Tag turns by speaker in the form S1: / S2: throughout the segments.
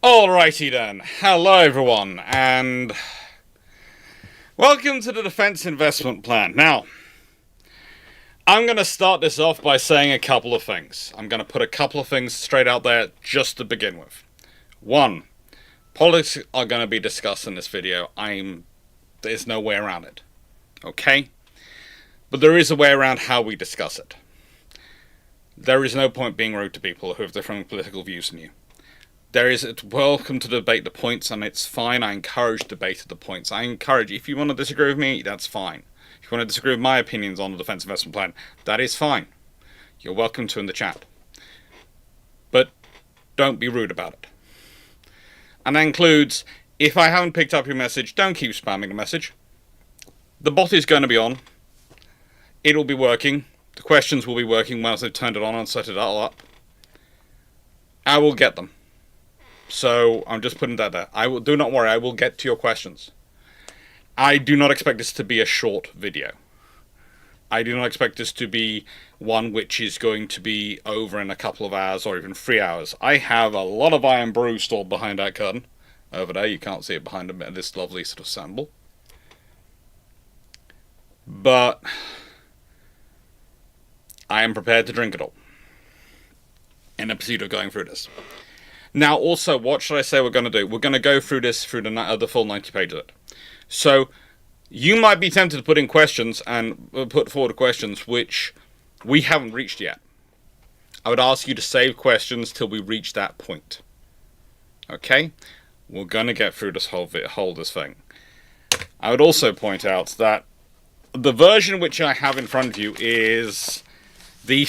S1: Alrighty then, hello everyone, and welcome to the Defence Investment Plan. Now, I'm going to start this off by saying a couple of things. I'm going to put a couple of things straight out there just to begin with. One, politics are going to be discussed in this video. There's no way around it. Okay? But there is a way around how we discuss it. There is no point being rude to people who have different political views than you. It's welcome to debate the points, and it's fine. I encourage debate of the points. If you want to disagree with me, that's fine. If you want to disagree with my opinions on the Defence Investment Plan, that is fine. You're welcome to in the chat. But don't be rude about it. And that includes, if I haven't picked up your message, don't keep spamming the message. The bot is going to be on. It'll be working. The questions will be working once I've turned it on and set it all up. I will get them. So I'm just putting that there. Do not worry, I will get to your questions. I do not expect this to be a short video. I do not expect this to be one which is going to be over in a couple of hours or even 3 hours. I have a lot of Iron Brew stored behind that curtain. Over there, you can't see it behind this lovely sort of symbol. But I am prepared to drink it all in the pursuit of going through this. Now, also, what should I say we're going to do? We're going to go through this through the full 90 pages of it. So, you might be tempted to put in questions and put forward questions which we haven't reached yet. I would ask you to save questions till we reach that point. Okay? We're going to get through this whole thing. I would also point out that the version which I have in front of you is the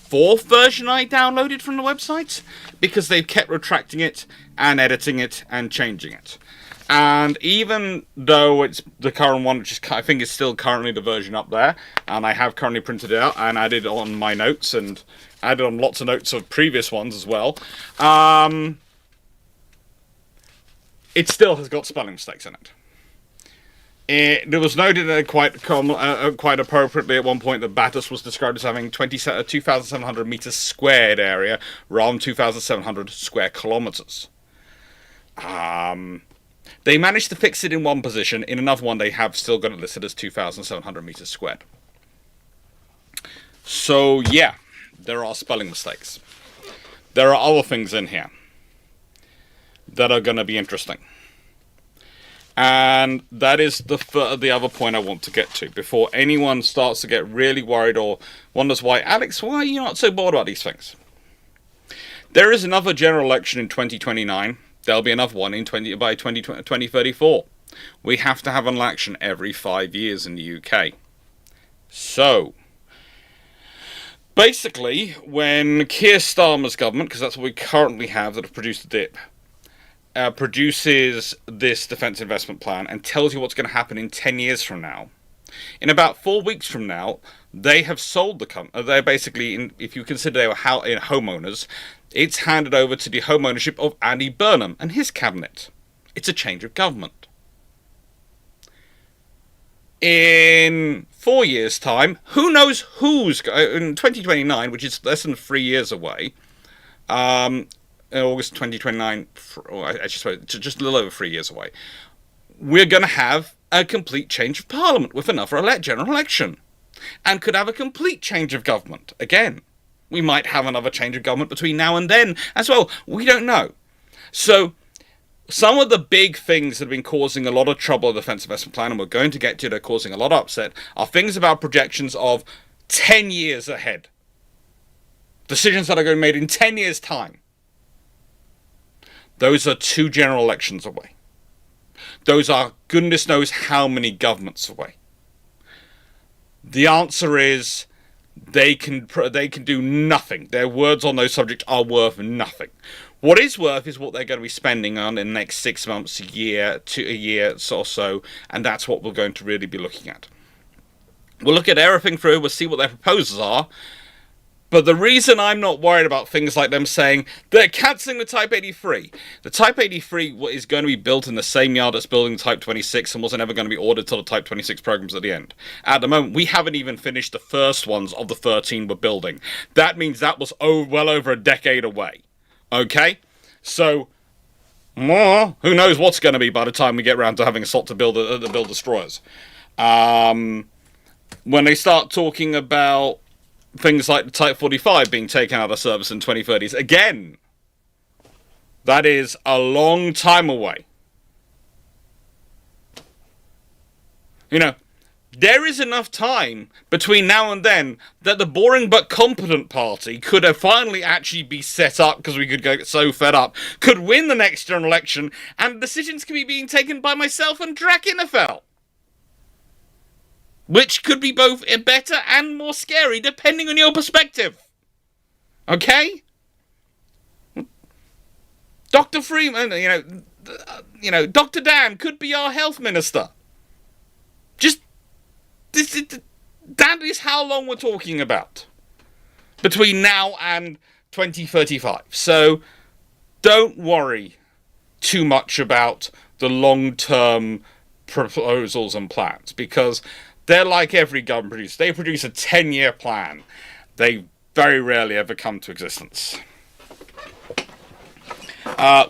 S1: fourth version I downloaded from the website, because they've kept retracting it and editing it and changing it. And even though it's the current one, which is, I think is still currently the version up there, and I have currently printed it out and added on my notes and added on lots of notes of previous ones as well, it still has got spelling mistakes in it. It was noted quite appropriately at one point that Battus was described as having 2,700 meters squared area rather than 2,700 square kilometers. They managed to fix it in one position. In another one, they have still got it listed as 2,700 meters squared. So, yeah, there are spelling mistakes. There are other things in here that are going to be interesting. And that is the other point I want to get to before anyone starts to get really worried or wonders why, Alex, why are you not so bored about these things? There is another general election in 2029. There'll be another one by 2034. We have to have an election every 5 years in the UK. So, basically, when Keir Starmer's government, because that's what we currently have that have produced the DIP, produces this defence investment plan and tells you what's going to happen in 10 years from now. In about 4 weeks from now, they have sold the company. They're basically, if you consider they were homeowners, it's handed over to the home ownership of Andy Burnham and his cabinet. It's a change of government. In 4 years' time, who knows in 2029, which is less than 3 years away, in August 2029, just a little over 3 years away, we're going to have a complete change of parliament with another general election. And could have a complete change of government. Again, we might have another change of government between now and then as well. We don't know. So, some of the big things that have been causing a lot of trouble in the Defence Investment Plan, and we're going to get to, they're causing a lot of upset, are things about projections of 10 years ahead. Decisions that are going to be made in 10 years' time. Those are 2 general elections away. Those are goodness knows how many governments away. The answer is they can do nothing. Their words on those subjects are worth nothing. What is worth is what they're going to be spending on in the next 6 months, a year or so, and that's what we're going to really be looking at. We'll look at everything through, we'll see what their proposals are. But the reason I'm not worried about things like them saying they're cancelling the Type 83. The Type 83 is going to be built in the same yard that's building the Type 26 and wasn't ever going to be ordered till the Type 26 program's at the end. At the moment, we haven't even finished the first ones of the 13 we're building. That means that was well over a decade away. Okay? So, Who knows what's going to be by the time we get around to having a slot to build destroyers. When they start talking about things like the Type 45 being taken out of service in 2030s, again, that is a long time away. You know, there is enough time between now and then that the boring but competent party could have finally actually be set up, because we could get so fed up, could win the next general election, and decisions could be being taken by myself and Drakenfell. Which could be both better and more scary, depending on your perspective. Okay? Dr. Freeman, Dr. Dan could be our health minister. That is how long we're talking about. Between now and 2035. So, don't worry too much about the long-term proposals and plans, because they're like every government producer. They produce a 10-year plan. They very rarely ever come to existence.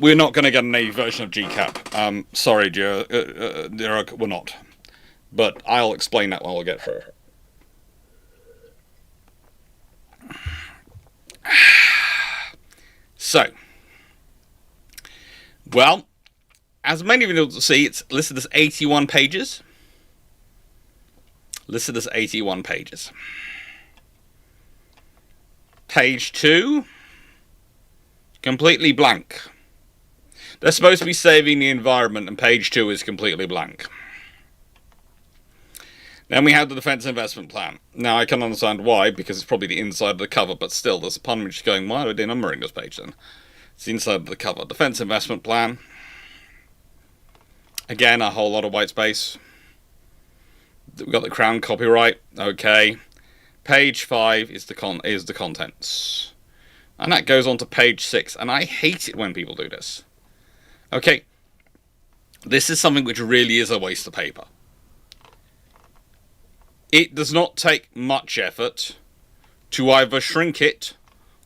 S1: We're not going to get a Navy version of GCAP. Sorry, we're not. But I'll explain that when we'll get through it. So, well, as many of you will see, it's listed as 81 pages. Page 2, completely blank. They're supposed to be saving the environment, and page 2 is completely blank. Then we have the Defence Investment Plan. Now, I can understand why, because it's probably the inside of the cover, but still, there's a pun which is going, why are they numbering this page then? It's the inside of the cover. Defence Investment Plan. Again, a whole lot of white space. We've got the Crown copyright. Okay. Page 5 is the contents. And that goes on to page 6. And I hate it when people do this. Okay. This is something which really is a waste of paper. It does not take much effort to either shrink it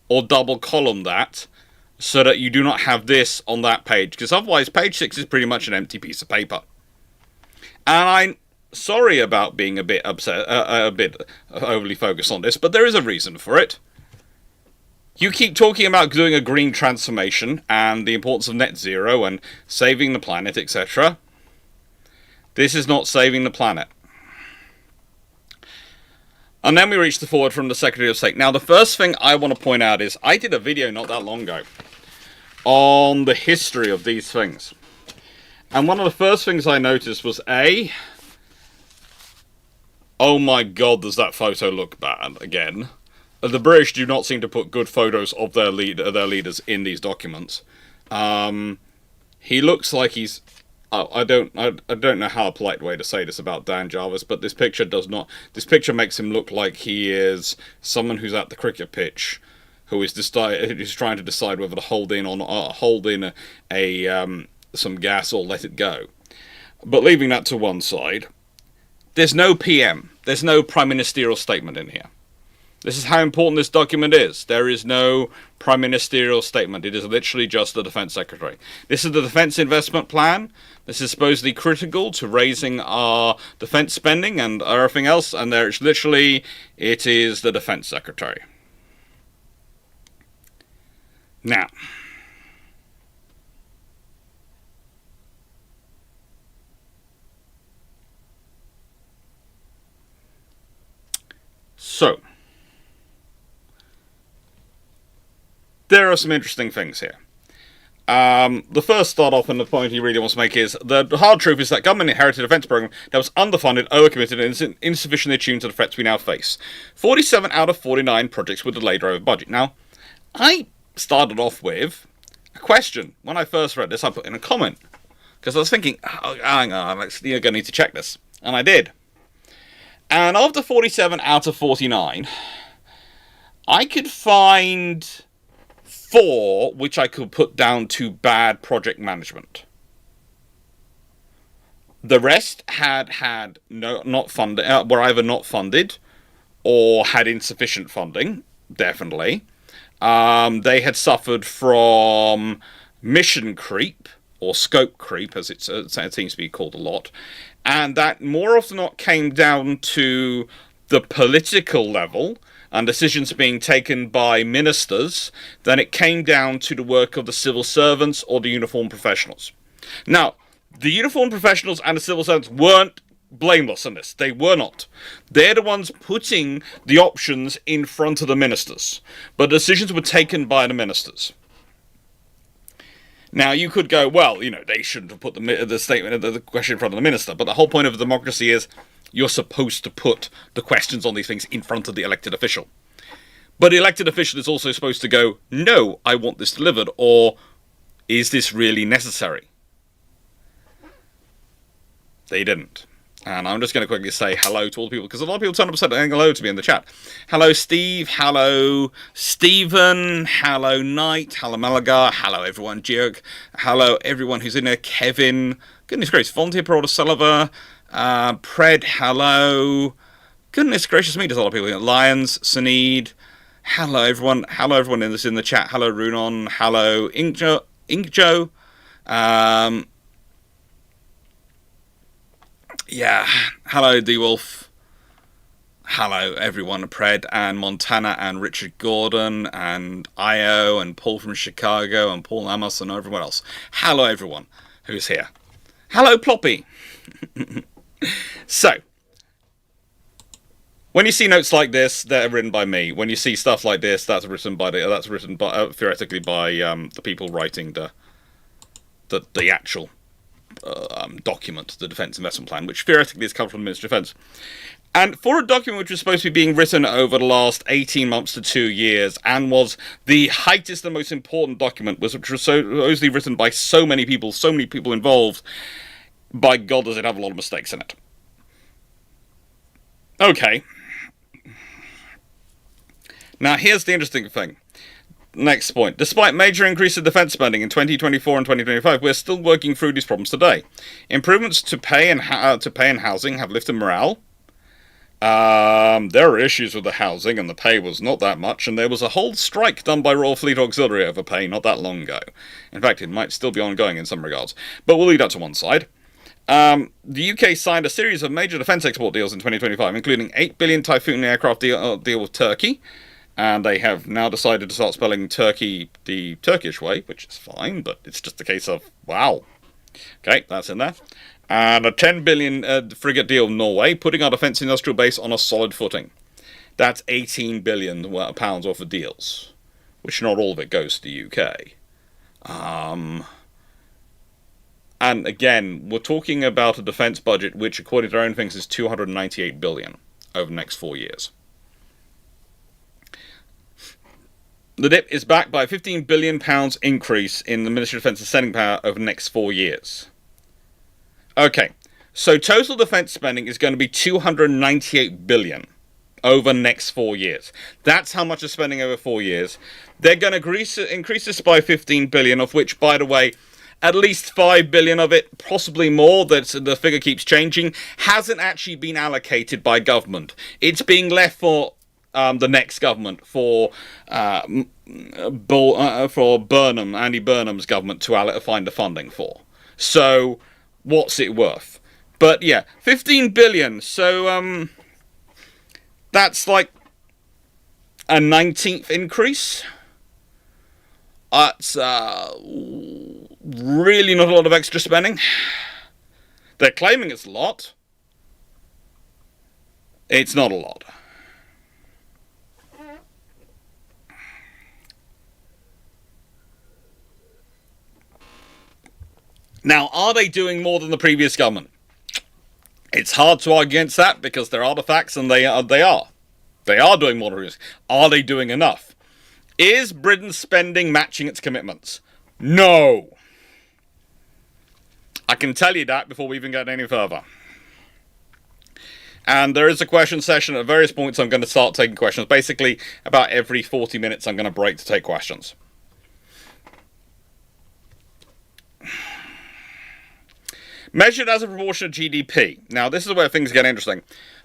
S1: or double column that so that you do not have this on that page, because otherwise page 6 is pretty much an empty piece of paper. And I'm sorry about being a bit upset, a bit overly focused on this, but there is a reason for it. You keep talking about doing a green transformation and the importance of net zero and saving the planet, etc. This is not saving the planet. And then we reach the forward from the Secretary of State. Now, the first thing I want to point out is I did a video not that long ago on the history of these things. And one of the first things I noticed was oh my god, does that photo look bad again. The British do not seem to put good photos of their leaders in these documents. He looks like he's... Oh, I don't know how a polite way to say this about Dan Jarvis, but this picture does not... This picture makes him look like he is someone who's at the cricket pitch, who is trying to decide whether to hold in some gas or let it go. But leaving that to one side, there's no PM. There's no Prime Ministerial statement in here. This is how important this document is. There is no Prime Ministerial statement. It is literally just the Defence Secretary. This is the Defence Investment Plan. This is supposedly critical to raising our defence spending and everything else. And there is literally, it is the Defence Secretary. Now, so, there are some interesting things here. The first start off, and the point he really wants to make is, the hard truth is that government inherited a defence programme that was underfunded, overcommitted, and insufficiently attuned to the threats we now face. 47 out of 49 projects were delayed or over budget. Now, I started off with a question. When I first read this, I put in a comment, because I was thinking, oh, hang on, you're going to need to check this. And I did. And of the 47 out of 49, I could find 4 which I could put down to bad project management. The rest were either not funded or had insufficient funding, definitely. They had suffered from mission creep or scope creep, as it seems to be called a lot, and that more often than not came down to the political level and decisions being taken by ministers than it came down to the work of the civil servants or the uniformed professionals. Now, the uniformed professionals and the civil servants weren't blameless in this. They were not. They're the ones putting the options in front of the ministers. But decisions were taken by the ministers. Now, you could go, well, you know, they shouldn't have put the statement, the question in front of the minister. But the whole point of democracy is you're supposed to put the questions on these things in front of the elected official. But the elected official is also supposed to go, no, I want this delivered, or is this really necessary? They didn't. And I'm just going to quickly say hello to all the people, because a lot of people turned up and said hello to me in the chat. Hello, Steve. Hello, Stephen. Hello, Knight. Hello, Malaga. Hello, everyone. Jerk. Hello, everyone who's in there. Kevin. Goodness gracious. Volunteer Peralta Sullivan. Pred. Hello. Goodness gracious me. There's a lot of people here. Lions. Saneed. Hello, everyone. Hello, everyone in the chat. Hello, Runon. Hello, Inkjo. Yeah, hello D-Wolf, hello everyone, Pred and Montana and Richard Gordon and Io and Paul from Chicago and Paul Amos and everyone else. Hello everyone who's here. Hello Ploppy. So, when you see notes like this, they're written by me. When you see stuff like this, that's written by theoretically by the people writing the actual document, the Defence Investment Plan, which theoretically has come from the Ministry of Defence. And for a document which was supposed to be being written over the last 18 months to 2 years, and was the heightest and most important document, which was supposedly written by so many people involved, by God does it have a lot of mistakes in it. Okay. Now here's the interesting thing. Next point. Despite major increase in defence spending in 2024 and 2025, we're still working through these problems today. Improvements to pay and housing have lifted morale. There are issues with the housing, and the pay was not that much, and there was a whole strike done by Royal Fleet Auxiliary over pay not that long ago. In fact, it might still be ongoing in some regards, but we'll leave that to one side. The UK signed a series of major defence export deals in 2025, including £8 billion Typhoon aircraft deal with Turkey. And they have now decided to start spelling Turkey the Turkish way, which is fine, but it's just a case of, wow. Okay, that's in there. And a 10 billion frigate deal with Norway, putting our defence industrial base on a solid footing. That's 18 billion pounds worth of deals, which not all of it goes to the UK. And again, we're talking about a defence budget which, according to their own things, is 298 billion over the next 4 years. The DIP is backed by a £15 billion increase in the Ministry of Defence's spending power over the next 4 years. Okay, so total defence spending is going to be £298 billion over the next 4 years. That's how much they're spending over 4 years. They're going to increase this by £15 billion, of which, by the way, at least £5 billion of it, possibly more, that the figure keeps changing, hasn't actually been allocated by government. It's being left for the next government, for Burnham, Andy Burnham's government to find the funding for. So, what's it worth? But yeah, 15 billion. So that's like a 19th increase. It's really not a lot of extra spending. They're claiming it's a lot. It's not a lot. Now, are they doing more than the previous government? It's hard to argue against that because there are the facts, and they are. They are doing more than the previous. Are they doing enough? Is Britain's spending matching its commitments? No. I can tell you that before we even get any further. And there is a question session at various points. I'm going to start taking questions. Basically, about every 40 minutes, I'm going to break to take questions. Measured as a proportion of GDP. Now, this is where things get interesting.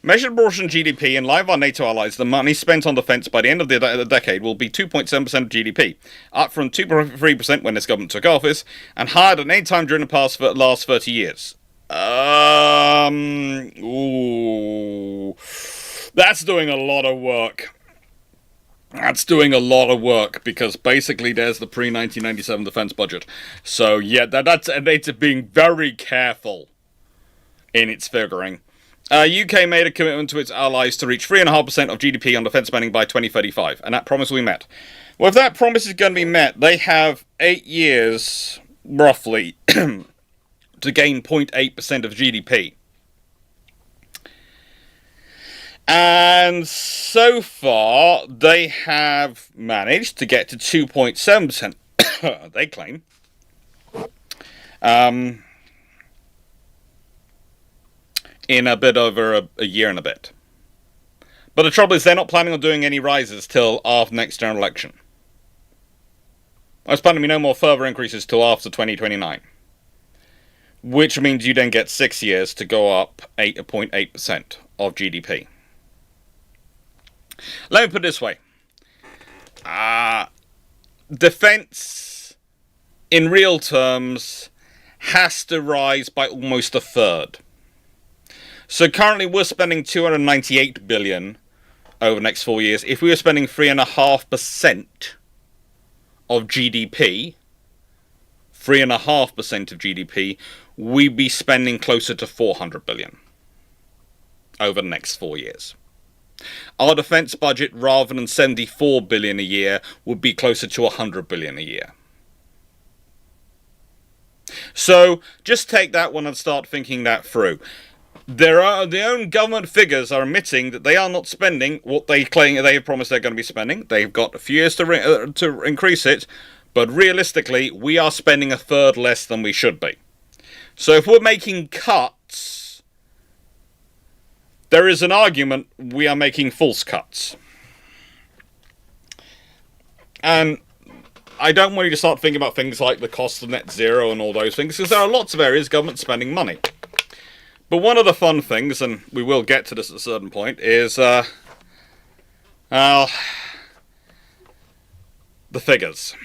S1: Measured proportion of GDP in line with our NATO allies, the money spent on defence by the end of the decade will be 2.7% of GDP, up from 2.3% when this government took office, and higher than any time during the last 30 years. Ooh, that's doing a lot of work. That's doing a lot of work, because basically there's the pre-1997 defence budget. So yeah, that's it's being very careful in its figuring. UK made a commitment to its allies to reach 3.5% of GDP on defence spending by 2035, and that promise will be met. Well, if that promise is going to be met, they have 8 years, roughly, to gain 0.8% of GDP. And so far, they have managed to get to 2.7%, they claim. In a bit over a year and a bit. But the trouble is, they're not planning on doing any rises till after next general election. There's planning to be no more further increases till after 2029. Which means you then get 6 years to go up 8.8% of GDP. Let me put it this way. Defence, in real terms, has to rise by almost a third. So currently we're spending $298 billion over the next 4 years. If we were spending 3.5% of GDP, 3.5% of GDP, we'd be spending closer to $400 billion over the next 4 years. Our defence budget, rather than $74 billion a year, would be closer to $100 billion a year. So just take that one and start thinking that through. Their own government figures are admitting that they are not spending what they claim they have promised they're going to be spending. They've got a few years to increase it, but realistically, we are spending a third less than we should be. So if we're making cuts, there is an argument we are making false cuts. And I don't want you to start thinking about things like the cost of net zero and all those things, because there are lots of areas government spending money. But one of the fun things, and we will get to this at a certain point, is the figures.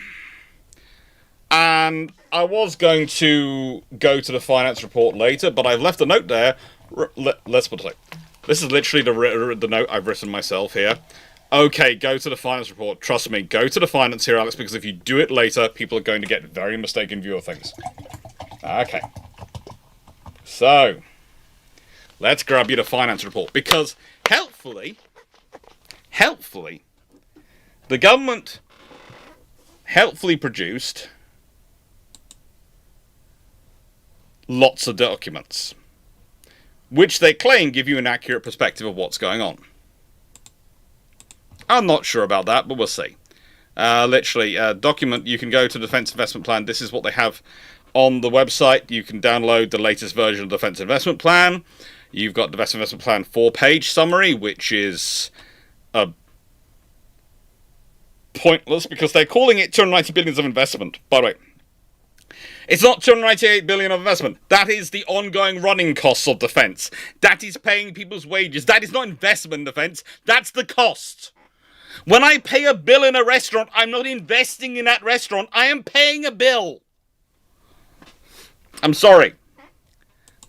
S1: And I was going to go to the finance report later, but I've left a note there. Let's put it like, this is literally the note I've written myself here. Okay, go to the finance report. Trust me, go to the finance here, Alex, because if you do it later, people are going to get a very mistaken view of things. Okay. So, let's grab you the finance report, because helpfully, the government helpfully produced lots of documents, which they claim give you an accurate perspective of what's going on. I'm not sure about that, but we'll see. Literally, document, you can go to the Defence Investment Plan. This is what they have on the website. You can download the latest version of the Defence Investment Plan. You've got the Defence Investment Plan 4-page summary, which is pointless because they're calling it 290 billion of investment. By the way, it's not 298 billion of investment. That is the ongoing running costs of defence. That is paying people's wages. That is not investment in defence. That's the cost. When I pay a bill in a restaurant, I'm not investing in that restaurant. I am paying a bill. I'm sorry.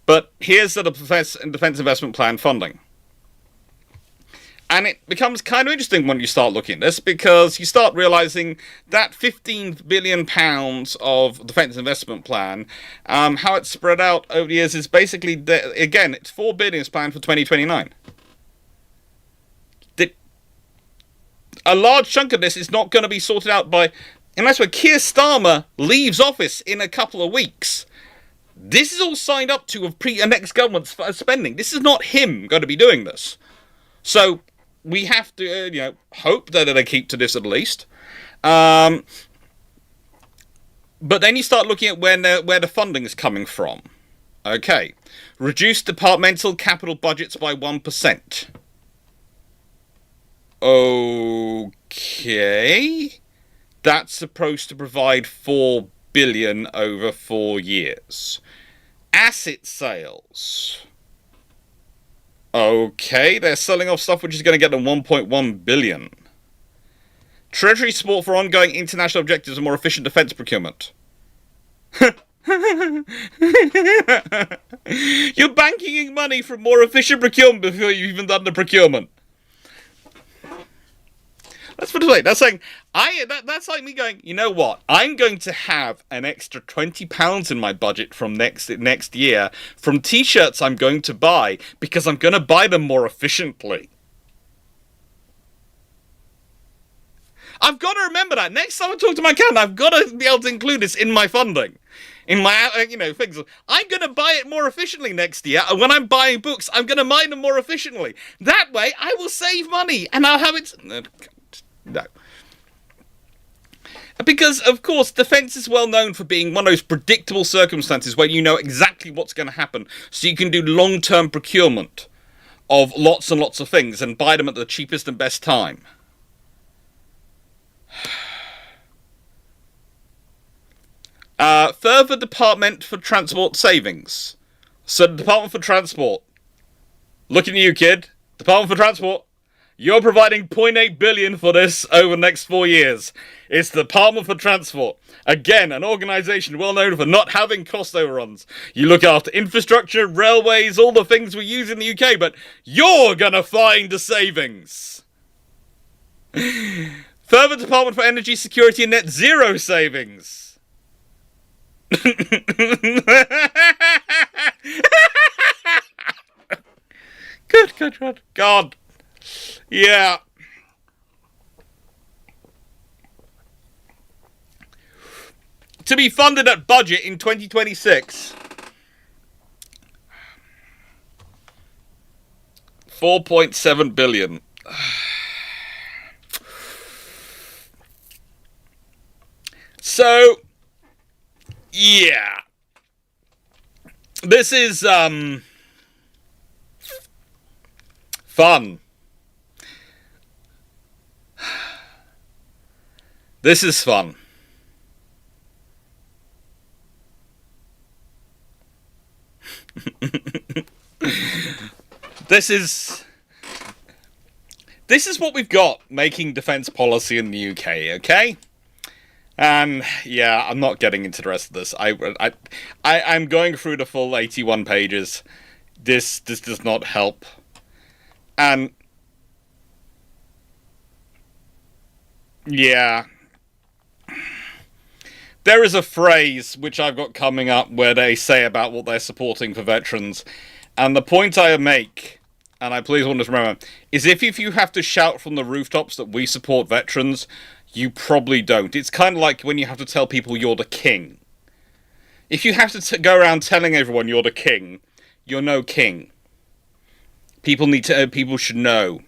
S1: But here's the Defence Investment Plan funding. And it becomes kind of interesting when you start looking at this, because you start realising that £15 billion of Defence Investment Plan, how it's spread out over the years is basically, again, it's £4 billion planned for 2029. A large chunk of this is not going to be sorted out by, unless when Keir Starmer leaves office in a couple of weeks. This is all signed up to a next government's spending. This is not him going to be doing this. So we have to, hope that they keep to this at least. But then you start looking at where the funding is coming from. Okay. Reduce departmental capital budgets by 1%. Okay. That's supposed to provide $4 billion over 4 years. Asset sales. Okay, they're selling off stuff which is going to get them 1.1 billion. Treasury support for ongoing international objectives and more efficient defense procurement. You're banking money from more efficient procurement before you've even done the procurement. That's what it's like. That's saying that's like me going, you know what? I'm going to have an extra £20 in my budget from next year from t-shirts I'm going to buy because I'm going to buy them more efficiently. I've got to remember that. Next time I talk to my accountant, I've got to be able to include this in my funding. In my, things. I'm going to buy it more efficiently next year. And when I'm buying books, I'm going to buy them more efficiently. That way, I will save money. And I'll have it... No. Because, of course, defense is well known for being one of those predictable circumstances where you know exactly what's going to happen. So you can do long-term procurement of lots and lots of things and buy them at the cheapest and best time. Further Department for Transport savings. So the Department for Transport. Looking at you, kid. Department for Transport. You're providing 0.8 billion for this over the next 4 years. It's the Department for Transport. Again, an organisation well known for not having cost overruns. You look after infrastructure, railways, all the things we use in the UK, but you're gonna find the savings. Further Department for Energy Security and Net Zero savings. Good. God. Yeah. To be funded at budget in 2026. 4.7 billion. So, yeah. This is, fun. This is fun. This is what we've got making defense policy in the UK, okay? And yeah, I'm not getting into the rest of this. I'm going through the full 81 pages. This does not help. And yeah, there is a phrase which I've got coming up where they say about what they're supporting for veterans, and the point I make, and I please want to remember, is if you have to shout from the rooftops that we support veterans, you probably don't. It's kind of like when you have to tell people you're the king. If you have to go around telling everyone you're the king, you're no king. People should know.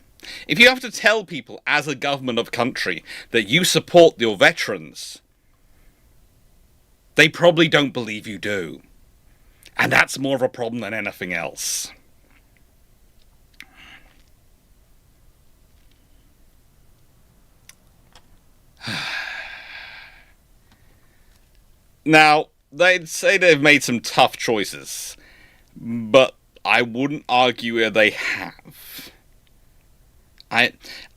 S1: If you have to tell people as a government of a country that you support your veterans, they probably don't believe you do. And that's more of a problem than anything else. Now, they'd say they've made some tough choices, but I wouldn't argue where they have.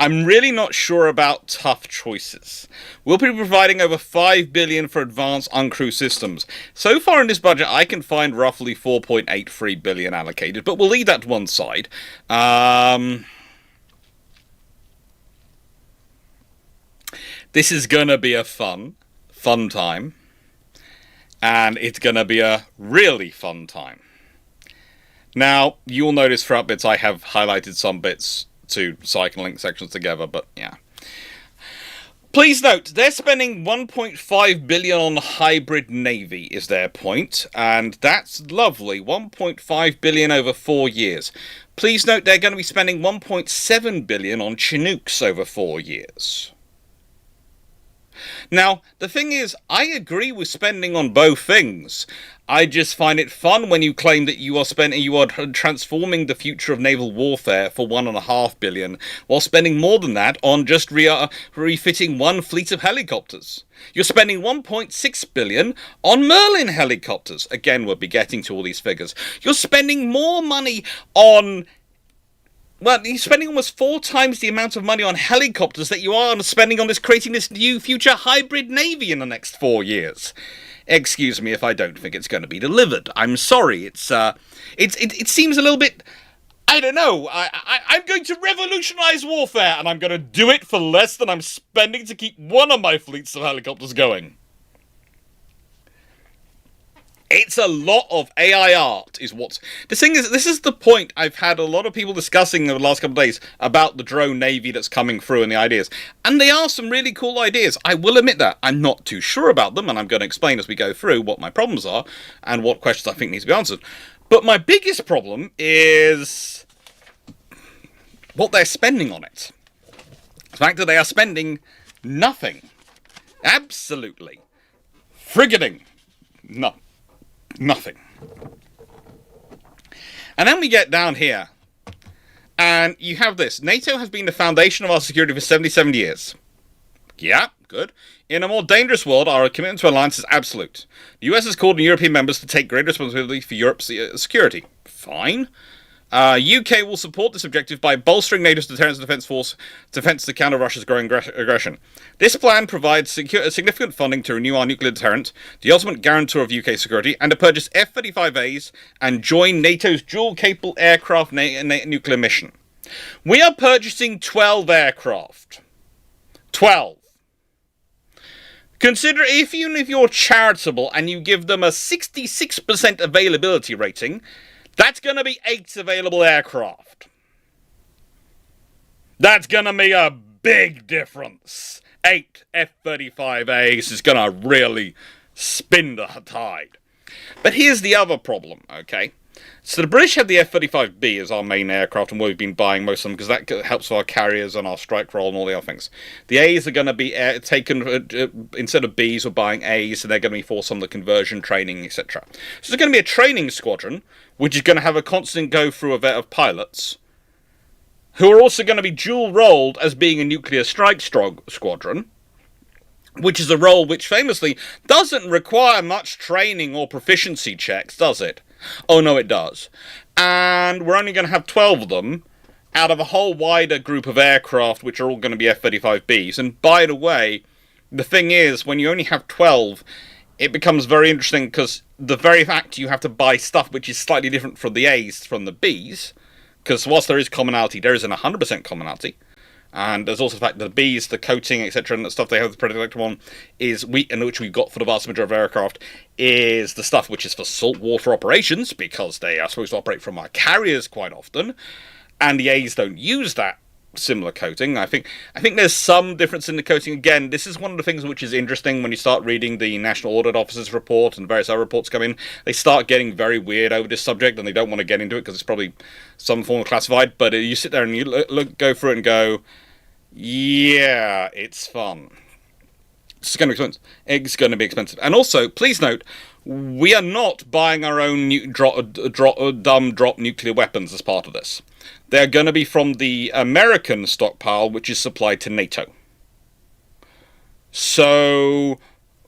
S1: I'm really not sure about tough choices. We'll be providing over $5 billion for advanced uncrewed systems. So far in this budget, I can find roughly $4.83 billion allocated, but we'll leave that to one side. This is gonna be a fun time. And it's gonna be a really fun time. Now, you'll notice throughout bits I have highlighted some bits so I can link sections together, but yeah. Please note, they're spending $1.5 billion on hybrid navy, is their point, and that's lovely. $1.5 billion over 4 years. Please note they're going to be spending $1.7 billion on Chinooks over 4 years. Now, the thing is, I agree with spending on both things. I just find it fun when you claim that you are transforming the future of naval warfare for $1.5 billion, while spending more than that on just refitting one fleet of helicopters. You're spending $1.6 billion on Merlin helicopters. Again, we'll be getting to all these figures. You're spending more money on Well, you're spending almost 4 times the amount of money on helicopters that you are spending on this, creating this new future hybrid navy in the next 4 years. Excuse me if I don't think it's going to be delivered. I'm sorry. It seems a little bit. I don't know. I'm going to revolutionize warfare, and I'm going to do it for less than I'm spending to keep one of my fleets of helicopters going. It's a lot of AI art, is what's... The thing is, this is the point I've had a lot of people discussing in the last couple of days about the drone navy that's coming through and the ideas. And they are some really cool ideas. I will admit that. I'm not too sure about them, and I'm going to explain as we go through what my problems are and what questions I think need to be answered. But my biggest problem is what they're spending on it. The fact that they are spending nothing. Absolutely. Frigating. No. Nothing. And then we get down here, and you have this. NATO has been the foundation of our security for 77 years. Yeah, good. In a more dangerous world, our commitment to alliance is absolute. The US has called on European members to take greater responsibility for Europe's security. Fine. UK will support this objective by bolstering NATO's deterrence and defense to counter Russia's growing aggression. This plan provides significant funding to renew our nuclear deterrent, the ultimate guarantor of UK security, and to purchase F-35As and join NATO's dual-capable aircraft nuclear mission. We are purchasing 12 aircraft. 12. Consider even if you're charitable and you give them a 66% availability rating, that's going to be 8 available aircraft. That's going to make a big difference. 8 F-35As is going to really spin the tide. But here's the other problem, okay? So the British have the F-35B as our main aircraft, and we've been buying most of them because that helps with our carriers and our strike role and all the other things. The A's are going to be taken, instead of B's, we're buying A's, and they're going to be for some of the conversion training, etc. So there's going to be a training squadron, which is going to have a constant go-through of pilots, who are also going to be dual-rolled as being a nuclear strike squadron, which is a role which famously doesn't require much training or proficiency checks, does it? Oh, no, it does. And we're only going to have 12 of them out of a whole wider group of aircraft, which are all going to be F-35Bs. And by the way, the thing is, when you only have 12, it becomes very interesting because the very fact you have to buy stuff which is slightly different from the A's from the B's, because whilst there is commonality, there isn't 100% commonality. And there's also the fact that the B's, the coating, etc., and the stuff they have the Predator on is which we've got for the vast majority of aircraft, is the stuff which is for saltwater operations, because they are supposed to operate from our carriers quite often, and the A's don't use that similar coating. I think there's some difference in the coating. Again, this is one of the things which is interesting when you start reading the National Audit Office's report and various other reports come in. They start getting very weird over this subject, and they don't want to get into it because it's probably some form of classified, but you sit there and you go through it and go, yeah, it's fun. It's going to be expensive. It's going to be expensive. And also, please note, we are not buying our own dumb drop nuclear weapons as part of this. They're going to be from the American stockpile, which is supplied to NATO. So,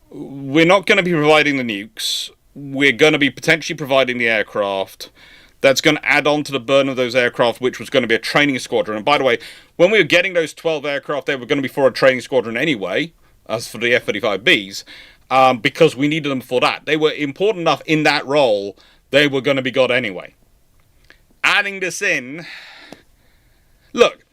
S1: we're not going to be providing the nukes. We're going to be potentially providing the aircraft. That's going to add on to the burden of those aircraft, which was going to be a training squadron. And by the way, when we were getting those 12 aircraft, they were going to be for a training squadron anyway, as for the F-35Bs, because we needed them for that. They were important enough in that role, they were going to be got anyway. Adding this in, look,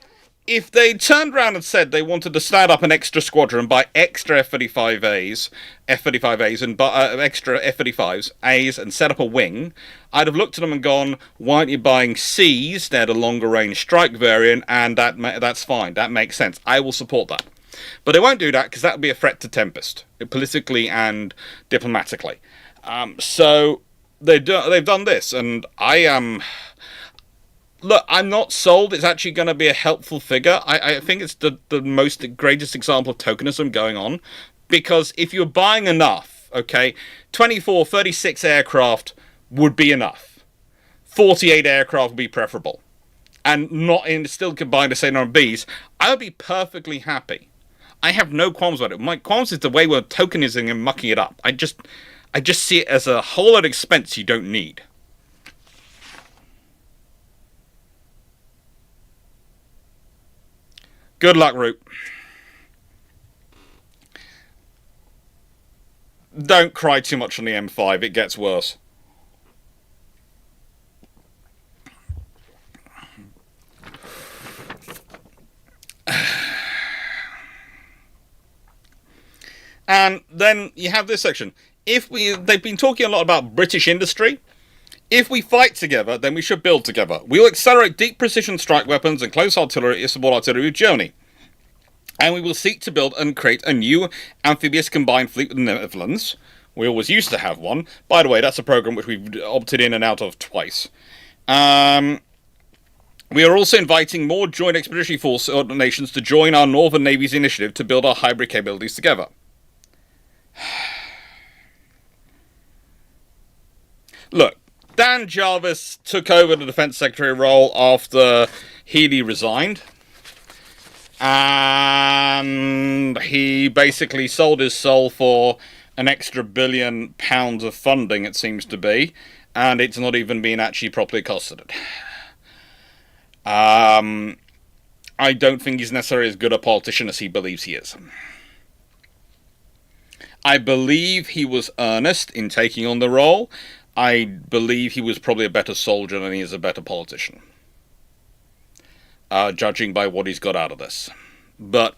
S1: if they turned around and said they wanted to start up an extra squadron and buy extra F-35As and extra F-35s, A's, and set up a wing, I'd have looked at them and gone, why aren't you buying C's? They're the longer range strike variant, and that's fine. That makes sense. I will support that. But they won't do that because that would be a threat to Tempest, politically and diplomatically. So they've done this, and I am... Look, I'm not sold it's actually going to be a helpful figure. I think it's the greatest example of tokenism going on. Because if you're buying enough, okay, 24, 36 aircraft would be enough. 48 aircraft would be preferable. And still combine the same number of Bs, I would be perfectly happy. I have no qualms about it. My qualms is the way we're tokenizing and mucking it up. I just see it as a whole lot of expense you don't need. Good luck, Root. Don't cry too much on the M5, it gets worse. And then you have this section. They've been talking a lot about British industry. If we fight together, then we should build together. We will accelerate deep precision strike weapons and close artillery, support artillery with Germany. And we will seek to build and create a new amphibious combined fleet with the Netherlands. We always used to have one. By the way, that's a program which we've opted in and out of twice. We are also inviting more joint expeditionary force nations to join our Northern Navy's initiative to build our hybrid capabilities together. Look, Dan Jarvis took over the Defence Secretary role after Healy resigned. And he basically sold his soul for an extra £1 billion of funding, it seems to be. And it's not even been actually properly costed. I don't think he's necessarily as good a politician as he believes he is. I believe he was earnest in taking on the role. I believe he was probably a better soldier than he is a better politician. Judging by what he's got out of this. But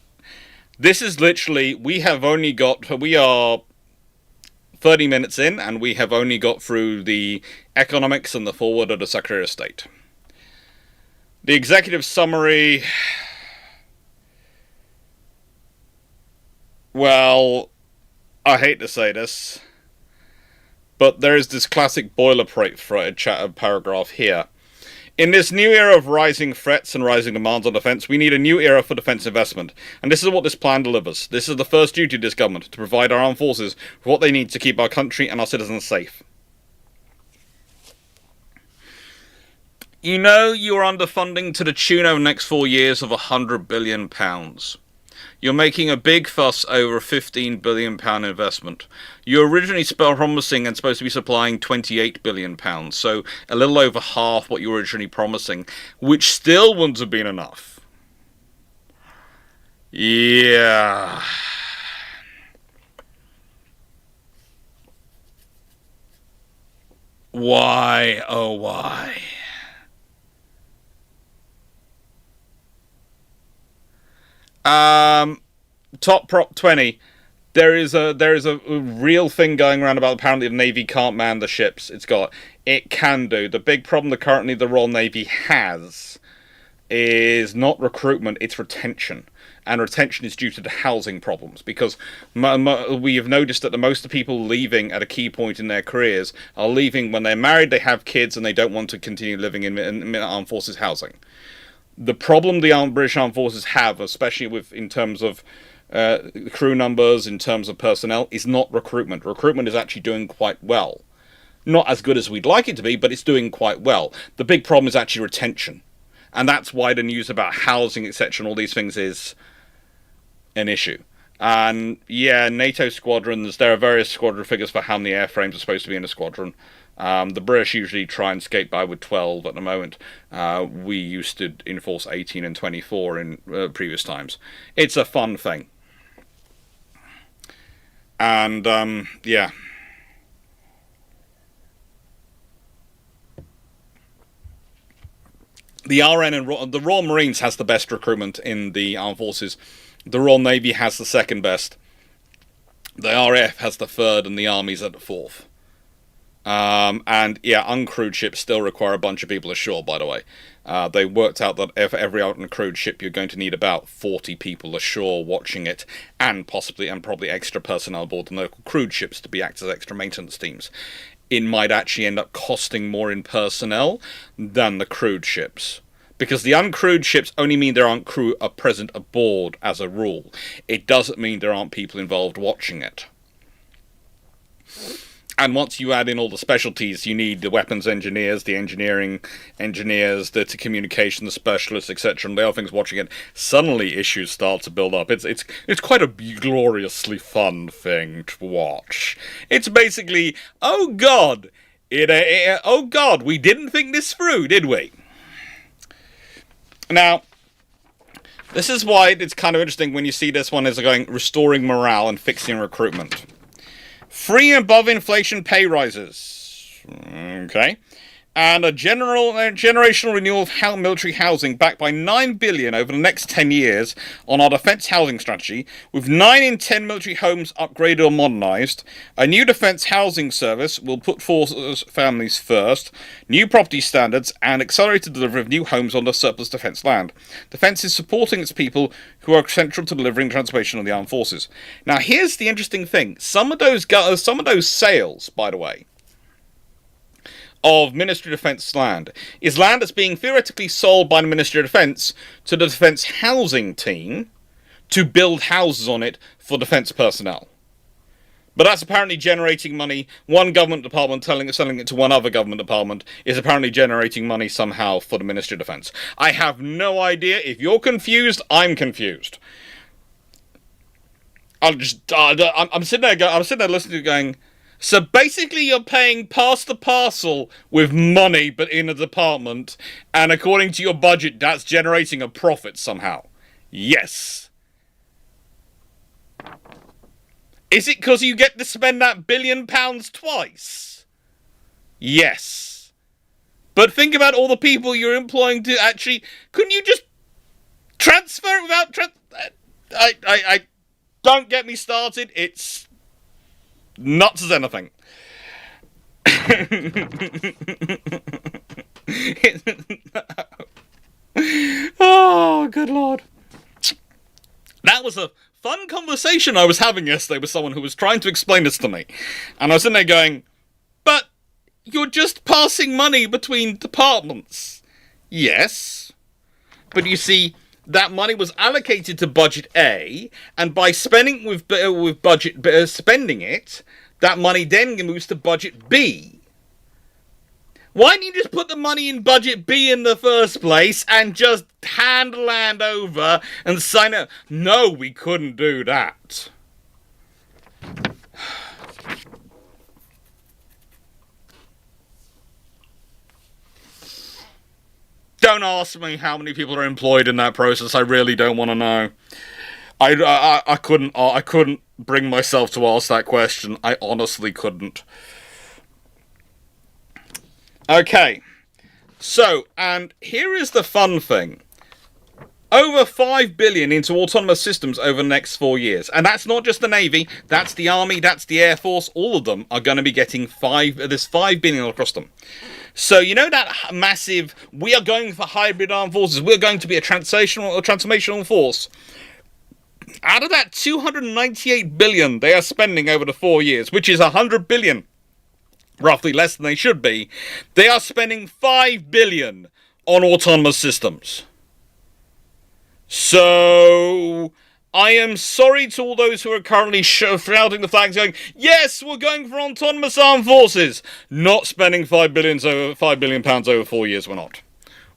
S1: this is literally, we are 30 minutes in, and we have only got through the economics and the forward of the Secretary of State. The executive summary, well, I hate to say this, but there is this classic boilerplate paragraph here. In this new era of rising threats and rising demands on defence, we need a new era for defence investment. And this is what this plan delivers. This is the first duty of this government, to provide our armed forces with what they need to keep our country and our citizens safe. You know you're underfunding to the tune over the next 4 years of £100 billion. You're making a big fuss over a £15 billion investment. You were originally promising and supposed to be supplying £28 billion, so a little over half what you were originally promising, which still wouldn't have been enough. Yeah. Why, oh why? Top prop 20. There is a real thing going around about apparently the Navy can't man the ships. It can do. The big problem that currently the Royal Navy has is not recruitment, it's retention. And retention is due to the housing problems, because we have noticed that most of the people leaving at a key point in their careers are leaving when they're married, they have kids, and they don't want to continue living in armed forces housing. The problem the British Armed Forces have, especially in terms of crew numbers, in terms of personnel, is not recruitment. Recruitment is actually doing quite well. Not as good as we'd like it to be, but it's doing quite well. The big problem is actually retention. And that's why the news about housing, etc., and all these things is an issue. And yeah, NATO squadrons, there are various squadron figures for how many airframes are supposed to be in a squadron. The British usually try and skate by with 12 at the moment. We used to enforce 18 and 24 in previous times. It's a fun thing. And, yeah. The RN and the Royal Marines has the best recruitment in the armed forces. The Royal Navy has the second best. The RAF has the third, and the Army's at the fourth. And yeah, uncrewed ships still require a bunch of people ashore, by the way. They worked out that for every uncrewed ship, you're going to need about 40 people ashore watching it, and probably extra personnel aboard the local crewed ships to be act as extra maintenance teams. It might actually end up costing more in personnel than the crewed ships. Because the uncrewed ships only mean there aren't crew present aboard as a rule. It doesn't mean there aren't people involved watching it. And once you add in all the specialties, you need the weapons engineers, the engineering engineers, the communication, the specialists, etc., and the other things watching it. Suddenly issues start to build up. It's quite a gloriously fun thing to watch. It's basically, oh God, oh God, we didn't think this through, did we? Now, This is why it's kind of interesting when you see this one as going restoring morale and fixing recruitment. Free and above inflation pay rises. Okay. And a generational renewal of military housing backed by $9 billion over the next 10 years on our defence housing strategy, with 9 in 10 military homes upgraded or modernised. A new defence housing service will put forces families first, new property standards, and accelerated delivery of new homes on the surplus defence land. Defence is supporting its people who are central to delivering the transformation of the armed forces. Now, here's the interesting thing. Some of those sales, by the way, of Ministry of Defence land is land that's being theoretically sold by the Ministry of Defence to the Defence Housing Team to build houses on it for defence personnel. But that's apparently generating money. One government department selling it to one other government department is apparently generating money somehow for the Ministry of Defence. I have no idea. If you're confused, I'm confused. I'm sitting there listening to going, so basically you're paying past the parcel with money, but in a department, and according to your budget, that's generating a profit somehow. Yes. Is it because you get to spend that £1 billion twice? Yes. But think about all the people you're employing to actually... Couldn't you just transfer it without... I don't get me started. It's nuts as anything. Oh, good lord. That was a fun conversation I was having yesterday with someone who was trying to explain this to me. And I was sitting there going, but you're just passing money between departments. Yes. But you see, that money was allocated to budget A, and by spending with budget spending it, that money then moves to budget B. Why didn't you just put the money in budget B in the first place and just hand the land over and sign it? No, we couldn't do that. Don't ask me how many people are employed in that process. I really don't want to know. I couldn't bring myself to ask that question. I honestly couldn't. Okay. So, and here is the fun thing. Over $5 billion into autonomous systems over the next 4 years. And that's not just the Navy, that's the Army, that's the Air Force. All of them are going to be getting there's $5 billion across them. So, you know that massive, we are going for hybrid armed forces, we're going to be a transformational force. Out of that $298 billion they are spending over the 4 years, which is $100 billion, roughly less than they should be, they are spending $5 billion on autonomous systems. So, I am sorry to all those who are currently shouting the flags going, yes, we're going for autonomous armed forces. Not spending £5 billion over 4 years, we're not.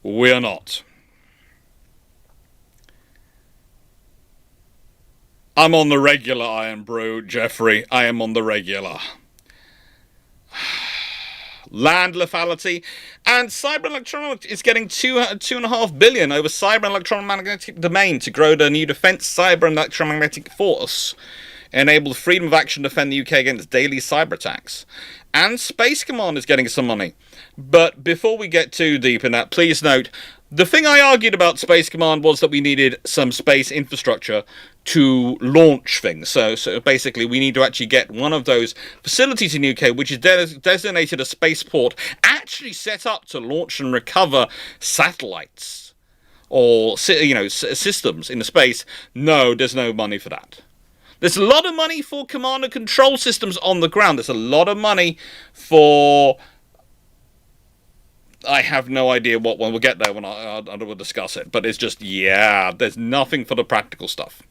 S1: We're not. I'm on the regular, Iron Brew, Jeffrey. I am on the regular. Land lethality, and cyber electronics is getting $2.5 billion over cyber and electromagnetic domain to grow the new defence cyber and electromagnetic force, enable freedom of action to defend the UK against daily cyber attacks. And Space Command is getting some money. But before we get too deep in that, please note, the thing I argued about Space Command was that we needed some space infrastructure to launch things. So basically, we need to actually get one of those facilities in the UK, which is designated a spaceport, actually set up to launch and recover satellites or systems in the space. No, there's no money for that. There's a lot of money for command and control systems on the ground. There's a lot of money for... I have no idea what one. We'll get there when I will discuss it. But it's just, yeah, there's nothing for the practical stuff.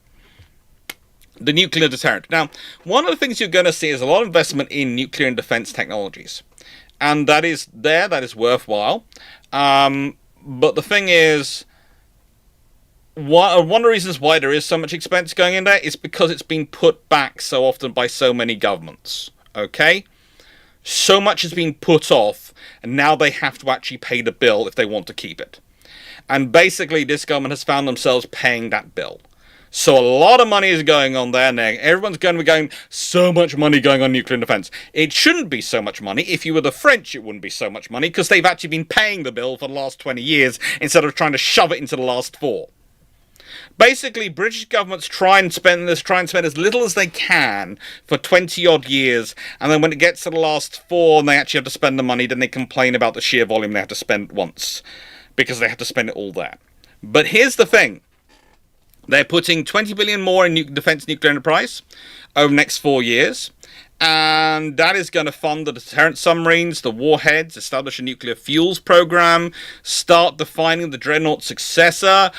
S1: The nuclear deterrent. Now, one of the things you're going to see is a lot of investment in nuclear and defense technologies. And that is worthwhile. But the thing is, one of the reasons why there is so much expense going in there is because it's been put back so often by so many governments. Okay? So much has been put off, and now they have to actually pay the bill if they want to keep it. And basically, this government has found themselves paying that bill. So a lot of money is going on there now. Everyone's going to be going, so much money going on nuclear defense. It shouldn't be so much money. If you were the French, it wouldn't be so much money, because they've actually been paying the bill for the last 20 years instead of trying to shove it into the last 4. Basically, British governments try and spend as little as they can for 20-odd years, and then when it gets to the last 4 and they actually have to spend the money, then they complain about the sheer volume they have to spend once, because they have to spend it all there. But here's the thing. They're putting 20 billion more in defense nuclear enterprise over the next 4 years. And that is going to fund the deterrent submarines, the warheads, establish a nuclear fuels program, start defining the dreadnought successor,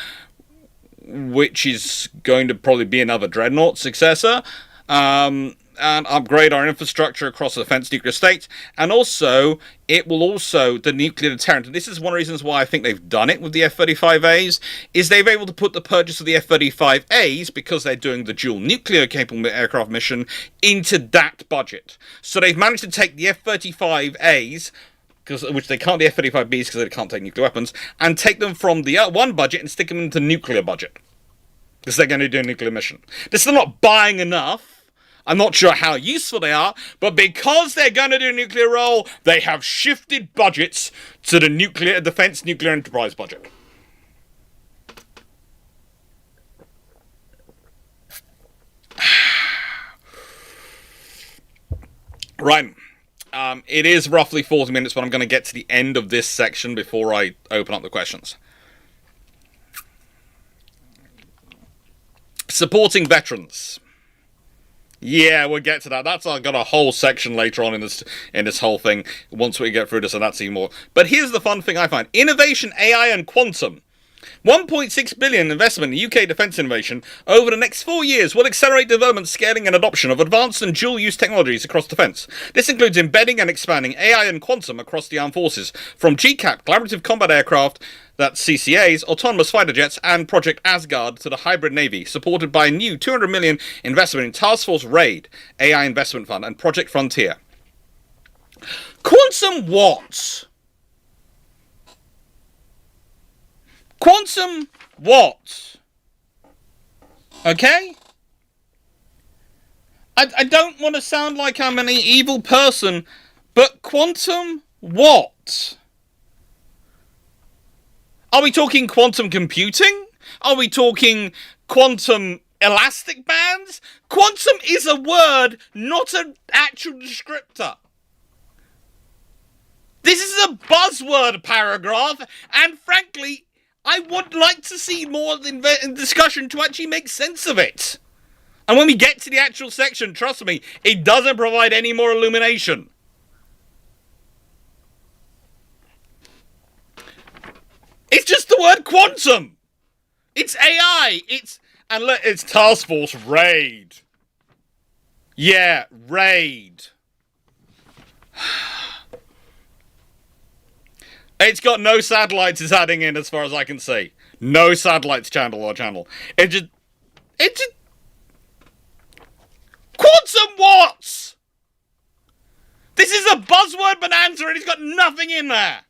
S1: which is going to probably be another dreadnought successor, and upgrade our infrastructure across the defense nuclear state. And also, it will also, the nuclear deterrent, and this is one of the reasons why I think they've done it with the F-35As, is they've been able to put the purchase of the F-35As, because they're doing the dual nuclear capable aircraft mission, into that budget. So they've managed to take the F-35As, which they can't, the F-35Bs, because they can't take nuclear weapons, and take them from the one budget and stick them into the nuclear budget, because they're going to do a nuclear mission. They're still not buying enough. I'm not sure how useful they are, but because they're going to do a nuclear role, they have shifted budgets to the nuclear defense nuclear enterprise budget. Right. It is roughly 40 minutes, but I'm going to get to the end of this section before I open up the questions. Supporting veterans. Yeah, we'll get to that. I've got a whole section later on in this whole thing. Once we get through this, and that's even more. But here's the fun thing I find: innovation, AI, and quantum. 1.6 billion investment in UK defence innovation over the next 4 years will accelerate development, scaling, and adoption of advanced and dual-use technologies across defence. This includes embedding and expanding AI and quantum across the armed forces, from GCAP, Collaborative Combat Aircraft, that's CCAs, autonomous fighter jets, and Project Asgard to the hybrid navy, supported by a new 200 million investment in Task Force RAID, AI Investment Fund, and Project Frontier. Quantum what? Quantum what? Okay? I don't want to sound like I'm an evil person, but quantum what? Are we talking quantum computing? Are we talking quantum elastic bands? Quantum is a word, not an actual descriptor. This is a buzzword paragraph, and frankly, I would like to see more in discussion to actually make sense of it. And when we get to the actual section, trust me, it doesn't provide any more illumination. It's just the word quantum. It's AI. It's Task Force RAID. Yeah, RAID. It's got no satellites it's adding in as far as I can see. No satellites channel. It just quantum what? This is a buzzword bonanza and it's got nothing in there.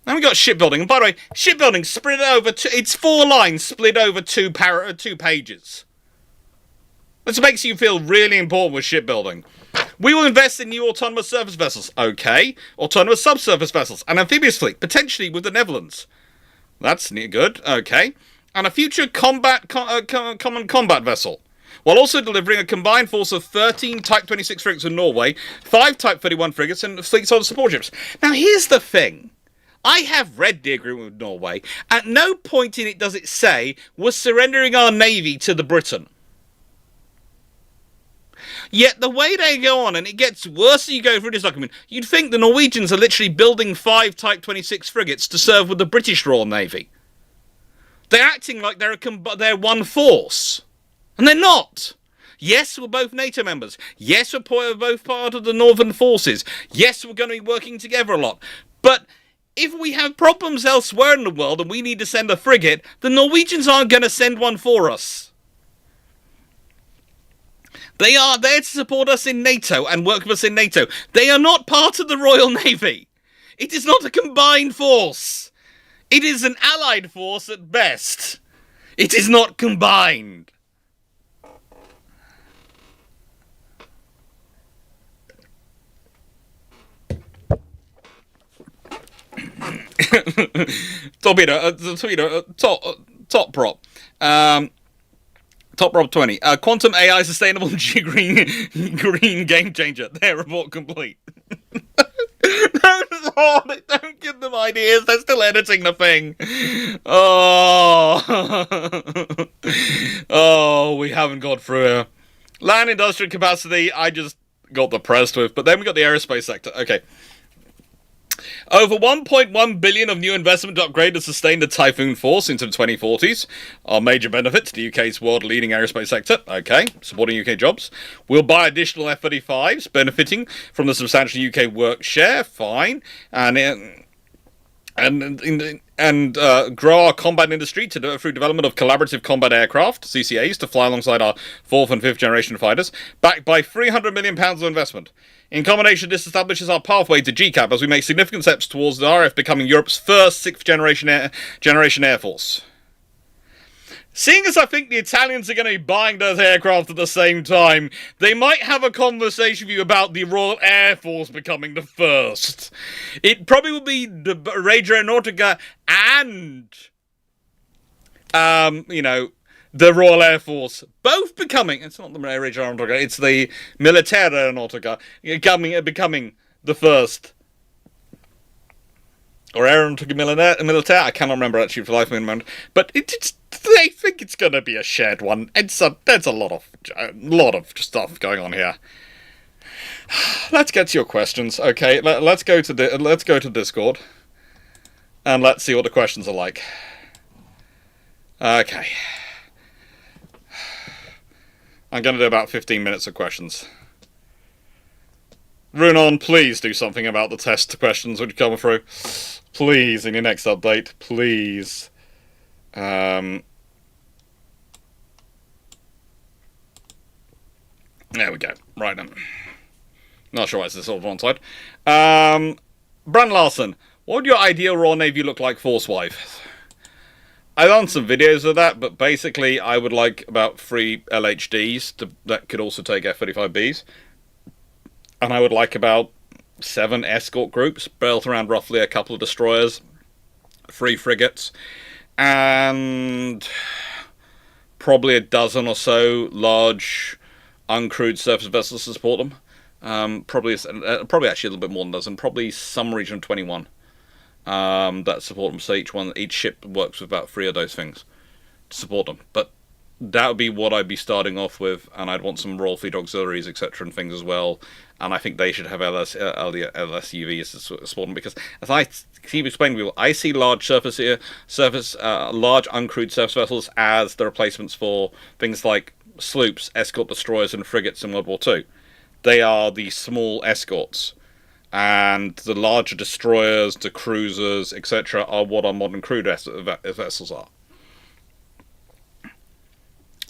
S1: Then we got shipbuilding. And by the way, shipbuilding split over it's 4 lines split over 2 pages. This makes you feel really important with shipbuilding. We will invest in new autonomous surface vessels. Okay. Autonomous subsurface vessels. An amphibious fleet, potentially with the Netherlands. That's good. Okay. And a future common combat vessel. While also delivering a combined force of 13 Type 26 frigates in Norway, 5 Type 31 frigates, and fleets of support ships. Now, here's the thing. I have read the agreement with Norway. At no point in it does it say we're surrendering our navy to the Britain. Yet the way they go on, and it gets worse as you go through this document, you'd think the Norwegians are literally building 5 Type 26 frigates to serve with the British Royal Navy. They're acting like they're one force. And they're not. Yes, we're both NATO members. Yes, we're both part of the Northern Forces. Yes, we're going to be working together a lot. But if we have problems elsewhere in the world and we need to send a frigate, the Norwegians aren't going to send one for us. They are there to support us in NATO and work with us in NATO. They are not part of the Royal Navy. It is not a combined force. It is an allied force at best. It is not combined. Top prop. Top prop 20. Quantum AI sustainable green game changer. Their report complete. Don't give them ideas. They're still editing the thing. Oh, oh, we haven't got through it. Land industrial capacity. I just got depressed with, but then we got the aerospace sector. Okay. Over 1.1 billion of new investment to upgrade and sustain the Typhoon force into the 2040s. Our major benefit to the UK's world-leading aerospace sector. Okay, supporting UK jobs. We'll buy additional F-35s, benefiting from the substantial UK work share. Fine, and grow our combat industry through development of collaborative combat aircraft (CCAs) to fly alongside our 4th and 5th generation fighters, backed by £300 million of investment. In combination, this establishes our pathway to GCAP as we make significant steps towards the RF becoming Europe's first 6th generation Air Force. Seeing as I think the Italians are going to be buying those aircraft at the same time, they might have a conversation with you about the Royal Air Force becoming the first. It probably will be the Regia Aeronautica and, the Royal Air Force, both becoming, it's not the Regia Aeronautica, it's the Militare Aeronautica, becoming the first. Or Aeronautica Militare, I cannot remember actually for life of me in a moment. But they think it's going to be a shared one. There's a lot of stuff going on here. Let's get to your questions, okay? Let's go to Discord, and let's see what the questions are like. Okay. I'm going to do about 15 minutes of questions. Runon, please do something about the test questions which come through. Please, in your next update. Please. There we go. Right then. Not sure why it's this all one side. Bran Larson, what would your ideal Royal Navy look like force-wise? I've done some videos of that, but basically I would like about 3 LHDs that could also take F-35Bs. And I would like about 7 escort groups built around roughly a couple of destroyers, 3 frigates, and probably a dozen or so large uncrewed surface vessels to support them. Probably actually a little bit more than a dozen, probably some region of 21 that support them. So each ship works with about 3 of those things to support them. But that would be what I'd be starting off with, and I'd want some Royal Fleet auxiliaries, etc., and things as well. And I think they should have LSUVs to support them, because as I keep explaining to people, I see large large uncrewed surface vessels as the replacements for things like sloops, escort destroyers, and frigates in World War II. They are the small escorts, and the larger destroyers, the cruisers, etc., are what our modern crewed vessels are.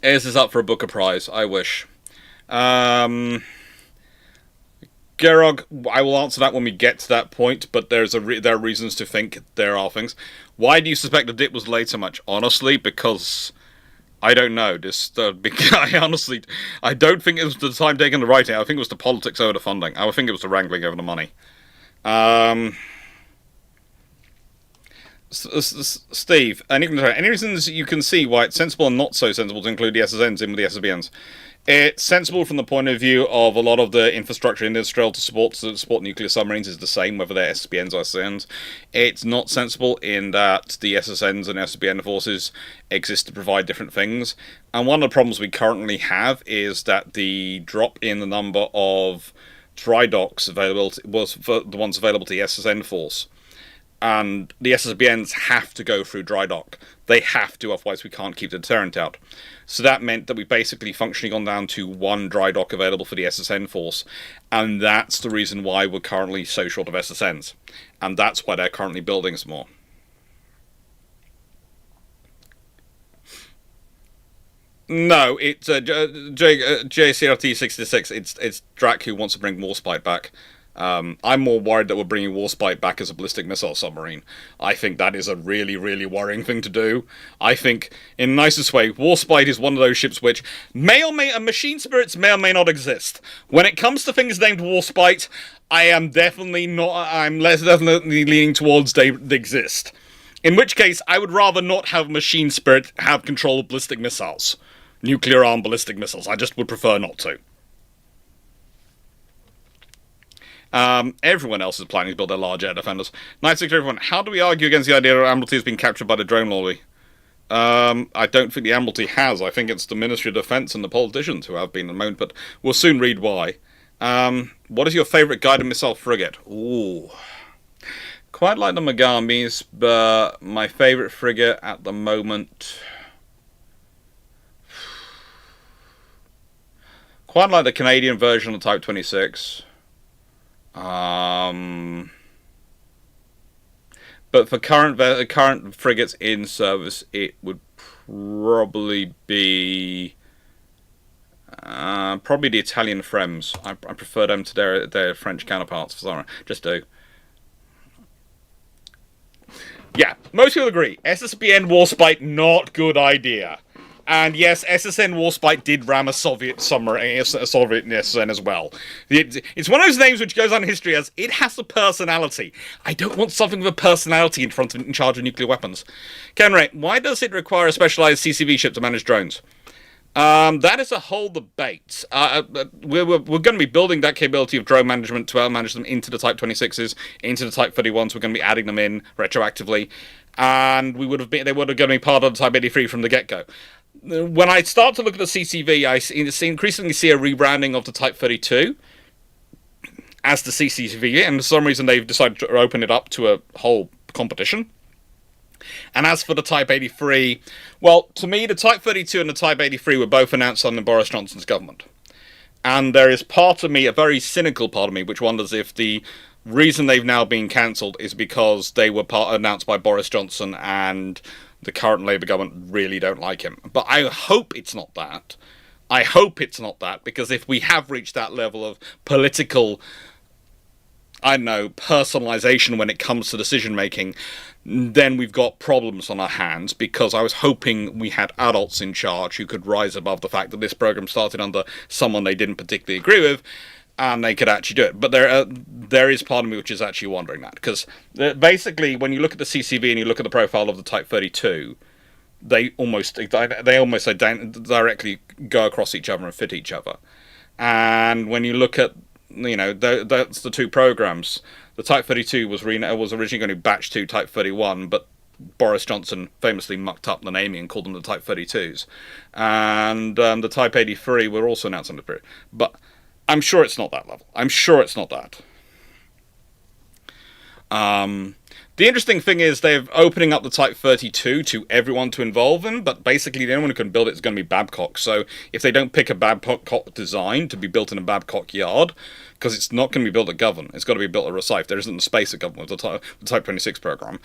S1: Is this up for a Booker Prize? I wish. Gerog, I will answer that when we get to that point, but there are reasons to think there are things. Why do you suspect the dip was delayed so much? Honestly, because I don't know. I don't think it was the time taken to writing. I think it was the politics over the funding. I would think it was the wrangling over the money. Steve, any reasons you can see why it's sensible and not so sensible to include the SSNs in with the SSBNs? It's sensible from the point of view of a lot of the infrastructure industrial to support nuclear submarines is the same, whether they're SSBNs or SSNs. It's not sensible in that the SSNs and SSBN forces exist to provide different things. And one of the problems we currently have is that the drop in the number of dry docks available was for the ones available to the SSN force. And the SSBNs have to go through dry dock. They have to, otherwise we can't keep the deterrent out. So that meant that we basically functionally gone down to 1 dry dock available for the SSN force. And that's the reason why we're currently so short of SSNs. And that's why they're currently building some more. No, it's JCRT 66. It's Drac who wants to bring Warspite back. I'm more worried that we're bringing Warspite back as a ballistic missile submarine. I think that is a really, really worrying thing to do. I think, in the nicest way, Warspite is one of those ships which machine spirits may or may not exist. When it comes to things named Warspite, I'm less definitely leaning towards they exist. In which case, I would rather not have machine spirit have control of ballistic missiles. Nuclear-armed ballistic missiles. I just would prefer not to. Everyone else is planning to build their large air defenders. 960 everyone, how do we argue against the idea that Admiralty has been captured by the drone lobby? I don't think the Admiralty has. I think it's the Ministry of Defence and the politicians who have been at the moment, but we'll soon read why. What is your favourite guided missile frigate? Ooh. Quite like the Megamis, but my favourite frigate at the moment... Quite like the Canadian version of Type 26. But for current frigates in service, it would probably be the Italian Frems. I prefer them to their French counterparts. Sorry, just do. Yeah, most people agree. SSBN Warspite, not good idea. And yes, SSN Warspite did ram a Soviet submarine, a Soviet SSN as well. It's one of those names which goes on in history as, it has a personality. I don't want something with a personality in charge of nuclear weapons. Kenray, why does it require a specialized CCV ship to manage drones? That is a whole debate. We're going to be building that capability of drone management to manage them into the Type 26s, into the Type 31s. We're going to be adding them in retroactively. And they would have going to be part of the Type 83 from the get-go. When I start to look at the CCV, I increasingly see a rebranding of the Type 32 as the CCV, and for some reason they've decided to open it up to a whole competition. And as for the Type 83, well, to me, the Type 32 and the Type 83 were both announced under Boris Johnson's government. And there is part of me, a very cynical part of me, which wonders if the reason they've now been cancelled is because they were announced by Boris Johnson and the current Labour government really don't like him. But I hope it's not that. I hope it's not that, because if we have reached that level of political, personalisation when it comes to decision-making, then we've got problems on our hands, because I was hoping we had adults in charge who could rise above the fact that this programme started under someone they didn't particularly agree with, and they could actually do it. But there is part of me which is actually wondering that, because basically when you look at the CCV and you look at the profile of the Type 32, they almost directly go across each other and fit each other. And when you look at, that's the two programs. The Type 32 was originally going to be Batch 2 Type 31, but Boris Johnson famously mucked up the naming and called them the Type 32s. And the Type 83 were also announced under the period. But I'm sure it's not that level. I'm sure it's not that. The interesting thing is they're opening up the Type 32 to everyone to involve in, but basically the only one who can build it is going to be Babcock. So if they don't pick a Babcock design to be built in a Babcock yard, because it's not going to be built at Govan, it's got to be built at Rosyth. There isn't the space at Govan with the Type 26 program.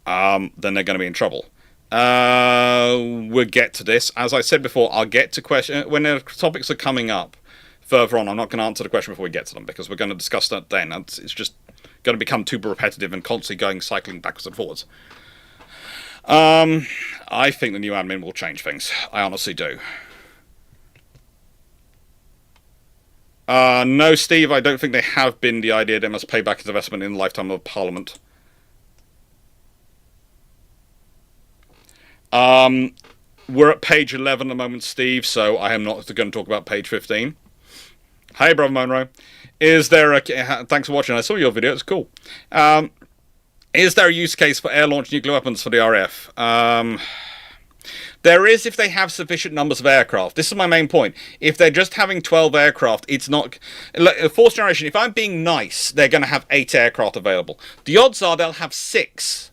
S1: Then they're going to be in trouble. We'll get to this. As I said before, I'll get to question when the topics are coming up further on. I'm not going to answer the question before we get to them, because we're going to discuss that then. It's just going to become too repetitive and constantly cycling backwards and forwards. I think the new admin will change things. I honestly do. No, Steve, I don't think they have been the idea they must pay back its investment in the lifetime of Parliament. We're at page 11 at the moment, Steve, so I am not going to talk about page 15. Hey, Brother Monroe. Is there a... Thanks for watching. I saw your video. It's cool. Is there a use case for air-launched nuclear weapons for the RAF? There is if they have sufficient numbers of aircraft. This is my main point. If they're just having 12 aircraft, it's not... Fourth generation, if I'm being nice, they're going to have 8 aircraft available. The odds are they'll have 6.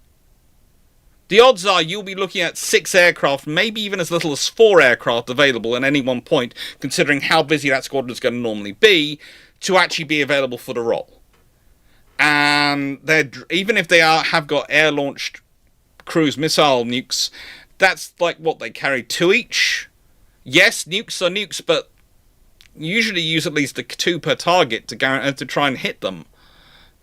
S1: The odds are you'll be looking at 6 aircraft, maybe even as little as 4 aircraft available at any one point, considering how busy that squadron is going to normally be, to actually be available for the role. And even if they have got air-launched cruise missile nukes, that's like what they carry 2 each. Yes, nukes are nukes, but usually use at least 2 per target to try and hit them.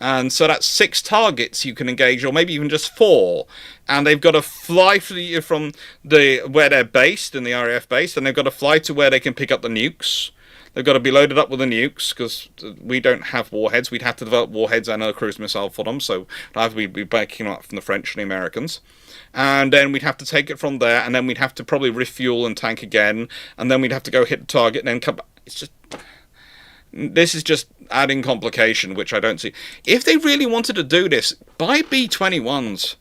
S1: And so that's 6 targets you can engage, or maybe even just 4. And they've got to fly from where they're based, in the RAF base, and they've got to fly to where they can pick up the nukes. They've got to be loaded up with the nukes, because we don't have warheads. We'd have to develop warheads and a cruise missile for them, so we'd be backing up from the French and the Americans. And then we'd have to take it from there, and then we'd have to probably refuel and tank again, and then we'd have to go hit the target and then come back. This is just adding complication, which I don't see. If they really wanted to do this, buy B-21s.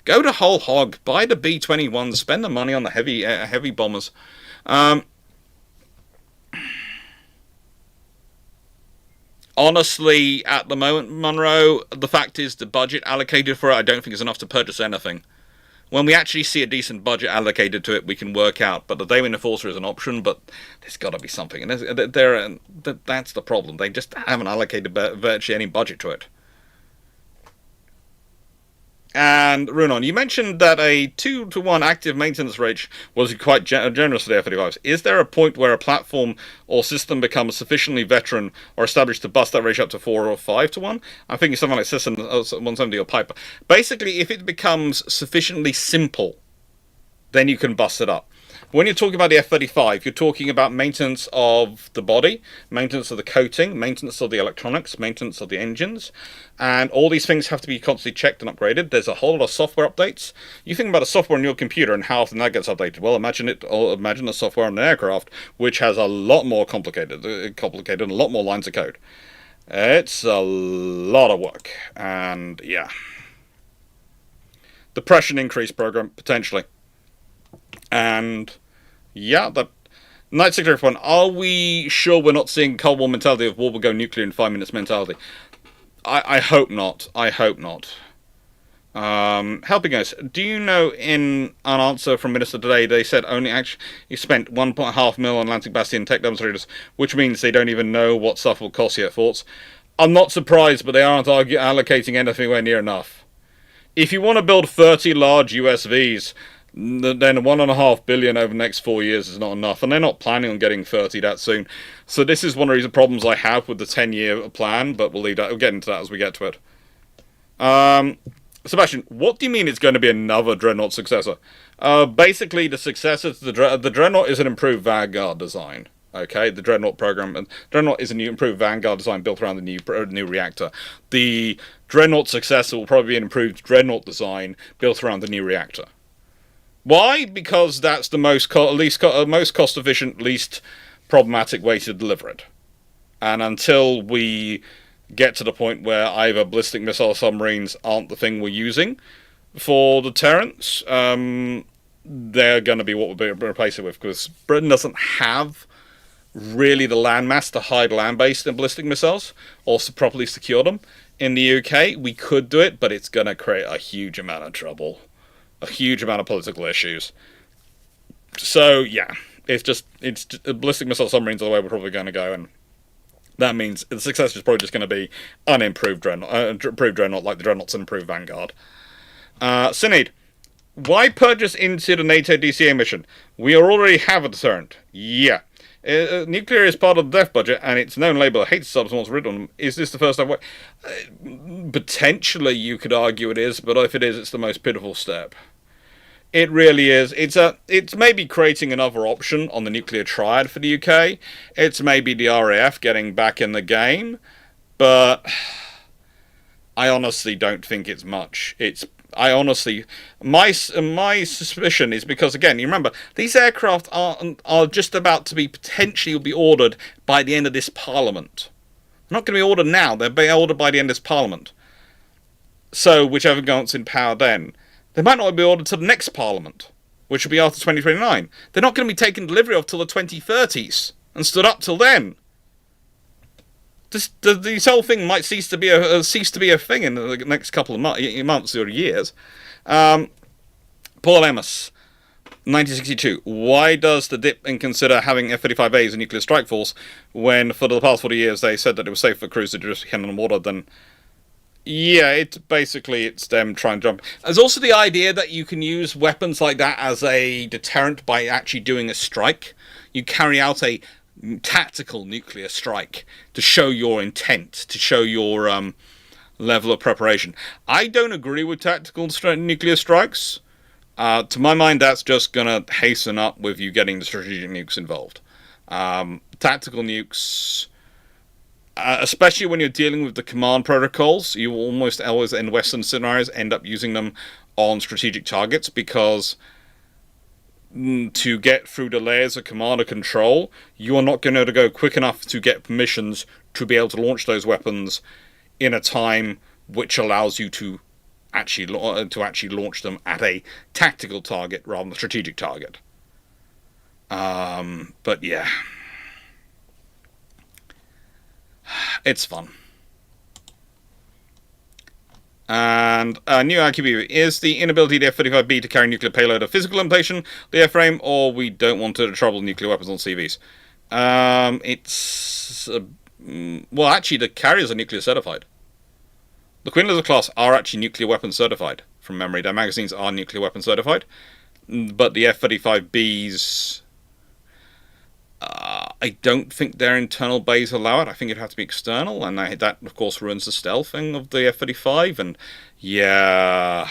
S1: Go to whole hog, buy the B-21s, spend the money on the heavy bombers. Honestly, at the moment, Monroe, the fact is the budget allocated for it, I don't think is enough to purchase anything. When we actually see a decent budget allocated to it, we can work out. But the Daywin Enforcer is an option, but there's got to be something. And that's the problem. They just haven't allocated virtually any budget to it. And, Runon, you mentioned that a 2-to-1 active maintenance rate was quite generous for the F-35s. Is there a point where a platform or system becomes sufficiently veteran or established to bust that ratio up to 4 or 5-to-1? I'm thinking something like System 170 or Piper. Basically, if it becomes sufficiently simple, then you can bust it up. When you're talking about the F-35, you're talking about maintenance of the body, maintenance of the coating, maintenance of the electronics, maintenance of the engines, and all these things have to be constantly checked and upgraded. There's a whole lot of software updates. You think about the software on your computer and how often that gets updated. Well, imagine the software on an aircraft, which has a lot more complicated and a lot more lines of code. It's a lot of work, and yeah. Depression increase program, potentially. And yeah, that Night Secretary 1. Are we sure we're not seeing Cold War mentality of war will go nuclear in 5 minutes mentality? I hope not. I hope not. Helping us. Do you know in an answer from Minister today, they said only actually spent 1.5 mil on Atlantic Bastion tech demonstrators, which means they don't even know what stuff will cost yet, thoughts? I'm not surprised, but they aren't allocating anything anywhere near enough. If you want to build 30 large USVs, then 1.5 billion over the next 4 years is not enough, and they're not planning on getting 30 that soon. So this is one of the problems I have with the 10-year plan, but we'll get into that as we get to it. Sebastian, what do you mean it's going to be another Dreadnought successor? Basically, the successor to the Dreadnought is an improved Vanguard design. Okay, the Dreadnought program, and Dreadnought is a new improved Vanguard design built around the new reactor. The Dreadnought successor will probably be an improved Dreadnought design built around the new reactor. Why? Because that's the most cost-efficient, least problematic way to deliver it. And until we get to the point where either ballistic missile submarines aren't the thing we're using for deterrence, they're going to be what we'll be replaced it with, because Britain doesn't have really the landmass to hide land-based and ballistic missiles or to properly secure them. In the UK, we could do it, but it's going to create a huge amount of trouble. A huge amount of political issues. So, yeah, it's ballistic missile submarines are the way we're probably going to go, and that means the success is probably just going to be an improved Dreadnought, like the Dreadnought's an improved Vanguard. Sinead, why purchase into the NATO DCA mission? We already have a deterrent. Yeah. Nuclear is part of the DEF budget, and its known label hates subs wants rid of them. Is this the first time? Potentially, you could argue it is, but if it is, it's the most pitiful step. It really is. It's maybe creating another option on the nuclear triad for the UK. It's maybe the RAF getting back in the game, but I honestly don't think it's much. My suspicion is because, again, you remember, these aircraft are just about to potentially be ordered by the end of this Parliament. They're not going to be ordered now, they'll be ordered by the end of this Parliament. So, whichever government's in power then, they might not be ordered to the next Parliament, which will be after 2029. They're not going to be taken delivery of till the 2030s, and stood up till then. This whole thing might cease to be a thing in the next couple of months or years. Paul Amos, 1962. Why does the DIP consider having F-35A as a nuclear strike force when for the past 40 years they said that it was safe for crews to just hit on water? Then, yeah, it's them trying to jump. There's also the idea that you can use weapons like that as a deterrent by actually doing a strike. You carry out a tactical nuclear strike to show your intent, to show your level of preparation. I don't agree with tactical nuclear strikes. To my mind, that's just going to hasten up with you getting the strategic nukes involved. Tactical nukes, especially when you're dealing with the command protocols, you almost always, in Western scenarios, end up using them on strategic targets because to get through the layers of command and control, you are not going to go quick enough to get permissions to be able to launch those weapons in a time which allows you to actually launch them at a tactical target rather than a strategic target. But yeah, it's fun. And new IQB is the inability of the F-35B to carry nuclear payload a physical limitation, the airframe, or we don't want to trouble nuclear weapons on CVs. Well, actually, the carriers are nuclear certified. The Queen Elizabeth class are actually nuclear weapons certified, from memory. Their magazines are nuclear weapons certified. But the F-35Bs, I don't think their internal bays allow it. I think it'd have to be external, and that of course ruins the stealthing of the F-35, and yeah,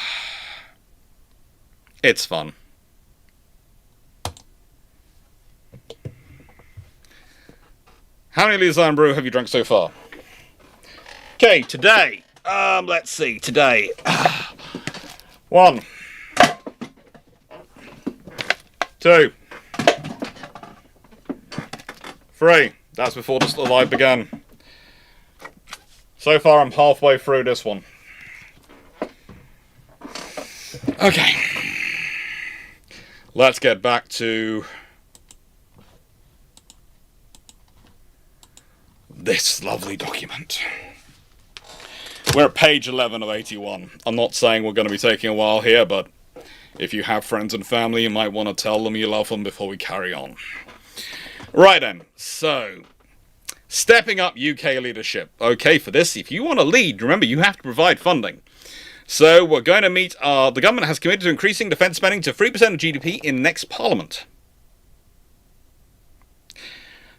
S1: it's fun. How many liters of Iron Brew have you drunk so far? Okay, today, let's see, today, 1, 2, 3. That's before the live began. So far, I'm halfway through this one. Okay. Let's get back to this lovely document. We're at page 11 of 81. I'm not saying we're going to be taking a while here, but if you have friends and family, you might want to tell them you love them before we carry on. Right then, so, stepping up UK leadership. Okay, for this, if you want to lead, remember, you have to provide funding. So, we're going to meet, the government has committed to increasing defence spending to 3% of GDP in next Parliament.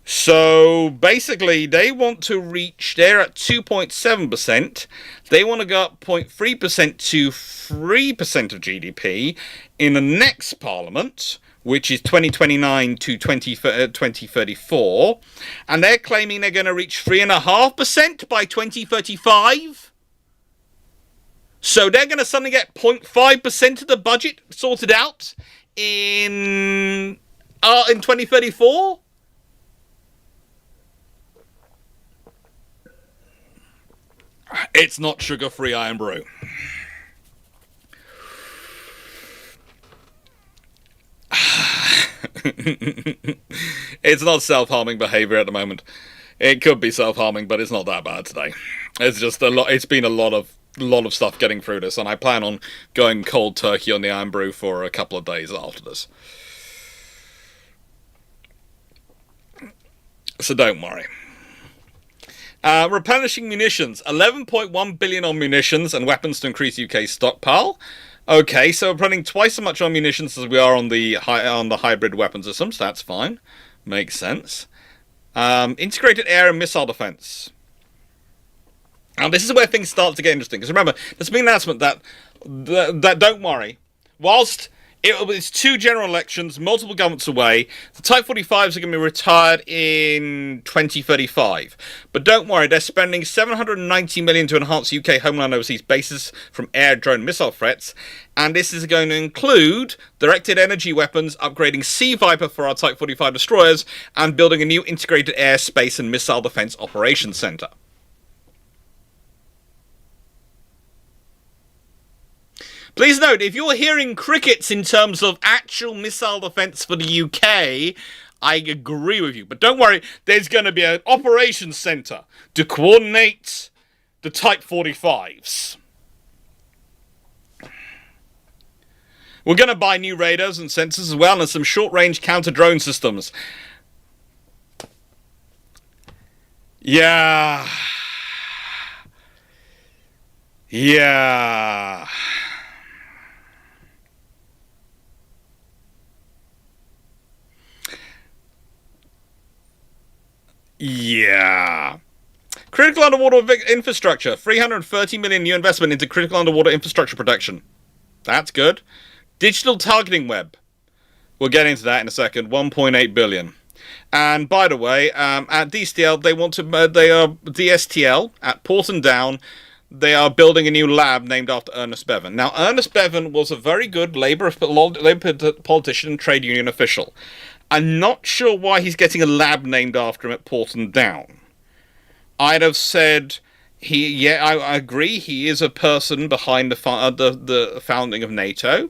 S1: So, basically, they want to reach, they're at 2.7%, they want to go up 0.3% to 3% of GDP in the next Parliament, which is 2029 to 2034, and they're claiming they're going to reach 3.5% by 2035. So they're going to suddenly get 0.5% of the budget sorted out in 2034. It's not sugar-free Iron Brew. It's not self-harming behavior at the moment. It could be self-harming, but it's not that bad today. It's just a lot. It's been a lot of stuff getting through this, and I plan on going cold turkey on the Iron Brew for a couple of days after this. So don't worry. Replenishing munitions. 11.1 billion on munitions and weapons to increase UK stockpile. Okay, so we're putting twice as much on munitions as we are on the hybrid weapon systems. That's fine. Makes sense. Integrated air and missile defense. Now, this is where things start to get interesting. Because remember, there's been an announcement that don't worry, whilst it's 2 general elections, multiple governments away, the Type 45s are going to be retired in 2035. But don't worry, they're spending $790 million to enhance UK homeland overseas bases from air, drone, missile threats. And this is going to include directed energy weapons, upgrading Sea Viper for our Type 45 destroyers, and building a new integrated air, space and missile defense operations center. Please note, if you're hearing crickets in terms of actual missile defense for the UK, I agree with you. But don't worry, there's going to be an operations center to coordinate the Type 45s. We're going to buy new radars and sensors as well, and some short-range counter-drone systems. Yeah. Yeah. Yeah. Critical underwater infrastructure. 330 million new investment into critical underwater infrastructure protection. That's good. Digital targeting web. We'll get into that in a second. 1.8 billion. And by the way, at DSTL, they want to. They are DSTL at Porton Down. They are building a new lab named after Ernest Bevin. Now, Ernest Bevin was a very good Labour politician and trade union official. I'm not sure why he's getting a lab named after him at Porton Down. I'd have said I agree. He is a person behind the founding of NATO,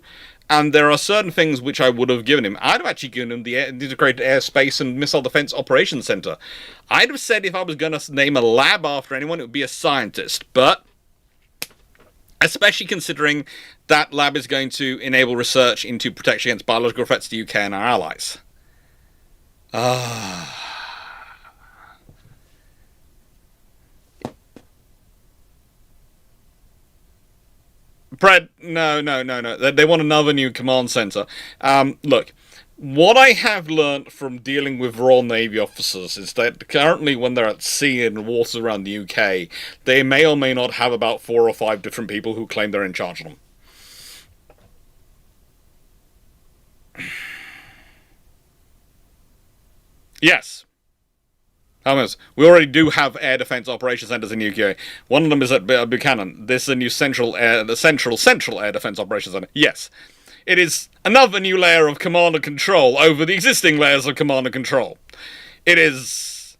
S1: and there are certain things which I would have given him. I'd have actually given him the Integrated Airspace and Missile Defense Operations Center. I'd have said if I was going to name a lab after anyone, it would be a scientist. But especially considering that lab is going to enable research into protection against biological threats to the UK and our allies. Brett, no. They want another new command center. Look, what I have learnt from dealing with Royal Navy officers is that currently when they're at sea in waters around the UK, they may or may not have about 4 or 5 different people who claim they're in charge of them. Yes. We already do have air defense operations centers in the UK. One of them is at Buchanan. This is a new central air defense operations center. Yes. It is another new layer of command and control over the existing layers of command and control. It is...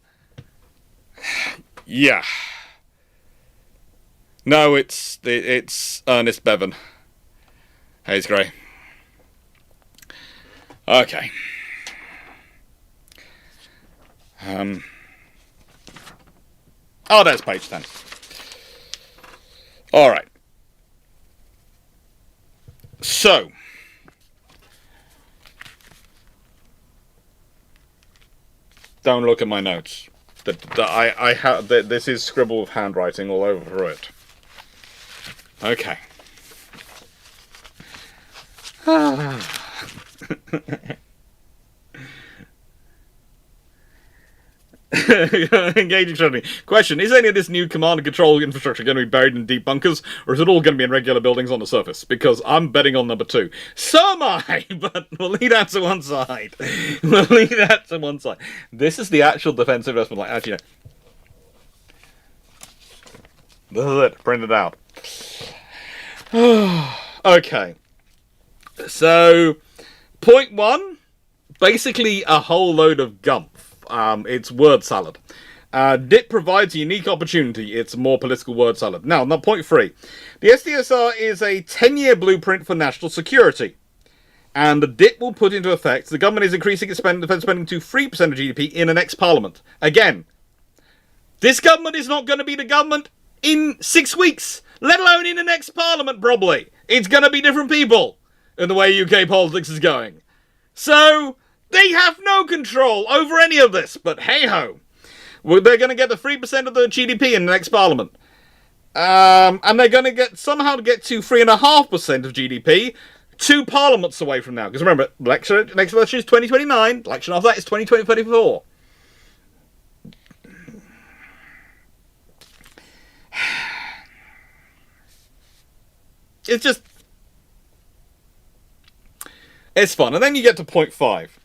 S1: Yeah. No, it's Ernest Bevin. Hayes Gray. Okay. Oh, there's page 10. Alright. So. Don't look at my notes. I have this is scribble with handwriting all over it. Okay. Engaging strategy. Question: is any of this new command and control infrastructure going to be buried in deep bunkers, or is it all going to be in regular buildings on the surface? Because I'm betting on number 2. So am I, but we'll leave that to one side. This is the actual defense investment line. Actually, this is it. Printed out. Okay. So, point 1, basically a whole load of gumph. It's word salad. DIP provides a unique opportunity. It's more political word salad. Now, point 3. The SDSR is a 10-year blueprint for national security. And the DIP will put into effect. The government is increasing its defence spending to 3% of GDP in the next parliament. Again, this government is not going to be the government in 6 weeks, let alone in the next parliament, probably. It's going to be different people in the way UK politics is going. So, they have no control over any of this, but hey-ho. They're going to get the 3% of the GDP in the next parliament. And they're going to somehow get to 3.5% of GDP 2 parliaments away from now. Because remember, next election is 2029, election after that is 2024. It's fun. And then you get to point 5.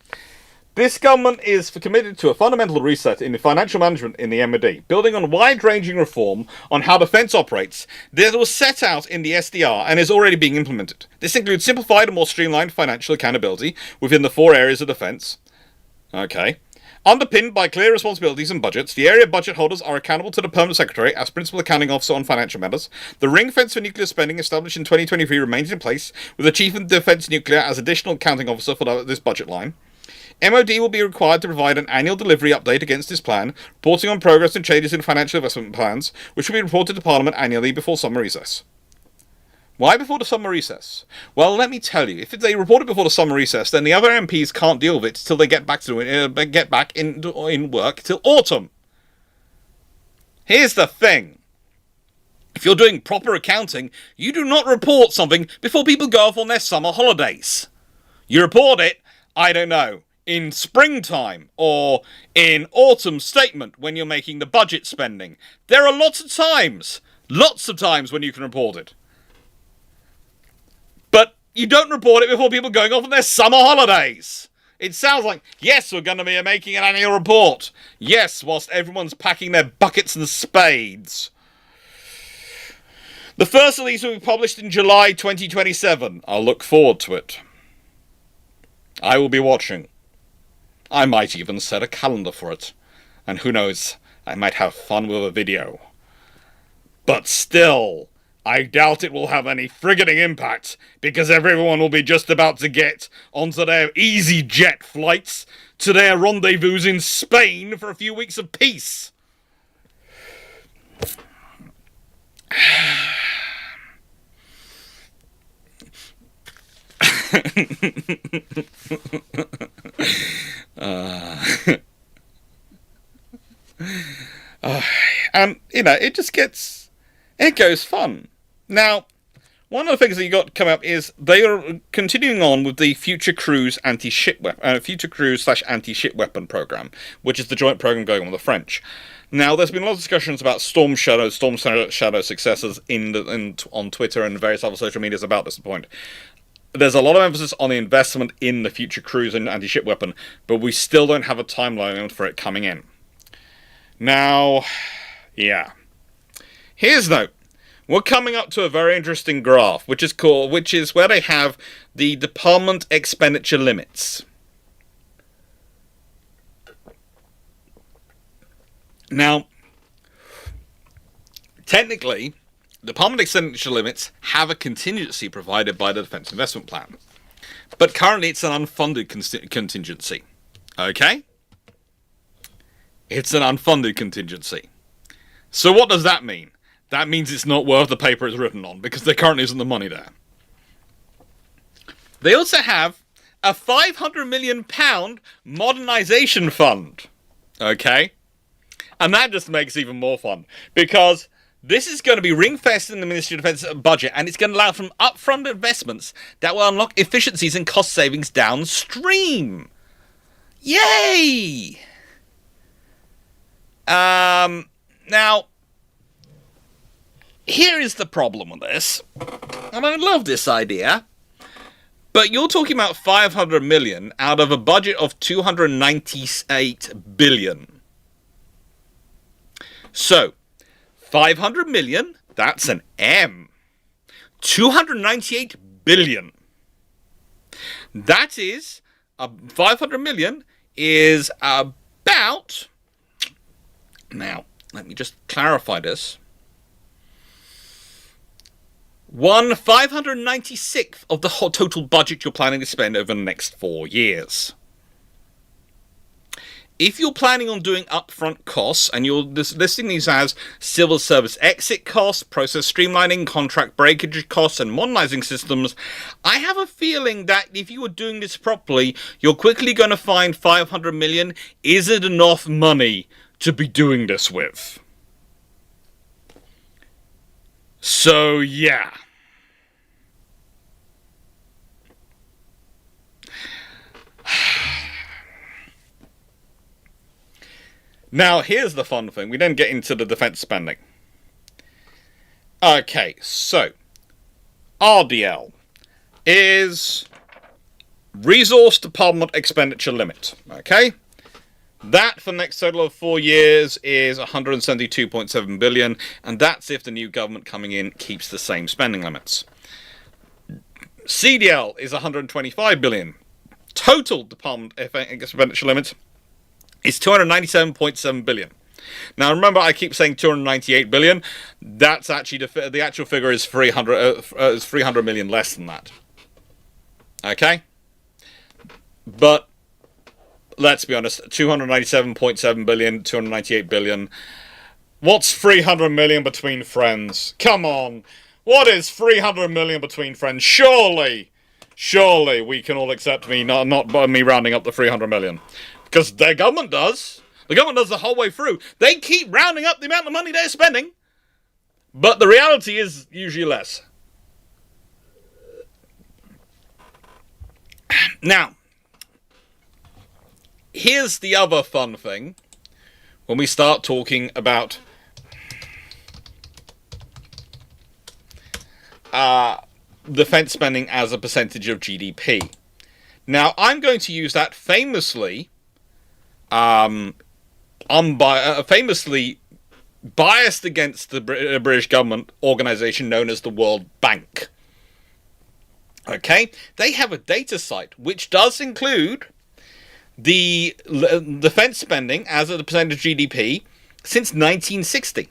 S1: This government is committed to a fundamental reset in the financial management in the MOD, building on wide-ranging reform on how defence operates that was set out in the SDR and is already being implemented. This includes simplified and more streamlined financial accountability within the 4 areas of defence. Okay. Underpinned by clear responsibilities and budgets, the area budget holders are accountable to the Permanent Secretary as Principal Accounting Officer on financial matters. The ring fence for nuclear spending established in 2023 remains in place, with the Chief of Defence Nuclear as Additional Accounting Officer for this budget line. MOD will be required to provide an annual delivery update against this plan, reporting on progress and changes in financial investment plans, which will be reported to Parliament annually before summer recess. Why before the summer recess? Well, let me tell you, if they report it before the summer recess, then the other MPs can't deal with it till they get back in work till autumn. Here's the thing. If you're doing proper accounting, you do not report something before people go off on their summer holidays. You report it, I don't know, in springtime or in autumn statement when you're making the budget spending. There are lots of times when you can report it. But you don't report it before people going off on their summer holidays. It sounds like, yes, we're going to be making an annual report. Yes, whilst everyone's packing their buckets and spades. The first of these will be published in July 2027. I'll look forward to it. I will be watching. I might even set a calendar for it. And who knows, I might have fun with a video. But still, I doubt it will have any frigating impact, because everyone will be just about to get onto their easy jet flights to their rendezvous in Spain for a few weeks of peace. It goes fun. Now, one of the things that you got coming up is they are continuing on with the Future Cruise anti-ship anti-ship weapon program, which is the joint program going on with the French. Now, there's been a lot of discussions about Storm Shadow successors on Twitter and various other social medias about this point. There's a lot of emphasis on the investment in the Future Cruise and anti-ship weapon, but we still don't have a timeline for it coming in. Now, yeah. Here's note. We're coming up to a very interesting graph, which is where they have the department expenditure limits. Now, technically, department expenditure limits have a contingency provided by the Defense Investment Plan. But currently it's an unfunded contingency. Okay? It's an unfunded contingency. So what does that mean? That means it's not worth the paper it's written on, because there currently isn't the money there. They also have a £500 million modernisation fund. Okay? And that just makes it even more fun, because this is going to be ring-fenced in the Ministry of Defence budget, and it's going to allow from upfront investments that will unlock efficiencies and cost savings downstream. Yay! Now, here is the problem with this, and I love this idea, but you're talking about 500 million out of a budget of 298 billion. So, 500 million, that's an M. 298 billion. That is, 500 million is about, now, let me just clarify this. 596th of the whole total budget you're planning to spend over the next 4 years. If you're planning on doing upfront costs, and you're listing these as civil service exit costs, process streamlining, contract breakage costs, and modernizing systems, I have a feeling that if you were doing this properly, you're quickly going to find 500 million isn't enough money to be doing this with. So, yeah. Now, here's the fun thing. We then get into the defense spending. Okay, so RDL is Resource Department Expenditure Limit. Okay? That, for the next total of 4 years, is 172.7 billion, and that's if the new government coming in keeps the same spending limits. CDL is 125 billion. Total department expenditure limit is 297.7 billion. Now, remember, I keep saying 298 billion. That's actually the actual figure is 300 million less than that. Okay? But let's be honest, 297.7 billion, 298 billion. What's 300 million between friends? Come on. What is 300 million between friends? Surely we can all accept me, not by me rounding up the 300 million. Because their government does. The government does the whole way through. They keep rounding up the amount of money they're spending. But the reality is usually less. Now, here's the other fun thing when we start talking about defense spending as a percentage of GDP. Now, I'm going to use that famously biased against the British government organisation known as the World Bank. Okay? They have a data site which does include the defense spending as a percentage of GDP since 1960.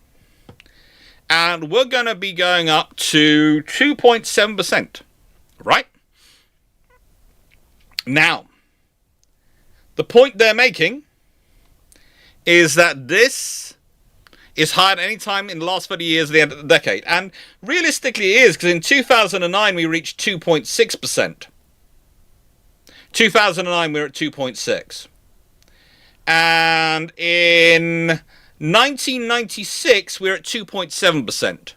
S1: And we're going to be going up to 2.7%. Right? Now, the point they're making is that this is higher than any time in the last 30 years of the end of the decade. And realistically it is, because in 2009 we reached 2.6%. 2009 we were at 2.6. And in 1996 we were at 2.7%.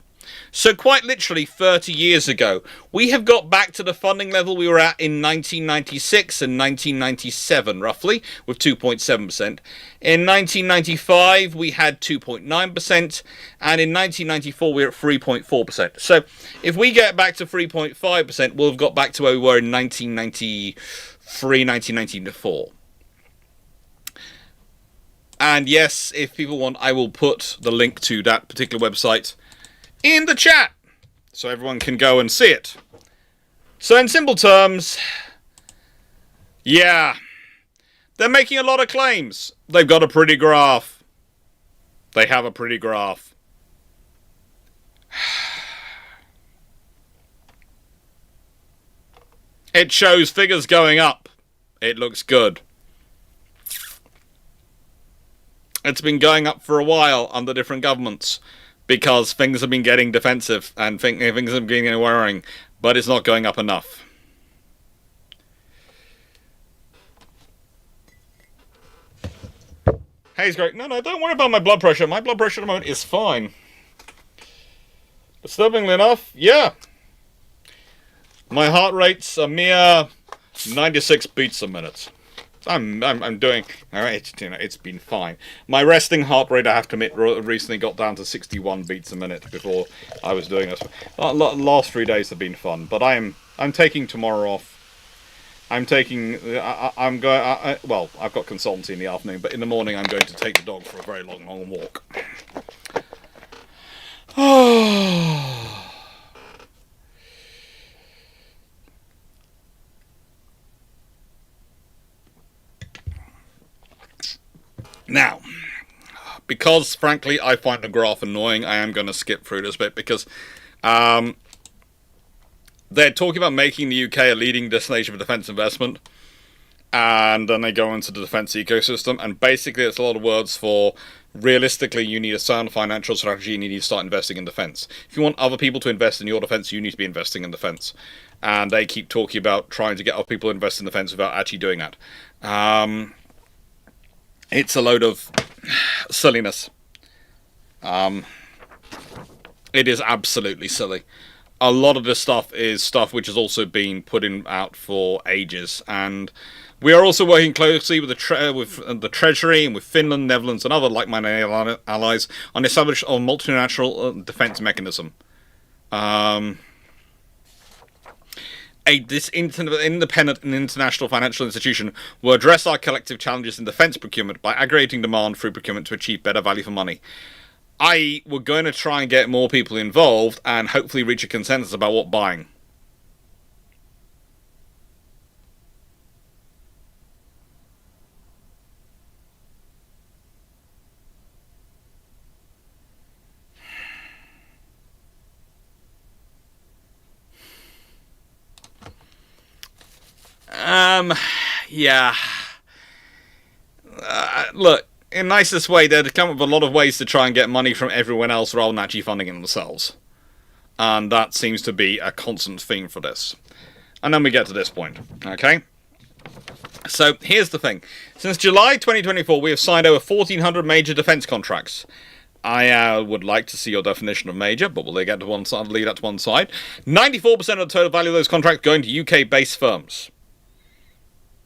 S1: So quite literally 30 years ago, we have got back to the funding level we were at in 1996 and 1997, roughly, with 2.7%. In 1995, we had 2.9%, and in 1994, we were at 3.4%. So if we get back to 3.5%, we'll have got back to where we were in 1993, 1994. And yes, if people want, I will put the link to that particular website in the chat, so everyone can go and see it. So in simple terms, yeah, they're making a lot of claims. They've got a pretty graph. They have a pretty graph. It shows figures going up. It looks good. It's been going up for a while under different governments, because things have been getting defensive and things have been getting worrying, but it's not going up enough. Hey, it's great. No, don't worry about my blood pressure. My blood pressure at the moment is fine. Disturbingly enough, yeah. My heart rate's a mere 96 beats a minute. I'm doing alright. It's been fine. My resting heart rate, I have to admit, recently got down to 61 beats a minute before I was doing this. Last 3 days have been fun, but I'm taking tomorrow off. I'm taking. I'm going. Well, I've got consultancy in the afternoon, but in the morning I'm going to take the dog for a very long walk. Now, because frankly I find the graph annoying, I am going to skip through this bit because they're talking about making the UK a leading destination for defence investment, and then they go into the defence ecosystem, and basically it's a lot of words for realistically you need a sound financial strategy and you need to start investing in defence. If you want other people to invest in your defence, you need to be investing in defence. And they keep talking about trying to get other people to invest in defence without actually doing that. It's a load of silliness. It is absolutely silly. A lot of this stuff is stuff which has also been put out for ages, and we are also working closely with the Treasury and with Finland, Netherlands, and other like-minded allies on the establishment of a multilateral defence mechanism. This independent and international financial institution will address our collective challenges in defence procurement by aggregating demand through procurement to achieve better value for money. We're going to try and get more people involved and hopefully reach a consensus about what buying. Yeah. Look, in the nicest way, they'd come up with a lot of ways to try and get money from everyone else rather than actually funding it themselves. And that seems to be a constant theme for this. And then we get to this point, okay? So, here's the thing. Since July 2024, we have signed over 1,400 major defence contracts. I would like to see your definition of major, but we'll leave that to one side. 94% of the total value of those contracts going to UK-based firms.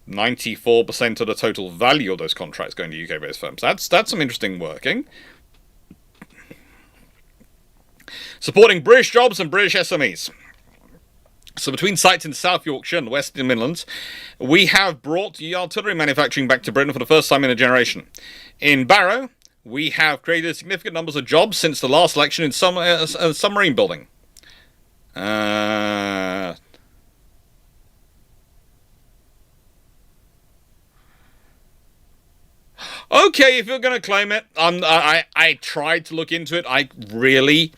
S1: 94% of the total value of those contracts going to UK-based firms. That's some interesting working. Supporting British jobs and British SMEs. So between sites in South Yorkshire and the Western Midlands, we have brought the artillery manufacturing back to Britain for the first time in a generation. In Barrow, we have created significant numbers of jobs since the last election in submarine building. Okay, if you're going to claim it, I tried to look into it. I really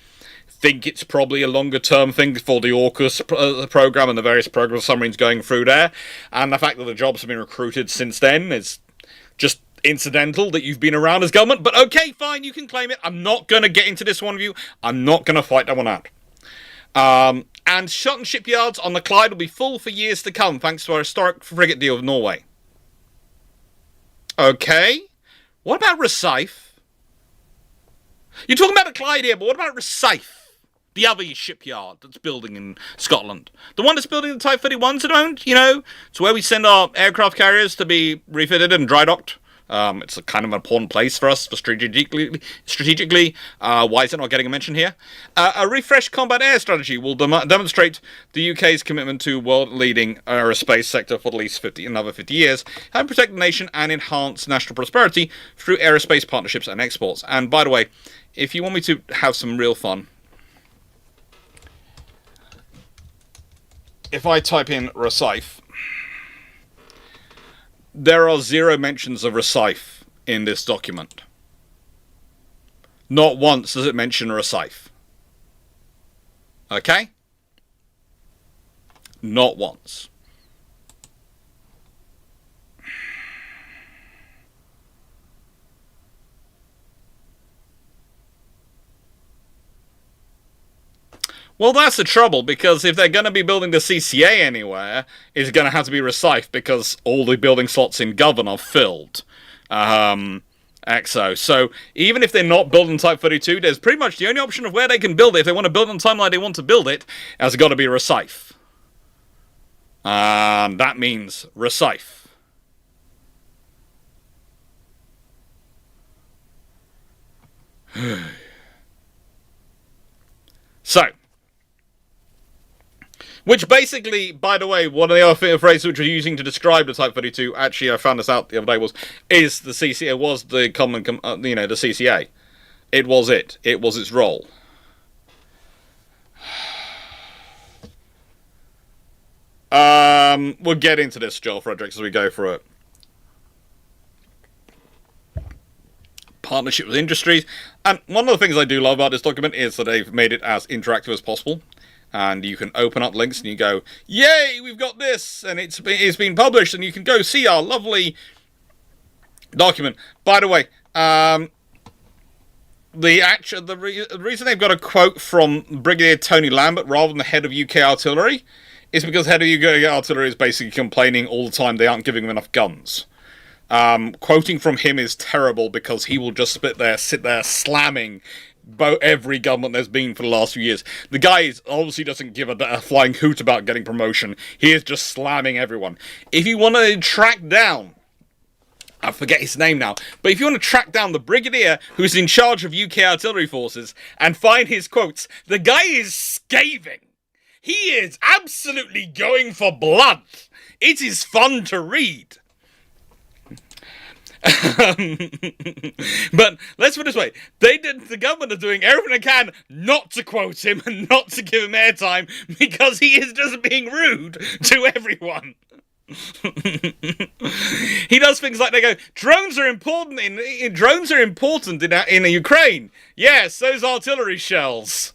S1: think it's probably a longer-term thing for the AUKUS program and the various programs of submarines going through there. And the fact that the jobs have been recruited since then is just incidental that you've been around as government. But okay, fine, you can claim it. I'm not going to get into this one of you. I'm not going to fight that one out. And Shotton shipyards on the Clyde will be full for years to come, thanks to our historic frigate deal with Norway. Okay. What about Rosyth? You're talking about the Clyde here, but what about Rosyth? The other shipyard that's building in Scotland. The one that's building the Type 31s at the moment, you know? It's where we send our aircraft carriers to be refitted and dry docked. It's a kind of an important place for us for strategically. Why is it not getting a mention here? A refreshed combat air strategy will demonstrate the UK's commitment to world-leading aerospace sector for at least another 50 years, and protect the nation and enhance national prosperity through aerospace partnerships and exports. And by the way, if you want me to have some real fun, if I type in Rosyth, there are 0 mentions of Rosyth in this document. Not once does it mention Rosyth. Okay? Not once. Well, that's the trouble, because if they're going to be building the CCA anywhere, it's going to have to be Rosyth, because all the building slots in Govan are filled. EXO. So, even if they're not building Type 32, there's pretty much the only option of where they can build it. If they want to build it on the timeline they want to build it, has got to be Rosyth. That means Rosyth. So, which basically, by the way, one of the other phrases which we're using to describe the Type 32, actually I found this out the other day, is the CCA, was the common, the CCA. It was it. It was its role. We'll get into this, Joel Fredericks, as we go through it. Partnership with industries. And one of the things I do love about this document is that they've made it as interactive as possible. And you can open up links and you go, yay, we've got this, and it's been published, and you can go see our lovely document. By the way, the reason they've got a quote from Brigadier Tony Lambert rather than the head of UK Artillery is because the head of UK Artillery is basically complaining all the time they aren't giving them enough guns. Quoting from him is terrible because he will just sit there slamming every government there's been for the last few years. The guy obviously doesn't give a flying hoot about getting promotion. He is just slamming everyone. If you want to track down, I forget his name now, but if you want to track down the brigadier who's in charge of UK artillery forces and find his quotes, the guy is scathing. He is absolutely going for blood. It is fun to read. But let's put it this way, the government are doing everything they can not to quote him and not to give him airtime because he is just being rude to everyone. He does things like they go, drones are important in Ukraine. Yes, those artillery shells.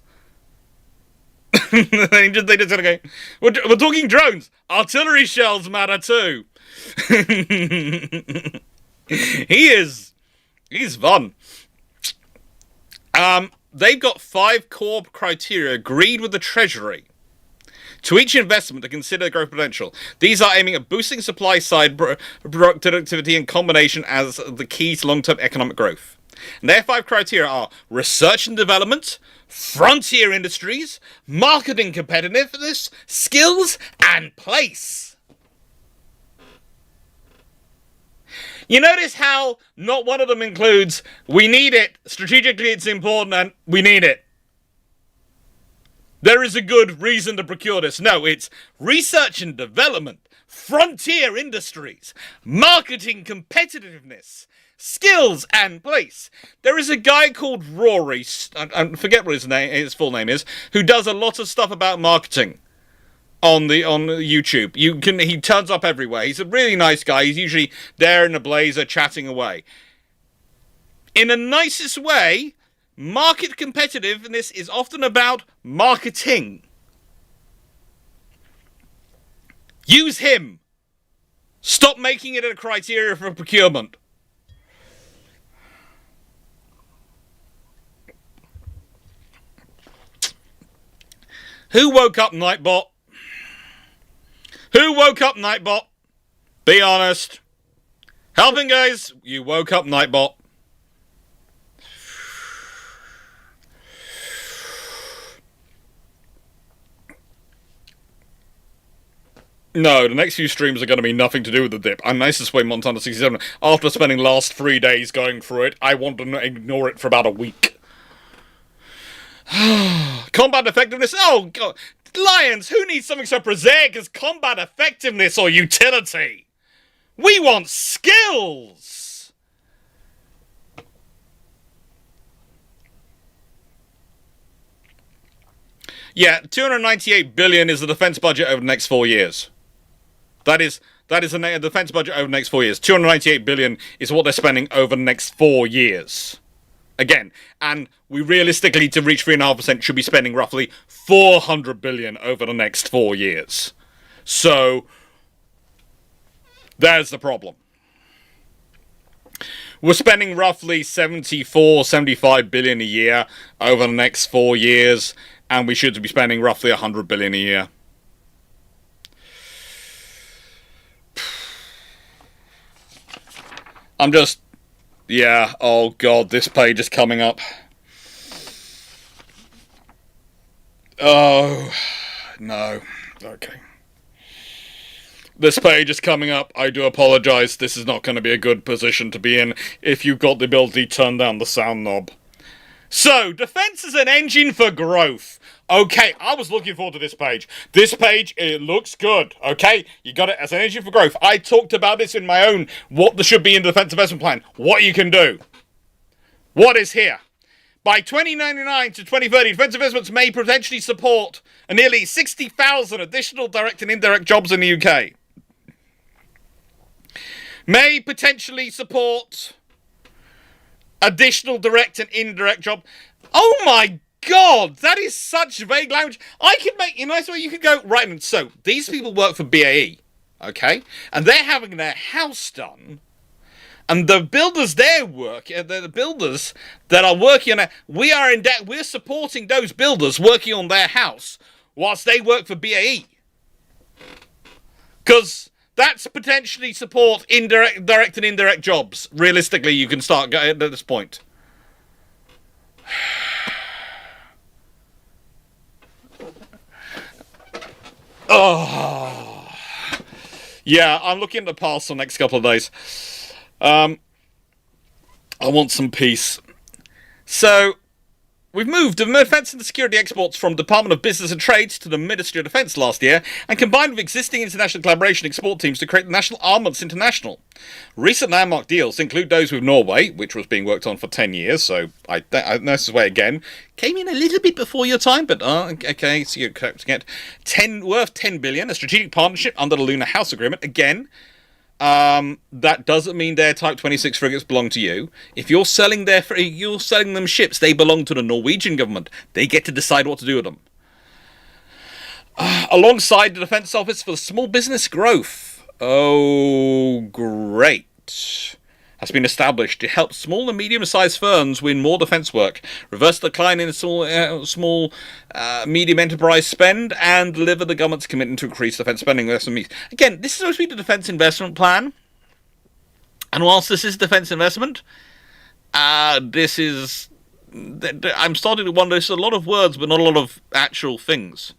S1: they just go, we're talking drones. Artillery shells matter too. He's fun. They've got 5 core criteria agreed with the Treasury to each investment to consider growth potential. These are aiming at boosting supply side productivity and combination as the key to long-term economic growth. And their 5 criteria are research and development, frontier industries, marketing competitiveness, skills, and place. You notice how not one of them includes, we need it, strategically it's important, and we need it. There is a good reason to procure this. No, it's research and development, frontier industries, marketing competitiveness, skills and place. There is a guy called Rory, I forget what his full name is, who does a lot of stuff about marketing on YouTube. He turns up everywhere. He's a really nice guy. He's usually there in a blazer chatting away. In the nicest way, market competitiveness is often about marketing. Use him. Stop making it a criteria for procurement. Who woke up, Nightbot? Who woke up, Nightbot? Be honest. Helping, guys. You woke up, Nightbot. No, the next few streams are going to be nothing to do with the dip. I'm nice to sway Montana 67. After spending the last 3 days going through it, I want to ignore it for about a week. Combat effectiveness? Oh, God. Lions, who needs something so prosaic as combat effectiveness or utility? We want skills! Yeah, 298 billion is the defense budget over the next 4 years. That is the defense budget over the next 4 years. 298 billion is what they're spending over the next 4 years. Again, and we realistically, to reach 3.5%, should be spending roughly 400 billion over the next 4 years. So, there's the problem. We're spending roughly 75 billion a year over the next 4 years, and we should be spending roughly 100 billion a year. Yeah, oh God, this page is coming up. Oh, no. Okay. This page is coming up. I do apologize. This is not going to be a good position to be in if you've got the ability to turn down the sound knob. So, defense is an engine for growth. Okay, I was looking forward to this page. This page, it looks good, okay? You got it as an engine for growth. I talked about this in my own, what there should be in the defense investment plan. What you can do. What is here? By 2099 to 2030, defense investments may potentially support nearly 60,000 additional direct and indirect jobs in the UK. May potentially support additional direct and indirect job. Oh my God, that is such vague language. I could make, nice way you could go, right, so these people work for BAE, okay? And they're having their house done. And the builders the builders that are working on it, we're supporting those builders working on their house whilst they work for BAE. Because that's potentially support direct and indirect jobs. Realistically, you can start at this point. Oh. Yeah, I'm looking to pass the next couple of days. I want some peace. So, we've moved the defence and security exports from Department of Business and Trade to the Ministry of Defence last year, and combined with existing international collaboration export teams to create the National Armaments International. Recent landmark deals include those with Norway, which was being worked on for 10 years, so this is where, again, came in a little bit before your time, but, okay, so you're get worth 10 billion, a strategic partnership under the Lunar House Agreement, again. That doesn't mean their Type 26 frigates belong to you. If you're selling them ships, they belong to the Norwegian government. They get to decide what to do with them. Alongside the Defence Office for Small Business Growth. Oh, great. Has been established to help small and medium-sized firms win more defence work, reverse the decline in small medium enterprise spend, and deliver the government's commitment to increase defence spending with SMEs. Again, this is supposed to be the Defence Investment Plan, and whilst this is defence investment, I'm starting to wonder, there's a lot of words, but not a lot of actual things.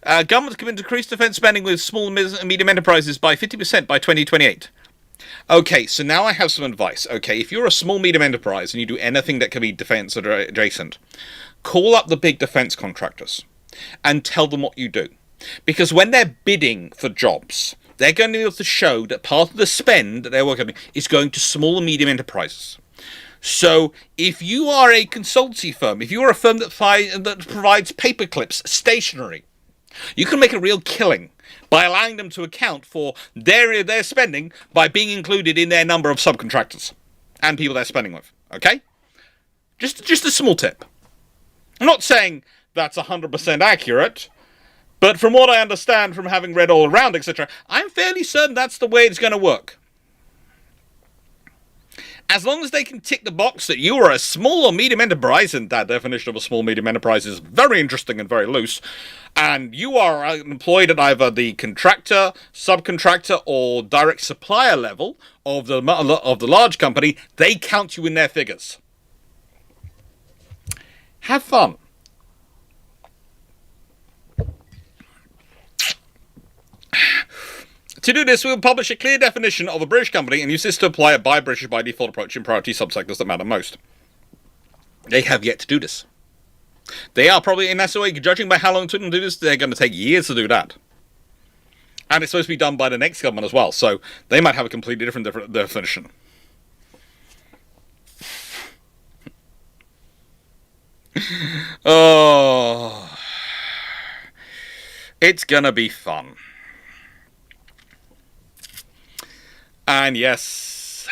S1: Government's committed to increase defence spending with small and medium enterprises by 50% by 2028. Okay, so now I have some advice. Okay, if you're a small medium enterprise and you do anything that can be defense adjacent, call up the big defense contractors and tell them what you do. Because when they're bidding for jobs, they're going to be able to show that part of the spend that they're working on is going to small and medium enterprises. So if you are a consultancy firm, if you are a firm that provides paper clips, stationery, you can make a real killing by allowing them to account for their spending by being included in their number of subcontractors and people they're spending with. Okay? Just a small tip. I'm not saying that's 100% accurate, but from what I understand from having read all around, etc., I'm fairly certain that's the way it's going to work. As long as they can tick the box that you are a small or medium enterprise, and that definition of a small medium enterprise is very interesting and very loose, and you are employed at either the contractor, subcontractor, or direct supplier level of the large company, they count you in their figures. Have fun. To do this, we will publish a clear definition of a British company and use this to apply a buy British by default approach in priority subsectors that matter most. They have yet to do this. They are probably in SOA, judging by how long it took them to do this, they're going to take years to do that. And it's supposed to be done by the next government as well, so they might have a completely different definition. Oh, it's gonna be fun. And yes,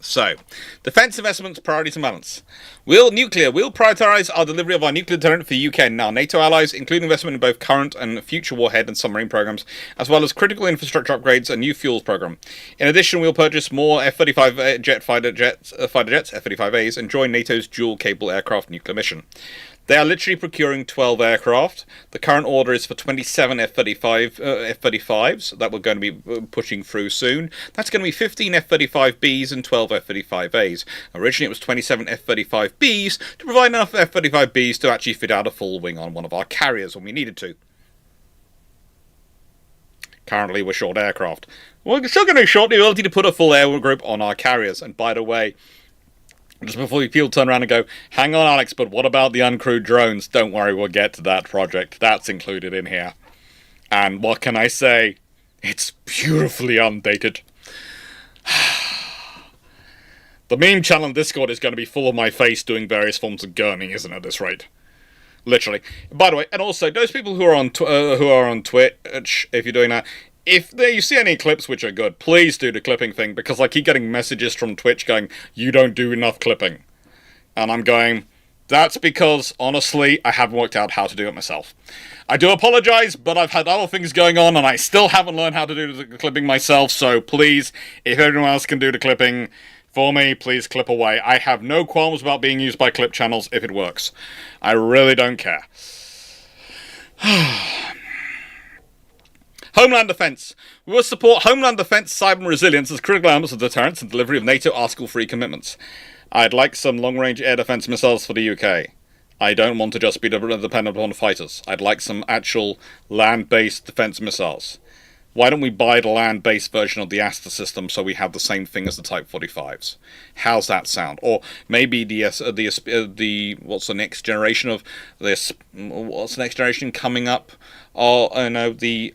S1: so defence investments, priorities and balance. We'll prioritise our delivery of our nuclear deterrent for the UK and our NATO allies, including investment in both current and future warhead and submarine programmes, as well as critical infrastructure upgrades and new fuels programme. In addition, we'll purchase more F-35 fighter jets, F-35As, and join NATO's dual-capable aircraft nuclear mission. They are literally procuring 12 aircraft. The current order is for 27 F-35s that we're going to be pushing through soon. That's going to be 15 F-35Bs and 12 F-35As. Originally it was 27 F-35Bs to provide enough F-35Bs to actually fit out a full wing on one of our carriers when we needed to. Currently we're short aircraft. We're still going to be short the ability to put a full air group on our carriers. And by the way, just before people turn around and go, hang on, Alex, but what about the uncrewed drones? Don't worry, we'll get to that project. That's included in here. And what can I say? It's beautifully undated. The meme channel on Discord is going to be full of my face doing various forms of gurning, isn't it, at this rate? Literally. By the way, and also, those people who are on Twitch, if you're doing that, if you see any clips which are good, please do the clipping thing, because I keep getting messages from Twitch going, you don't do enough clipping. And I'm going, that's because, honestly, I haven't worked out how to do it myself. I do apologise, but I've had other things going on, and I still haven't learned how to do the clipping myself, so please, if everyone else can do the clipping for me, please clip away. I have no qualms about being used by clip channels if it works. I really don't care. Homeland Defence. We will support Homeland Defence, cyber and resilience as critical elements of deterrence and delivery of NATO Article 3 commitments. I'd like some long-range air defence missiles for the UK. I don't want to just be dependent upon fighters. I'd like some actual land-based defence missiles. Why don't we buy the land-based version of the Astra system so we have the same thing as the Type 45s? How's that sound? Or maybe the what's the next generation of this? What's the next generation coming up? Or the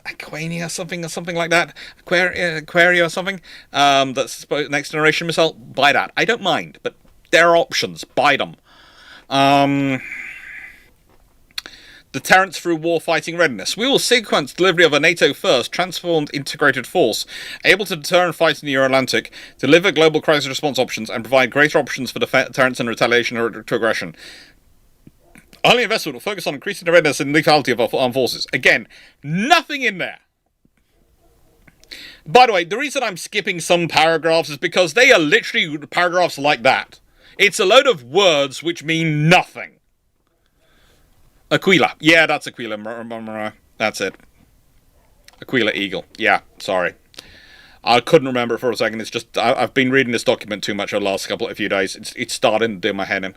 S1: Aquania something like that, Aquaria or something. That's next generation missile. Buy that. I don't mind, but there are options. Buy them. Deterrence through war-fighting readiness. We will sequence delivery of a NATO-first, transformed integrated force, able to deter and fight in the Euro-Atlantic, deliver global crisis response options, and provide greater options for deterrence and retaliation to aggression. Early investment will focus on increasing the readiness and lethality of our armed forces. Again, nothing in there. By the way, the reason I'm skipping some paragraphs is because they are literally paragraphs like that. It's a load of words which mean nothing. Aquila. Yeah, that's Aquila. That's it. Aquila Eagle. Yeah, sorry. I couldn't remember it for a second. It's just, I've been reading this document too much over the last few days. It's starting to do my head in.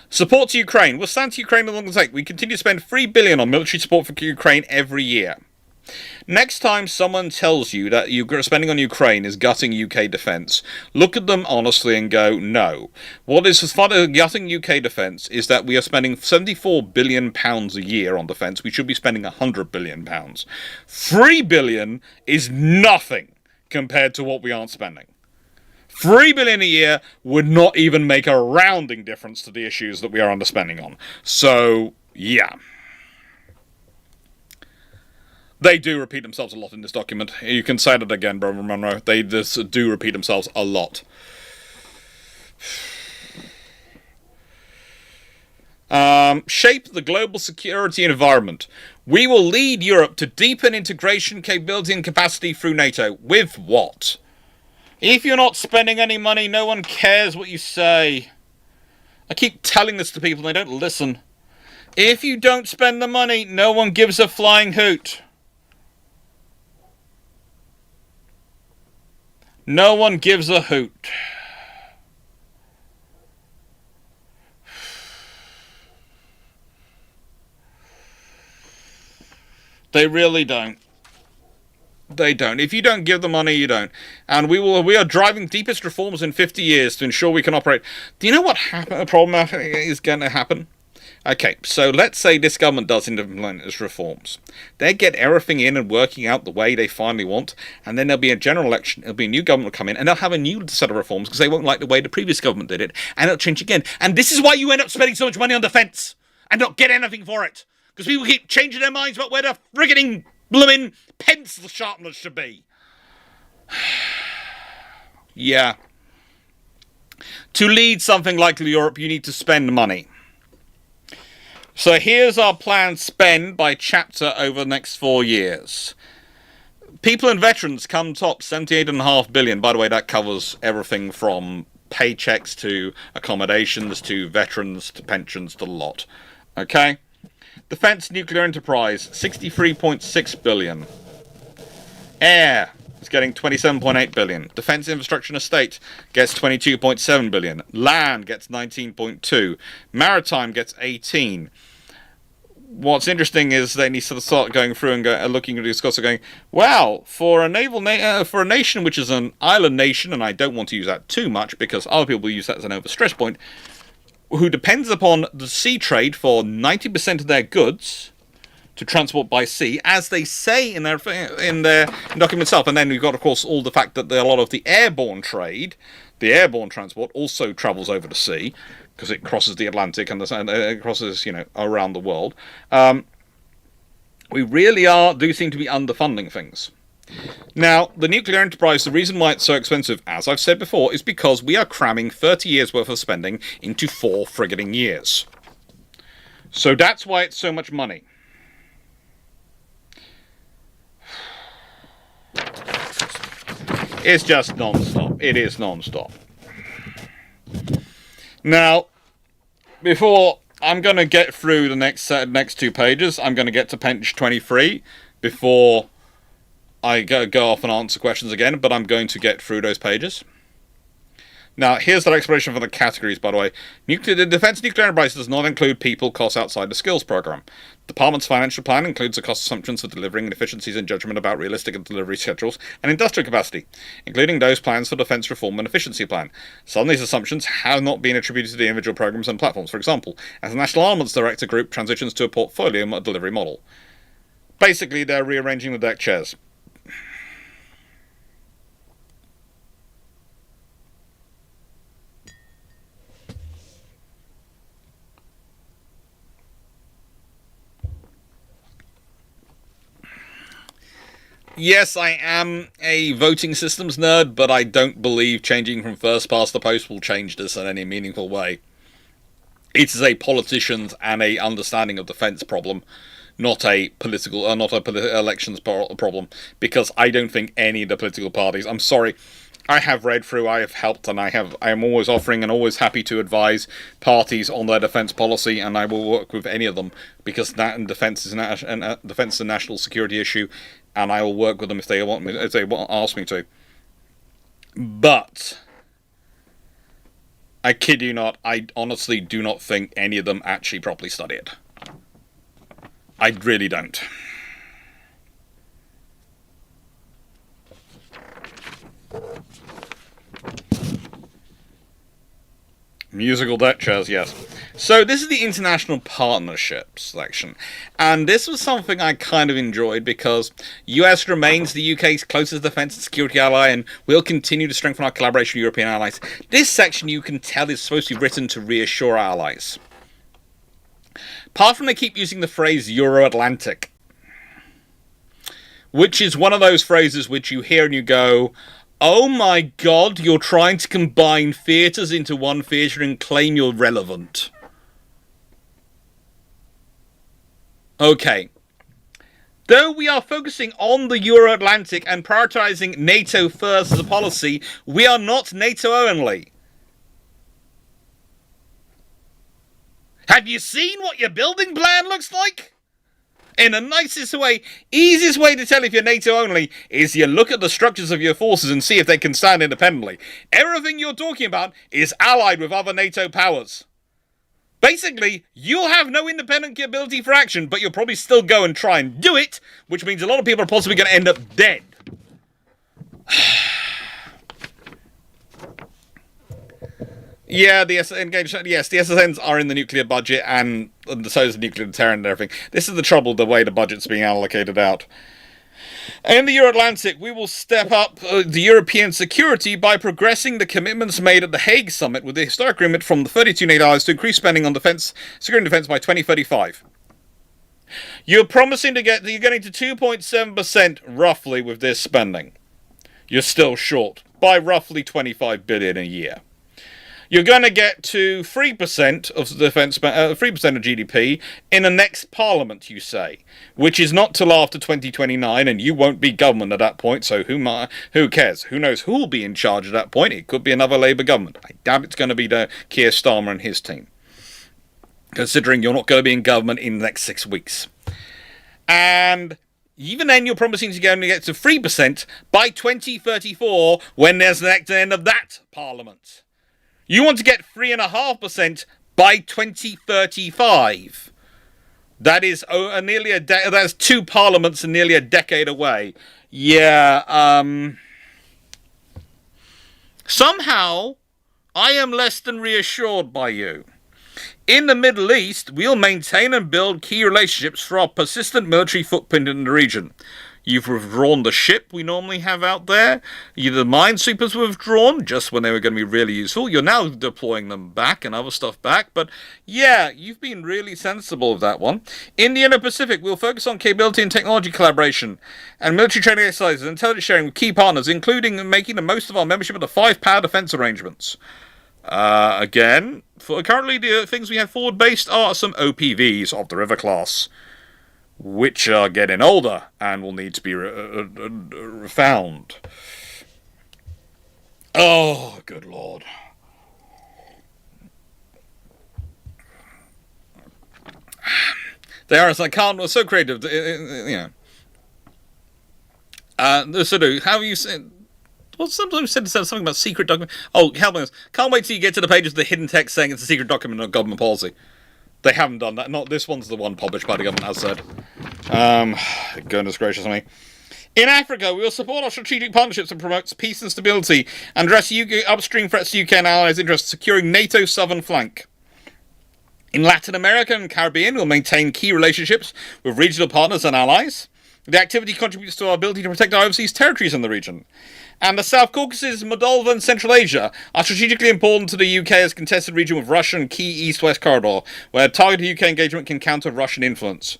S1: Support to Ukraine. We'll stand to Ukraine along the way. We continue to spend $3 billion on military support for Ukraine every year. Next time someone tells you that you're spending on Ukraine is gutting UK defence, look at them honestly and go, no. What is as far as gutting UK defence is that we are spending £74 billion a year on defence. We should be spending £100 billion. £3 billion is nothing compared to what we aren't spending. $3 billion a year would not even make a rounding difference to the issues that we are underspending on. So, yeah. They do repeat themselves a lot in this document. You can say that again, Brother Monroe. They just do repeat themselves a lot. Shape the global security environment. We will lead Europe to deepen integration, capability, and capacity through NATO. With what? If you're not spending any money, no one cares what you say. I keep telling this to people and they don't listen. If you don't spend the money, no one gives a flying hoot. No one gives a hoot. They really don't. They don't. If you don't give the money, you don't. And we are driving deepest reforms in 50 years to ensure we can operate. Do you know what problem is going to happen? Okay, so let's say this government does implement its reforms. They get everything in and working out the way they finally want, and then there'll be a general election, there'll be a new government will come in, and they'll have a new set of reforms because they won't like the way the previous government did it, and it'll change again. And this is why you end up spending so much money on defence and not get anything for it. Because people keep changing their minds about where the frigging blooming pencil sharpeners should be. Yeah. To lead something like Europe, you need to spend money. So here's our planned spend by chapter over the next 4 years. People and veterans come top, $78.5 billion. By the way, that covers everything from paychecks to accommodations to veterans to pensions to the lot. Okay? Defense nuclear enterprise, $63.6 billion. Air is getting $27.8 billion. Defense infrastructure and estate gets $22.7 billion. Land gets $19.2. Maritime gets $18. What's interesting is they need to start going through and looking at the discuss going, well, for a for a nation which is an island nation, and I don't want to use that too much because other people use that as an overstress point, who depends upon the sea trade for 90% of their goods to transport by sea, as they say in their document itself. And then we've got, of course, all the fact that a lot of the airborne trade, the airborne transport, also travels over the sea because it crosses the Atlantic and it crosses, around the world. We really do seem to be underfunding things. Now, the nuclear enterprise, the reason why it's so expensive, as I've said before, is because we are cramming 30 years worth of spending into 4 frigating years. So that's why it's so much money. It's just non-stop. It is non-stop. Now, before I'm going to get through the next 2 pages, I'm going to get to page 23 before I go off and answer questions again, but I'm going to get through those pages. Now, here's that explanation for the categories, by the way. The Defense Nuclear Enterprise does not include people costs outside the skills program. The Department's financial plan includes the cost assumptions for delivering and efficiencies and judgment about realistic delivery schedules and industrial capacity, including those plans for defense reform and efficiency plan. Some of these assumptions have not been attributed to the individual programs and platforms. For example, as the National Armaments Director Group transitions to a portfolio delivery model. Basically, they're rearranging the deck chairs. Yes, I am a voting systems nerd, but I don't believe changing from first past the post will change this in any meaningful way. It is a politicians and a understanding of defence problem, not a elections problem, because I don't think any of the political parties, I'm sorry, I have read through, I have helped, and I am always offering and always happy to advise parties on their defence policy, and I will work with any of them, because that and defence is a national security issue, and I will work with them if they ask me to. But I kid you not, I honestly do not think any of them actually properly study it. I really don't. Musical deck chairs, yes. So this is the international partnerships section, and this was something I kind of enjoyed because US remains the UK's closest defence and security ally and will continue to strengthen our collaboration with European allies. This section, you can tell, is supposed to be written to reassure our allies. Apart from they keep using the phrase Euro-Atlantic, which is one of those phrases which you hear and you go, oh my god, you're trying to combine theatres into one theatre and claim you're relevant. Okay. Though we are focusing on the Euro-Atlantic and prioritising NATO first as a policy, we are not NATO only. Have you seen what your building plan looks like? In the nicest way, easiest way to tell if you're NATO only is you look at the structures of your forces and see if they can stand independently. Everything you're talking about is allied with other NATO powers. Basically, you'll have no independent ability for action, but you'll probably still go and try and do it, which means a lot of people are possibly going to end up dead. Yeah, the SSNs are in the nuclear budget, and so is the nuclear deterrent and everything. This is the trouble, the way the budget's being allocated out. In the Euro-Atlantic, we will step up the European security by progressing the commitments made at the Hague Summit with the historic agreement from the 32 NATO allies to increase spending on security and defence by 2035. You're promising you're getting to 2.7% roughly with this spending. You're still short by roughly 25 billion a year. You're going to get to 3% of defence, 3% of GDP in the next Parliament, you say, which is not till after 2029, and you won't be government at that point. So who cares? Who knows who will be in charge at that point? It could be another Labour government. I doubt it's going to be Keir Starmer and his team, considering you're not going to be in government in the next 6 weeks. And even then, you're promising to get to 3% by 2034, when there's the next end of that Parliament. You want to get 3.5% by 2035. That is that's 2 parliaments and nearly a decade away. Yeah, somehow, I am less than reassured by you. In the Middle East, we'll maintain and build key relationships for our persistent military footprint in the region. You've withdrawn the ship we normally have out there. The minesweepers were withdrawn just when they were going to be really useful. You're now deploying them back and other stuff back. But yeah, you've been really sensible with that one. In the Indo-Pacific, we'll focus on capability and technology collaboration and military training exercises and intelligence sharing with key partners, including making the most of our membership of the 5 power defense arrangements. Again, currently the things we have forward-based are some OPVs of the River class, which are getting older and will need to be found. Oh, good lord. They are, as I can't, so creative, you know. So how you said, well, sometimes said something about secret document. Oh, help us. Can't wait till you get to the pages of the hidden text saying it's a secret document of government policy. They haven't done that. Not this one's the one published by the government, as said. Goodness gracious me. In Africa, we will support our strategic partnerships and promote peace and stability and address upstream threats to UK and allies' interests, securing NATO's southern flank. In Latin America and Caribbean, we'll maintain key relationships with regional partners and allies. The activity contributes to our ability to protect our overseas territories in the region. And the South Caucasus, Moldova and Central Asia are strategically important to the UK as a contested region with Russia and key east-west corridor, where targeted UK engagement can counter Russian influence.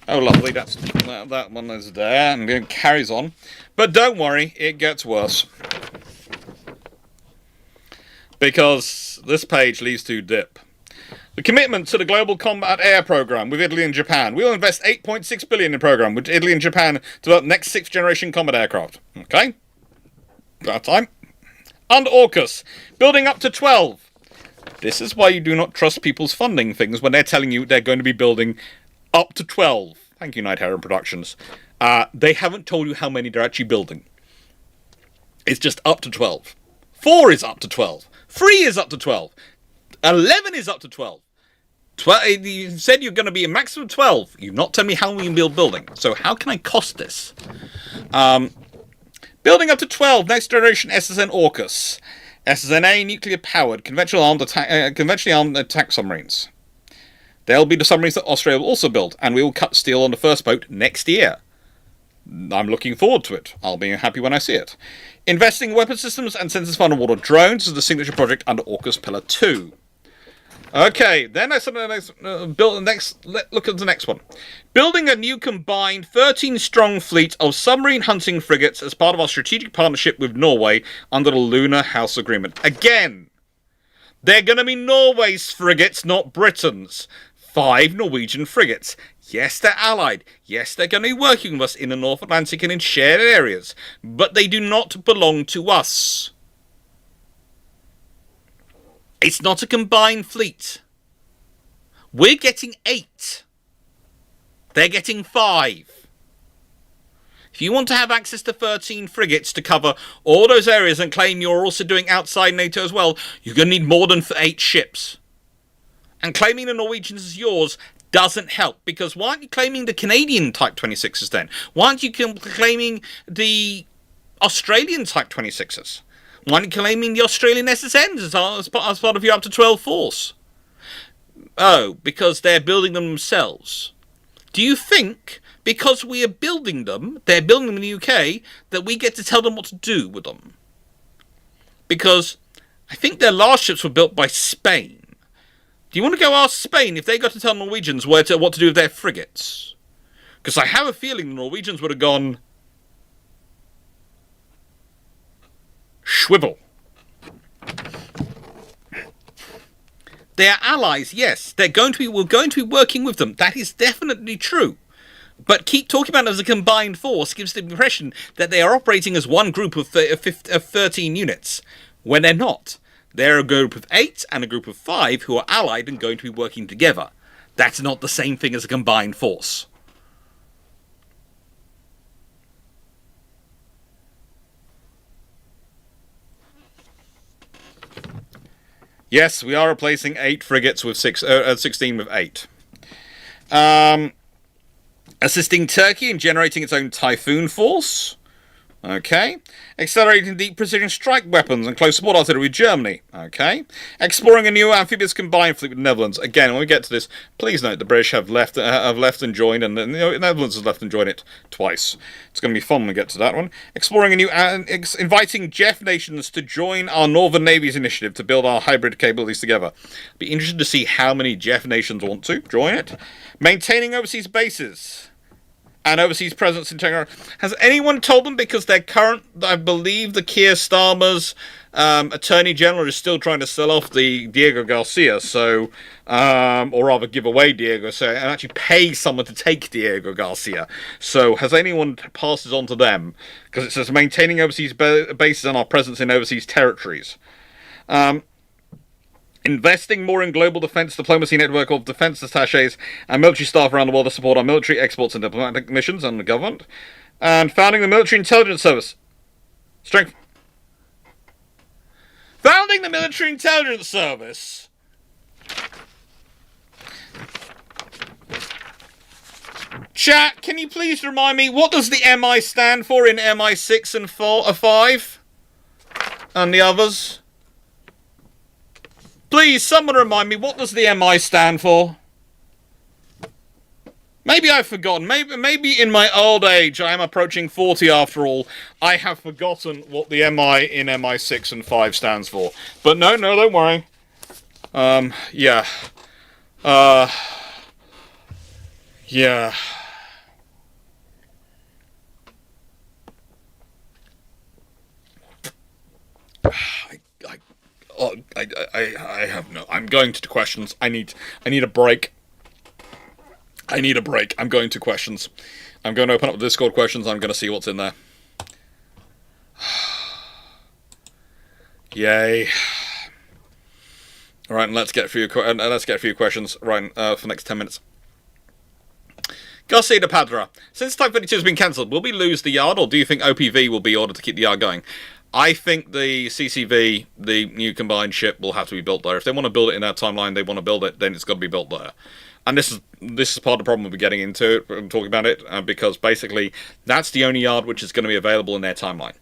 S1: Oh, lovely, that one is there, and it carries on. But don't worry, it gets worse. Because this page leads to dip. The commitment to the Global Combat Air Programme with Italy and Japan. We will invest $8.6 billion in the programme with Italy and Japan to develop next 6th-generation combat aircraft. Okay? About time. And AUKUS. Building up to 12. This is why you do not trust people's funding things when they're telling you they're going to be building up to 12. Thank you, Night Heron Productions. They haven't told you how many they're actually building. It's just up to 12. 4 is up to 12. 3 is up to 12. 11 is up to 12. You said you're going to be a maximum of 12. You've not told me how we can build building. So how can I cost this? Building up to 12 next generation SSN AUKUS. SSNA nuclear-powered, conventionally armed attack submarines. They'll be the submarines that Australia will also build, and we will cut steel on the first boat next year. I'm looking forward to it. I'll be happy when I see it. Investing in weapon systems and sensors for underwater drones is the signature project under AUKUS Pillar 2. Okay, then I said look at the next one. Building a new combined 13-strong fleet of submarine hunting frigates as part of our strategic partnership with Norway under the Lunar House Agreement. Again, they're going to be Norway's frigates, not Britain's. 5 Norwegian frigates. Yes, they're allied. Yes, they're going to be working with us in the North Atlantic and in shared areas. But they do not belong to us. It's not a combined fleet. We're getting 8. They're getting 5. If you want to have access to 13 frigates to cover all those areas and claim you're also doing outside NATO as well, you're going to need more than 8 ships. And claiming the Norwegians as yours doesn't help, because why aren't you claiming the Canadian Type 26s then? Why aren't you claiming the Australian Type 26s? Why aren't you claiming the Australian SSNs as part of your up to 12 force? Oh, because they're building them themselves. Do you think, because we are building them, they're building them in the UK, that we get to tell them what to do with them? Because I think their last ships were built by Spain. Do you want to go ask Spain if they got to tell Norwegians what to do with their frigates? Because I have a feeling the Norwegians would have gone... Schwibble. They are allies, yes. We're going to be working with them. That is definitely true. But keep talking about it as a combined force gives the impression that they are operating as one group of 13 units, when they're not. They're a group of 8 and a group of 5 who are allied and going to be working together. That's not the same thing as a combined force. Yes, we are replacing 8 frigates with 16 with 8. Assisting Turkey in generating its own Typhoon force. Okay. Accelerating deep precision strike weapons and close support artillery with Germany. Okay. Exploring a new amphibious combined fleet with the Netherlands. Again, when we get to this, please note the British have left and joined, and the Netherlands has left and joined it twice. It's going to be fun when we get to that one. Exploring a new, inviting Jeff nations to join our Northern Navy's initiative to build our hybrid capabilities together. Be interested to see how many Jeff nations want to join it. Maintaining overseas bases and overseas presence in Tenerife. Has anyone told them, because their current, I believe the Keir Starmer's Attorney General is still trying to sell off the Diego Garcia, so, or rather give away Diego Garcia and actually pay someone to take Diego Garcia. So has anyone passed this on to them? Because it says maintaining overseas bases and our presence in overseas territories. Investing more in global defence diplomacy network of defence attaches and military staff around the world to support our military exports and diplomatic missions and the government. And founding the Military Intelligence Service. Founding the Military Intelligence Service? Chat, can you please remind me, what does the MI stand for in MI6 and 5? And the others? Please, someone remind me, what does the MI stand for? Maybe I've forgotten. Maybe in my old age, I am approaching 40 after all, I have forgotten what the MI in MI6 and 5 stands for. But no, don't worry. Yeah. Yeah. I have no. I'm going to questions. I need a break. I need a break. I'm going to questions. I'm going to open up the Discord questions. I'm going to see what's in there. Yay! All right, and let's get a few questions right for the next 10 minutes. Garcia de Padra. Since Type 32 has been cancelled, will we lose the yard, or do you think OPV will be ordered to keep the yard going? I think the CCV, the new combined ship, will have to be built there. If they want to build it in that timeline, they want to build it, then it's got to be built there. And this is part of the problem we'll be getting into, talking about it, because basically that's the only yard which is going to be available in their timeline.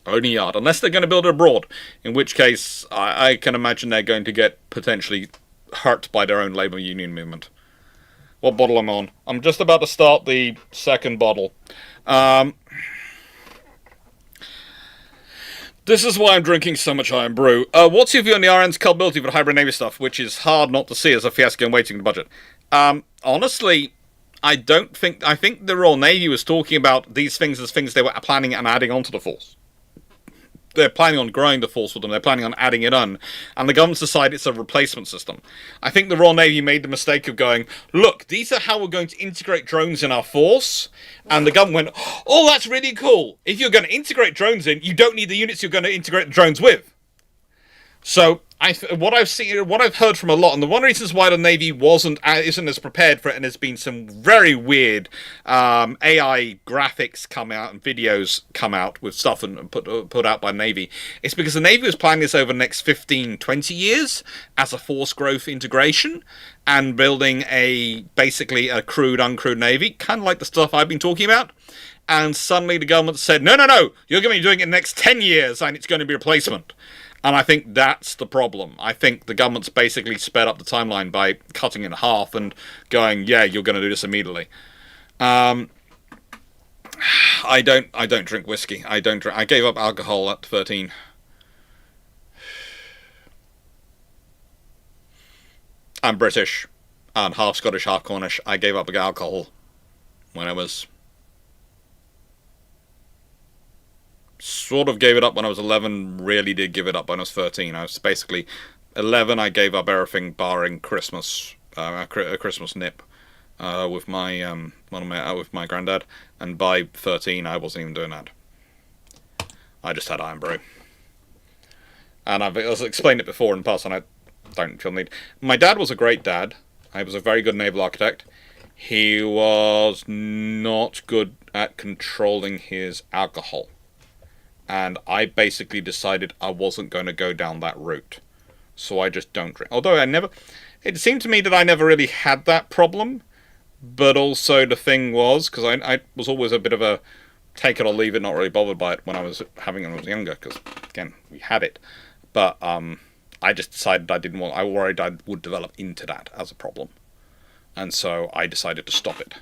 S1: Own a yard. Unless they're going to build it abroad. In which case, I can imagine they're going to get potentially hurt by their own labour union movement. What bottle am I on? I'm just about to start the second bottle. This is why I'm drinking so much iron brew. What's your view on the RN's culpability for the hybrid Navy stuff, which is hard not to see as a fiasco and waiting in the budget? Honestly, I think the Royal Navy was talking about these things as things they were planning on adding onto the force. They're planning on growing the force with them. They're planning on adding it on. And the government's decided it's a replacement system. I think the Royal Navy made the mistake of going, look, these are how we're going to integrate drones in our force. And the government went, oh, that's really cool. If you're going to integrate drones in, you don't need the units you're going to integrate the drones with. So what I've heard from a lot, and the one reason why the Navy isn't as prepared for it, and there's been some very weird AI graphics come out and videos come out with stuff and put out by Navy, it's because the Navy was planning this over the next 15, 20 years as a force growth integration and building basically a crewed, uncrewed Navy, kind of like the stuff I've been talking about. And suddenly the government said, no, you're going to be doing it in the next 10 years and it's going to be a replacement. And I think that's the problem. I think the government's basically sped up the timeline by cutting it in half and going, yeah, you're going to do this immediately. I don't drink whiskey. I gave up alcohol at 13. I'm British and half Scottish, half Cornish. I gave up alcohol when I was... sort of gave it up when I was 11, really did give it up when I was 13. I was basically 11, I gave up everything barring Christmas, a Christmas nip with my with my granddad, and by 13 I wasn't even doing that. I just had iron brew. And I've explained it before in the past, and I don't feel the need. My dad was a great dad. He was a very good naval architect. He was not good at controlling his alcohol. And I basically decided I wasn't going to go down that route. So I just don't drink. Although it seemed to me that I never really had that problem. But also the thing was, because I was always a bit of a take it or leave it, not really bothered by it when I was younger. Because, again, we had it. But I just decided I worried I would develop into that as a problem. And so I decided to stop it.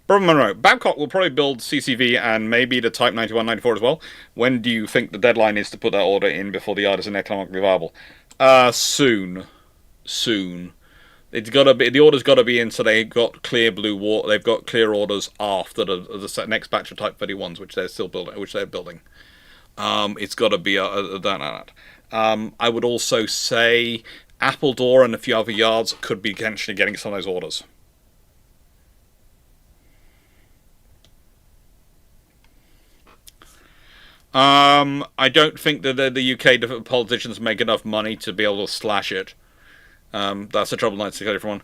S1: Brother Monroe, Babcock will probably build CCV and maybe the Type 91, 94 as well. When do you think the deadline is to put that order in before the yard is economically viable? Soon. It's got to be, the order's got to be in so they've got clear blue water. They've got clear orders after the next batch of Type 31s, which they're still building, it's got to be that. I would also say Appledore and a few other yards could be potentially getting some of those orders. I don't think that the UK politicians make enough money to be able to slash it. That's a troubled night to everyone.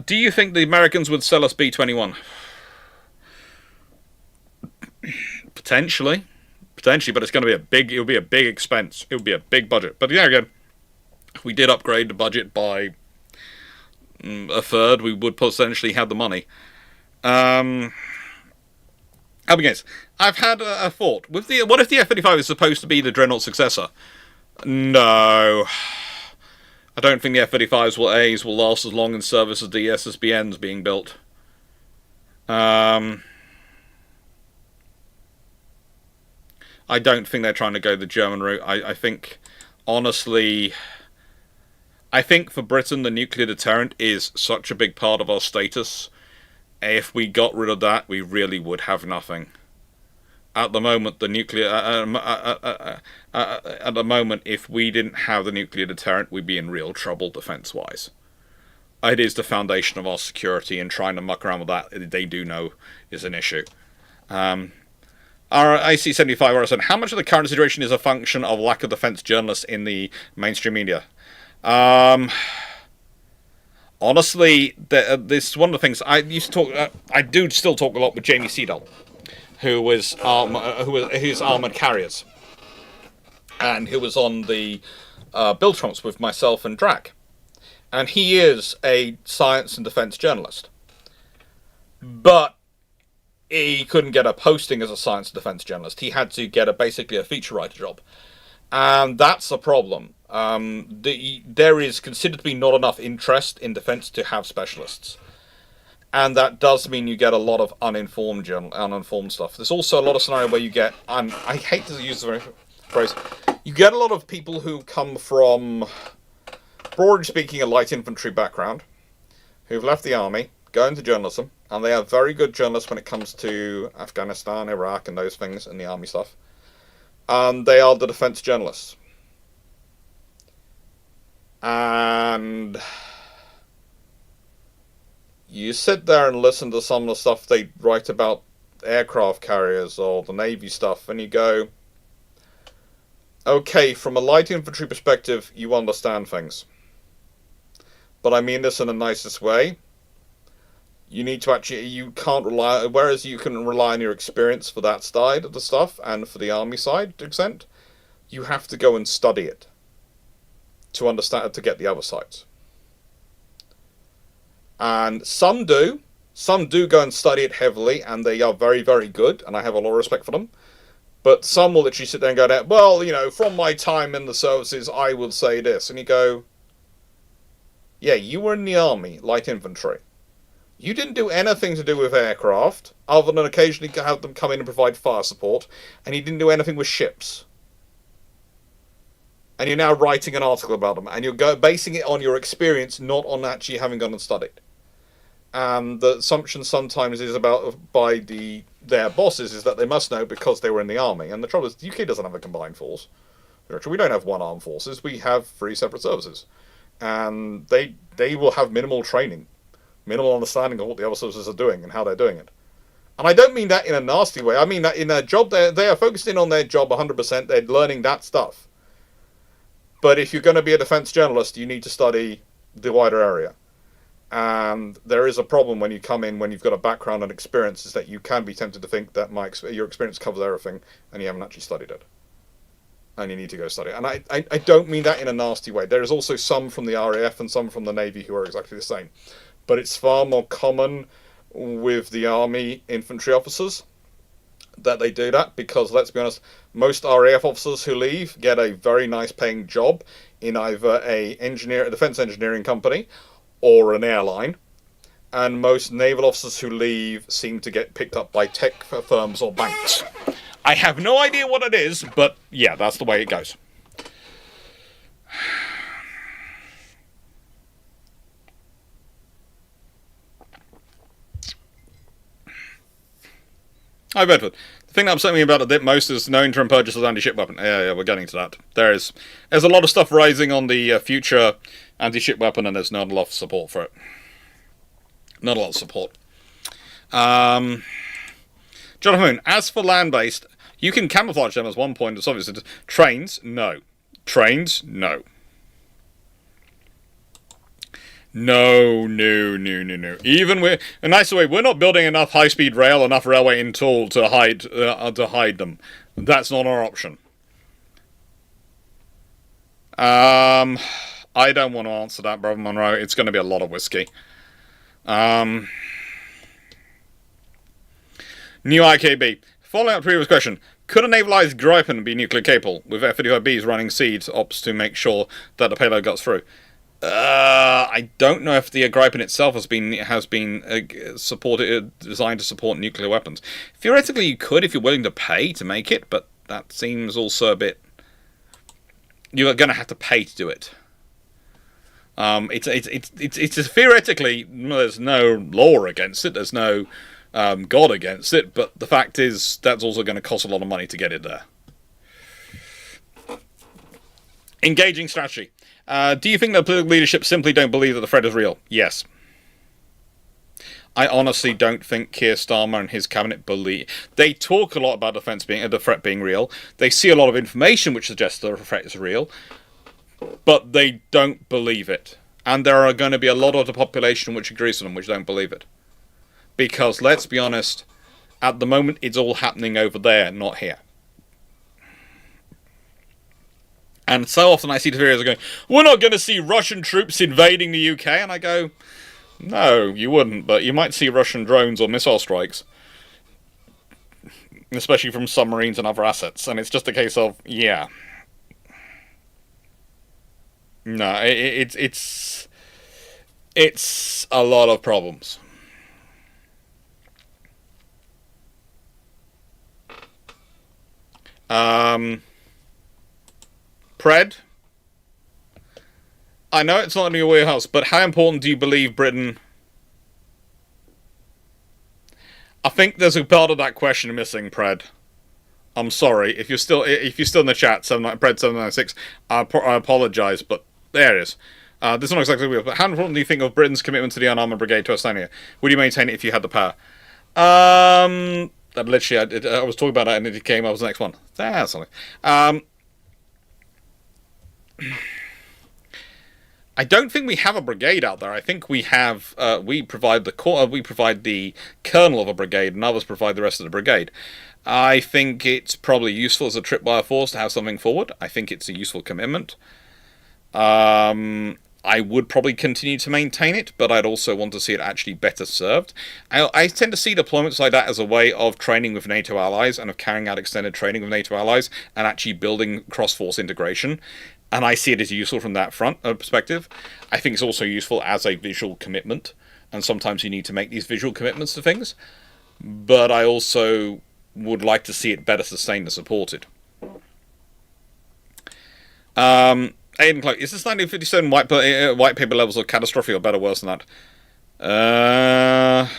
S1: Do you think the Americans would sell us B-21? Potentially, but it's going to be it'll be a big expense. It would be a big budget. But yeah, again, if we did upgrade the budget by a third, we would potentially have the money. I've had a thought. What if the F-35 is supposed to be the Dreadnought successor? No. I don't think the F-35s will last as long in service as the SSBNs being built. I don't think they're trying to go the German route. I think, honestly, for Britain, the nuclear deterrent is such a big part of our status. If we got rid of that, we really would have nothing. At the moment, if we didn't have the nuclear deterrent, we'd be in real trouble defense-wise. It is the foundation of our security, and trying to muck around with that, they do know, is an issue. Our IC-75 RSN, how much of the current situation is a function of lack of defense journalists in the mainstream media? Honestly, this is one of the things I used to talk. I do still talk a lot with Jamie Seedall, who is Armoured Carriers, and who was on the Bill Trumps with myself and Drac. And he is a science and defense journalist. But he couldn't get a posting as a science and defense journalist. He had to get basically a feature writer job. And that's a problem. There is considered to be not enough interest in defense to have specialists. And that does mean you get a lot of uninformed stuff. There's also a lot of scenario where you get, and I hate to use the phrase, you get a lot of people who come from, broadly speaking, a light infantry background, who've left the army, go into journalism, and they are very good journalists when it comes to Afghanistan, Iraq, and those things, and the army stuff. And they are the defense journalists. And you sit there and listen to some of the stuff they write about aircraft carriers or the Navy stuff, and you go, okay, from a light infantry perspective, you understand things. But I mean this in the nicest way. You need to you can't rely, whereas you can rely on your experience for that side of the stuff, and for the army side, to an extent, you have to go and study it to understand, to get the other sides. And some do go and study it heavily, and they are very, very good, and I have a lot of respect for them. But some will literally sit there and go, well, you know, from my time in the services, I would say this. And you go, yeah, you were in the army, light infantry. You didn't do anything to do with aircraft, other than occasionally have them come in and provide fire support, and you didn't do anything with ships. And you're now writing an article about them, and you're basing it on your experience, not on actually having gone and studied. And the assumption sometimes is by their bosses is that they must know because they were in the army. And the trouble is, the UK doesn't have a combined force. We don't have one armed forces. We have 3 separate services, and they will have minimal training, minimal understanding of what the other services are doing and how they're doing it. And I don't mean that in a nasty way. I mean that in their job, they are focused in on their job 100%. They're learning that stuff. But if you're going to be a defense journalist, you need to study the wider area. And there is a problem when you come in, when you've got a background and experience, is that you can be tempted to think that your experience covers everything, and you haven't actually studied it. And you need to go study it. And I don't mean that in a nasty way. There is also some from the RAF and some from the Navy who are exactly the same. But it's far more common with the Army infantry officers that they do that, because let's be honest, most RAF officers who leave get a very nice paying job in either a defense engineering company or an airline, and most naval officers who leave seem to get picked up by tech firms or banks. I have no idea what it is, but yeah, that's the way it goes. Hi, Bedford. The thing that upset me about it most is no interim purchase of anti-ship weapon. Yeah, we're getting to that. There's a lot of stuff rising on the future anti-ship weapon, and there's not a lot of support for it. Not a lot of support. Jonathan Moon, as for land-based, you can camouflage them as one point. It's obvious. Trains, no. Trains, no. No. Even in a nicer way, we're not building enough high-speed rail, enough railway in tool to hide them. That's not our option. I don't want to answer that, Brother Monroe. It's going to be a lot of whiskey. New IKB. Following up the previous question, could a navalized Gripen be nuclear capable with F-35Bs running seed ops to make sure that the payload gets through? I don't know if the Gripen itself has been designed to support nuclear weapons. Theoretically, you could if you're willing to pay to make it, but that seems also a bit. You're going to have to pay to do it. It's theoretically there's no law against it. There's no God against it, but the fact is that's also going to cost a lot of money to get it there. Engaging strategy. Do you think that political leadership simply don't believe that the threat is real? Yes. I honestly don't think Keir Starmer and his cabinet believe. They talk a lot about the threat being real. They see a lot of information which suggests the threat is real, but they don't believe it. And there are going to be a lot of the population which agrees with them, which don't believe it. Because, let's be honest, at the moment it's all happening over there, not here. And so often I see the videos going, we're not going to see Russian troops invading the UK, and I go, no, you wouldn't, but you might see Russian drones or missile strikes, especially from submarines and other assets, and it's just a case of, yeah. No, it's a lot of problems. Pred, I know it's not in your warehouse, but how important do you believe Britain? I think there's a part of that question missing, Pred. I'm sorry if you're still in the chat. Pred 796. I apologise, but there it is. This is not exactly weird, but how important do you think of Britain's commitment to the unarmoured brigade to Estonia? Would you maintain it if you had the power? That literally, I was talking about that, and it came up as the next one. That's something. I don't think we have a brigade out there. I think we have. We provide the core. We provide the kernel of a brigade, and others provide the rest of the brigade. I think it's probably useful as a tripwire force to have something forward. I think it's a useful commitment. I would probably continue to maintain it, but I'd also want to see it actually better served. I tend to see deployments like that as a way of training with NATO allies and of carrying out extended training with NATO allies and actually building cross-force integration. And I see it as useful from that perspective. I think it's also useful as a visual commitment, and sometimes you need to make these visual commitments to things. But I also would like to see it better sustained and supported. Aiden Clarke, is this 1957 white paper levels of catastrophe or better, worse than that?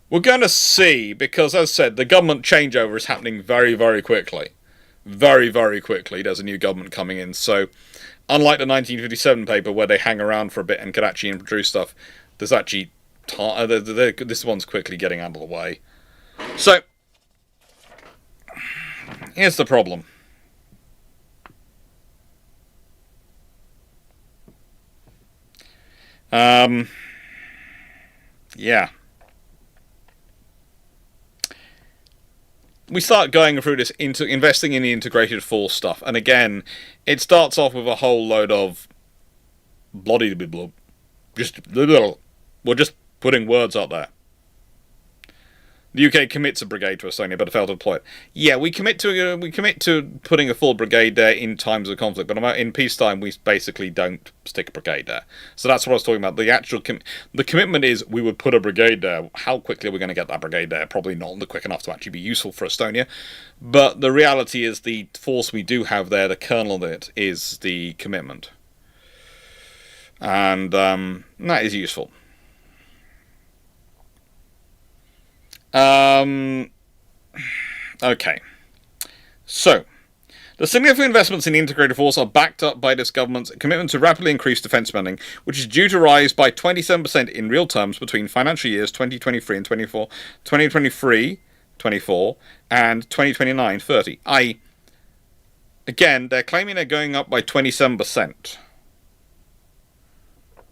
S1: We're going to see, because as I said, the government changeover is happening very, very quickly. Very, very quickly. There's a new government coming in. So, unlike the 1957 paper where they hang around for a bit and could actually introduce stuff, there's actually this one's quickly getting out of the way. So, here's the problem. Yeah. We start going through this investing in the integrated force stuff, and again, it starts off with a whole load of bloody blah. We're just putting words out there. The UK commits a brigade to Estonia, but fail to deploy it. Yeah, we commit to putting a full brigade there in times of conflict, but in peacetime we basically don't stick a brigade there. So that's what I was talking about. The actual the commitment is we would put a brigade there. How quickly are we going to get that brigade there? Probably not quick enough to actually be useful for Estonia. But the reality is the force we do have there, the kernel of it, is the commitment, and that is useful. Okay. So, the significant investments in the integrated force are backed up by this government's commitment to rapidly increase defence spending, which is due to rise by 27% in real terms between financial years 2023 and 24, 2023-24, and 2029-30. Again, they're claiming they're going up by 27%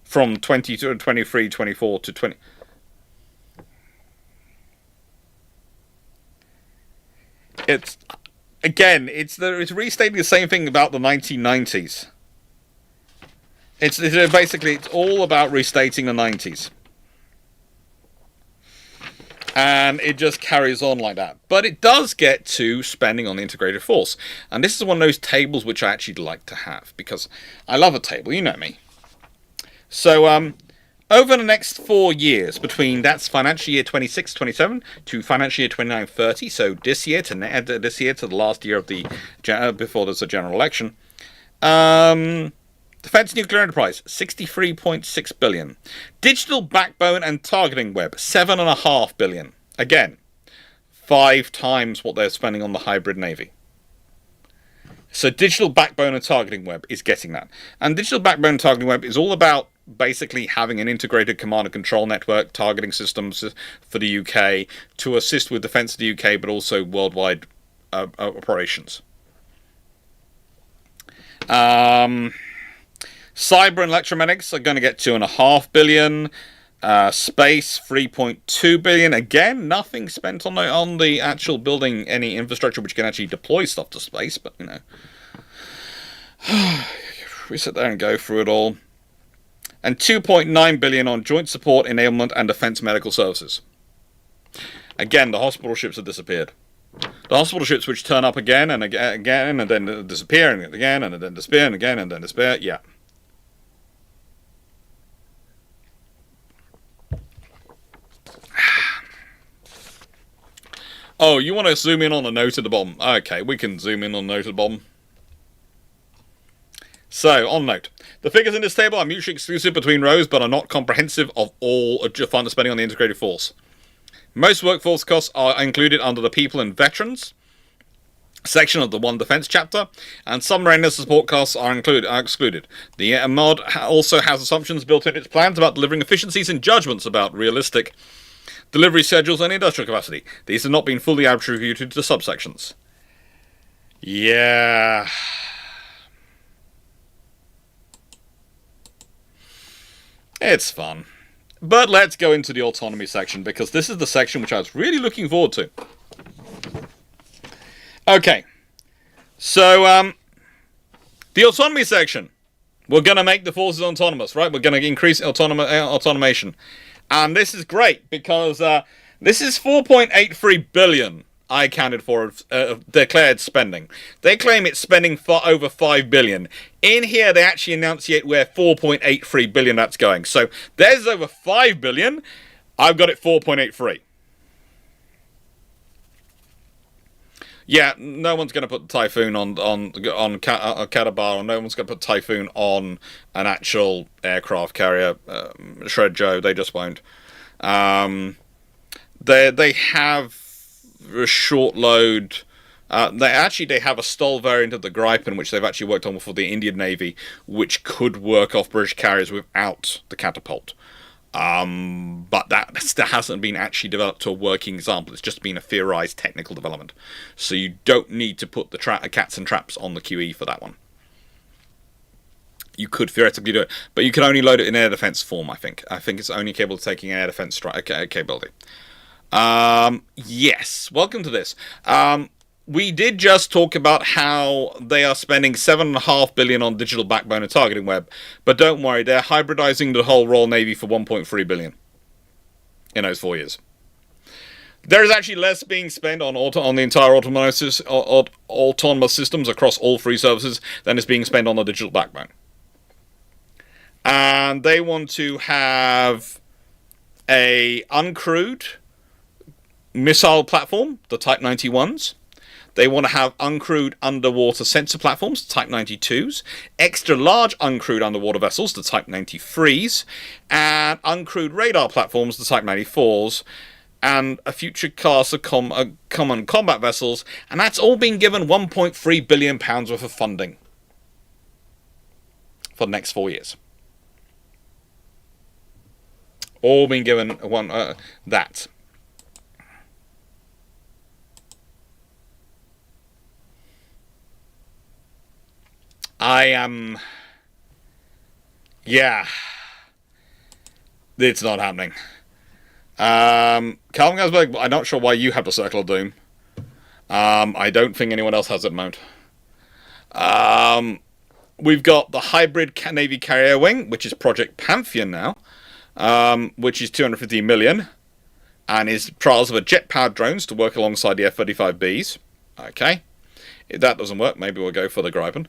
S1: from 23-24 to 20. It's restating the same thing about the 1990s. It's basically it's all about restating the 90s, and it just carries on like that. But it does get to spending on the integrated force, and this is one of those tables which I actually like to have because I love a table. You know me. So over the next 4 years, between that's financial year 26-27 to financial year 29-30, so this year to the last year of the before there's a general election, defense nuclear enterprise 63.6 billion, digital backbone and targeting web 7.5 billion. Again, 5 times what they're spending on the hybrid navy. So digital backbone and targeting web is getting that, and digital backbone and targeting web is all about basically having an integrated command and control network, targeting systems for the UK to assist with defence of the UK, but also worldwide operations. Cyber and electromagnetics are going to get 2.5 billion. Space 3.2 billion. Again, nothing spent on the actual building any infrastructure which can actually deploy stuff to space, but you know. We sit there and go through it all. And 2.9 billion on joint support, enablement, and defence medical services. Again, the hospital ships have disappeared. The hospital ships which turn up again and again and then disappear and again and then disappear and again and then disappear. Yeah. Oh, you want to zoom in on the note of the bottom? Okay, we can zoom in on the note of the bottom. So, on note, the figures in this table are mutually exclusive between rows but are not comprehensive of all funded spending on the integrated force. Most workforce costs are included under the people and veterans section of the One Defence chapter, and some readiness support costs are excluded. The mod also has assumptions built in its plans about delivering efficiencies and judgments about realistic delivery schedules and industrial capacity. These have not been fully attributed to subsections. Yeah. It's fun. But let's go into the autonomy section, because this is the section which I was really looking forward to. Okay. So, the autonomy section. We're going to make the forces autonomous, right? We're going to increase automation. And this is great, because this is 4.83 billion I counted for declared spending. They claim it's spending for over 5 billion. In here, they actually enunciate where 4.83 billion that's going. So there's over 5 billion. I've got it 4.83. Yeah, no one's going to put Typhoon on Catabar, or no one's going to put Typhoon on an actual aircraft carrier. Shred Joe, they just won't. They have a short load. They have a STOL variant of the Gripen, which they've actually worked on for the Indian Navy, which could work off British carriers without the catapult. But that still hasn't been actually developed to a working example. It's just been a theorized technical development. So you don't need to put the cats and traps on the QE for that one. You could theoretically do it, but you can only load it in air defense form, I think. I think it's only capable of taking air defense capability. Yes, welcome to this. We did just talk about how they are spending 7.5 billion on digital backbone and targeting web, but don't worry, they're hybridizing the whole Royal Navy for 1.3 billion in those 4 years. There is actually less being spent on the entire autonomous systems across all three services than is being spent on the digital backbone. And they want to have a uncrewed missile platform, the Type 91s. They want to have uncrewed underwater sensor platforms, Type 92s, extra large uncrewed underwater vessels, the Type 93s, and uncrewed radar platforms, the Type 94s, and a future class of common combat vessels, and that's all been given £1.3 billion worth of funding for the next 4 years. All been given that. Yeah. It's not happening. Calvin Gasberg, I'm not sure why you have the Circle of Doom. I don't think anyone else has it at the moment. We've got the hybrid Navy carrier wing, which is Project Pantheon now, which is 250 million, and is trials of a jet-powered drones to work alongside the F-35Bs. Okay. If that doesn't work, maybe we'll go for the Gripen.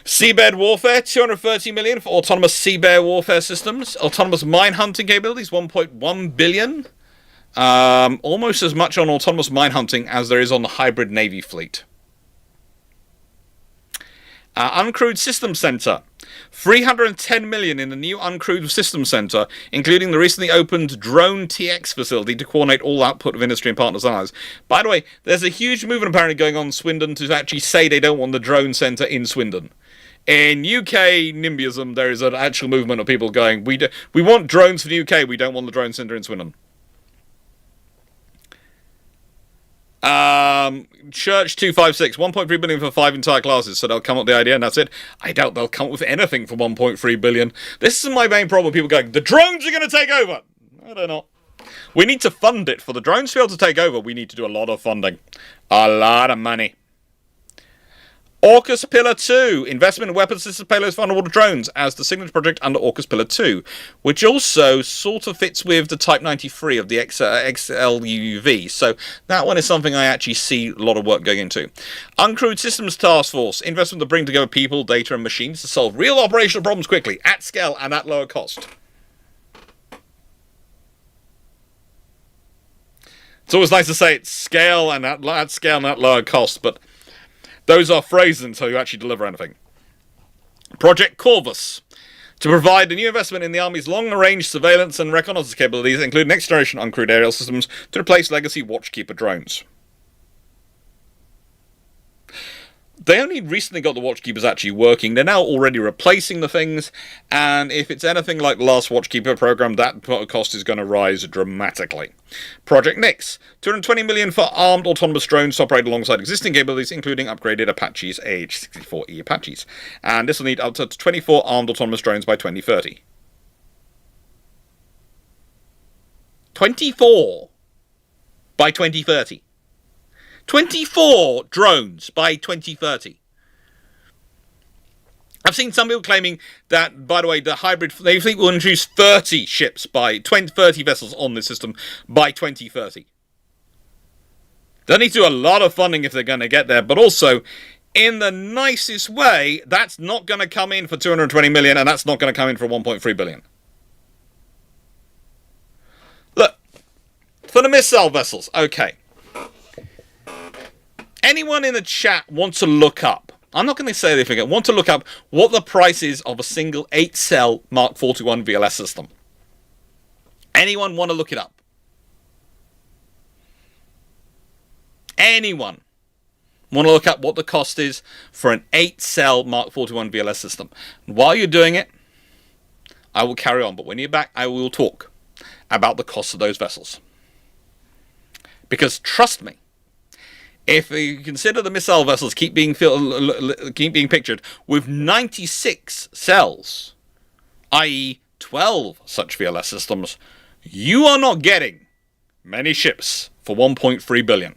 S1: Seabed warfare, 230 million for autonomous seabed warfare systems. Autonomous mine hunting capabilities, 1.1 billion. Almost as much on autonomous mine hunting as there is on the hybrid Navy fleet. Uncrewed Systems Center, 310 million in the new Uncrewed Systems Center, including the recently opened Drone TX facility to coordinate all output of industry and partners' allies. By the way, there's a huge movement apparently going on in Swindon to actually say they don't want the drone center in Swindon. In UK NIMBYism, there is an actual movement of people going, we want drones for the UK, we don't want the drone center in Swindon. Church 256, 1.3 billion for 5 entire classes, so they'll come up with the idea and that's it. I doubt they'll come up with anything for 1.3 billion. This is my main problem, people going, the drones are going to take over! I don't know. We need to fund it. For the drones to be able to take over, we need to do a lot of funding. A lot of money. AUKUS Pillar 2, investment in weapons systems payloads for underwater drones as the signature project under AUKUS Pillar 2, which also sort of fits with the Type 93 of the XLUUV. So that one is something I actually see a lot of work going into. Uncrewed Systems Task Force, investment to bring together people, data and machines to solve real operational problems quickly, at scale and at lower cost. It's always nice to say it's scale and at scale and at lower cost, but those are phrases until you actually deliver anything. Project Corvus, to provide a new investment in the Army's long-range surveillance and reconnaissance capabilities, including next-generation uncrewed aerial systems, to replace legacy Watchkeeper drones. They only recently got the Watchkeepers actually working. They're now already replacing the things, and if it's anything like the last Watchkeeper program, that cost is going to rise dramatically. Project Nyx, $220 million for armed autonomous drones to operate alongside existing capabilities, including upgraded Apaches AH-64E Apaches. And this will need up to 24 armed autonomous drones by 2030. 24 by 2030. 24 drones by 2030. I've seen some people claiming that, by the way, the hybrid fleet will introduce 30 ships by 30 vessels on this system by 2030. They'll need to do a lot of funding if they're going to get there, but also, in the nicest way, that's not going to come in for $220 million, and that's not going to come in for $1.3 billion. Look, for the missile vessels, okay. Anyone in the chat wants to look up, I'm not going to say anything, want to look up what the price is of a single 8-cell Mark 41 VLS system. Anyone want to look it up? Anyone want to look up what the cost is for an 8-cell Mark 41 VLS system? While you're doing it, I will carry on, but when you're back, I will talk about the cost of those vessels. Because trust me, if you consider the missile vessels keep being pictured with 96 cells, i.e. 12 such VLS systems, you are not getting many ships for $1.3 billion.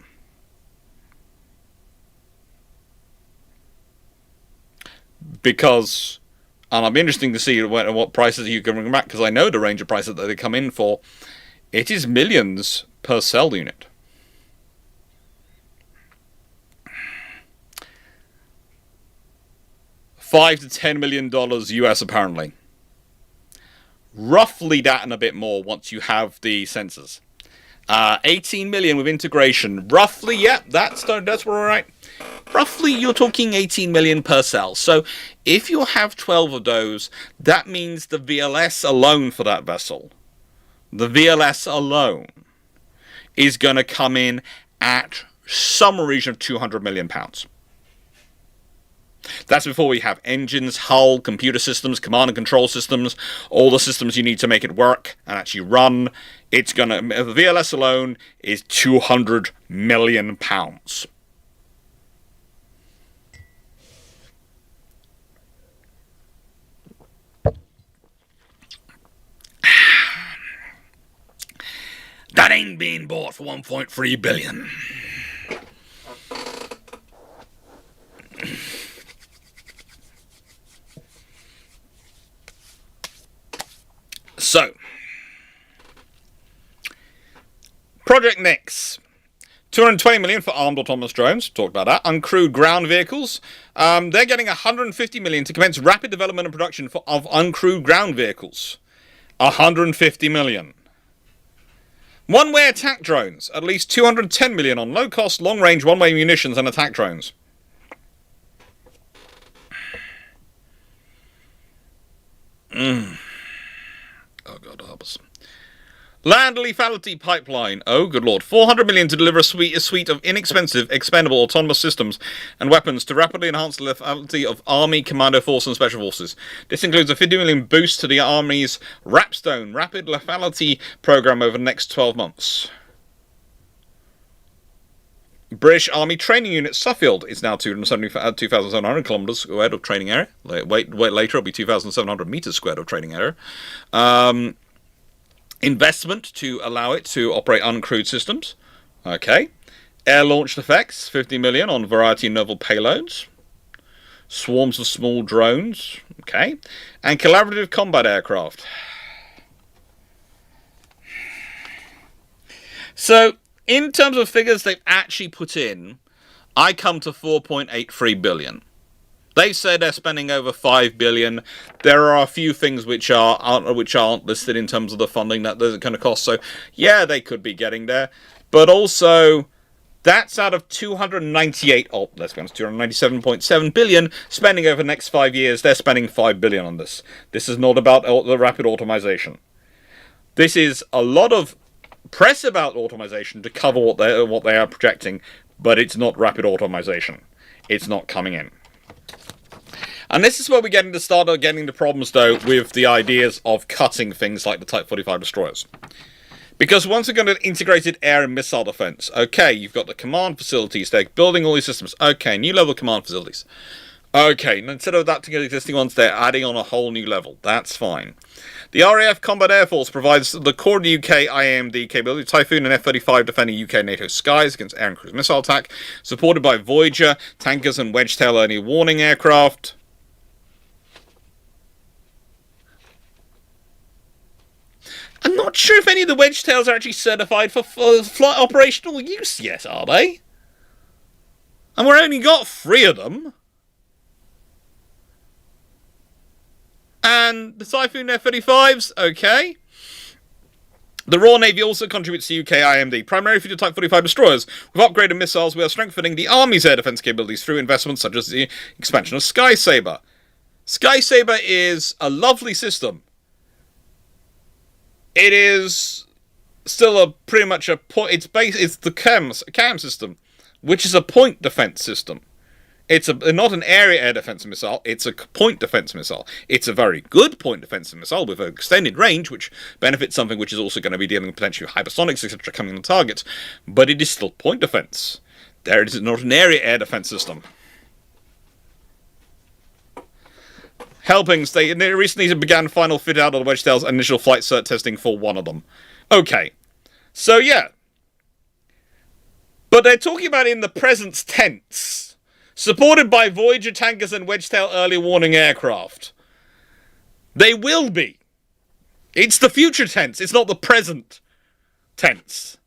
S1: Because, and it'll be interesting to see what prices you can bring back, because I know the range of prices that they come in for. It is millions per cell unit. $5 to $10 million US apparently. Roughly that and a bit more once you have the sensors. 18 million with integration. Roughly, yeah, that's where we're at. Roughly, you're talking 18 million per cell. So if you have 12 of those, that means the VLS alone for that vessel, the VLS alone, is going to come in at some region of £200 million. That's before we have engines, hull, computer systems, command and control systems, all the systems you need to make it work and actually run. It's gonna, the VLS alone is £200 million. That ain't being bought for $1.3 billion. So, Project Nyx, $220 million for armed autonomous drones. Talked about that. Uncrewed ground vehicles. They're getting $150 million to commence rapid development and production of uncrewed ground vehicles. $150 million. One-way attack drones. At least $210 million on low-cost, long-range, one-way munitions and attack drones. Oh, God, help us. Land lethality pipeline. Oh, good lord. $400 million to deliver a suite of inexpensive, expendable autonomous systems and weapons to rapidly enhance the lethality of Army, Commando Force and Special Forces. This includes a $50 million boost to the Army's RAPSTONE, Rapid Lethality Program, over the next 12 months. British Army Training Unit Suffield is now 2,700 kilometres squared of training area. Wait, later it'll be 2,700 metres squared of training area. Investment to allow it to operate uncrewed systems. Okay. Air launched effects, $50 million on variety of novel payloads. swarms of small drones, okay, and collaborative combat aircraft. So, in terms of figures they've actually put in, I come to 4.83 billion. They say they're spending over 5 billion. There are a few things which aren't listed in terms of the funding that they're going to cost. So, yeah, they could be getting there, but also that's out of 297.7 billion spending over the next 5 years. They're spending 5 billion on this. This is not about the rapid automation. This is a lot of press about automation to cover what they are projecting, but it's not rapid automation. It's not coming in. And this is where we getting the problems, though, with the ideas of cutting things like the Type 45 destroyers. Because once again, integrated air and missile defense, okay, you've got the command facilities, they're building all these systems, okay, new level command facilities. Okay, and instead of adapting the existing ones, they're adding on a whole new level. That's fine. The RAF Combat Air Force provides the core UK IAMD capability, Typhoon and F-35 defending UK NATO skies against air and cruise missile attack, supported by Voyager, tankers and Wedgetail early warning aircraft. I'm not sure if any of the Wedgetails are actually certified for flight operational use yet, are they? And we've only got 3 of them. And the Typhoon F-35s, okay. The Royal Navy also contributes to UK IMD, primarily for the Type 45 destroyers. With upgraded missiles, we are strengthening the Army's air defence capabilities through investments such as the expansion of Sky Sabre. Sky Sabre is a lovely system. It is still pretty much a point. It's the CAM system, which is a point defense system. It's not an area air defense missile. It's a point defense missile. It's a very good point defense missile with an extended range, which benefits something which is also going to be dealing with potentially with hypersonics, etc., coming on targets. But it is still point defense. There it is not an area air defense system. Helpings, they recently began final fit out of the Wedgetail's initial flight cert testing for one of them. Okay. So, yeah. But they're talking about in the present tense. Supported by Voyager tankers and Wedgetail early warning aircraft. They will be. It's the future tense. It's not the present tense.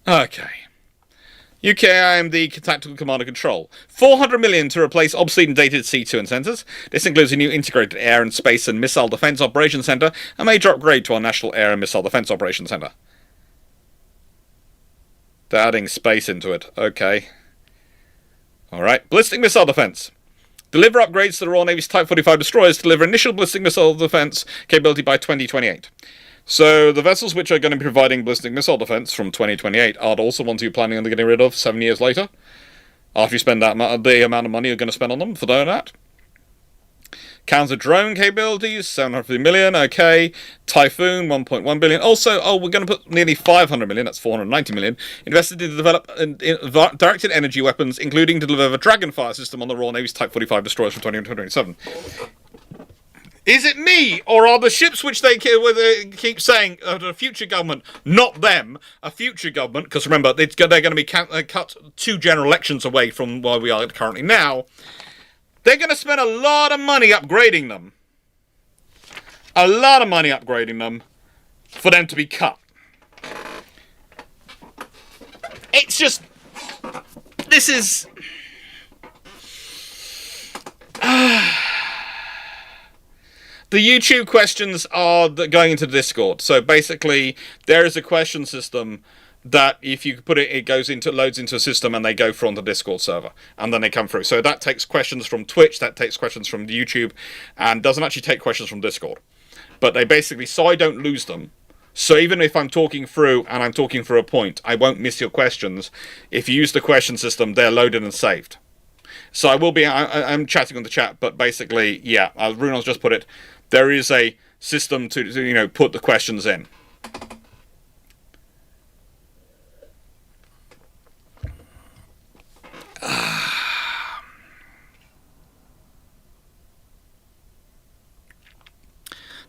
S1: Okay. UK IMD Tactical Command and Control. 400 million to replace obsolete and dated C2 and centres. This includes a new integrated air and space and missile defence operations centre, a major upgrade to our National Air and Missile Defence Operations Centre. They're adding space into it. Okay. Alright. Ballistic Missile Defence. Deliver upgrades to the Royal Navy's Type 45 destroyers to deliver initial ballistic missile defence capability by 2028. So, the vessels which are going to be providing ballistic missile defense from 2028 are also ones you're planning on getting rid of 7 years later. After you spend the amount of money you're going to spend on them for doing that. Counter-drone capabilities, 750 million, okay. Typhoon, 1.1 billion. Also, we're going to put nearly 500 million, that's 490 million, invested to develop directed energy weapons, including to deliver a Dragonfire system on the Royal Navy's Type 45 destroyers from 2027. Is it me, or are the ships which they keep saying the future government, not them, a future government, because remember, they're going to be cut 2 general elections away from where we are currently now, they're going to spend a lot of money upgrading them. A lot of money upgrading them for them to be cut. It's just, this is... The YouTube questions are going into Discord. So basically, there is a question system that if you put it, loads into a system and they go from the Discord server. And then they come through. So that takes questions from Twitch, that takes questions from YouTube, and doesn't actually take questions from Discord. But they basically, so I don't lose them. So even if I'm talking through and I'm talking through a point, I won't miss your questions. If you use the question system, they're loaded and saved. So I will be, I'm chatting on the chat, but basically, yeah, as Runon's just put it, there is a system to put the questions in.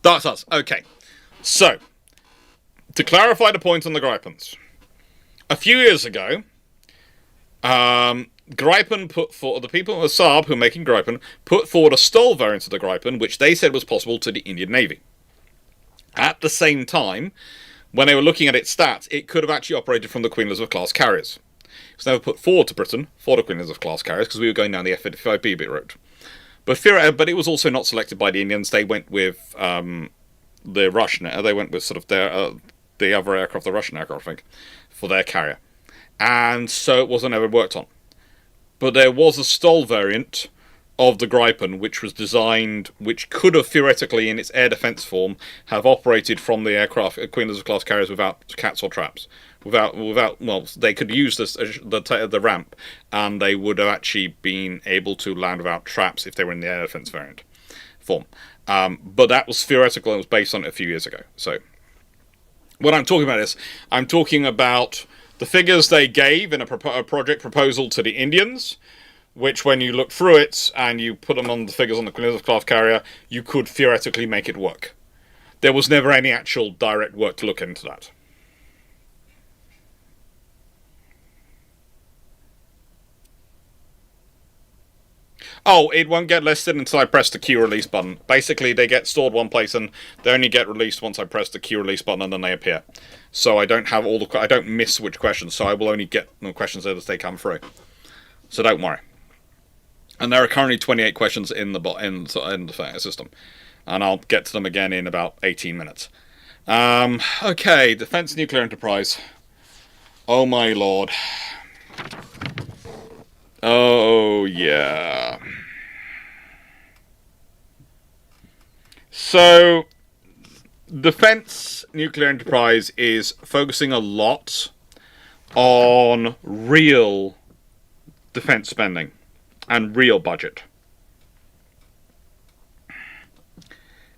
S1: That's us. Okay. So, to clarify the point on the Gripens. A few years ago, Gripen put forward, the people at Saab who are making Gripen, put forward a STOL variant of the Gripen, which they said was possible to the Indian Navy. At the same time, when they were looking at its stats, it could have actually operated from the Queen Elizabeth-class carriers. It was never put forward to Britain for the Queen Elizabeth-class carriers, because we were going down the F-55B route. But it was also not selected by the Indians. They went with the Russian. They went with sort of the other aircraft, the Russian aircraft, I think, for their carrier. And so it wasn't ever worked on. But there was a STOL variant of the Gripen, which was designed, which could have theoretically, in its air defense form, have operated from the aircraft, Queen Elizabeth-class carriers without cats or traps. Well, they could use the ramp, and they would have actually been able to land without traps if they were in the air defense variant form. But that was theoretical and was based on it a few years ago. So, what I'm talking about is, I'm talking about the figures they gave in a project proposal to the Indians, which when you look through it and you put them on the figures on the Queen Elizabeth-class carrier, you could theoretically make it work. There was never any actual direct work to look into that. Oh, it won't get listed until I press the queue release button. Basically, they get stored one place and they only get released once I press the queue release button and then they appear. So I don't have I don't miss which questions, so I will only get the questions as they come through. So don't worry. And there are currently 28 questions in the system. And I'll get to them again in about 18 minutes. Okay, Defense Nuclear Enterprise. Oh my lord. Oh, yeah. So, Defense Nuclear Enterprise is focusing a lot on real defense spending and real budget.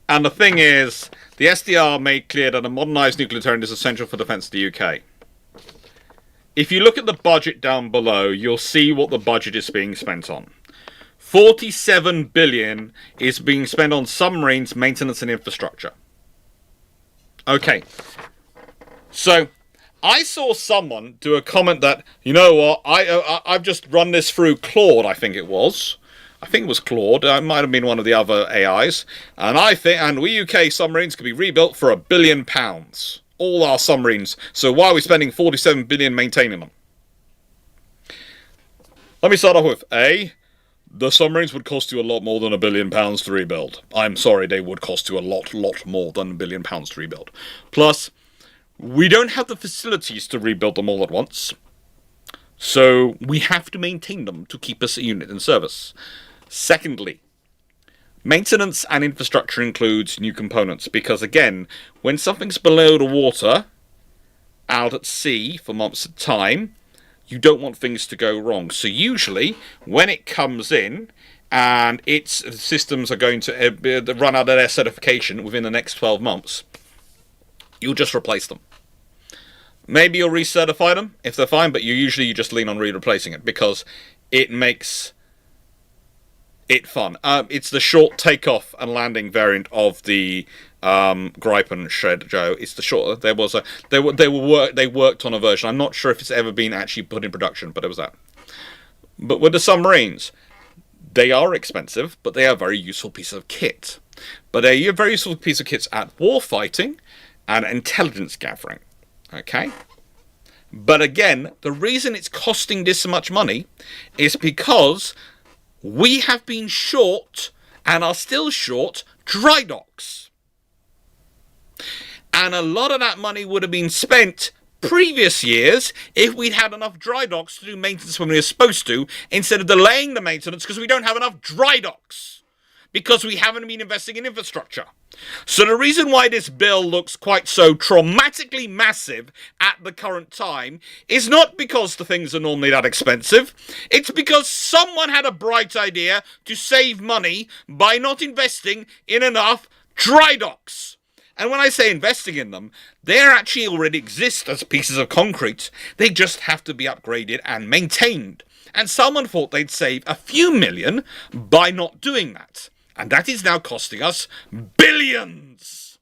S1: And the thing is, the SDR made clear that a modernized nuclear deterrent is essential for defense of the UK. If you look at the budget down below, you'll see what the budget is being spent on. 47 billion is being spent on submarines, maintenance and infrastructure. Okay. So, I saw someone do a comment that, you know what, I've just run this through Claude, I think it was. I think it was Claude. It might have been one of the other AIs. And we UK submarines could be rebuilt for £1 billion. All our submarines. So why are we spending 47 billion maintaining them? Let me start off with A. The submarines would cost you a lot more than £1 billion to rebuild. I'm sorry, they would cost you a lot more than £1 billion to rebuild. Plus, we don't have the facilities to rebuild them all at once. So we have to maintain them to keep us a unit in service. Secondly, maintenance and infrastructure includes new components, because again, when something's below the water, out at sea for months at a time, you don't want things to go wrong. So usually, when it comes in, and its systems are going to run out of their certification within the next 12 months, you'll just replace them. Maybe you'll recertify them if they're fine, but you just lean on replacing it, because it makes it fun. It's the short takeoff and landing variant of the Gripen Shred Joe. It's the short. They worked on a version. I'm not sure if it's ever been actually put in production, but it was that. But with the submarines, they are expensive, but they are a very useful piece of kit. But they're a very useful piece of kit at warfighting and intelligence gathering. Okay. But again, the reason it's costing this much money is because we have been short, and are still short, dry docks. And a lot of that money would have been spent previous years if we'd had enough dry docks to do maintenance when we were supposed to, instead of delaying the maintenance because we don't have enough dry docks. Because we haven't been investing in infrastructure. So the reason why this bill looks quite so traumatically massive at the current time is not because the things are normally that expensive. It's because someone had a bright idea to save money by not investing in enough dry docks. And when I say investing in them, they actually already exist as pieces of concrete. They just have to be upgraded and maintained. And someone thought they'd save a few million by not doing that. And that is now costing us billions.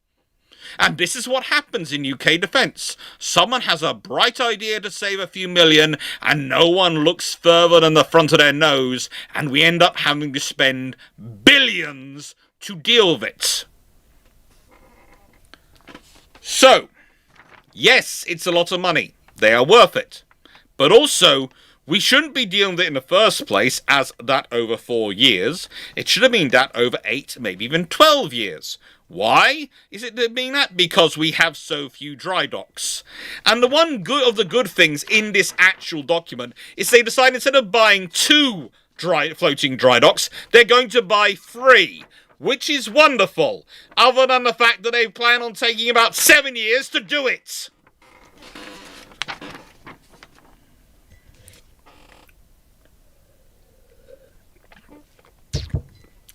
S1: And this is what happens in UK defence. Someone has a bright idea to save a few million, and no one looks further than the front of their nose, and we end up having to spend billions to deal with it. So, yes, it's a lot of money. They are worth it. But also, we shouldn't be dealing with it in the first place as that over 4 years. It should have been that over 8, maybe even 12 years. Why is it being that? Because we have so few dry docks. And the one good of the good things in this actual document is they decide instead of buying 2 floating dry docks, they're going to buy 3. Which is wonderful, other than the fact that they plan on taking about 7 years to do it.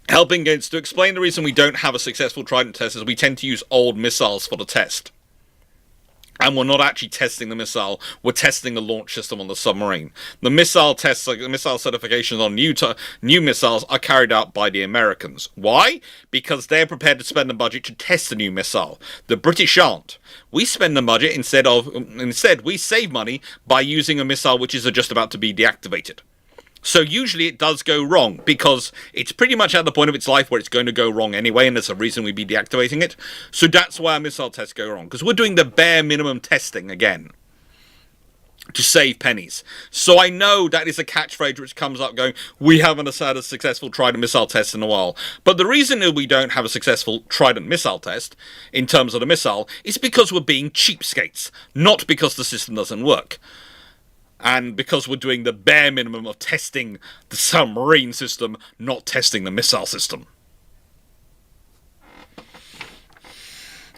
S1: Helping against to explain the reason we don't have a successful Trident test is we tend to use old missiles for the test. And we're not actually testing the missile, we're testing the launch system on the submarine. The missile tests, like the missile certifications on new missiles, are carried out by the Americans. Why? Because they're prepared to spend the budget to test a new missile. The British aren't. We spend the budget instead we save money by using a missile which is just about to be deactivated. So usually it does go wrong, because it's pretty much at the point of its life where it's going to go wrong anyway, and there's a reason we'd be deactivating it. So that's why our missile tests go wrong, because we're doing the bare minimum testing again to save pennies. So I know that is a catchphrase which comes up going, we haven't had a successful Trident missile test in a while. But the reason that we don't have a successful Trident missile test, in terms of the missile, is because we're being cheapskates, not because the system doesn't work. And because we're doing the bare minimum of testing the submarine system, not testing the missile system.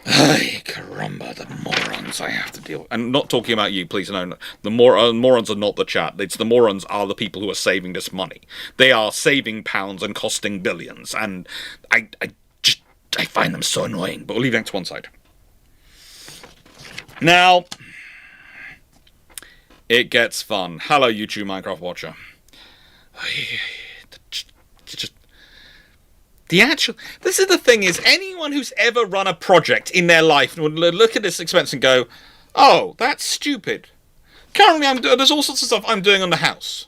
S1: Ay, caramba, the morons I have to deal with. And not talking about you, please, no. The morons are not the chat. It's the morons are the people who are saving this money. They are saving pounds and costing billions. And I find them so annoying. But we'll leave that to one side. Now, it gets fun. Hello, YouTube Minecraft watcher. This is the thing, is anyone who's ever run a project in their life would look at this expense and go, oh, that's stupid. Currently, there's all sorts of stuff I'm doing on the house.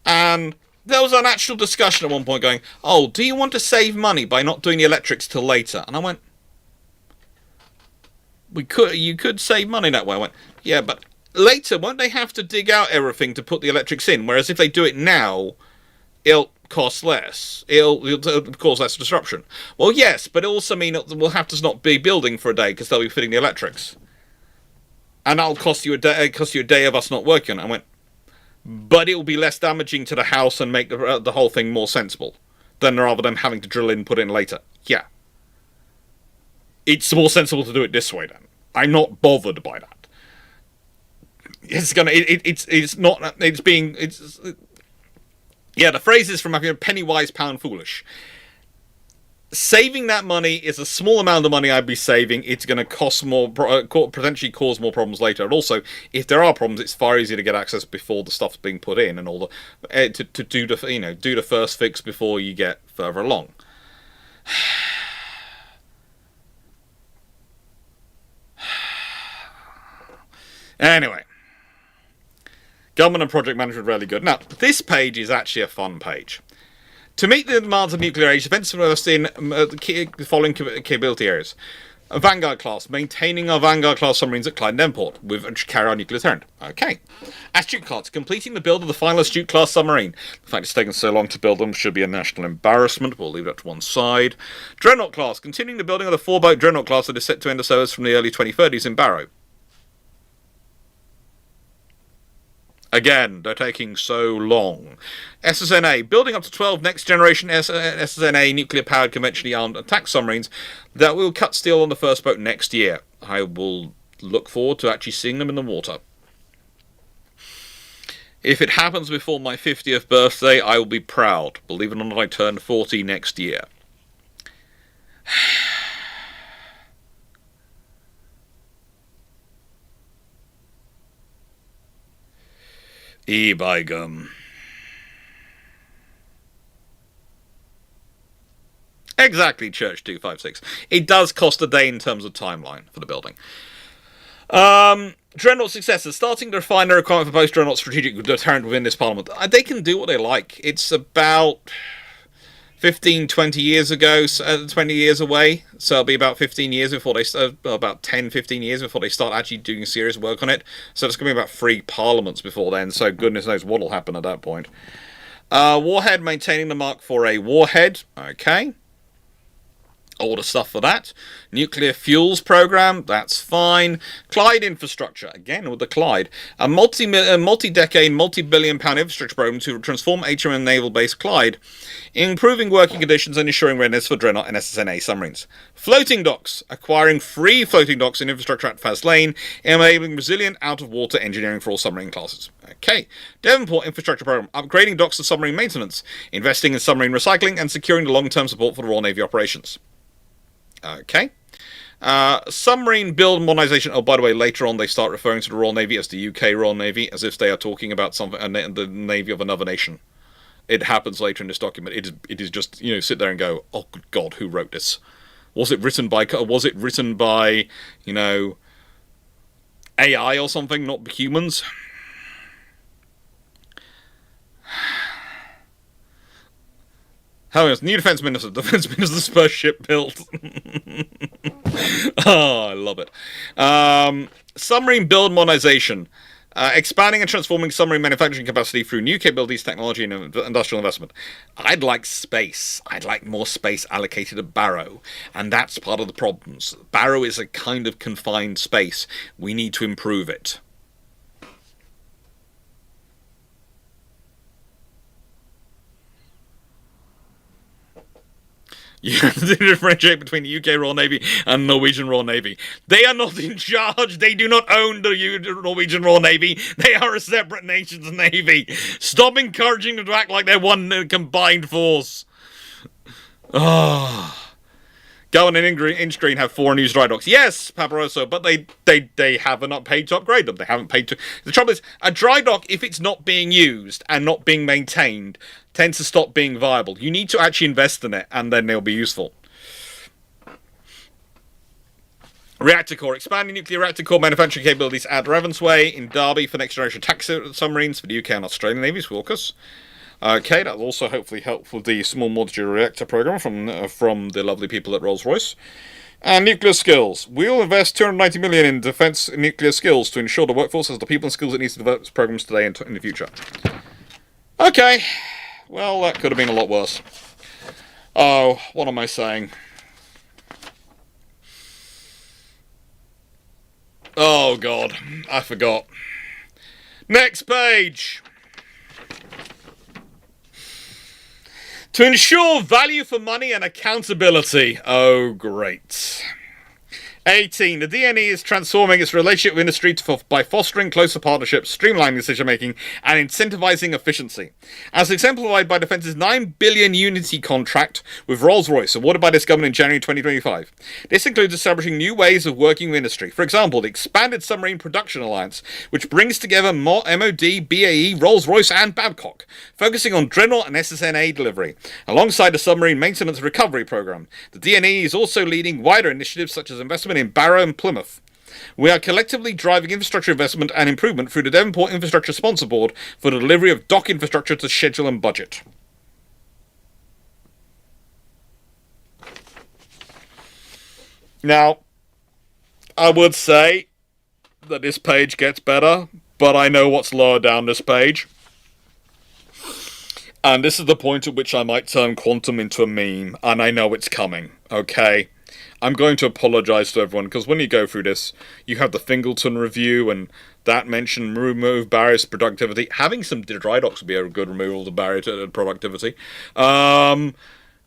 S1: And there was an actual discussion at one point going, oh, do you want to save money by not doing the electrics till later? And I went, you could save money that way. I went, yeah, but later, won't they have to dig out everything to put the electrics in? Whereas if they do it now, it'll cost less. It'll cause less disruption. Well, yes, but it also mean we'll have to not be building for a day because they'll be fitting the electrics. And that'll cost you a day of us not working on it. I went, but it will be less damaging to the house and make the whole thing more sensible than rather than having to drill in and put in later. Yeah. It's more sensible to do it this way then. I'm not bothered by that. The phrase is from penny wise, pound foolish. Saving that money is a small amount of money I'd be saving. It's going to cost more, potentially cause more problems later. And also, if there are problems, it's far easier to get access before the stuff's being put in and all the to do the first fix before you get further along. Anyway. Government and project management are really good. Now, this page is actually a fun page. To meet the demands of nuclear age, defence invest in the following capability areas. A Vanguard class, maintaining our Vanguard class submarines at Clyde and Devonport, with carry our nuclear deterrent. Okay. Astute class, completing the build of the final Astute class submarine. The fact it's taken so long to build them should be a national embarrassment. We'll leave that to one side. Dreadnought class, continuing the building of the 4-boat Dreadnought class that is set to end the service from the early 2030s in Barrow. Again, they're taking so long. SSNA, building up to 12 next-generation SSNA nuclear-powered conventionally armed attack submarines that will cut steel on the first boat next year. I will look forward to actually seeing them in the water. If it happens before my 50th birthday, I will be proud. Believe it or not, I turn 40 next year. By gum. Exactly, Church 256. It does cost a day in terms of timeline for the building. Dreadnought successors, starting to refine the requirement for post-Dreadnought strategic deterrent within this parliament. They can do what they like. It's about 15, 20 years ago, 20 years away, so it'll be about 15 years before they start, about 10, 15 years before they start actually doing serious work on it. So it's going to be about 3 parliaments before then, so goodness knows what'll happen at that point. Warhead, maintaining the Mark 4A warhead, okay. All the stuff for that. Nuclear fuels program, that's fine. Clyde infrastructure, again with the Clyde. A multi-decade, multi-billion-pound infrastructure program to transform HMM Naval Base Clyde, improving working conditions and ensuring readiness for Dreadnought and SSNA submarines. Floating docks, acquiring 3 floating docks in infrastructure at Fast Lane, enabling resilient out-of-water engineering for all submarine classes. Okay. Devonport infrastructure program, upgrading docks to submarine maintenance, investing in submarine recycling, and securing the long-term support for the Royal Navy operations. Okay. Submarine build modernization. Oh, by the way, later on they start referring to the Royal Navy as the UK Royal Navy, as if they are talking about something, the navy of another nation. It happens later in this document. It is just, sit there and go, oh good God, who wrote this? Was it written by AI or something, not humans? How else? New Defence Minister. Defence Minister's first ship built. Oh, I love it. Submarine build modernization. Expanding and transforming submarine manufacturing capacity through new capabilities, technology, and industrial investment. I'd like space. I'd like more space allocated to Barrow. And that's part of the problems. Barrow is a kind of confined space. We need to improve it. You have to differentiate between the UK Royal Navy and Norwegian Royal Navy. They are not in charge. They do not own the Norwegian Royal Navy. They are a separate nation's navy. Stop encouraging them to act like they're one combined force. Oh. Go on an in-screen have 4 new dry docks. Yes, Paparoso, but they haven't paid to upgrade them. They haven't paid to... The trouble is, a dry dock, if it's not being used and not being maintained, tends to stop being viable. You need to actually invest in it, and then they'll be useful. Reactor core. Expanding nuclear reactor core manufacturing capabilities at Ravensway in Derby for next-generation attack submarines for the UK and Australian navies, Wilkes. Okay, that'll also hopefully help with the small modular reactor program from the lovely people at Rolls-Royce. And nuclear skills. We'll invest $290 million in defence nuclear skills to ensure the workforce has the people and skills it needs to develop programs today and in the future. Okay, well, that could have been a lot worse. Oh, what am I saying? Oh, God, I forgot. Next page! To ensure value for money and accountability. Oh, great. 18. The DNE is transforming its relationship with industry by fostering closer partnerships, streamlining decision-making, and incentivizing efficiency. As exemplified by Defence's $9 billion Unity contract with Rolls-Royce, awarded by this government in January 2025. This includes establishing new ways of working with industry. For example, the Expanded Submarine Production Alliance, which brings together MOD, BAE, Rolls-Royce, and Babcock, focusing on Dreadnought and SSNA delivery, alongside the Submarine Maintenance Recovery Program. The DNE is also leading wider initiatives such as investment in Barrow and Plymouth. We are collectively driving infrastructure investment and improvement through the Devonport Infrastructure Sponsor Board for the delivery of dock infrastructure to schedule and budget. Now, I would say that this page gets better, but I know what's lower down this page. And this is the point at which I might turn quantum into a meme, and I know it's coming, okay? I'm going to apologise to everyone, because when you go through this, you have the Fingleton review, and that mentioned remove barriers to productivity. Having some dry docks would be a good removal of the barrier to productivity. To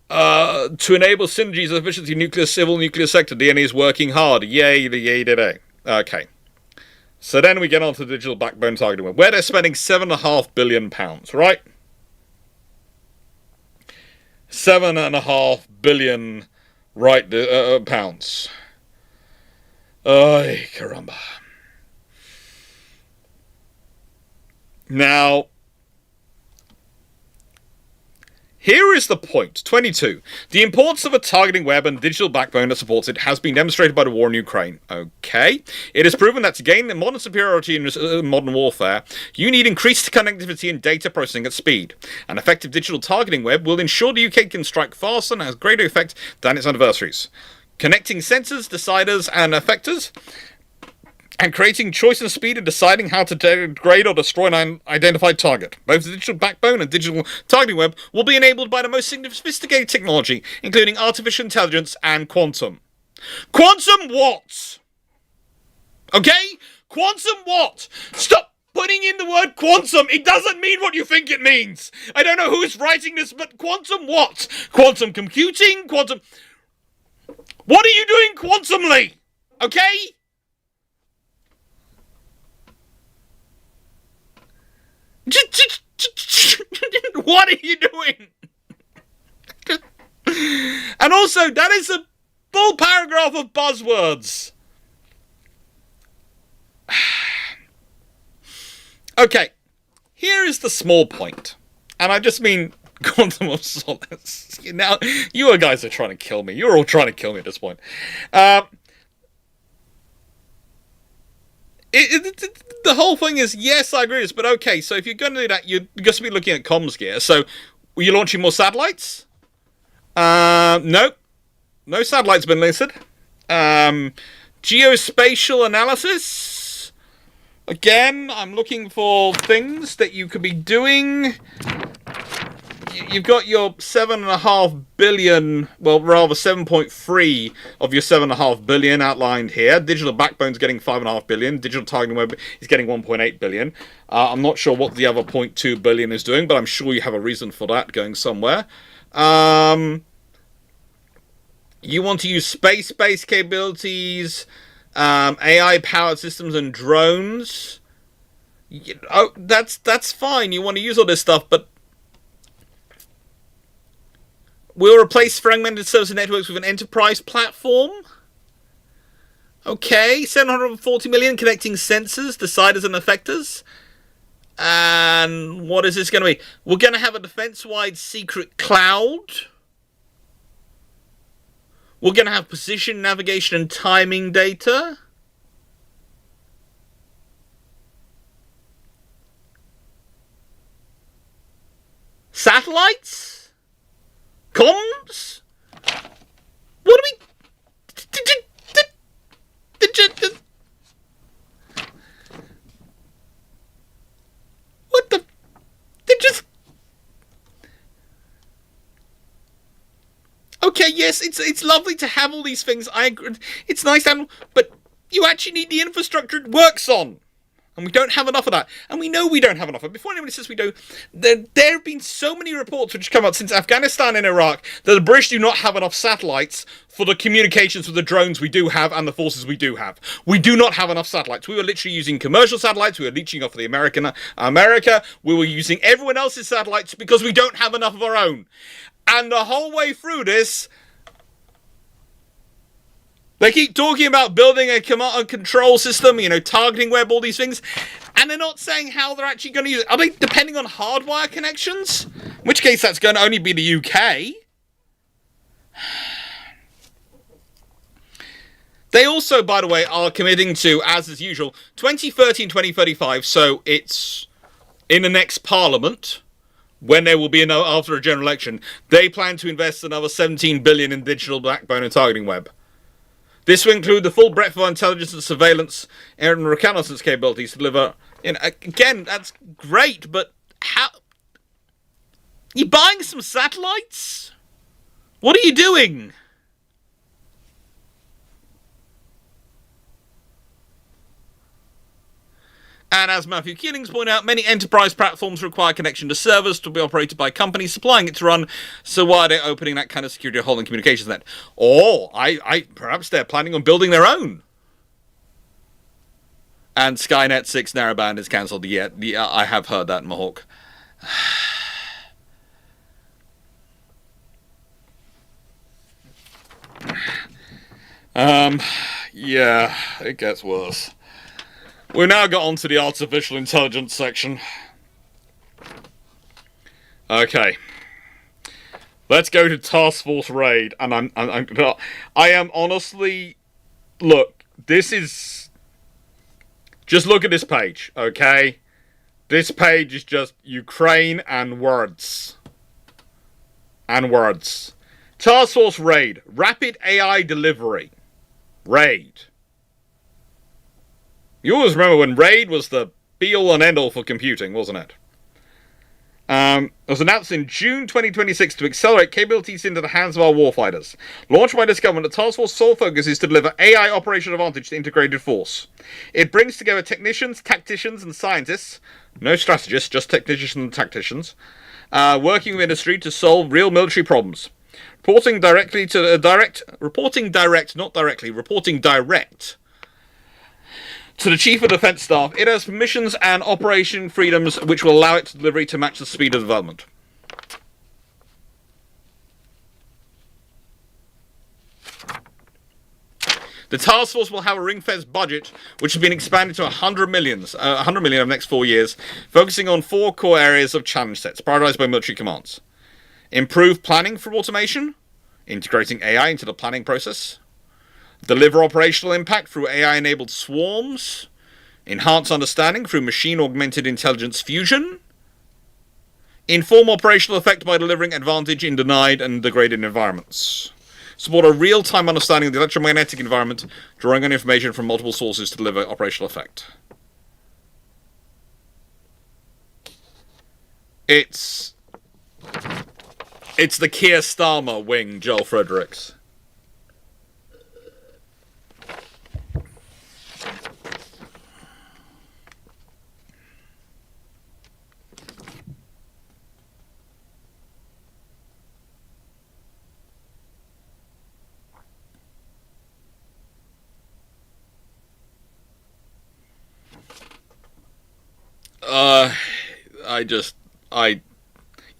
S1: enable synergies of efficiency nuclear, civil nuclear sector, DNE is working hard. Yay, the yay today. Okay. So then we get on to the digital backbone targeting, where they're spending £7.5 billion, right? £7.5 billion pounds. Ay, caramba. Now, Here is the point. 22. The importance of a targeting web and digital backbone that supports it has been demonstrated by the war in Ukraine. Okay. It is proven that to gain modern superiority in modern warfare, you need increased connectivity and data processing at speed. An effective digital targeting web will ensure the UK can strike faster and has greater effect than its adversaries. Connecting sensors, deciders, and effectors, and creating choice and speed in deciding how to degrade or destroy an identified target. Both the digital backbone and digital targeting web will be enabled by the most sophisticated technology, including artificial intelligence and quantum. Quantum what? Okay? Quantum what? Stop putting in the word quantum. It doesn't mean what you think it means. I don't know who's writing this, but quantum what? Quantum computing? Quantum... What are you doing quantumly? Okay? What are you doing? And also, that is a full paragraph of buzzwords. Okay, here is the small point. And I just mean quantum of solace. Now, you guys are trying to kill me. You're all trying to kill me at this point. The whole thing is, yes, I agree with this, but okay, so if you're going to do that, you're going to be looking at comms gear. So, were you launching more satellites? No. No satellites been listed. Geospatial analysis. Again, I'm looking for things that you could be doing. You've got your 7.5 billion, well, rather 7.3 of your 7.5 billion outlined here. Digital backbone's getting 5.5 billion. Digital targeting web is getting 1.8 billion. I'm not sure what the other 0.2 billion is doing, but I'm sure you have a reason for that going somewhere. You want to use space-based capabilities, AI-powered systems and drones. Oh, that's fine. You want to use all this stuff, but we'll replace fragmented service networks with an enterprise platform. Okay, 740 million connecting sensors, deciders, and effectors. And what is this going to be? We're going to have a defense-wide secret cloud. We're going to have position, navigation, and timing data. Satellites? Comms? What do we... What the... They just... Okay, yes, it's lovely to have all these things. I agree. It's nice to have, but you actually need the infrastructure it works on. And we don't have enough of that. And we know we don't have enough of it. Before anybody says we do, there have been so many reports which have come out since Afghanistan and Iraq that the British do not have enough satellites for the communications with the drones we do have and the forces we do have. We do not have enough satellites. We were literally using commercial satellites. We were leeching off of the America. We were using everyone else's satellites because we don't have enough of our own. And the whole way through this, they keep talking about building a command and control system, targeting web, all these things, and they're not saying how they're actually going to use it. Are they depending on hardwire connections? In which case, that's going to only be the UK. They also, by the way, are committing to, as is usual, 2030 and 2035, so it's in the next Parliament, when there will be after a general election, they plan to invest another 17 billion in digital backbone and targeting web. This will include the full breadth of intelligence and surveillance and reconnaissance capabilities to deliver. Again, that's great, but how? You buying some satellites? What are you doing? And as Matthew Keelings pointed out, many enterprise platforms require connection to servers to be operated by companies supplying it to run. So why are they opening that kind of security hole in communications net? Or perhaps they're planning on building their own. And Skynet 6 narrowband is cancelled. Yeah, I have heard that, Mahawk. Yeah, it gets worse. We've now got on to the artificial intelligence section. Okay. Let's go to Task Force Raid, and I am honestly, look, this is, just look at this page, okay? This page is just Ukraine and words. And words. Task Force Raid, Rapid AI Delivery. Raid. You always remember when Raid was the be-all and end-all for computing, wasn't it? It was announced in June 2026 to accelerate capabilities into the hands of our warfighters. Launched by this government, the task force's sole focus is to deliver AI operational advantage to integrated force. It brings together technicians, tacticians, and scientists, no strategists, just technicians and tacticians, working with industry to solve real military problems. Reporting direct to the Chief of Defence Staff. It has permissions and operation freedoms which will allow its delivery to match the speed of development. The task force will have a ring-fenced budget, which has been expanded to 100 million over the next 4 years, focusing on 4 core areas of challenge sets, prioritized by military commands. Improve planning for automation, integrating AI into the planning process. Deliver operational impact through AI-enabled swarms. Enhance understanding through machine-augmented intelligence fusion. Inform operational effect by delivering advantage in denied and degraded environments. Support a real-time understanding of the electromagnetic environment, drawing on information from multiple sources to deliver operational effect. It's the Keir Starmer wing, Joel Fredericks.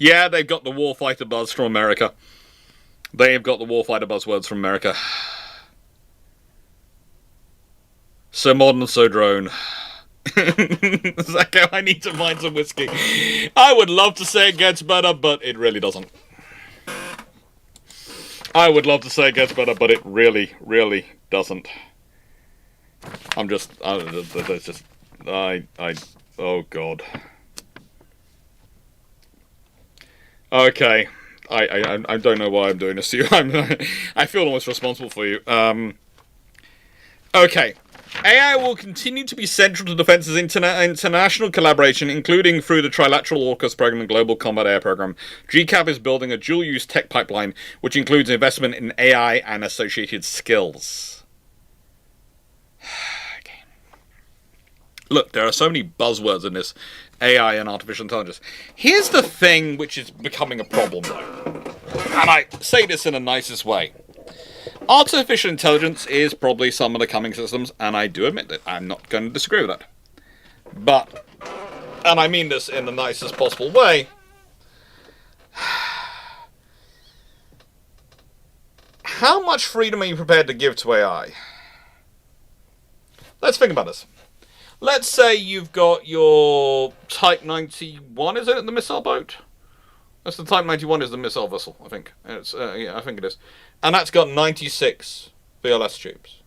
S1: Yeah, they've got the warfighter buzz from America. They've got the warfighter buzzwords from America. So modern, so drone. Zacko, I need to find some whiskey. I would love to say it gets better, but it really doesn't. I would love to say it gets better, but it really, really doesn't. I'm just, oh God. Okay, I don't know why I'm doing this to you. I feel almost responsible for you. Okay, AI will continue to be central to Defence's international collaboration, including through the Trilateral AUKUS program and Global Combat Air Program. GCAP is building a dual-use tech pipeline, which includes investment in AI and associated skills. Okay. Look, there are so many buzzwords in this AI and artificial intelligence. Here's the thing which is becoming a problem, though. And I say this in the nicest way. Artificial intelligence is probably some of the coming systems, and I do admit that I'm not going to disagree with that. But, and I mean this in the nicest possible way, how much freedom are you prepared to give to AI? Let's think about this. Let's say you've got your Type 91, is it, the missile boat? That's the Type 91 is the missile vessel, I think. Yeah, I think it is. And that's got 96 VLS tubes.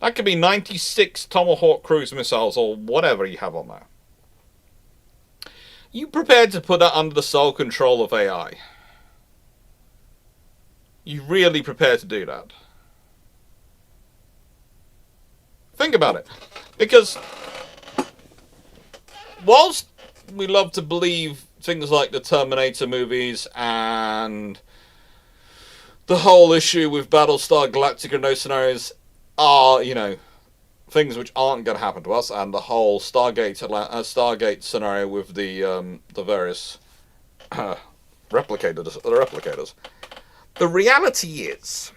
S1: That could be 96 Tomahawk cruise missiles or whatever you have on there. You prepared to put that under the sole control of AI? You really prepared to do that? Think about it. Because whilst we love to believe things like the Terminator movies and the whole issue with Battlestar Galactica and those scenarios are, you know, things which aren't going to happen to us, and the whole Stargate scenario with the various replicators. The reality is,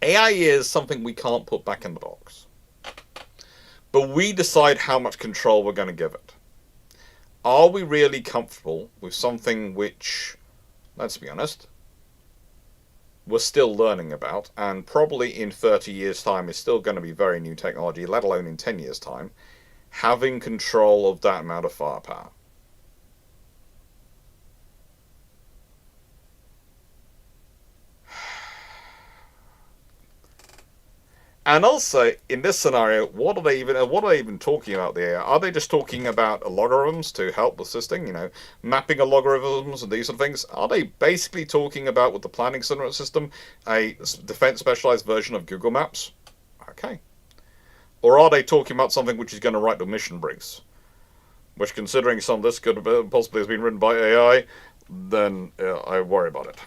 S1: AI is something we can't put back in the box. But we decide how much control we're going to give it. Are we really comfortable with something which, let's be honest, we're still learning about, and probably in 30 years' time is still going to be very new technology, let alone in 10 years' time, having control of that amount of firepower? And also, in this scenario, what are they even talking about there? Are they just talking about logarithms to help assisting, mapping of logarithms and these sort of things? Are they basically talking about, with the planning system, a defense specialized version of Google Maps? Okay. Or are they talking about something which is going to write the mission briefs? Which, considering some of this could have possibly has been written by AI, then I worry about it.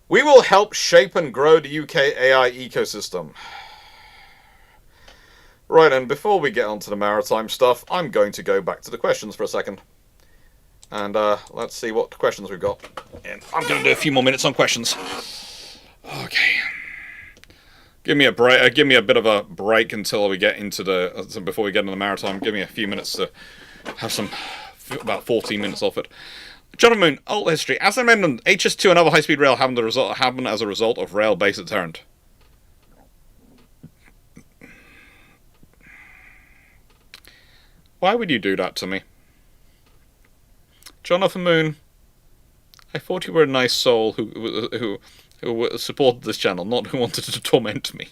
S1: We will help shape and grow the UK AI ecosystem. Right, and before we get onto the maritime stuff, I'm going to go back to the questions for a second. And let's see what questions we've got. And I'm going to do a few more minutes on questions. Okay. Give me a break. Give me a bit of a break until we get into before we get into the maritime. Give me a few minutes to have about 14 minutes off it. John Moon, alt history. As I mentioned, HS2 and other high-speed rail happen as a result of rail-based deterrent. Why would you do that to me? Jonathan Moon, I thought you were a nice soul who supported this channel, not who wanted to torment me.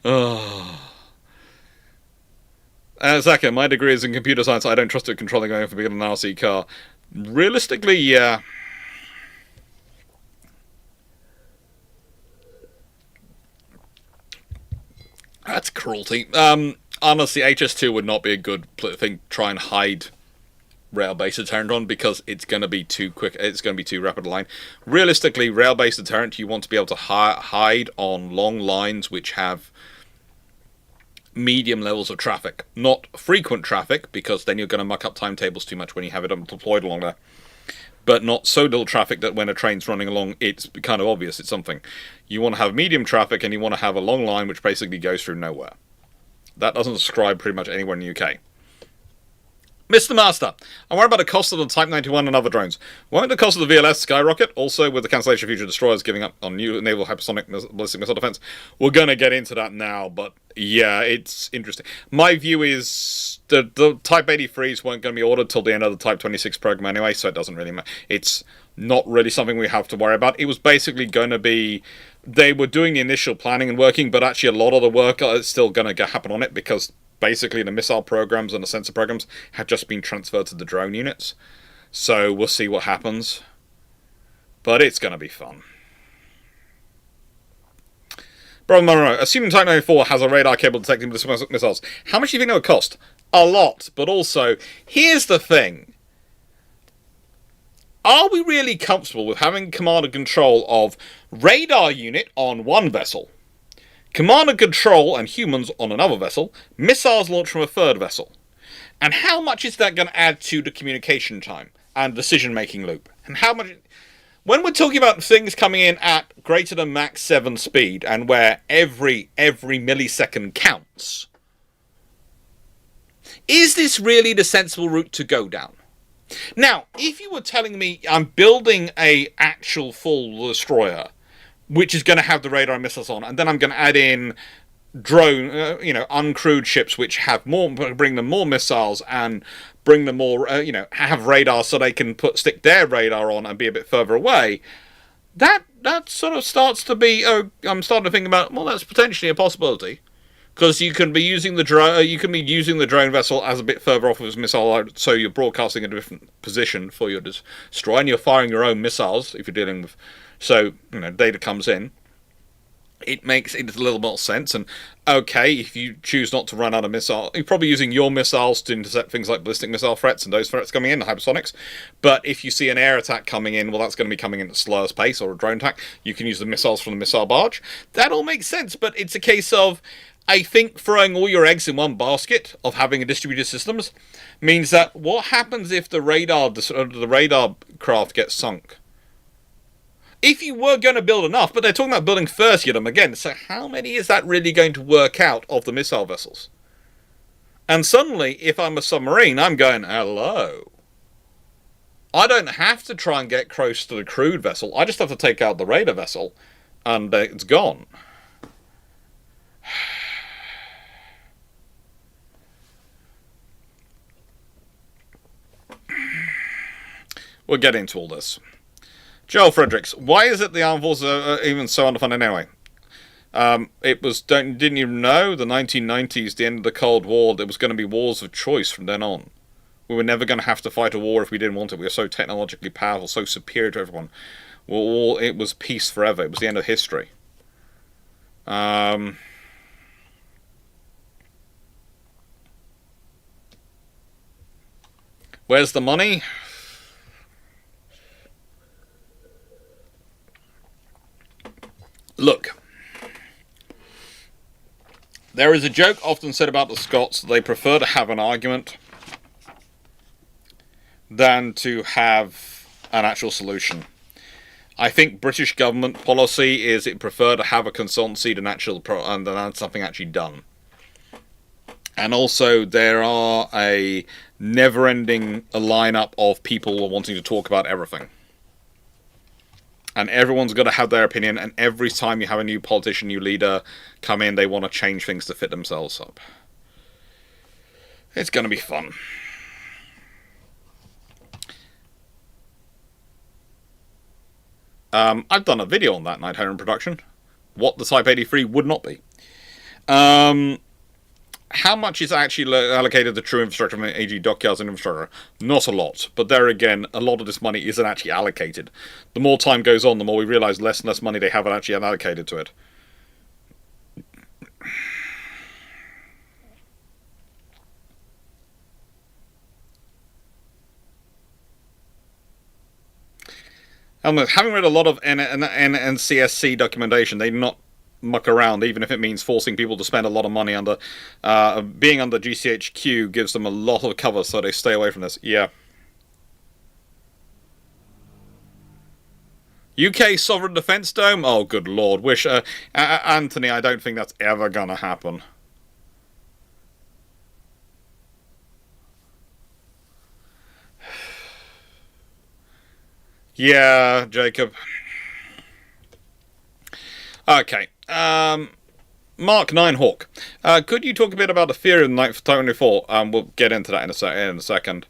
S1: Oh. Zaka, my degree is in computer science. I don't trust it controlling going for an RC car. Realistically, yeah. That's cruelty. Honestly, HS2 would not be a good thing to try and hide rail-based deterrent on, because it's going to be too quick. It's going to be too rapid a line. Realistically, rail-based deterrent, you want to be able to hide on long lines which have medium levels of traffic, not frequent traffic, because then you're going to muck up timetables too much when you have it deployed along there. But not so little traffic that when a train's running along, it's kind of obvious it's something. You want to have medium traffic, and you want to have a long line which basically goes through nowhere. That doesn't describe pretty much anywhere in the UK. Mr. Master, I'm worried about the cost of the Type 91 and other drones. Won't the cost of the VLS skyrocket? Also, with the cancellation of future destroyers giving up on new naval hypersonic ballistic missile defense. We're going to get into that now, but yeah, it's interesting. My view is the Type 83s weren't going to be ordered till the end of the Type 26 program anyway, so it doesn't really matter. It's not really something we have to worry about. It was basically going to be... They were doing the initial planning and working, but actually a lot of the work is still going to happen on it, because basically the missile programs and the sensor programs had just been transferred to the drone units. So we'll see what happens. But it's going to be fun. Brother Monroe, assuming Type 94 has a radar capable of detecting missiles, how much do you think it would cost? A lot. But also, here's the thing. Are we really comfortable with having command and control of radar unit on one vessel, command and control and humans on another vessel, missiles launched from a third vessel? And how much is that going to add to the communication time and decision-making loop? And how much... When we're talking about things coming in at greater than Mach 7 speed, and where every millisecond counts, is this really the sensible route to go down? Now, if you were telling me I'm building a actual full destroyer, which is going to have the radar and missiles on, and then I'm going to add in drone, uncrewed ships which have more, bring them more missiles and bring them more, have radar so they can stick their radar on and be a bit further away. That sort of starts to be. I'm starting to think about. Well, that's potentially a possibility, because you can be using the drone. You can be using the drone vessel as a bit further off of his missile, so you're broadcasting a different position for your destroyer, and you're firing your own missiles if you're dealing with. So data comes in. It makes a little more sense. And okay, if you choose not to run out of missile, you're probably using your missiles to intercept things like ballistic missile threats and those threats coming in, the hypersonics. But if you see an air attack coming in, well, that's going to be coming in at a slower pace, or a drone attack. You can use the missiles from the missile barge. That all makes sense, but it's a case of, I think, throwing all your eggs in one basket of having a distributed systems means that what happens if the radar craft gets sunk? If you were going to build enough, but they're talking about building 30 of them again, so how many is that really going to work out of the missile vessels? And suddenly, if I'm a submarine, I'm going, hello. I don't have to try and get close to the crewed vessel. I just have to take out the radar vessel, and it's gone. We'll get into all this. Joel Fredericks, why is it the armed forces are even so underfunded anyway? It was, didn't you know, the 1990s, the end of the Cold War, there was going to be wars of choice from then on. We were never going to have to fight a war if we didn't want it. We were so technologically powerful, so superior to everyone. It was peace forever. It was the end of history. Where's the money? Look. There is a joke often said about the Scots that they prefer to have an argument than to have an actual solution. I think British government policy is it prefer to have a consultancy than something actually done. And also there are a never-ending lineup of people wanting to talk about everything. And everyone's got to have their opinion, and every time you have a new politician, new leader come in, they want to change things to fit themselves up. It's going to be fun. I've done a video on that Night Home production. What the Type 83 would not be. How much is actually allocated to true infrastructure from AG dockyards and infrastructure? Not a lot. But there again, a lot of this money isn't actually allocated. The more time goes on, the more we realise less and less money they have actually allocated to it. Having read a lot of NCSC documentation, they do not muck around, even if it means forcing people to spend a lot of money under... being under GCHQ gives them a lot of cover, so they stay away from this. Yeah. UK Sovereign Defence Dome? Oh, good lord. Wish... Anthony, I don't think that's ever gonna happen. Yeah, Jacob. Okay. Mark 9 Hawk. Could you talk a bit about the theory of the Night for 24? We'll get into that in a second.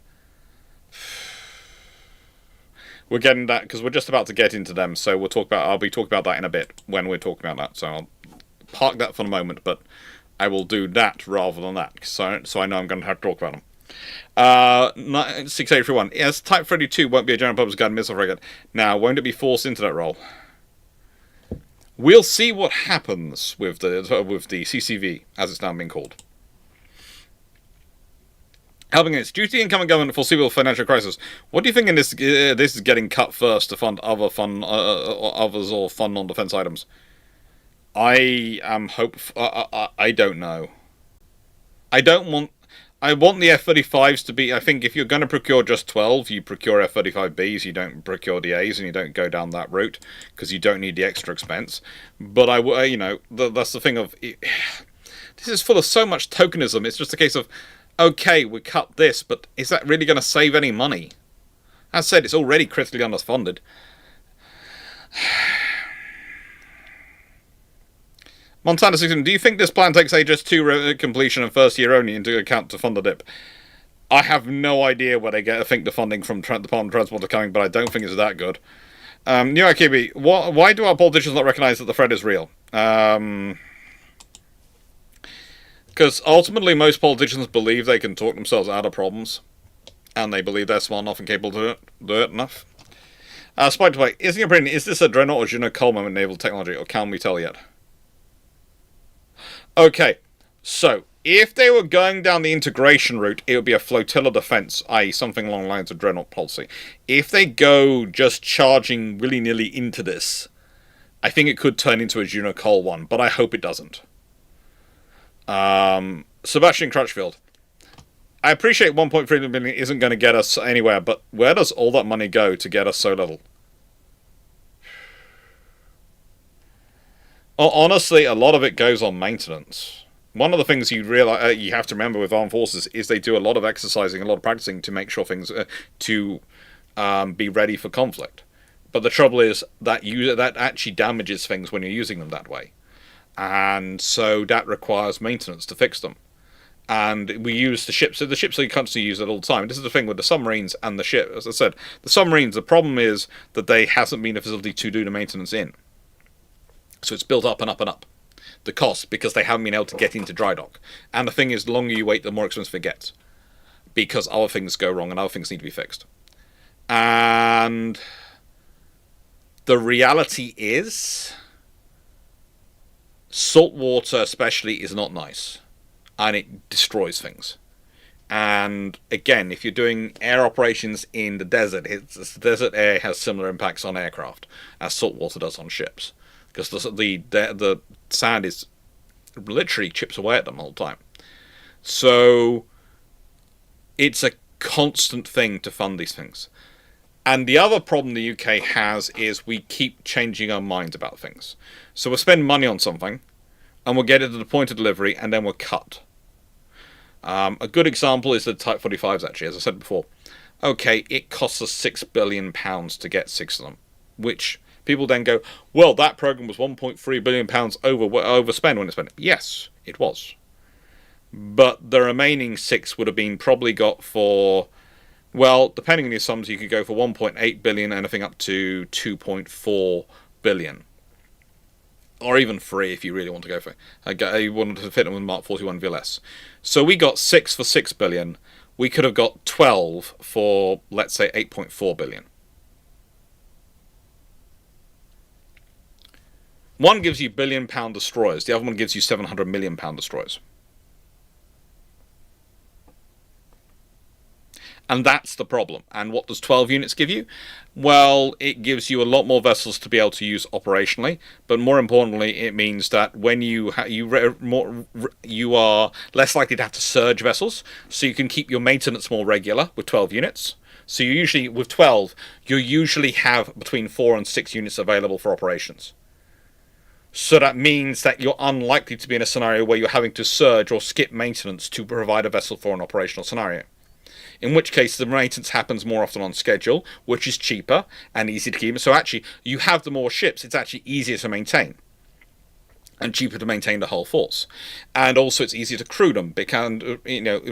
S1: We're getting that because we're just about to get into them, so I'll be talking about that in a bit when we're talking about that. So I'll park that for the moment, but I will do that rather than that, so I know I'm going to have to talk about them. 6831. Yes, Type 32 won't be a general purpose guided missile frigate. Now, won't it be forced into that role? We'll see what happens with the CCV, as it's now being called. Helping its due to the incoming government foreseeable financial crisis. What do you think in this is getting cut first to fund others or fund non-defense items? I am I don't know. I want the F-35s to be... I think if you're going to procure just 12, you procure F-35Bs, you don't procure the As, and you don't go down that route, because you don't need the extra expense. But, that's the thing of... This is full of so much tokenism. It's just a case of, okay, we cut this, but is that really going to save any money? As said, it's already critically underfunded. Montana 16, do you think this plan takes HS2 completion and first year only into account to fund the dip? I have no idea where they think the funding from the Department of Transport are coming, but I don't think it's that good. New IKB, why do our politicians not recognise that the threat is real? Because ultimately most politicians believe they can talk themselves out of problems, and they believe they're smart enough and capable to do it enough. Spike to play, is in your opinion, is this a Dreadnought or Chinook Coal moment naval technology, or can we tell yet? Okay, so, if they were going down the integration route, it would be a flotilla defense, i.e. something along the lines of Dreadnought policy. If they go just charging willy-nilly into this, I think it could turn into a Juno Coal one, but I hope it doesn't. Sebastian Crutchfield. I appreciate 1.3 billion isn't going to get us anywhere, but where does all that money go to get us so little? Honestly, a lot of it goes on maintenance. One of the things you realize you have to remember with armed forces is they do a lot of exercising, a lot of practicing to make sure things to be ready for conflict. But the trouble is that that actually damages things when you're using them that way, and so that requires maintenance to fix them. And we use the ships. So the ships are constantly used at all the time. This is the thing with the submarines and the ship. As I said, the submarines. The problem is that they hasn't been a facility to do the maintenance in. So it's built up and up and up. the cost, because they haven't been able to get into dry dock. And the thing is, the longer you wait, the more expensive it gets, because other things go wrong and other things need to be fixed. And the reality is, salt water especially is not nice, and it destroys things. And again, if you're doing air operations in the desert, desert air has similar impacts on aircraft as salt water does on ships, because the sand is literally chips away at them all the time. So it's a constant thing to fund these things. And the other problem the UK has is we keep changing our minds about things. So we'll spend money on something, and we'll get it to the point of delivery, and then we'll cut. A good example is the Type 45s, actually, as I said before. Okay, it costs us £6 billion to get 6 of them, which people then go, well, that program was £1.3 billion overspent when it spent. Yes, it was. But the remaining 6 would have been probably got for, well, depending on your sums, you could go for 1.8 billion, anything up to 2.4 billion. Or even 3 if you really want to go for it. You wanted to fit them with Mark 41 VLS. So we got 6 for 6 billion. We could have got 12 for, let's say, 8.4 billion. One gives you £1 billion destroyers. The other one gives you £700 million destroyers. And that's the problem. And what does 12 units give you? Well, it gives you a lot more vessels to be able to use operationally, but more importantly, it means that when you are less likely to have to surge vessels, so you can keep your maintenance more regular with 12 units. So you usually, with 12, you usually have between 4 and 6 units available for operations. So that means that you're unlikely to be in a scenario where you're having to surge or skip maintenance to provide a vessel for an operational scenario. In which case, the maintenance happens more often on schedule, which is cheaper and easy to keep. So actually, you have the more ships, it's actually easier to maintain. And cheaper to maintain the whole force. And also it's easier to crew them, because,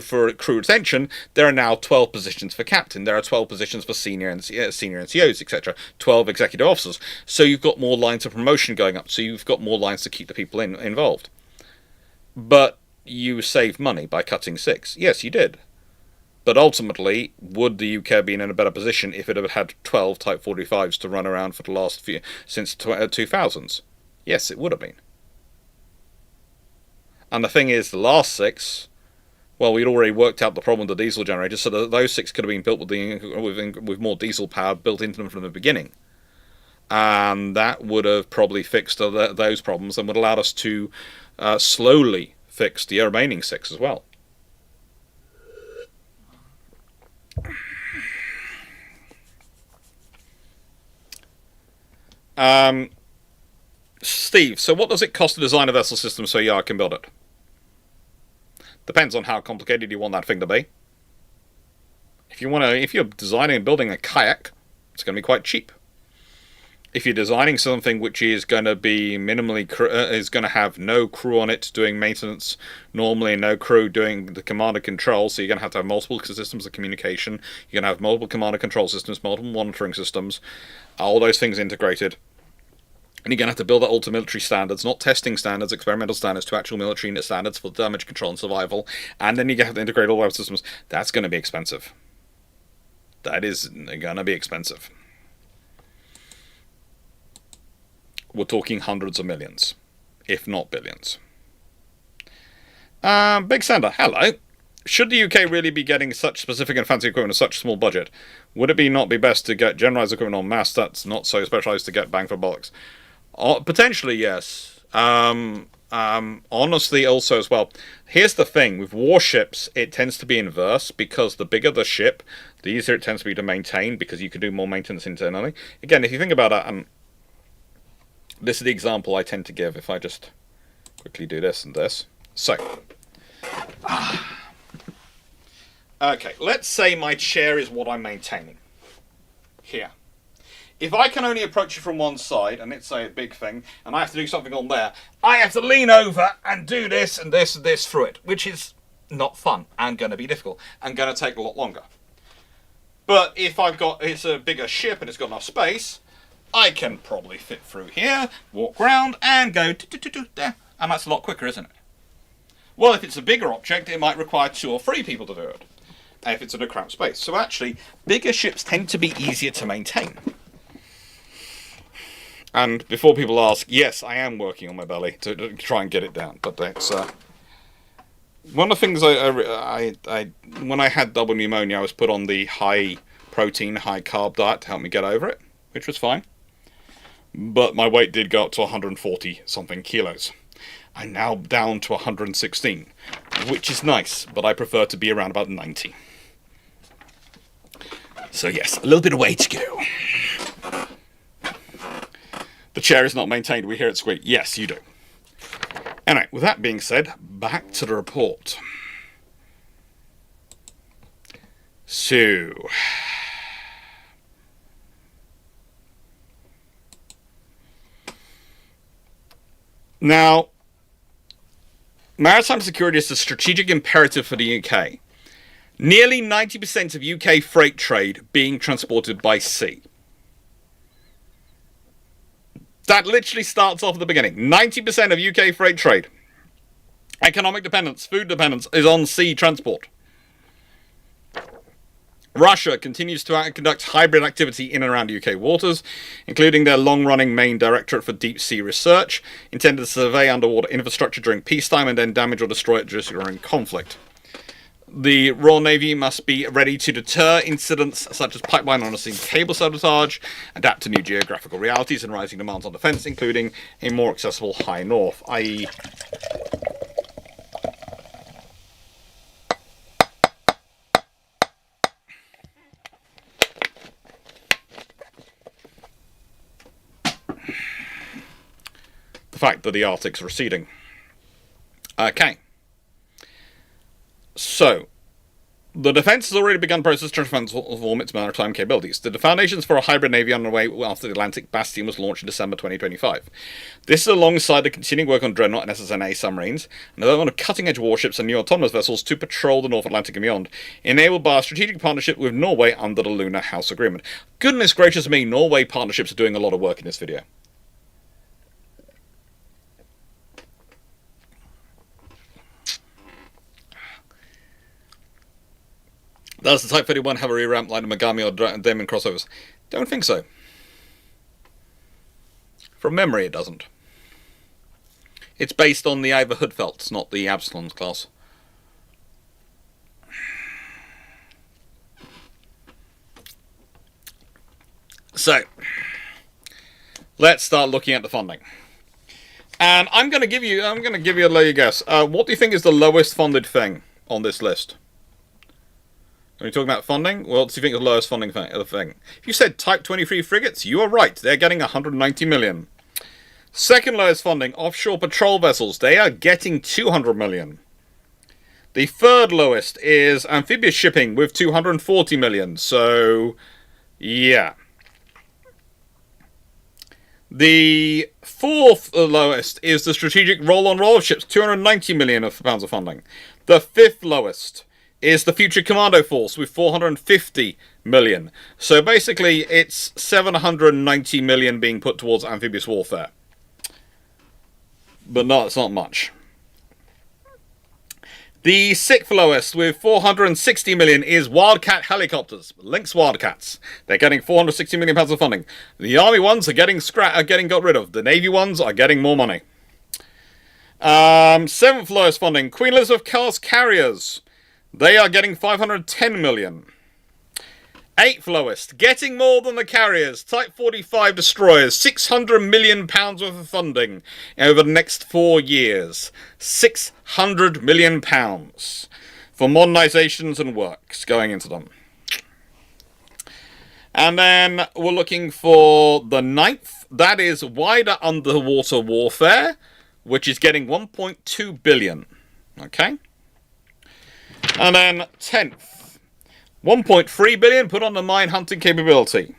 S1: for crew retention, there are now 12 positions for captain. There are 12 positions for senior NCOs, etc. 12 executive officers. So you've got more lines of promotion going up. So you've got more lines to keep the people involved. But you saved money by cutting 6. Yes, you did. But ultimately, would the UK have been in a better position if it had had 12 Type 45s to run around for the last since 2000s? Yes, it would have been. And the thing is, the last 6, well, we'd already worked out the problem with the diesel generators, so those 6 could have been built with more diesel power built into them from the beginning. And that would have probably fixed those problems and would allow us to slowly fix the remaining 6 as well. Steve, so what does it cost to design a vessel system so Yard can build it? Depends on how complicated you want that thing to be. If you're designing and building a kayak, it's going to be quite cheap. If you're designing something which is going to be minimally is going to have no crew on it doing maintenance normally, and no crew doing the command and control, so you're going to have multiple systems of communication. You're going to have multiple command and control systems, multiple monitoring systems, all those things integrated. And you're going to have to build that all to military standards, not testing standards, experimental standards, to actual military standards for damage control and survival. And then you have to integrate all those systems. That's going to be expensive. That is going to be expensive. We're talking hundreds of millions, if not billions. Big Sander, hello. Should the UK really be getting such specific and fancy equipment at such a small budget? Would it not be best to get generalised equipment en masse that's not so specialised to get bang for bollocks? Potentially, yes. Honestly, also as well. Here's the thing. With warships, it tends to be inverse, because the bigger the ship, the easier it tends to be to maintain, because you can do more maintenance internally. Again, if you think about that, this is the example I tend to give if I just quickly do this and this. So, okay, let's say my chair is what I'm maintaining. Here. If I can only approach it from one side, and it's a big thing, and I have to do something on there, I have to lean over and do this and this and this through it, which is not fun and going to be difficult and going to take a lot longer. But if it's a bigger ship and it's got enough space, I can probably fit through here, walk round, and go there, And that's a lot quicker, isn't it? Well, if it's a bigger object, it might require 2 or 3 people to do it. If it's in a cramped space. So actually, bigger ships tend to be easier to maintain. And before people ask, yes, I am working on my belly to try and get it down. But it's one of the things when I had double pneumonia, I was put on the high protein, high carb diet to help me get over it, which was fine. But my weight did go up to 140 something kilos. I'm now down to 116, which is nice, but I prefer to be around about 90. So yes, a little bit of way to go. The chair is not maintained. We hear it squeak. Yes, you do. Anyway, with that being said, back to the report. So, now, maritime security is a strategic imperative for the UK. Nearly 90% of UK freight trade being transported by sea. That literally starts off at the beginning. 90% of UK freight trade, economic dependence, food dependence, is on sea transport. Russia continues to conduct hybrid activity in and around UK waters, including their long-running main Directorate for Deep Sea Research, intended to survey underwater infrastructure during peacetime and then damage or destroy it during conflict. The Royal Navy must be ready to deter incidents such as pipeline or undersea cable sabotage, adapt to new geographical realities and rising demands on defence, including a more accessible high north, i.e. the fact that the Arctic's receding. Okay. So, the defence has already begun the process to transform its maritime capabilities. The foundations for a hybrid navy are underway after the Atlantic Bastion was launched in December 2025. This is alongside the continuing work on Dreadnought and SSNA submarines, and the development of cutting-edge warships and new autonomous vessels to patrol the North Atlantic and beyond, enabled by a strategic partnership with Norway under the Lunar House Agreement. Goodness gracious me, Norway partnerships are doing a lot of work in this video. Does the Type 31 have a re-ramp like the Megami or Daemon crossovers? Don't think so. From memory, it doesn't. It's based on the Ivor Hoodfelts, not the Absalom's class. So, let's start looking at the funding. And I'm going to give you a let you guess. What do you think is the lowest funded thing on this list? Are you talking about funding? Well, do you think the lowest funding thing? If you said Type 23 frigates, you are right. They're getting 190 million. Second lowest funding, offshore patrol vessels. They are getting 200 million. The third lowest is amphibious shipping with 240 million. So, yeah. The fourth lowest is the strategic roll-on-roll ships, 290 million pounds of funding. The fifth lowest is the Future Commando Force with 450 million. So basically, it's 790 million being put towards amphibious warfare. But no, it's not much. The sixth lowest with 460 million is Wildcat helicopters, Lynx Wildcats. They're getting 460 million pounds of funding. The Army ones are getting got rid of. The Navy ones are getting more money. Seventh lowest funding, Queen Elizabeth class carriers. They are getting 510 million. Eighth lowest, getting more than the carriers, Type 45 destroyers, 600 million pounds worth of funding over the next 4 years. 600 million pounds for modernisations and works going into them. And then we're looking for the ninth, that is wider underwater warfare, which is getting 1.2 billion. Okay? And then 10th, 1.3 billion put on the mine hunting capability.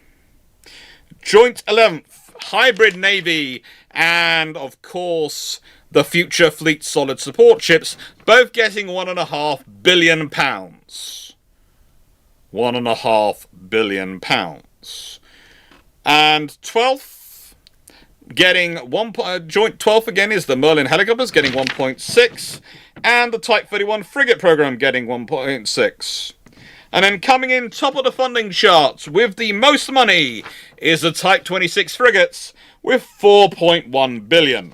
S1: Joint 11th, hybrid navy, and of course the future fleet solid support ships, both getting £1.5 billion. £1.5 billion. And 12th, getting joint 12th again is the Merlin helicopters, getting 1.6, and the Type 31 frigate program getting 1.6. And then coming in top of the funding charts with the most money is the Type 26 frigates with 4.1 billion.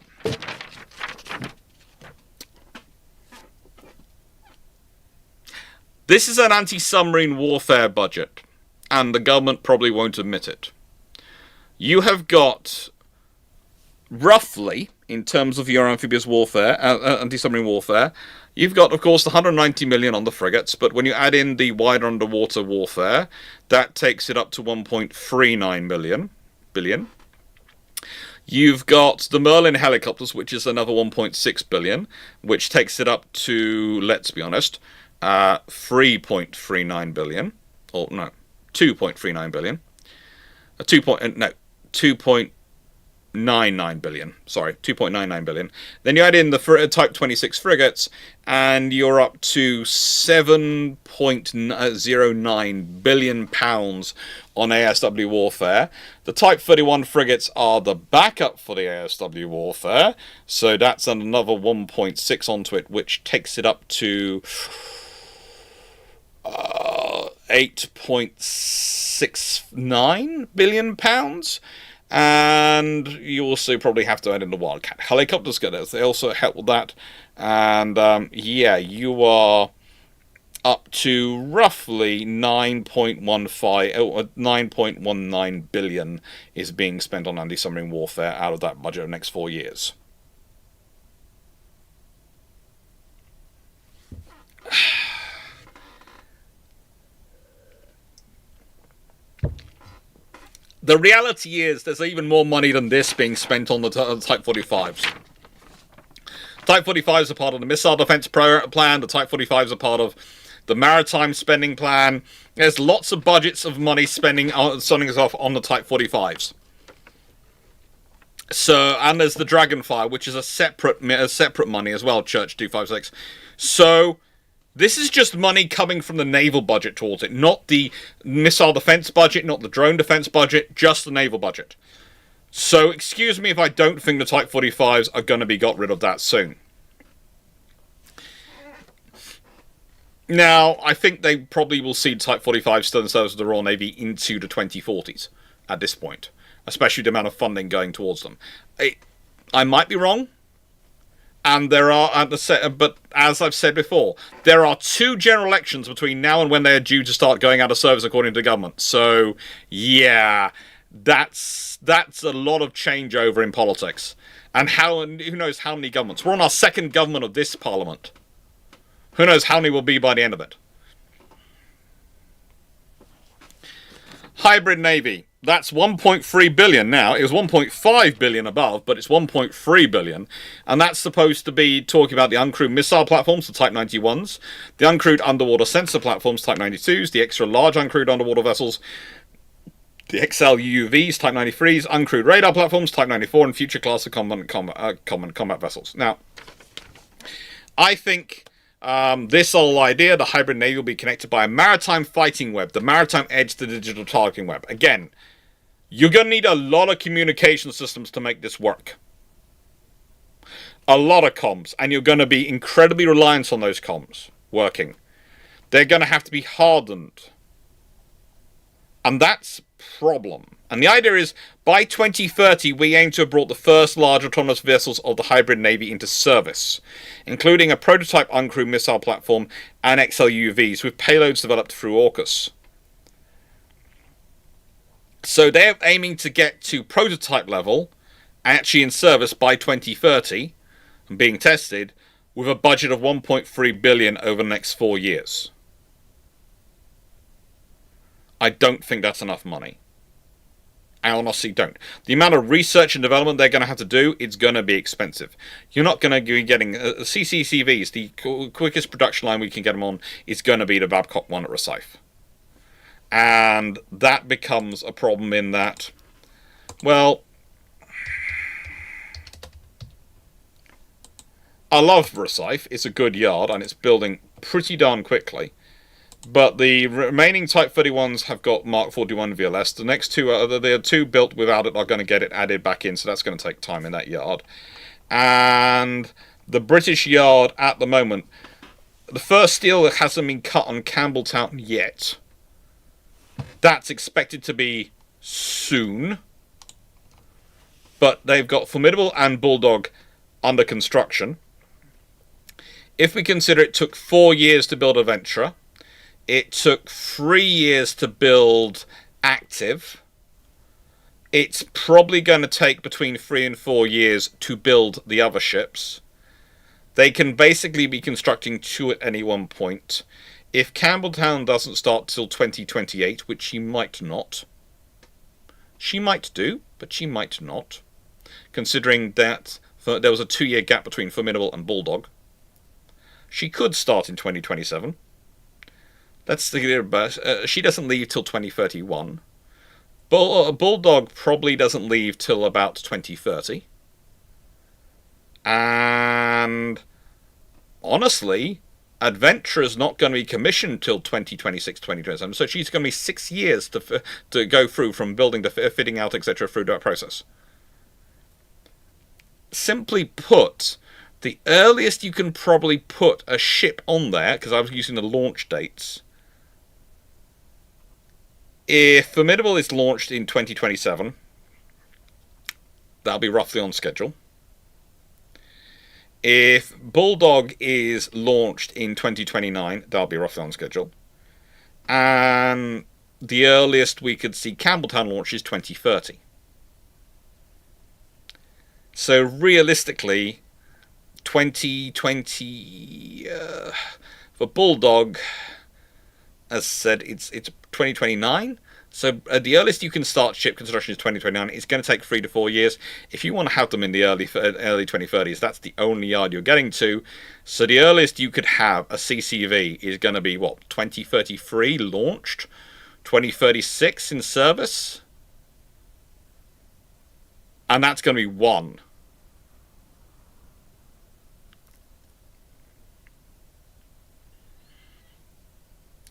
S1: This is an anti-submarine warfare budget, and the government probably won't admit it. You have got, roughly, in terms of your amphibious warfare, anti-submarine warfare, you've got, of course, the 190 million on the frigates, but when you add in the wider underwater warfare, that takes it up to 1.39 billion. You've got the Merlin helicopters, which is another 1.6 billion, which takes it up to, let's be honest, 3.39 billion. Or, no, 2.39 billion. 2.99 billion. Sorry, 2.99 billion. Then you add in the Type 26 frigates, and you're up to 7.09 billion pounds on ASW warfare. The Type 31 frigates are the backup for the ASW warfare, so that's another 1.6 onto it, which takes it up to 8.69 billion pounds. And you also probably have to add in the Wildcat helicopters. They also help with that. And yeah, you are up to roughly 9.19 billion is being spent on anti-submarine warfare out of that budget of the next 4 years. The reality is there's even more money than this being spent on the Type 45s. Type 45s are part of the missile defense plan. The Type 45s are part of the maritime spending plan. There's lots of budgets of money spending off on the Type 45s. So, and there's the Dragonfire, which is a separate money as well, Church 256. So, this is just money coming from the naval budget towards it, not the missile defense budget, not the drone defense budget, just the naval budget. So, excuse me if I don't think the Type 45s are going to be got rid of that soon. Now, I think they probably will see Type 45s still in service of the Royal Navy into the 2040s at this point, especially the amount of funding going towards them. I might be wrong. And there are, but as I've said before, there are 2 general elections between now and when they are due to start going out of service according to the government. So, yeah, that's a lot of changeover in politics. And who knows how many governments. We're on our 2nd government of this parliament. Who knows how many will be by the end of it. Hybrid Navy. That's 1.3 billion now. It was 1.5 billion above, but it's 1.3 billion. And that's supposed to be talking about the uncrewed missile platforms, the Type 91s, the uncrewed underwater sensor platforms, Type 92s, the extra large uncrewed underwater vessels, the XL UUVs, Type 93s, uncrewed radar platforms, Type 94, and future class of common combat vessels. Now, I think this whole idea, the hybrid navy will be connected by a maritime fighting web, the maritime edge to the digital targeting web. Again, you're going to need a lot of communication systems to make this work. A lot of comms, and you're going to be incredibly reliant on those comms working. They're going to have to be hardened. And that's a problem. And the idea is, by 2030, we aim to have brought the first large autonomous vessels of the hybrid navy into service, including a prototype uncrewed missile platform and XL UUVs with payloads developed through AUKUS. So they're aiming to get to prototype level, actually in service by 2030, and being tested, with a budget of 1.3 billion over the next 4 years. I don't think that's enough money. I honestly don't. The amount of research and development they're going to have to do, it's going to be expensive. You're not going to be getting CCCVs, the quickest production line we can get them on, is going to be the Babcock one at Rosyth. And that becomes a problem in that, well, I love Rosyth. It's a good yard and it's building pretty darn quickly. But the remaining Type 31s have got Mark 41 VLS. The next two, the two built without it, are going to get it added back in, so that's going to take time in that yard. And the British yard at the moment, the first steel hasn't been cut on Campbelltown yet. That's expected to be soon. But they've got Formidable and Bulldog under construction. If we consider it took 4 years to build Adventurer, it took 3 years to build Active. It's probably going to take between 3 and 4 years to build the other ships. They can basically be constructing 2 at any one point. If Campbelltown doesn't start till 2028, which she might not. She might do, but she might not. Considering that there was a 2-year gap between Formidable and Bulldog. She could start in 2027. That's the she doesn't leave till 2031. Bulldog probably doesn't leave till about 2030. And honestly, Adventurer's not going to be commissioned till 2026, 2027. So she's going to be 6 years to go through from building to fitting out, etc., through that process. Simply put, the earliest you can probably put a ship on there, because I was using the launch dates. If Formidable is launched in 2027, that'll be roughly on schedule. If Bulldog is launched in 2029, that'll be roughly on schedule. And the earliest we could see Campbelltown launch is 2030. So realistically, 2020 for Bulldog, as said, it's 2029. So the earliest you can start ship construction is 2029. It's going to take 3 to 4 years. If you want to have them in the early 2030s, that's the only yard you're getting to. So the earliest you could have a CCV is going to be, what, 2033 launched? 2036 in service? And that's going to be one.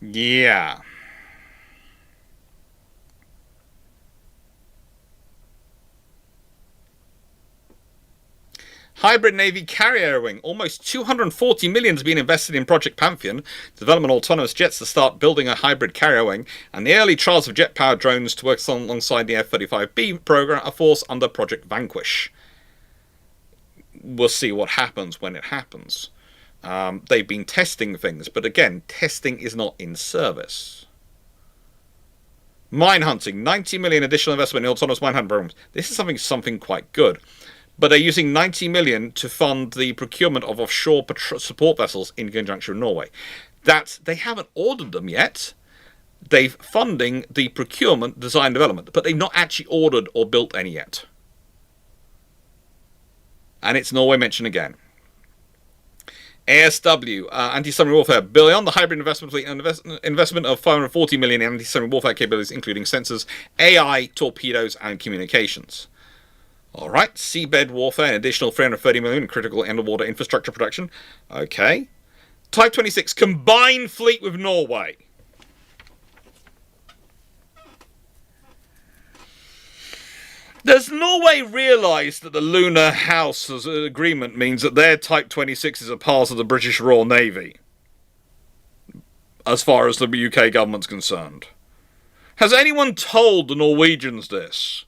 S1: Yeah. Hybrid Navy carrier wing. Almost 240 million has been invested in Project Pantheon, development autonomous jets to start building a hybrid carrier wing, and the early trials of jet-powered drones to work alongside the F-35B program are forced under Project Vanquish. We'll see what happens when it happens. They've been testing things, but again, testing is not in service. Mine hunting. 90 million additional investment in autonomous mine hunting programs. This is something quite good. But they're using 90 million to fund the procurement of offshore support vessels in conjunction with Norway. They haven't ordered them yet. They're funding the procurement, design, development, but they've not actually ordered or built any yet. And it's Norway mentioned again. ASW, anti-submarine warfare. Beyond the hybrid investment fleet, investment of 540 million in anti-submarine warfare capabilities, including sensors, AI, torpedoes, and communications. Alright, seabed warfare, an additional 330 million in critical underwater infrastructure production. Okay. Type 26, combined fleet with Norway. Does Norway realise that the Lunar House agreement means that their Type 26 is a part of the British Royal Navy? As far as the UK government's concerned. Has anyone told the Norwegians this?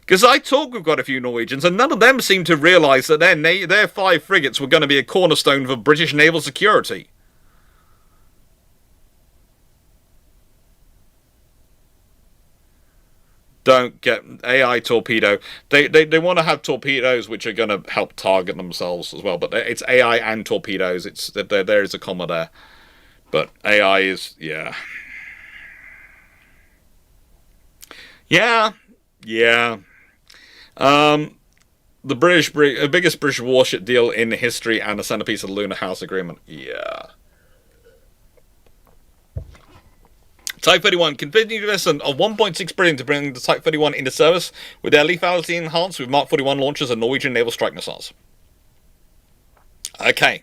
S1: Because I talk with quite a few Norwegians, and none of them seem to realise that their 5 frigates were going to be a cornerstone for British naval security. Don't get AI torpedo. They want to have torpedoes which are going to help target themselves as well, but it's AI and torpedoes. There is a comma there, but AI is yeah. The biggest British warship deal in history and the centerpiece of the Lunar House Agreement. Yeah. Type 31 continued investment of 1.6 billion to bring the Type 31 into service, with their lethality enhanced with Mark 41 launchers and Norwegian naval strike missiles. Okay.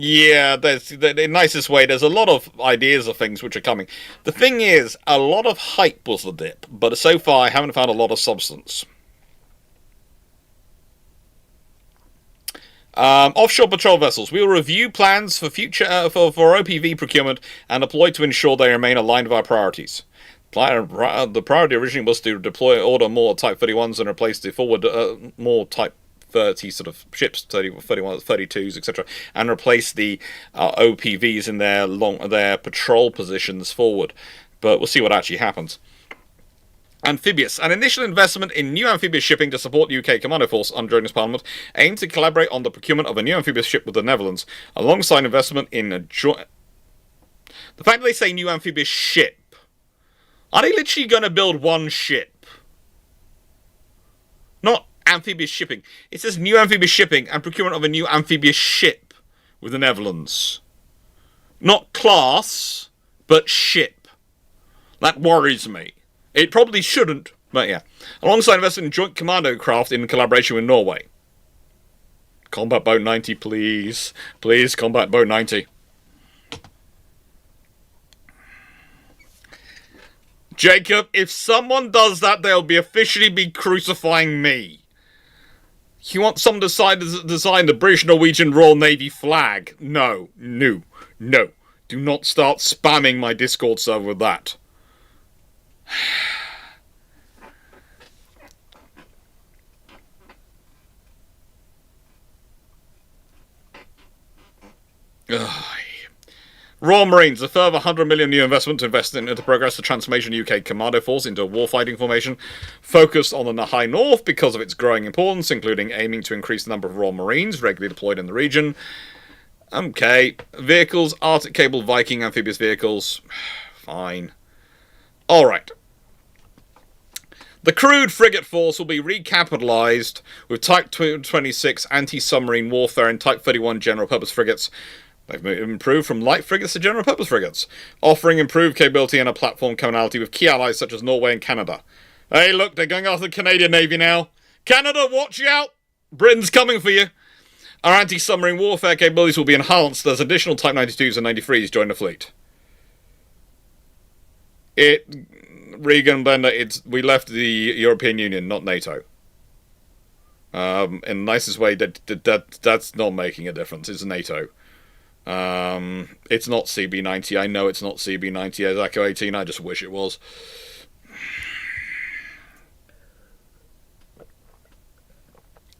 S1: Yeah, there's the nicest way. There's a lot of ideas of things which are coming. The thing is, a lot of hype was the dip, but so far I haven't found a lot of substance. Offshore patrol vessels. We will review plans for future for OPV procurement and deploy to ensure they remain aligned with our priorities. The priority originally was to deploy order more Type 31s and replace the forward more Type 30 sort of ships, 30, 31, 32s, etc., and replace the OPVs in their patrol positions forward. But we'll see what actually happens. Amphibious. An initial investment in new amphibious shipping to support the UK Commando Force during this Parliament aims to collaborate on the procurement of a new amphibious ship with the Netherlands, alongside investment in a joint. The fact that they say new amphibious ship, are they literally going to build one ship? Not amphibious shipping. It says new amphibious shipping and procurement of a new amphibious ship with the Netherlands. Not class, but ship. That worries me. It probably shouldn't, but yeah. Alongside investment in joint commando craft in collaboration with Norway. Combat Boat 90, please. Please, Combat Boat 90. Jacob, if someone does that, they'll officially be crucifying me. You want someone to design the British Norwegian Royal Navy flag? No. Do not start spamming my Discord server with that. Royal Marines, a further 100 million new investment to progress the transformation of UK Commando Force into a warfighting formation focused on the High North because of its growing importance, including aiming to increase the number of Royal Marines regularly deployed in the region. Okay. Vehicles, Arctic Cable Viking amphibious vehicles. Fine. Alright. The crewed frigate force will be recapitalised with Type 26 anti-submarine warfare and Type 31 general-purpose frigates. They've improved from light frigates to general-purpose frigates, offering improved capability and a platform commonality with key allies such as Norway and Canada. Hey, look, they're going after the Canadian Navy now. Canada, watch out! Britain's coming for you. Our anti-submarine warfare capabilities will be enhanced as additional Type 92s and 93s join the fleet. Regan Blender, we left the European Union, not NATO. In the nicest way, that's not making a difference. It's NATO. It's not CB90. I know it's not CB90 as Echo 18. I just wish it was.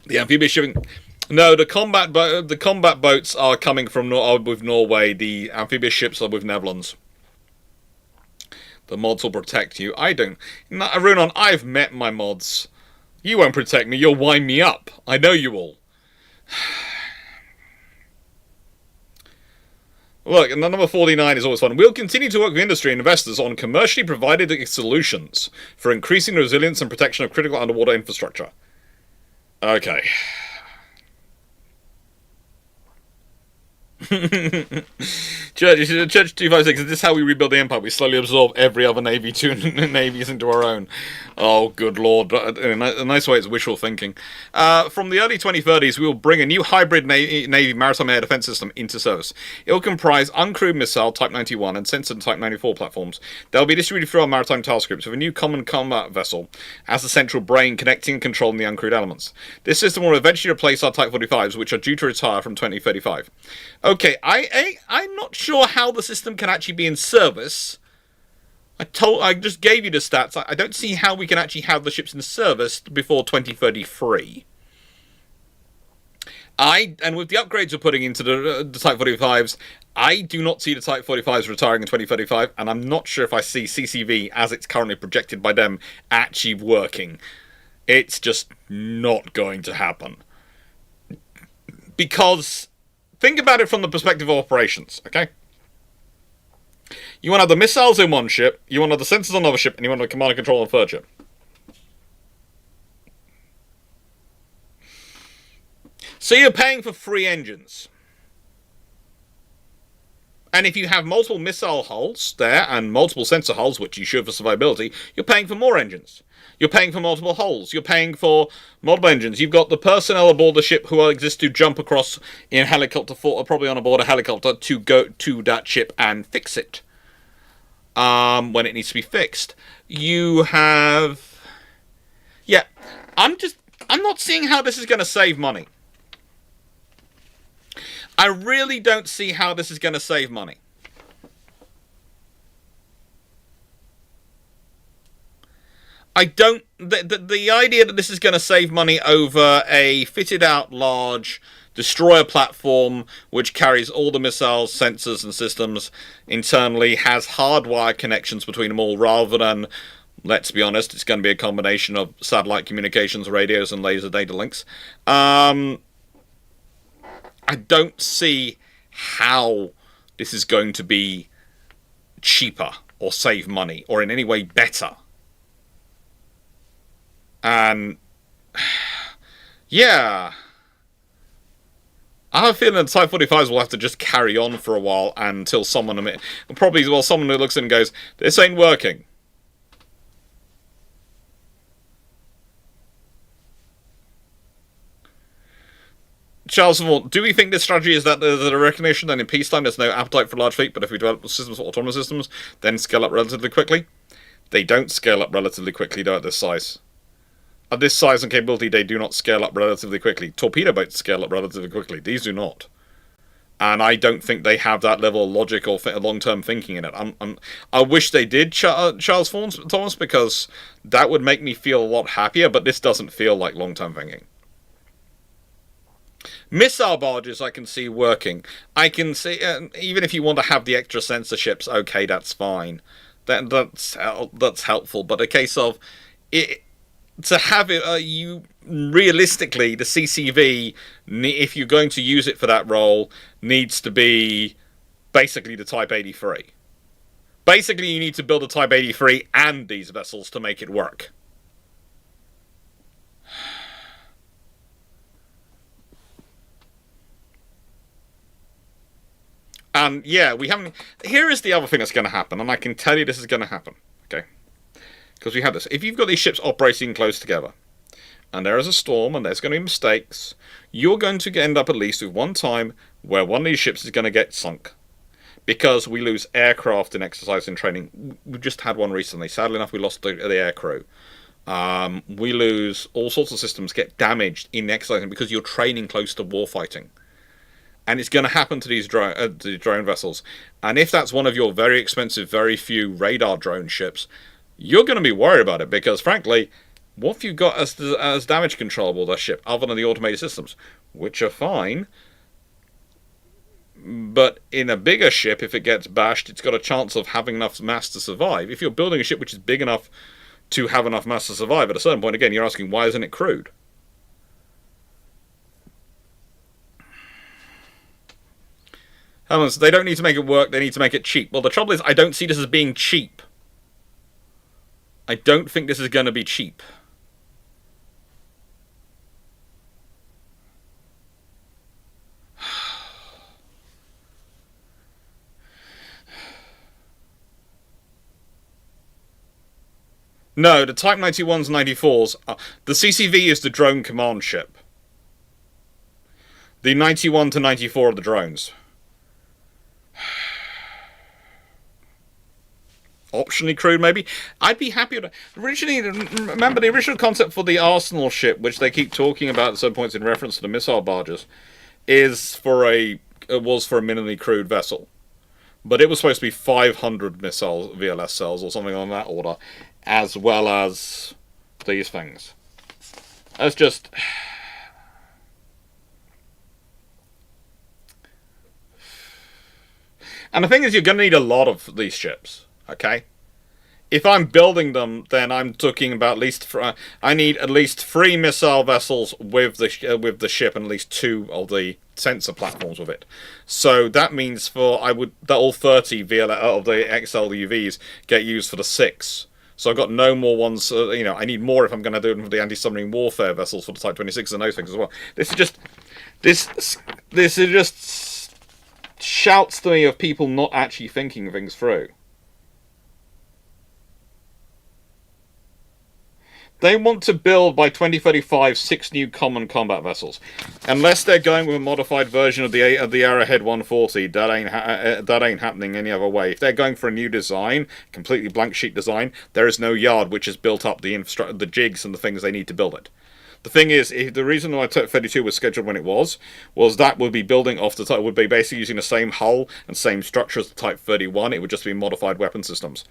S1: The amphibious shipping. No, the combat boats are coming from with Norway. The amphibious ships are with Netherlands. The mods will protect you. I don't. Runon, I've met my mods. You won't protect me. You'll wind me up. I know you will. Look, and the number 49 is always fun. We'll continue to work with industry and investors on commercially provided solutions for increasing the resilience and protection of critical underwater infrastructure. Okay. Church 256, is this how we rebuild the empire? We slowly absorb every other navies into our own. Oh, good lord. In a nice way, it's wishful thinking. From the early 2030s, we will bring a new hybrid Navy maritime air defense system into service. It will comprise uncrewed missile Type 91 and sensor Type 94 platforms. They'll be distributed through our maritime task groups with a new common combat vessel as the central brain connecting and controlling the uncrewed elements. This system will eventually replace our Type 45s, which are due to retire from 2035. Okay, I'm not sure how the system can actually be in service. I just gave you the stats. I don't see how we can actually have the ships in service before 2033. And with the upgrades we're putting into the Type 45s, I do not see the Type 45s retiring in 2035, and I'm not sure if I see CCV, as it's currently projected by them, actually working. It's just not going to happen. Because think about it from the perspective of operations, okay? You want to have the missiles in one ship, you want to have the sensors on another ship, and you want to have command and control on a third ship. So you're paying for 3 engines. And if you have multiple missile hulls there and multiple sensor hulls, which you should for survivability, you're paying for more engines. You're paying for multiple hulls. You're paying for multiple engines. You've got the personnel aboard the ship who exist to jump across in helicopter, probably on aboard a helicopter, to go to that ship and fix it when it needs to be fixed. You have... Yeah, I'm not seeing how this is going to save money. I really don't see how this is going to save money. I don't... The idea that this is going to save money over a fitted-out large destroyer platform which carries all the missiles, sensors, and systems internally, has hardwired connections between them all, rather than, let's be honest, it's going to be a combination of satellite communications, radios, and laser data links. I don't see how this is going to be cheaper or save money or in any way better. And yeah, I have a feeling the Type 45s will have to just carry on for a while until someone someone who looks in and goes, this ain't working. Charles Vaughan, do we think this strategy is that there's a recognition that in peacetime there's no appetite for large fleet, but if we develop systems for autonomous systems, then scale up relatively quickly? They don't scale up relatively quickly, though, at this size. At this size and capability, they do not scale up relatively quickly. Torpedo boats scale up relatively quickly. These do not. And I don't think they have that level of logic or long-term thinking in it. I wish they did, Charles Thomas, because that would make me feel a lot happier, but this doesn't feel like long-term thinking. Missile barges I can see working. I can see, even if you want to have the extra sensor ships, okay, that's fine. That's helpful. But a case of it, to have it, realistically, the CCV, if you're going to use it for that role, needs to be basically the Type 83. Basically, you need to build a Type 83 and these vessels to make it work. And yeah, we haven't... Here is the other thing that's going to happen, and I can tell you this is going to happen. Okay? Because we have this. If you've got these ships operating close together, and there is a storm, and there's going to be mistakes, you're going to end up at least with one time where one of these ships is going to get sunk. Because we lose aircraft in exercise and training. We just had one recently. Sadly enough, we lost the air crew. We lose all sorts of systems, get damaged in exercising because you're training close to warfighting. And it's going to happen to these drone vessels. And if that's one of your very expensive, very few radar drone ships, you're going to be worried about it. Because, frankly, what have you got as damage control aboard that ship, other than the automated systems? Which are fine. But in a bigger ship, if it gets bashed, it's got a chance of having enough mass to survive. If you're building a ship which is big enough to have enough mass to survive, at a certain point, again, you're asking, why isn't it crewed? They don't need to make it work, they need to make it cheap. Well, the trouble is, I don't see this as being cheap. I don't think this is going to be cheap. No, the Type 91s, 94s, the CCV is the drone command ship. The 91 to 94 are the drones. Optionally crewed, maybe. I'd be happy to... Originally, remember the original concept for the Arsenal ship, which they keep talking about at some points in reference to the missile barges, was for a minimally crewed vessel. But it was supposed to be 500 missile VLS cells or something on that order, as well as these things. That's just... And the thing is, you're going to need a lot of these ships, okay? If I'm building them, then I'm talking about at least... I need at least 3 missile vessels with the ship and at least 2 of the sensor platforms with it. So that means that all 30 of the XLUVs get used for the 6. So I've got no more ones, I need more if I'm going to do them for the anti-submarine warfare vessels for the Type 26 and those things as well. This is just... shouts to me of people not actually thinking things through. They want to build, by 2035, 6 new common combat vessels. Unless they're going with a modified version of the Arrowhead 140, that ain't happening any other way. If they're going for a new design, completely blank sheet design, there is no yard which has built up the jigs and the things they need to build it. The thing is, the reason why Type 32 was scheduled when it was that would be building off the Type, would be basically using the same hull and same structure as the Type 31. It would just be modified weapon systems,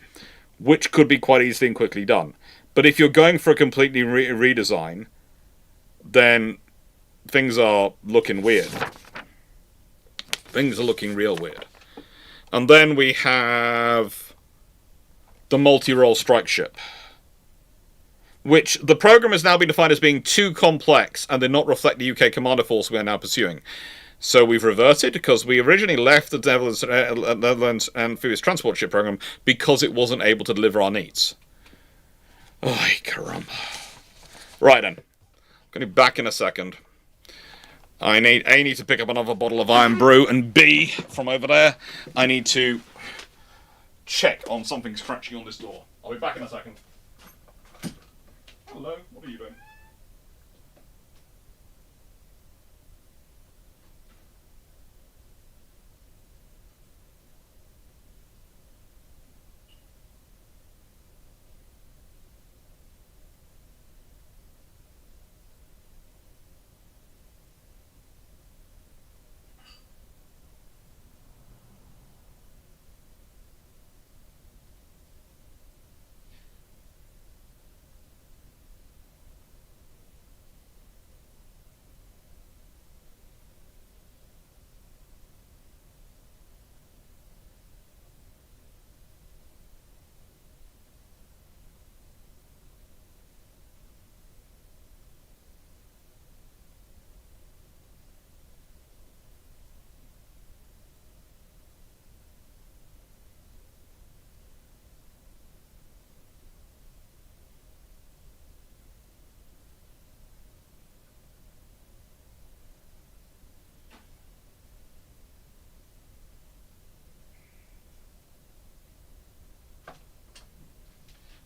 S1: which could be quite easily and quickly done. But if you're going for a completely redesign, then things are looking weird. Things are looking real weird. And then we have the multi-role strike ship, which the program has now been defined as being too complex and did not reflect the UK commander force we are now pursuing. So we've reverted, because we originally left the Netherlands Amphibious Transport Ship program because it wasn't able to deliver our needs. Ay, caramba. Right then. Going to be back in a second. I need to pick up another bottle of Iron Brew, and B, from over there, I need to check on something scratching on this door. I'll be back in a second. Hello, what are you doing?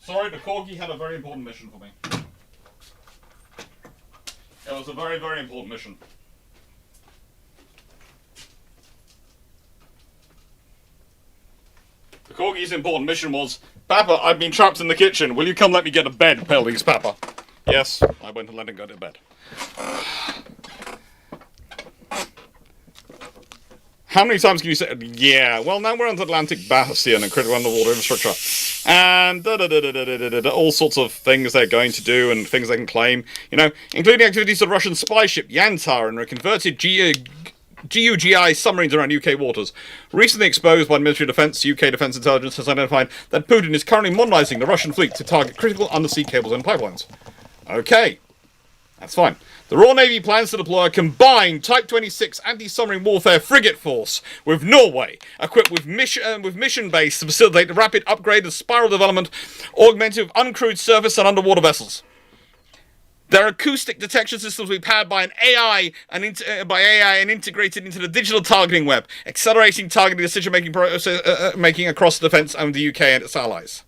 S1: Sorry, the Corgi had a very important mission for me. It was a very, very important mission. The Corgi's important mission was, Papa, I've been trapped in the kitchen. Will you come let me get a bed, please, Papa? Yes, I went and let him go to bed. How many times can you say, yeah, well, now we're on the Atlantic Bastion and critical underwater infrastructure. And all sorts of things they're going to do and things they can claim, including activities of the Russian spy ship Yantar and converted GUGI submarines around UK waters. Recently exposed by the Ministry of Defence, UK Defence Intelligence has identified that Putin is currently modernising the Russian fleet to target critical undersea cables and pipelines. Okay, that's fine. The Royal Navy plans to deploy a combined Type 26 anti-submarine warfare frigate force with Norway, equipped with mission base to facilitate the rapid upgrade and spiral development, augmented with uncrewed surface and underwater vessels. Their acoustic detection systems will be powered by an AI and integrated into the digital targeting web, accelerating targeting decision-making making across the defence and the UK and its allies.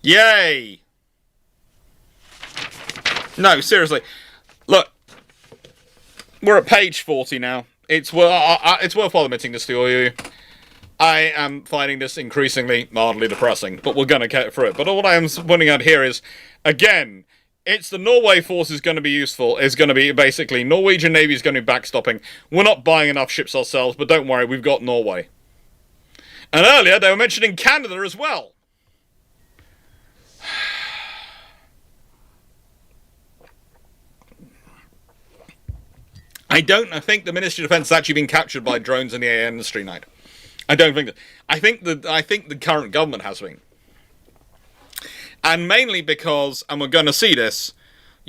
S1: Yay! No, seriously. Look, we're at page 40 now. It's worthwhile admitting this to you. I am finding this increasingly mildly depressing, but we're going to get through it. But all I am pointing out here is, again, it's the Norway force is going to be useful. It's going to be basically Norwegian Navy is going to be backstopping. We're not buying enough ships ourselves, but don't worry, we've got Norway. And earlier they were mentioning Canada as well. I think the Ministry of Defence has actually been captured by drones in the air industry night. I don't think that. I think the current government has been. And mainly because, and we're going to see this,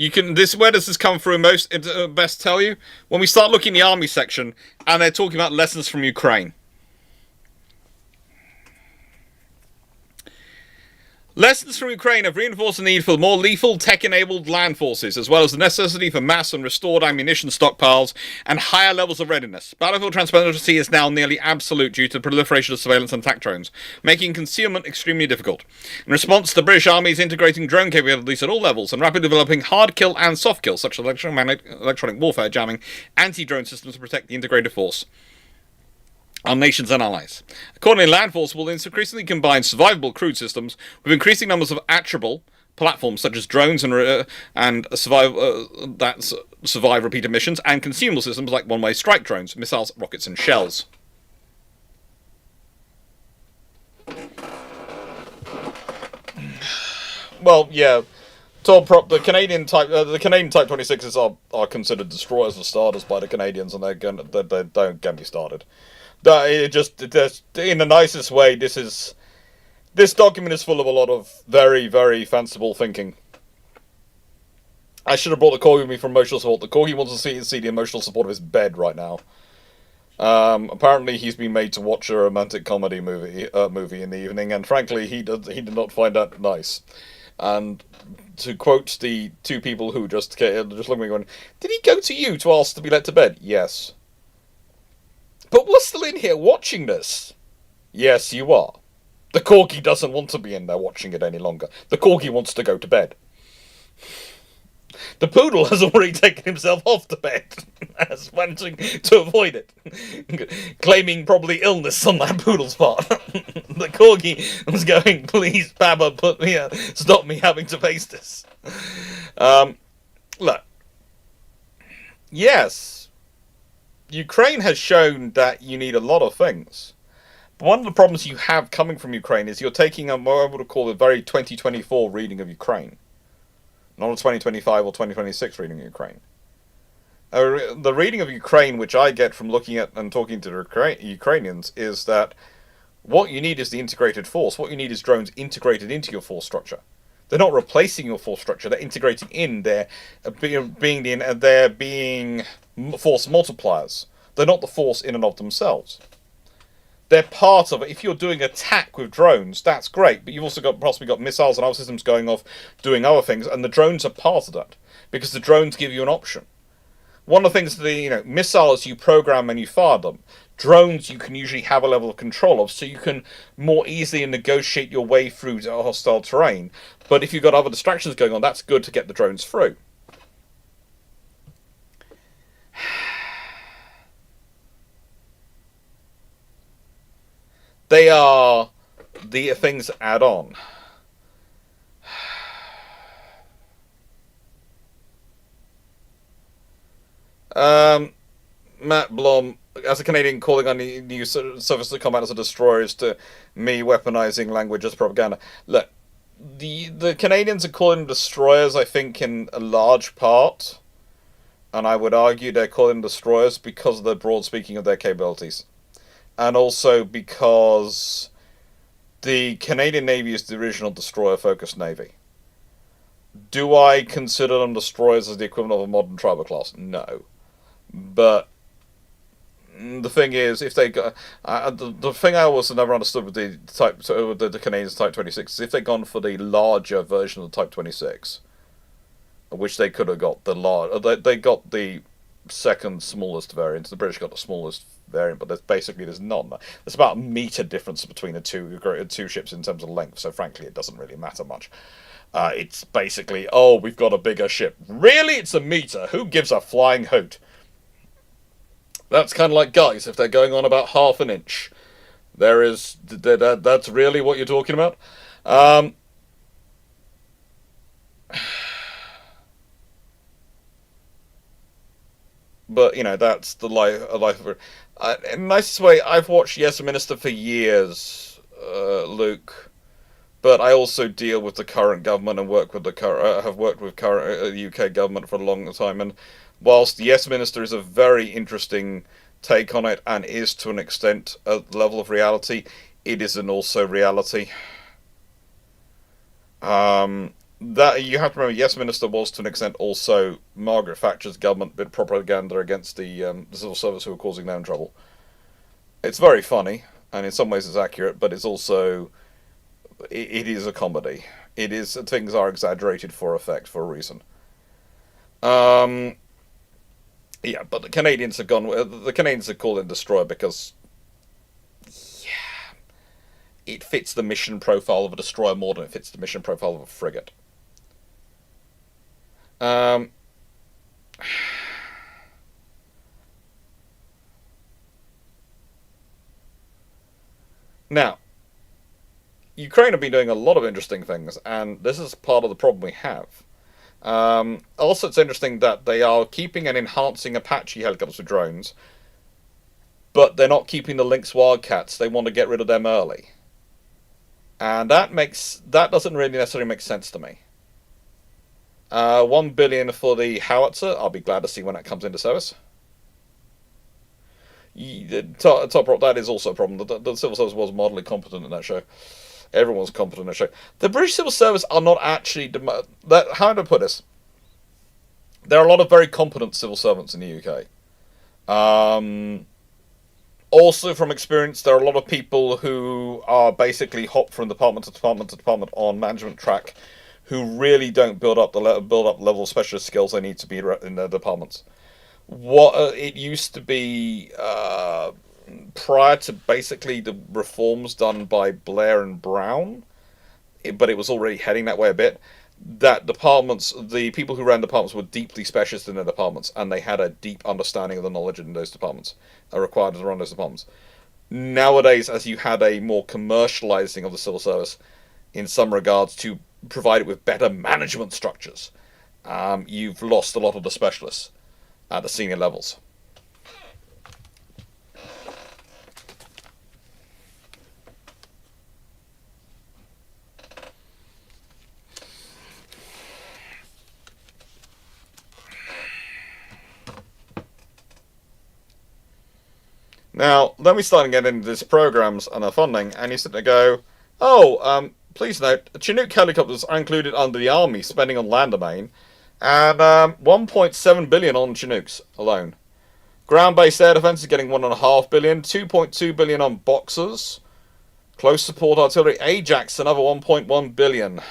S1: You can. This where does this come through most? Best tell you when we start looking at the army section, and they're talking about lessons from Ukraine. Lessons from Ukraine have reinforced the need for more lethal, tech-enabled land forces, as well as the necessity for mass and restored ammunition stockpiles and higher levels of readiness. Battlefield transparency is now nearly absolute due to the proliferation of surveillance and attack drones, making concealment extremely difficult. In response, the British Army is integrating drone capabilities at all levels and rapidly developing hard kill and soft kill, such as electronic warfare, jamming, anti-drone systems to protect the integrated force. Our nations and allies. Accordingly, land force will increasingly combine survivable crude systems with increasing numbers of actionable platforms such as drones and survive repeated missions, and consumable systems like one-way strike drones, missiles, rockets, and shells. Well, yeah. The Canadian Type 26s are considered destroyers for starters by the Canadians, and they don't get me started. Just in the nicest way, this document is full of a lot of very, very fanciful thinking. I should have brought the Corgi with me for emotional support. The Corgi wants to see the emotional support of his bed right now. Apparently, he's been made to watch a romantic comedy movie in the evening, and frankly, he did not find that nice. And to quote the two people who just looked at me going, "Did he go to you to ask to be let to bed?" Yes. But we're still in here watching this. Yes, you are. The Corgi doesn't want to be in there watching it any longer. The Corgi wants to go to bed. The Poodle has already taken himself off to bed, as wanting to avoid it, claiming probably illness on that Poodle's part. The Corgi was going, "Please, Baba, stop me having to face this." Look. Yes. Ukraine has shown that you need a lot of things. But one of the problems you have coming from Ukraine is you're taking what I would call a very 2024 reading of Ukraine. Not a 2025 or 2026 reading of Ukraine. The reading of Ukraine, which I get from looking at and talking to the Ukrainians, is that what you need is the integrated force. What you need is drones integrated into your force structure. They're not replacing your force structure. They're integrating in. They're being force multipliers. They're not the force in and of themselves. They're part of it. If you're doing attack with drones, that's great. But you've also possibly got missiles and other systems going off doing other things, and the drones are part of that because the drones give you an option. One of the things, missiles you program and you fire them. Drones you can usually have a level of control of, so you can more easily negotiate your way through hostile terrain. But if you've got other distractions going on, that's good to get the drones through. They are the things that add on. Matt Blom, as a Canadian, calling on the new service to combat as a destroyers to me weaponizing language as propaganda. Look, the Canadians are calling them destroyers, I think, in a large part, and I would argue they're calling them destroyers because of the broad speaking of their capabilities, and also because the Canadian Navy is the original destroyer-focused Navy. Do I consider them destroyers as the equivalent of a modern tribal class? No. But the thing is, if they got the thing I also never understood with the Canadians Type 26 is if they'd gone for the larger version of the Type 26, which they could have got they got the second smallest variant. The British got the smallest variant, but there's none. There's about a meter difference between the two ships in terms of length. So frankly, it doesn't really matter much. It's basically, we've got a bigger ship. Really, it's a meter. Who gives a flying hoot? That's kind of like guys, if they're going on about half an inch. That's really what you're talking about? But, that's the life of it. In the nicest way, I've watched Yes Minister for years, Luke. But I also deal with the current government and have worked with current UK government for a long time. And whilst the Yes Minister is a very interesting take on it and is to an extent a level of reality, it isn't also reality. That you have to remember, yes, Minister was to an extent also Margaret Thatcher's government bit propaganda against the civil service who were causing them trouble. It's very funny, and in some ways it's accurate, but it's also it is a comedy. It is things are exaggerated for effect for a reason. Um, yeah, but the Canadians have gone. The Canadians have called it destroyer because it fits the mission profile of a destroyer more than it fits the mission profile of a frigate. Um, Now, Ukraine have been doing a lot of interesting things, and this is part of the problem we have. Also, it's interesting that they are keeping and enhancing Apache helicopters with drones, but they're not keeping the Lynx Wildcats. They want to get rid of them early, and that doesn't really necessarily make sense to me. 1 billion for the howitzer. I'll be glad to see when that comes into service. Top rock, that is also a problem. The civil service was moderately competent in that show. Everyone was competent in that show. The British civil service are not actually. How do I put this? There are a lot of very competent civil servants in the UK. Also, from experience, there are a lot of people who are basically hop from department to department to department on management track, who really don't build up the level of specialist skills they need to be in their departments. What it used to be prior to basically the reforms done by Blair and Brown, but it was already heading that way a bit. That departments, the people who ran departments were deeply specialist in their departments, and they had a deep understanding of the knowledge in those departments are required to run those departments. Nowadays, as you had a more commercializing of the civil service in some regards to provide it with better management structures, you've lost a lot of the specialists at the senior levels. Now, then we start to get into these programs and the funding, and you sit there go, please note, Chinook helicopters are included under the Army spending on land domain, and 1.7 billion on Chinooks alone. Ground-based air defense is getting 1.5 billion, 2.2 billion on Boxers, close support artillery, Ajax another 1.1 billion,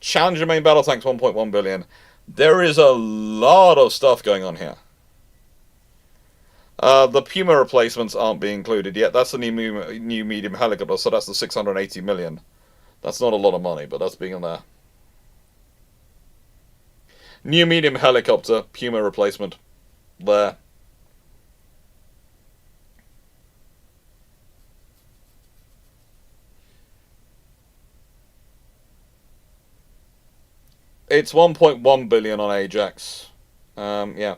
S1: Challenger main battle tanks 1.1 billion. There is a lot of stuff going on here. The Puma replacements aren't being included yet. That's the new medium helicopter, so that's the 680 million. That's not a lot of money, but that's being in there. New medium helicopter, Puma replacement. There. It's 1.1 billion on Ajax. Yeah.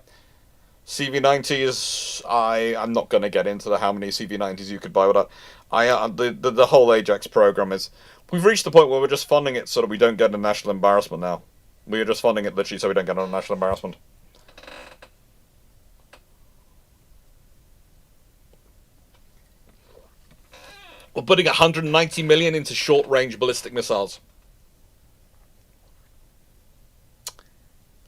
S1: CV90s, I'm not going to get into how many CV90s you could buy with that. The whole Ajax program is, we've reached the point where we're just funding it so that we don't get a national embarrassment now. We are just funding it literally so we don't get a national embarrassment. We're putting 190 million into short-range ballistic missiles.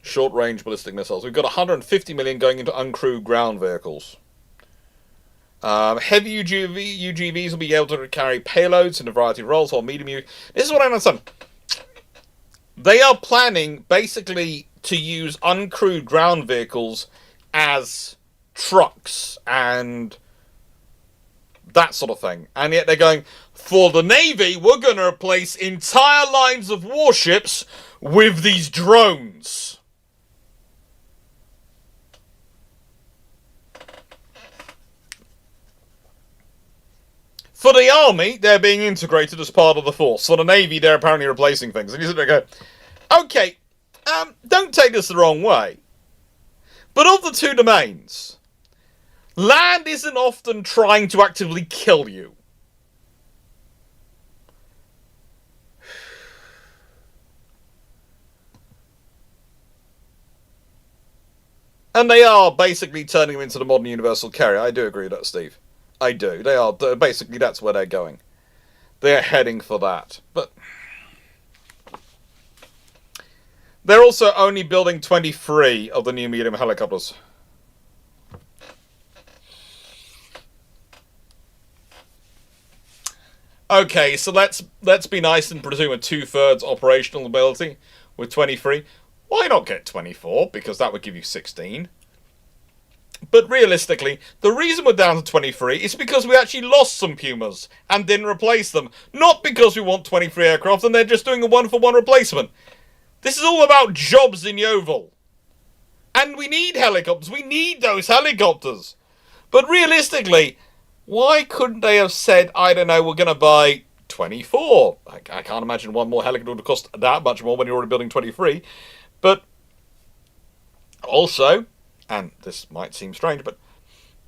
S1: Short-range ballistic missiles. We've got 150 million going into uncrewed ground vehicles. Heavy UGVs will be able to carry payloads in a variety of roles, while medium UGVs... This is what I understand. They are planning, basically, to use uncrewed ground vehicles as trucks and that sort of thing. And yet they're going, for the Navy, we're going to replace entire lines of warships with these drones. For the Army, they're being integrated as part of the force. For the Navy, they're apparently replacing things. And you sit there and go, okay, don't take this the wrong way. But of the two domains, land isn't often trying to actively kill you. And they are basically turning them into the modern universal carrier. I do agree with that, Steve. I do. They are. Basically, that's where they're going. They're heading for that. But They're also only building 23 of the new medium helicopters. Okay, so let's be nice and presume a 2/3 operational ability with 23. Why not get 24? Because that would give you 16. But realistically, the reason we're down to 23 is because we actually lost some Pumas and didn't replace them. Not because we want 23 aircraft and they're just doing a 1-for-1 replacement. This is all about jobs in Yeovil. And we need helicopters. We need those helicopters. But realistically, why couldn't they have said, I don't know, we're going to buy 24? I can't imagine one more helicopter would cost that much more when you're already building 23. But also, and this might seem strange, but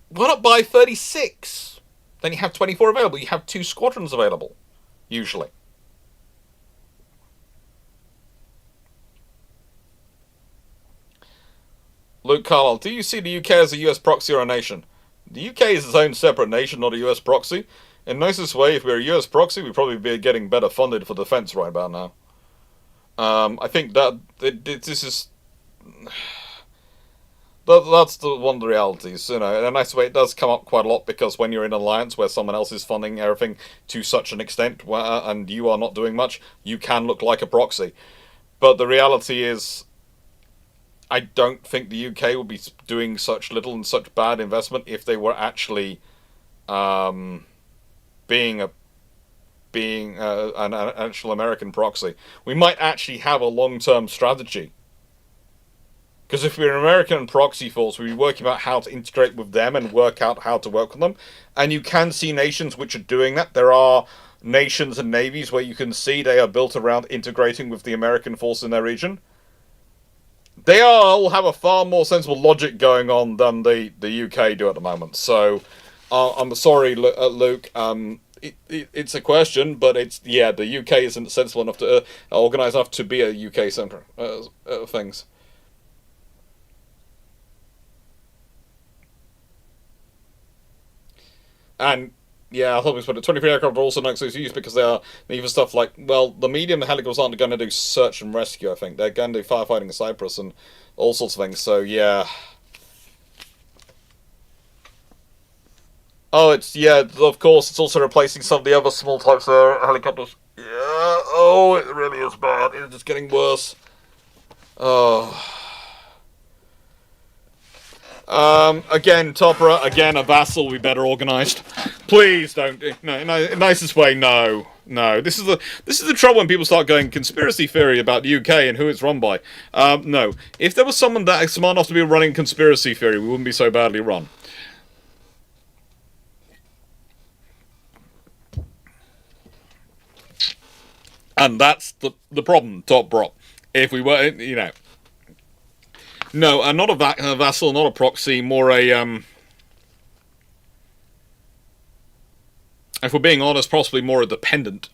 S1: why not buy 36? Then you have 24 available. You have 2 squadrons available, usually. Luke Carlisle, do you see the UK as a US proxy or a nation? The UK is its own separate nation, not a US proxy. In the nicest way, if we were a US proxy, we'd probably be getting better funded for defence right about now. I think that this is... That's one of the realities, you know. In a nice way, it does come up quite a lot because when you're in an alliance where someone else is funding everything to such an extent and you are not doing much, you can look like a proxy. But the reality is, I don't think the UK would be doing such little and such bad investment if they were actually being an actual American proxy. We might actually have a long-term strategy. Because if we're an American proxy force, we'd be working about how to integrate with them and work out how to work with them. And you can see nations which are doing that. There are nations and navies where you can see they are built around integrating with the American force in their region. They all have a far more sensible logic going on than the UK do at the moment. So, I'm sorry, Luke. It's a question, but the UK isn't sensible enough to organise enough to be a UK centre things. And yeah, I thought we spent 23 aircraft are also not used because they are even stuff like, well, the medium helicopters aren't going to do search and rescue, I think. They're going to do firefighting in Cyprus and all sorts of things, so yeah. Oh, of course, it's also replacing some of the other small types of helicopters. Yeah, oh, it really is bad. It's just getting worse. Oh. Again, Topra, again, a vassal will be better organised. Please don't. No, nicest way, no. This is the trouble when people start going conspiracy theory about the UK and who it's run by. No. If there was someone that is smart enough to be running conspiracy theory, we wouldn't be so badly run. And that's the problem, Top Brop. If we were, you know... No, not a vassal, not a proxy, more a, if we're being honest, possibly more a dependent,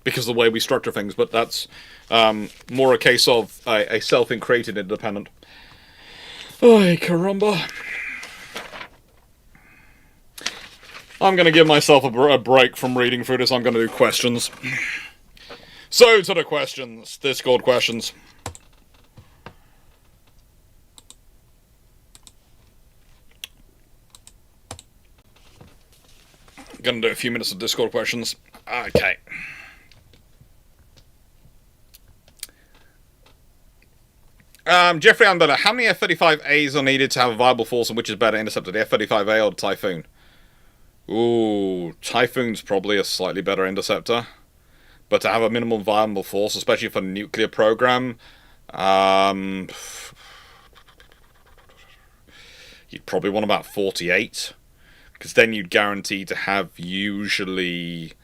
S1: because of the way we structure things, but that's more a case of a self-created independent. Ay, caramba. I'm going to give myself a break from reading through this. I'm going to do questions. So, to the questions. Discord questions. Gonna do a few minutes of Discord questions. Okay. Jeffrey Ambeller, how many F-35As are needed to have a viable force, and which is better, Interceptor, the F-35A or the Typhoon? Ooh, Typhoon's probably a slightly better Interceptor. But to have a minimum viable force, especially for the nuclear program, you'd probably want about 48. Because then you'd guarantee to have usually,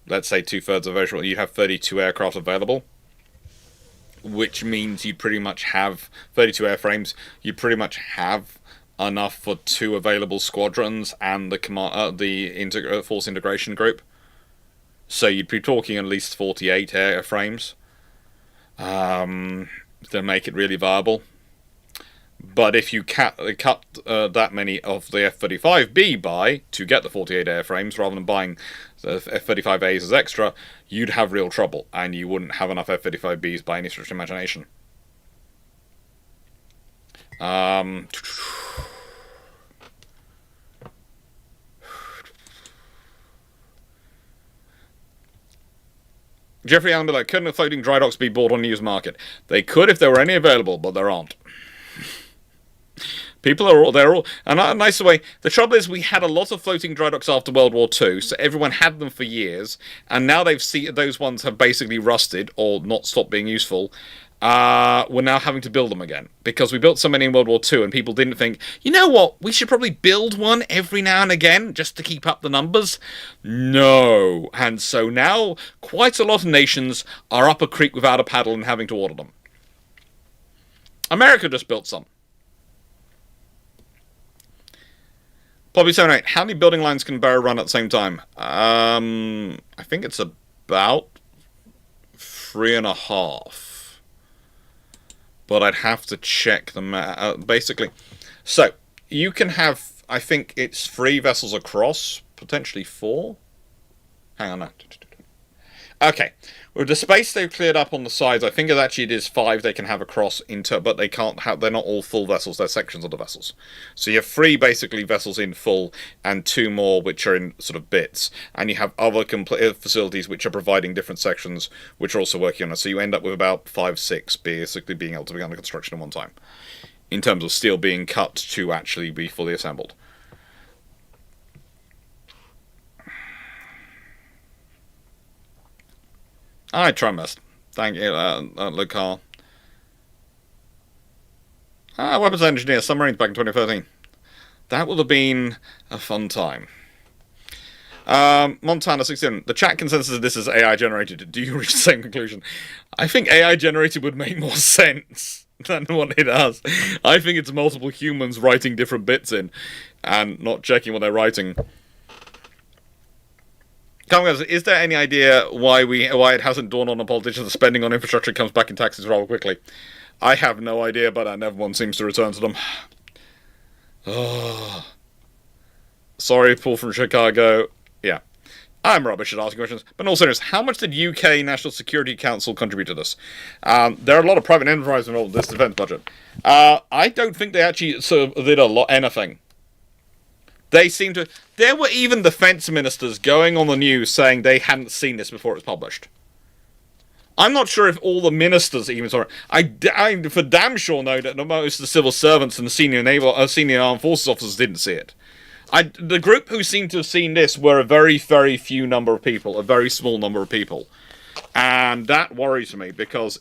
S1: let's say 2/3 of available, you'd have 32 aircraft available. Which means you'd pretty much have 32 airframes. You pretty much have enough for 2 available squadrons and the force integration group. So you'd be talking at least 48 airframes to make it really viable. But if you cut that many of the F-35B by to get the 48 airframes, rather than buying the F-35As as extra, you'd have real trouble, and you wouldn't have enough F-35Bs by any stretch of imagination. Jeffrey Allen below, couldn't the floating dry docks be bought on the used market? They could if there were any available, but there aren't. People are all, they're all, and a nice way, the trouble is we had a lot of floating dry docks after World War II, so everyone had them for years, and now those ones have basically rusted, or not stopped being useful. We're now having to build them again, because we built so many in World War II, and people didn't think, you know what, we should probably build one every now and again, just to keep up the numbers. No. And so now, quite a lot of nations are up a creek without a paddle and having to order them. America just built some. Poppy 78, how many building lines can Barrow run at the same time? I think it's about 3.5. But I'd have to check them basically. So, you can have, I think it's 3 vessels across, potentially 4. Hang on, no. Okay, with the space they've cleared up on the sides, I think it is 5 they can have across but they can't have, they're not all full vessels, they're sections of the vessels. So you have 3 basically vessels in full, and 2 more which are in sort of bits, and you have other facilities which are providing different sections, which are also working on it. So you end up with about 5, 6 basically being able to be under construction at one time, in terms of steel being cut to actually be fully assembled. I try my best. Thank you, Luke Carl. Weapons engineer, submarines back in 2013. That would have been a fun time. Montana 16. The chat consensus of this is AI generated. Do you reach the same conclusion? I think AI generated would make more sense than what it does. I think it's multiple humans writing different bits in and not checking what they're writing. Is there any idea why it hasn't dawned on the politicians that spending on infrastructure comes back in taxes rather quickly? I have no idea, but everyone seems to return to them. Oh. Sorry, Paul from Chicago. Yeah. I'm rubbish at asking questions. But in all seriousness, how much did UK National Security Council contribute to this? There are a lot of private enterprise involved in this defence budget. I don't think they actually sort of did anything. They seem to... There were even defence ministers going on the news saying they hadn't seen this before it was published. I'm not sure if all the ministers even saw it. I for damn sure know that most of the civil servants and the senior armed forces officers didn't see it. The group who seemed to have seen this were a very, very few number of people, a very small number of people. And that worries me, because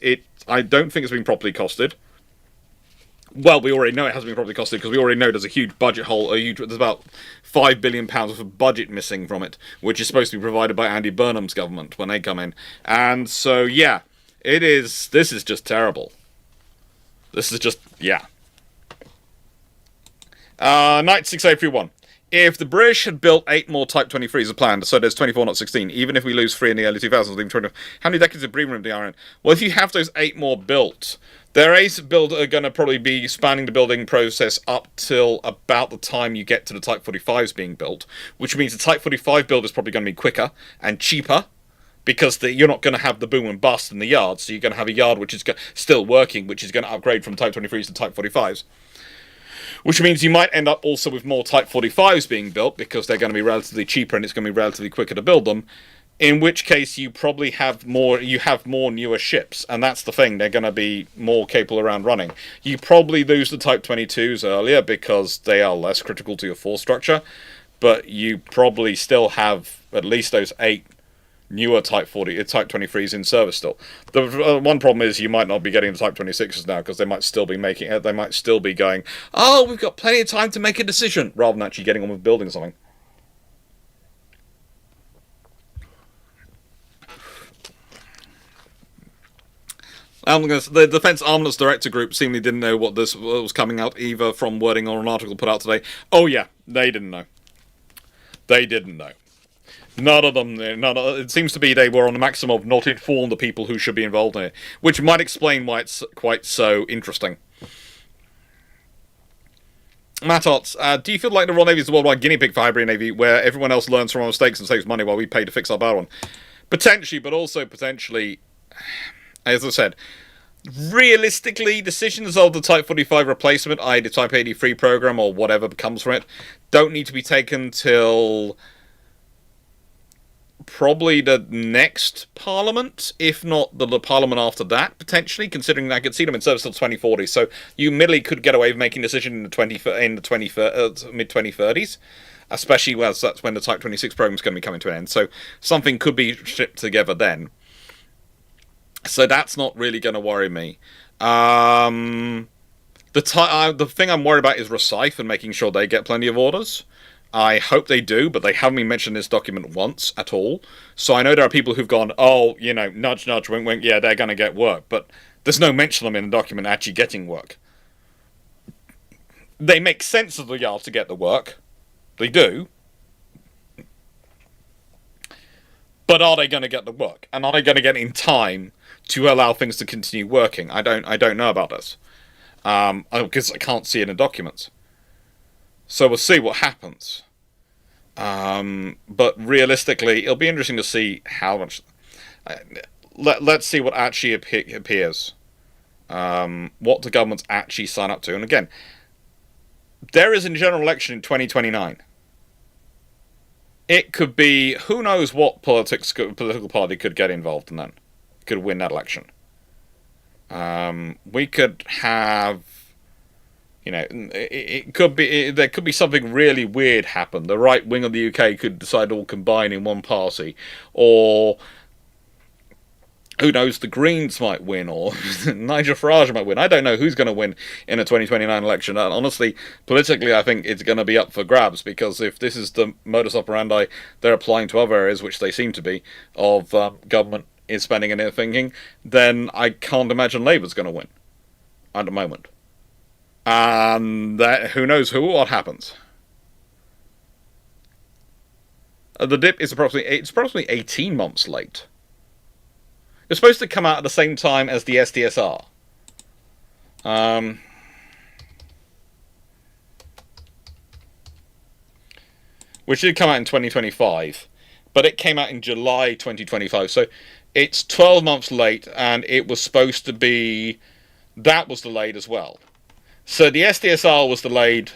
S1: I don't think it's been properly costed. Well, we already know it hasn't been properly costed, because we already know there's a huge budget hole. There's about £5 billion worth of budget missing from it, which is supposed to be provided by Andy Burnham's government when they come in. And so, yeah, this is just terrible. This is just, yeah. Knight 6831. If the British had built 8 more Type 23s as planned, so there's 24, not 16, even if we lose 3 in the early 2000s, leaving 20, how many decades of breathing room do they are in? Well, if you have those 8 more built, their A's build are going to probably be spanning the building process up till about the time you get to the Type 45s being built, which means the Type 45 build is probably going to be quicker and cheaper, because you're not going to have the boom and bust in the yard, so you're going to have a yard which is still working, which is going to upgrade from Type 23s to Type 45s. Which means you might end up also with more Type 45s being built, because they're going to be relatively cheaper and it's going to be relatively quicker to build them. In which case you probably have more newer ships, and that's the thing, they're going to be more capable around running. You probably lose the Type 22s earlier because they are less critical to your force structure, but you probably still have at least those 8 newer Type 23s in service still. The one problem is you might not be getting the Type 26s now, because they might still be going, oh, we've got plenty of time to make a decision, rather than actually getting on with building something. The Defence Armaments Director Group seemingly didn't know what was coming out, either from wording or an article put out today. Oh yeah, they didn't know. They didn't know. None of them. It seems to be they were on the maximum of not inform the people who should be involved in it, which might explain why it's quite so interesting. Matots, do you feel like the Royal Navy is the worldwide guinea pig for hybrid navy, where everyone else learns from our mistakes and saves money while we pay to fix our bad one? Potentially, but also potentially, as I said, realistically, decisions of the Type 45 replacement, i.e. the Type 83 program or whatever comes from it, don't need to be taken till probably the next Parliament, if not the Parliament after that, potentially, considering I could see them in service till 2040. So you merely could get away with making a decision in the mid-2030s, especially as that's when the Type 26 program is going to be coming to an end. So something could be shipped together then. So that's not really going to worry me. The thing I'm worried about is Rosyth and making sure they get plenty of orders. I hope they do, but they haven't been mentioned in this document once at all. So I know there are people who've gone, oh, nudge, nudge, wink, wink, yeah, they're going to get work. But there's no mention of them in the document actually getting work. They make sense of the yard to get the work. They do. But are they going to get the work? And are they going to get it in time to allow things to continue working? I don't know about this. Because I can't see it in documents. So we'll see what happens. But realistically, it'll be interesting to see how much... let's see what actually appears. What the governments actually sign up to. And again, there is a general election in 2029. It could be... Who knows what political party could get involved in that. Could win that election. We could have... it could be. There could be something really weird happen. The right wing of the UK could decide to all combine in one party, or who knows? The Greens might win, or Nigel Farage might win. I don't know who's going to win in a 2029 election. And honestly, politically, I think it's going to be up for grabs, because if this is the modus operandi they're applying to other areas, which they seem to be, of government is spending and their thinking, then I can't imagine Labour's going to win at the moment. And that, who knows what happens. The dip is approximately 18 months late. It's supposed to come out at the same time as the SDSR. Which did come out in 2025, but it came out in July 2025. So it's 12 months late, and it was supposed to be... That was delayed as well. So the SDSR was delayed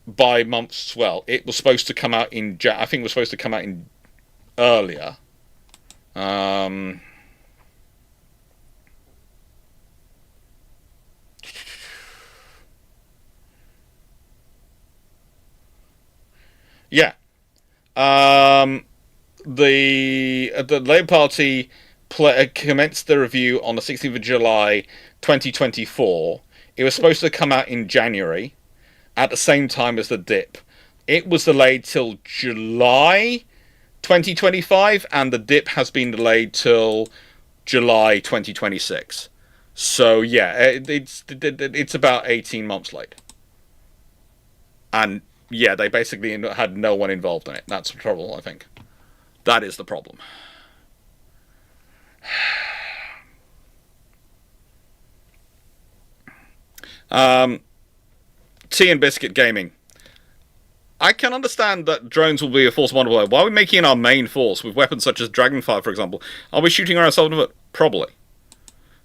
S1: by months as well. It was supposed to come out in... I think it was supposed to come out in earlier. Yeah. The Labour Party commenced the review on the 16th of July 2024. It was supposed to come out in January, at the same time as the dip. It was delayed till July 2025, and the dip has been delayed till July 2026. So yeah, it's about 18 months late. And yeah, they basically had no one involved in it. That's the trouble, I think. That is the problem. Tea and Biscuit Gaming. I can understand that drones will be a force multiplier. Why are we making our main force with weapons such as Dragonfire, for example? Are we shooting ourselves with it? Probably.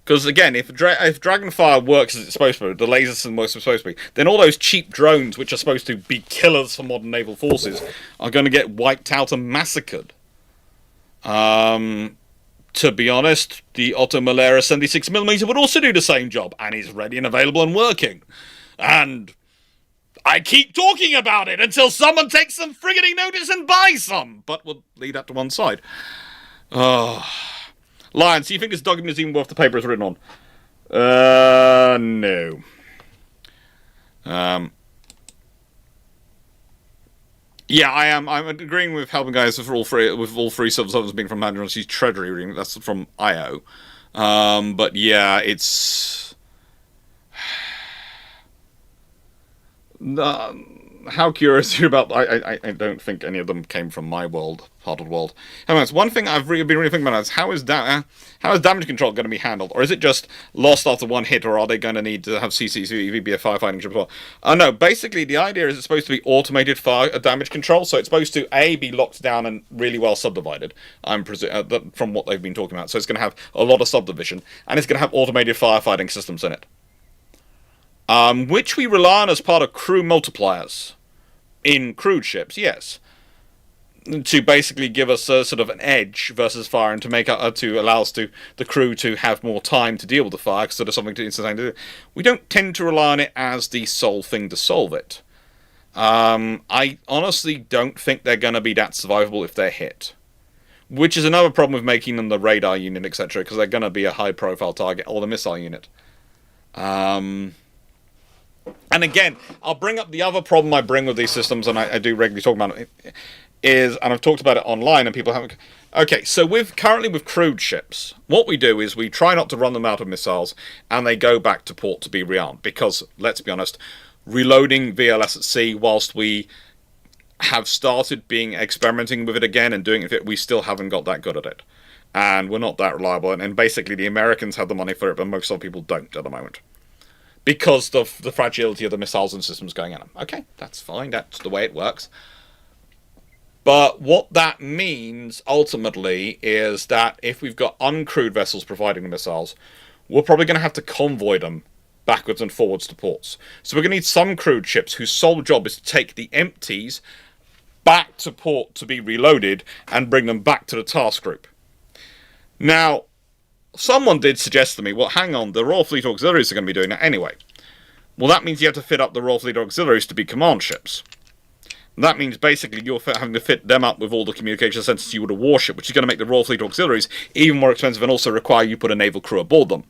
S1: Because again, if Dragonfire works as it's supposed to, the laser system works as it's supposed to be, then all those cheap drones, which are supposed to be killers for modern naval forces, are going to get wiped out and massacred. To be honest, the Otto Malera 76mm would also do the same job, and is ready and available and working. And I keep talking about it until someone takes some frigating notice and buys some. But we'll leave that to one side. Lions, do you think this document is even worth the paper it's written on? No. Yeah, I am. I'm agreeing with helping guys with all three civil servants being from Majesty's Treasury. That's from IO. But yeah, it's how curious you're about. I don't think any of them came from my world, part of the world. Anyways, one thing I've been really thinking about is how is damage control going to be handled, or is it just lost after one hit, or are they going to need to have CCCV be a firefighting ship as well? No, basically the idea is it's supposed to be automated fire damage control, so it's supposed to be locked down and really well subdivided. From what they've been talking about, so it's going to have a lot of subdivision, and it's going to have automated firefighting systems in it. Which we rely on as part of crew multipliers in crewed ships, yes, to basically give us a sort of an edge versus fire, and to allow us the crew to have more time to deal with the fire, because sort of something to do. We don't tend to rely on it as the sole thing to solve it. I honestly don't think they're going to be that survivable if they're hit, which is another problem with making them the radar unit, etc., because they're going to be a high-profile target, or the missile unit. And again, I'll bring up the other problem I bring with these systems, and I do regularly talk about it, and I've talked about it online, and people haven't... Okay, so currently with crewed ships, what we do is we try not to run them out of missiles, and they go back to port to be rearmed, because, let's be honest, reloading VLS at sea, whilst we have started experimenting with it again and doing it, we still haven't got that good at it. And we're not that reliable, and basically the Americans have the money for it, but most other people don't at the moment, because of the fragility of the missiles and systems going in them. Okay, that's fine, that's the way it works. But what that means, ultimately, is that if we've got uncrewed vessels providing the missiles, we're probably going to have to convoy them backwards and forwards to ports. So we're going to need some crewed ships whose sole job is to take the empties back to port to be reloaded and bring them back to the task group. Now, someone did suggest to me, well, hang on, the Royal Fleet Auxiliaries are going to be doing that anyway. Well, that means you have to fit up the Royal Fleet Auxiliaries to be command ships. That means basically you're having to fit them up with all the communication sensors you would a warship, which is going to make the Royal Fleet Auxiliaries even more expensive and also require you put a naval crew aboard them.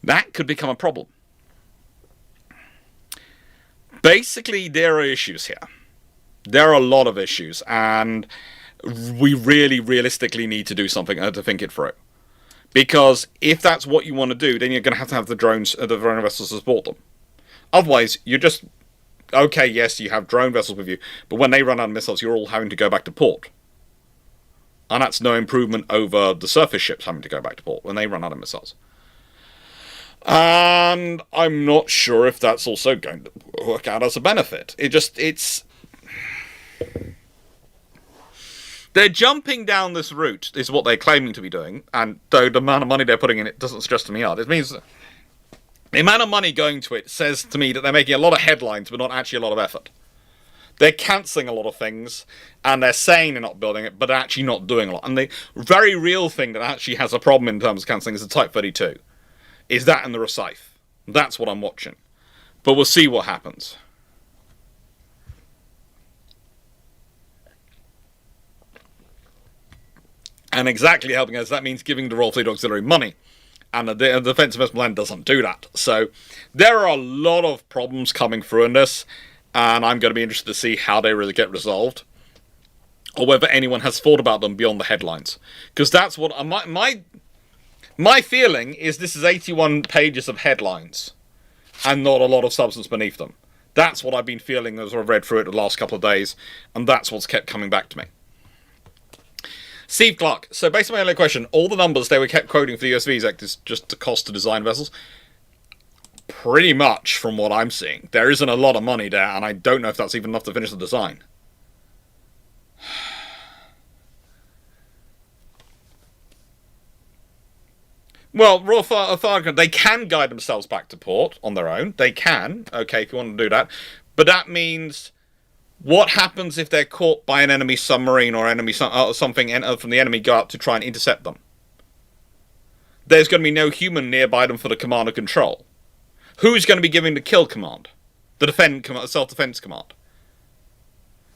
S1: That could become a problem. Basically, there are issues here. There are a lot of issues, and we really realistically need to do something to think it through. Because if that's what you want to do, then you're going to have the drone vessels to support them. Otherwise, you're just... Okay, yes, you have drone vessels with you, but when they run out of missiles, you're all having to go back to port. And that's no improvement over the surface ships having to go back to port when they run out of missiles. And I'm not sure if that's also going to work out as a benefit. It's... They're jumping down this route, is what they're claiming to be doing, and though the amount of money they're putting in it doesn't suggest to me hard. It means that the amount of money going to it says to me that they're making a lot of headlines, but not actually a lot of effort. They're cancelling a lot of things, and they're saying they're not building it, but they're actually not doing a lot. And the very real thing that actually has a problem in terms of cancelling is the Type 32. Is that and the Rosyth. That's what I'm watching. But we'll see what happens. And exactly helping us, that means giving the Royal Fleet Auxiliary money. And the Defence Investment Plan doesn't do that. So there are a lot of problems coming through in this, and I'm going to be interested to see how they really get resolved, or whether anyone has thought about them beyond the headlines. Because that's what... My feeling is this is 81 pages of headlines, and not a lot of substance beneath them. That's what I've been feeling as I've read through it the last couple of days, and that's what's kept coming back to me. Steve Clarke. So based on my earlier question, all the numbers they were kept quoting for the USVs Act is just the cost to design vessels. Pretty much, from what I'm seeing. There isn't a lot of money there, and I don't know if that's even enough to finish the design. Well, Royal Fire, they can guide themselves back to port on their own. They can, okay, if you want to do that. But that means... what happens if they're caught by an enemy submarine or something from the enemy go out to try and intercept them? There's going to be no human nearby them for the command and control. Who's going to be giving the kill command? The self-defense command.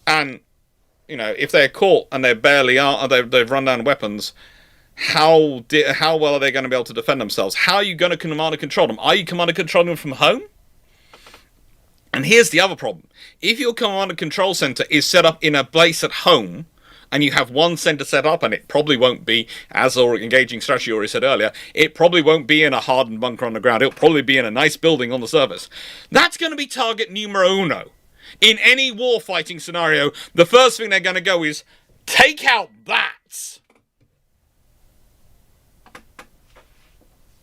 S1: And, you know, if they're caught and they've run down weapons, how well are they going to be able to defend themselves? How are you going to command and control them? Are you command and controlling them from home? And here's the other problem. If your command and control center is set up in a base at home, and you have one centre set up, and it probably won't be, as our engaging strategy already said earlier, it probably won't be in a hardened bunker on the ground. It'll probably be in a nice building on the surface. That's going to be target numero uno. In any war fighting scenario, the first thing they're going to go is, take out that!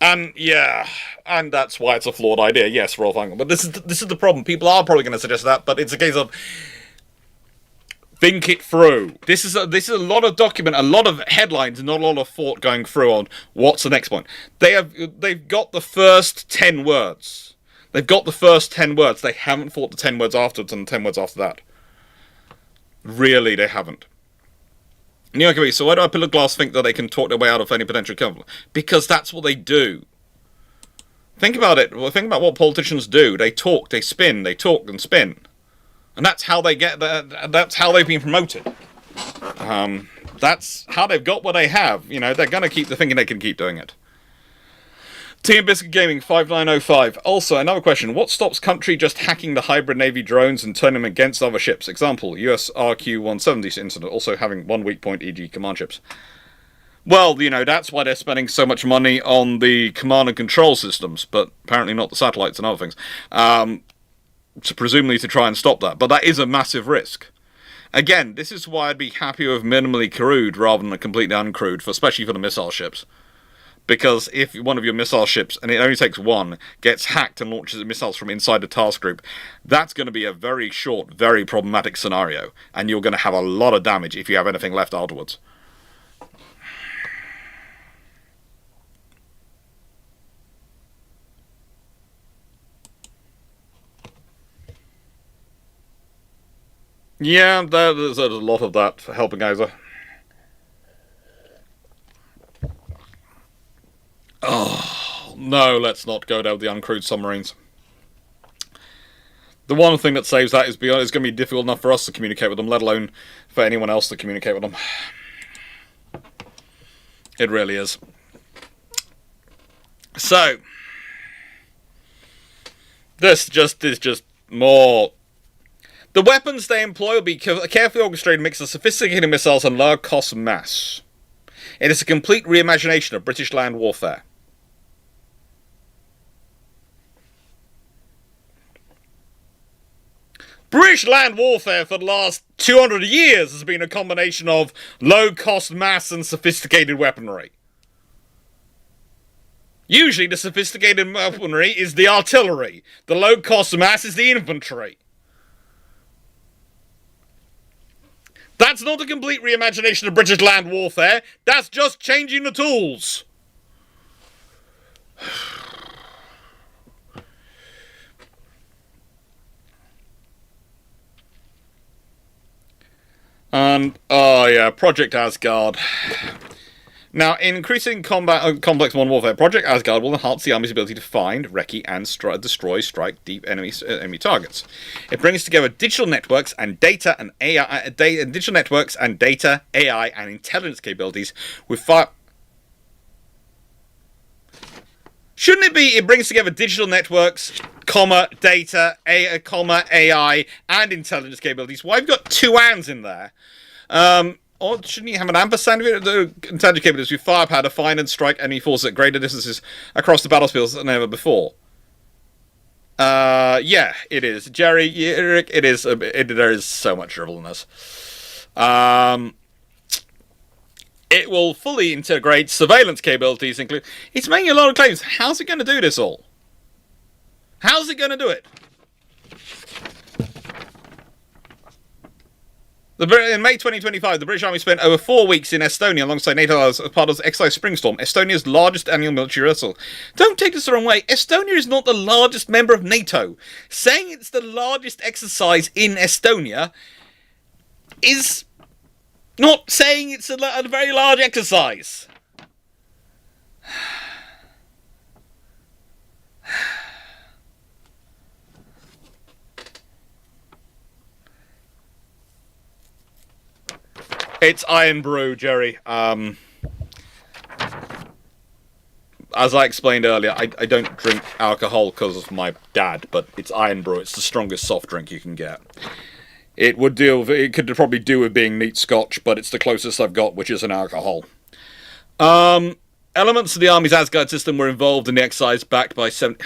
S1: And yeah, and that's why it's a flawed idea. Yes, Rolf Angel. But this is the problem. People are probably going to suggest that, but it's a case of think it through. This is a lot of document, a lot of headlines, and not a lot of thought going through on what's the next point. They've got the first 10 words. They've got the first 10 words. They haven't thought the 10 words afterwards and the 10 words after that. Really, they haven't. Okay, so why do Pillar Glass think that they can talk their way out of any potential conflict? Because that's what they do. Think about it. Well, think about what politicians do. They talk, they spin, they talk and spin. And that's how they get that's how they've been promoted. That's how they've got what they have. You know, they're going to keep thinking they can keep doing it. Team Biscuit Gaming 5905. Also, another question. What stops country just hacking the hybrid Navy drones and turning them against other ships? Example, US RQ-170 incident, also having one weak point, e.g. command ships. Well, you know, that's why they're spending so much money on the command and control systems, but apparently not the satellites and other things. Presumably to try and stop that. But that is a massive risk. Again, this is why I'd be happy with minimally crewed rather than completely uncrewed, especially for the missile ships. Because if one of your missile ships, and it only takes one, gets hacked and launches missiles from inside the task group, that's going to be a very short, very problematic scenario. And you're going to have a lot of damage if you have anything left afterwards. Yeah, there's a lot of that for helping Gaza. Oh, no, let's not go down with the uncrewed submarines. The one thing that saves that is it's going to be difficult enough for us to communicate with them, let alone for anyone else to communicate with them. It really is. So, this is just more. The weapons they employ will be a carefully orchestrated mix of sophisticated missiles and low-cost mass. It is a complete reimagination of British land warfare. British land warfare for the last 200 years has been a combination of low-cost mass and sophisticated weaponry. Usually the sophisticated weaponry is the artillery. The low-cost mass is the infantry. That's not a complete reimagination of British land warfare. That's just changing the tools. And, oh yeah, Project Asgard. Now, in increasing complex modern warfare, Project Asgard will enhance the army's ability to find, recce, and destroy strike deep enemy targets. It brings together digital networks and data and AI, digital networks and data, AI, and intelligence capabilities with fire. Shouldn't it be? It brings together digital networks, data, AI, and intelligence capabilities. Why have you got two ands in there? Or shouldn't you have an ampersand of it? The intelligence capabilities with firepower to find and strike enemy forces at greater distances across the battlefields than ever before. Yeah, it is. Jerry, Eric, it is. There is so much drivel in this. It will fully integrate surveillance capabilities, include. It's making a lot of claims. How's it going to do this all? How's it going to do it? In May 2025, the British Army spent over 4 weeks in Estonia alongside NATO allies as part of Exercise Springstorm, Estonia's largest annual military rehearsal. Don't take this the wrong way. Estonia is not the largest member of NATO. Saying it's the largest exercise in Estonia is not saying it's a very large exercise. It's Iron Brew, Jerry. As I explained earlier, I don't drink alcohol because of my dad, but it's Iron Brew. It's the strongest soft drink you can get. It could probably do with being neat Scotch, but it's the closest I've got, which is an alcohol. Elements of the Army's Asgard system were involved in the exercise backed by 70...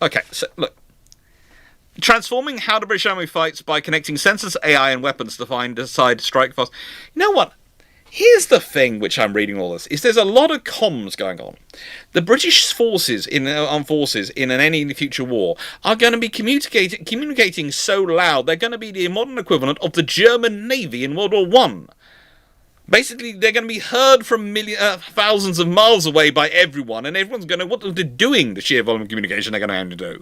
S1: Okay, so look. Transforming how the British Army fights by connecting sensors, AI, and weapons to decide strike fast. You know what? Here's the thing which I'm reading all this, is there's a lot of comms going on. The British forces, armed forces, in any future war, are going to be communicating so loud, they're going to be the modern equivalent of the German Navy in World War One. Basically, they're going to be heard from thousands of miles away by everyone, and everyone's going to know what they're doing, the sheer volume of communication they're going to have to do.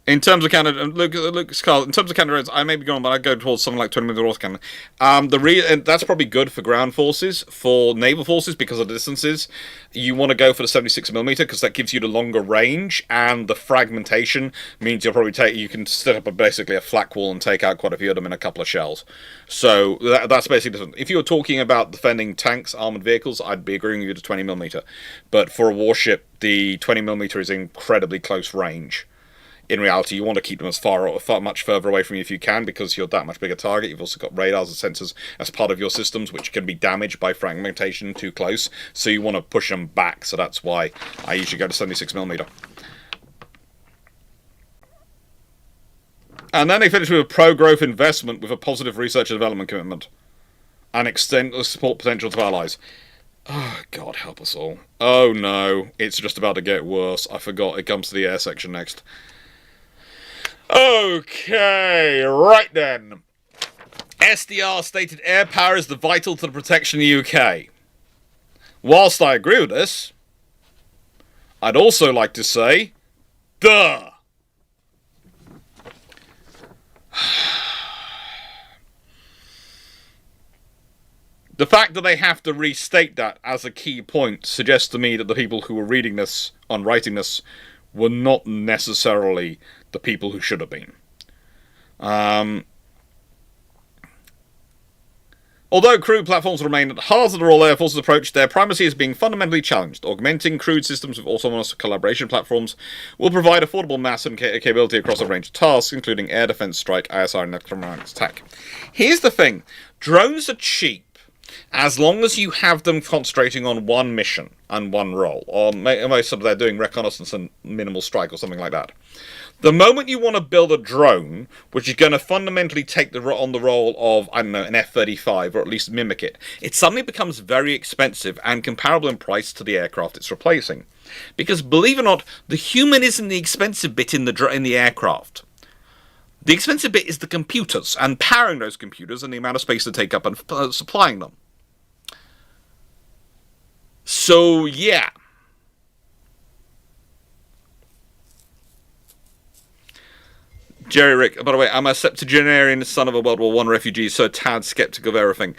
S1: In terms of counter, Carl, in terms of counter drones, I may be going, but I'd go towards something like 20mm North cannon. And that's probably good for ground forces. For naval forces, because of the distances, you want to go for the 76mm because that gives you the longer range, and the fragmentation means you can set up basically a flak wall and take out quite a few of them in a couple of shells. So that's basically different. If you were talking about defending tanks, armored vehicles, I'd be agreeing with you to 20mm. But for a warship, the 20mm is incredibly close range. In reality, you want to keep them as much further away from you if you can, because you're that much bigger target. You've also got radars and sensors as part of your systems, which can be damaged by fragmentation too close. So you want to push them back. So that's why I usually go to 76mm. And then they finish with a pro-growth investment with a positive research and development commitment, and extend the support potential to allies. Oh, God help us all. Oh no, it's just about to get worse. I forgot it comes to the air section next. Okay, right then. SDR stated air power is the vital to the protection of the UK. Whilst I agree with this, I'd also like to say, duh. The fact that they have to restate that as a key point suggests to me that the people who were reading this, on writing this, were not necessarily the people who should have been. Although crewed platforms remain at the heart of the Royal Air Force's approach, their primacy is being fundamentally challenged. Augmenting crewed systems with autonomous collaboration platforms will provide affordable mass and capability across a range of tasks, including air defense, strike, ISR, and electromagnetic attack. Here's the thing. Drones are cheap as long as you have them concentrating on one mission and one role. Or most of them, they're doing reconnaissance and minimal strike or something like that. The moment you want to build a drone, which is going to fundamentally take on the role of, I don't know, an F-35, or at least mimic it, it suddenly becomes very expensive and comparable in price to the aircraft it's replacing. Because, believe it or not, the human isn't the expensive bit in the aircraft. The expensive bit is the computers, and powering those computers and the amount of space they take up and supplying them. So, yeah. Jerry Rick, by the way, I'm a septuagenarian son of a World War I refugee, so a tad sceptical of everything.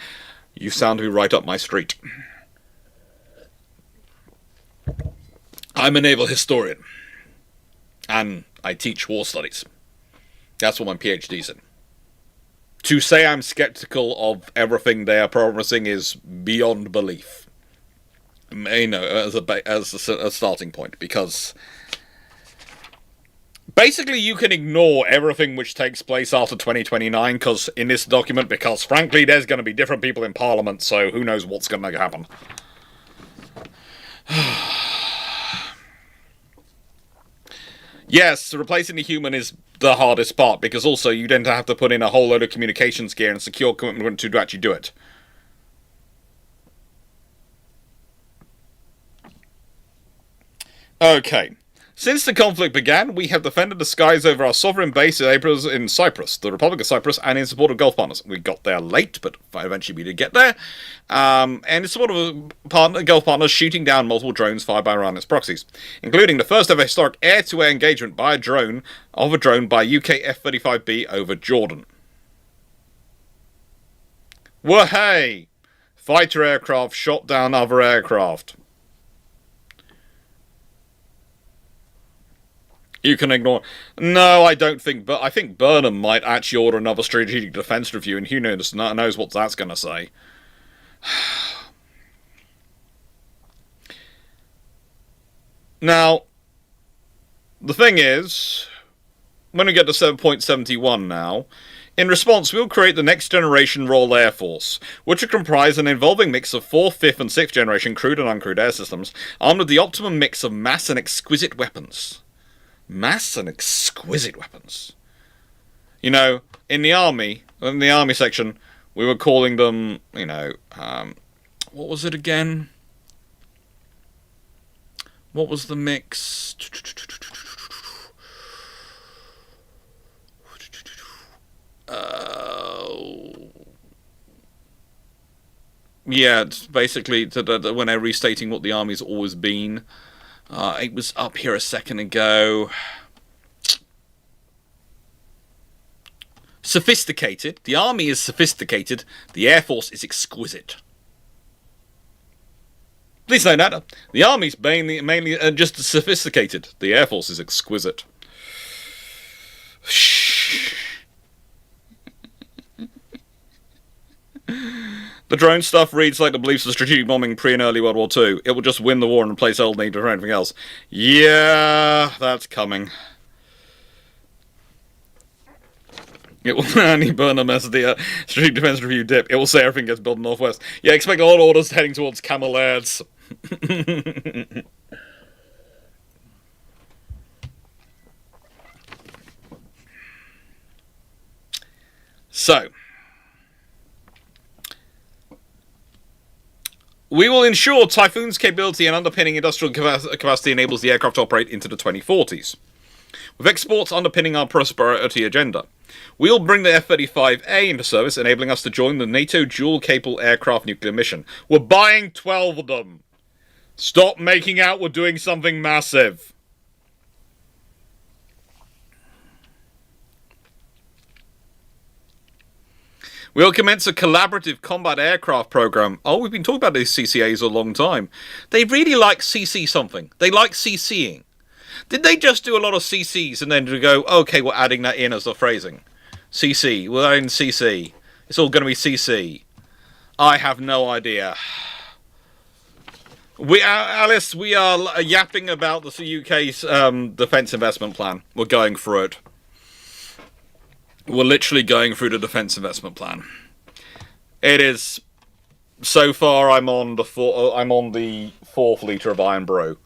S1: You sound to be right up my street. I'm a naval historian, and I teach war studies. That's what my PhD's in. To say I'm skeptical of everything they are promising is beyond belief. You know, as a starting point, because basically you can ignore everything which takes place after 2029 in this document, because frankly there's going to be different people in Parliament, so who knows what's going to happen. Yes, replacing the human is the hardest part, because also you then have to put in a whole load of communications gear and secure equipment to actually do it. Okay. Since the conflict began, we have defended the skies over our sovereign base in Cyprus, the Republic of Cyprus, and in support of Gulf partners. We got there late, but eventually we did get there. And in support of Gulf partners shooting down multiple drones fired by Iran and its proxies, including the first ever historic air-to-air engagement by a drone by UK F-35B over Jordan. Whoa-hey! Fighter aircraft shot down other aircraft. You can ignore... No, I don't think... But I think Burnham might actually order another strategic defense review, and who knows what that's going to say. Now, the thing is, when we get to 7.71 now, in response, we'll create the next generation Royal Air Force, which will comprise an evolving mix of 4th, 5th, and 6th generation crewed and uncrewed air systems, armed with the optimum mix of mass and exquisite weapons. Mass and exquisite weapons. You know, in the army section, we were calling them, what was it again? What was the mix? Yeah, it's basically when they're restating what the army's always been. It was up here a second ago. Sophisticated. The army is sophisticated. The Air Force is exquisite. Please know that. The army's mainly just sophisticated. The Air Force is exquisite. The drone stuff reads like the beliefs of strategic bombing pre and early World War II. It will just win the war and replace old need for anything else. Yeah, that's coming. It will only burn them as the Strategic Defense Review dip. It will say everything gets built in the Northwest. Yeah, expect a lot of orders heading towards Camel Lairs. So, we will ensure Typhoon's capability and underpinning industrial capacity enables the aircraft to operate into the 2040s. With exports underpinning our prosperity agenda, we'll bring the F-35A into service, enabling us to join the NATO dual-capable aircraft nuclear mission. We're buying 12 of them. Stop making out we're doing something massive. We'll commence a collaborative combat aircraft program. Oh, we've been talking about these CCAs a long time. They really like CC something. They like CCing. Did they just do a lot of CCs and then go, okay, we're adding that in as the phrasing? CC, we're in CC. It's all going to be CC. I have no idea. Alice, we are yapping about the UK's defence investment plan. We're going through it. We're literally going through the defence investment plan. It is. So far, I'm on the 4th litre of Iron Brew.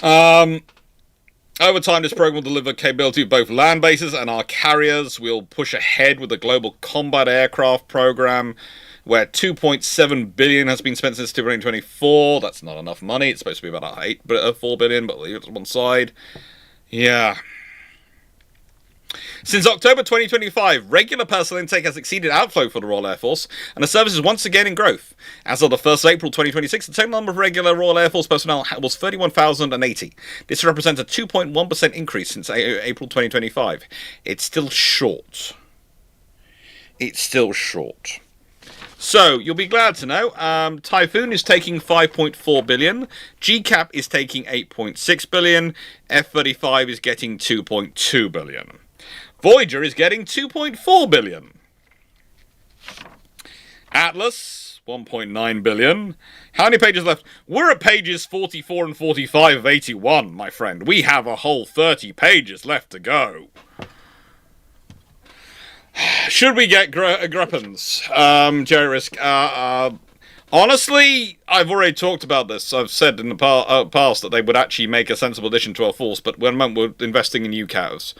S1: Over time, this program will deliver capability of both land bases and our carriers. We'll push ahead with the global combat aircraft program, where 2.7 billion has been spent since 2024. That's not enough money. It's supposed to be about 4 billion, but leave it to one side. Yeah. Since October 2025, regular personnel intake has exceeded outflow for the Royal Air Force, and the service is once again in growth. As of the 1st of April 2026, the total number of regular Royal Air Force personnel was 31,080. This represents a 2.1% increase since April 2025. It's still short. It's still short. So, you'll be glad to know, Typhoon is taking 5.4 billion, GCAP is taking 8.6 billion, F-35 is getting 2.2 billion. Voyager is getting 2.4 billion. Atlas, 1.9 billion. How many pages left? We're at pages 44 and 45 of 81, my friend. We have a whole 30 pages left to go. Should we get Grippins? Jerry Risk. Honestly, I've already talked about this. I've said in the past that they would actually make a sensible addition to our force, but we're investing in UCAVs.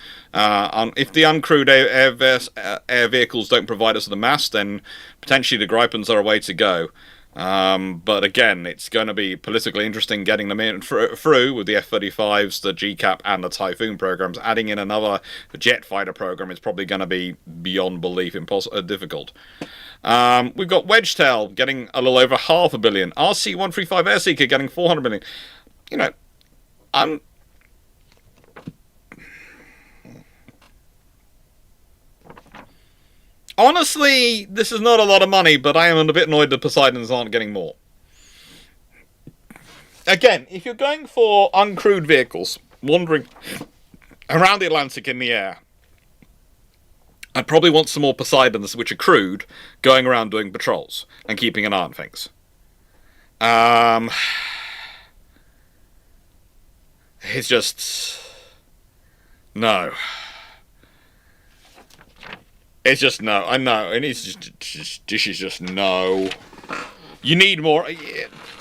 S1: If the uncrewed air vehicles don't provide us with the mass, then potentially the Gripens are a way to go. But again, it's going to be politically interesting getting them in through with the F-35s, the GCAP, and the Typhoon programs. Adding in another jet fighter program is probably going to be beyond belief difficult. We've got Wedgetail getting a little over $500 million. RC-135 Airseeker getting $400 million. You know, honestly, this is not a lot of money, but I am a bit annoyed that Poseidons aren't getting more. Again, if you're going for uncrewed vehicles wandering around the Atlantic in the air, I'd probably want some more Poseidons, which are crewed, going around doing patrols and keeping an eye on things. It's just... No. It's just no. I know. And it's just no. You need more.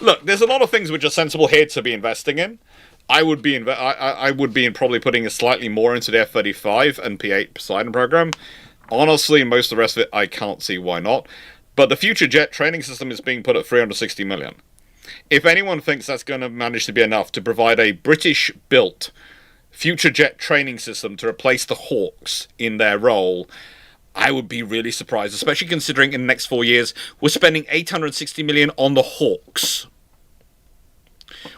S1: Look, there's a lot of things which are sensible here to be investing in. I would be probably putting a slightly more into the F-35 and P-8 Poseidon program. Honestly, most of the rest of it, I can't see why not. But the future jet training system is being put at 360 million. If anyone thinks that's going to manage to be enough to provide a British-built future jet training system to replace the Hawks in their role, I would be really surprised, especially considering in the next 4 years, we're spending 860 million on the Hawks.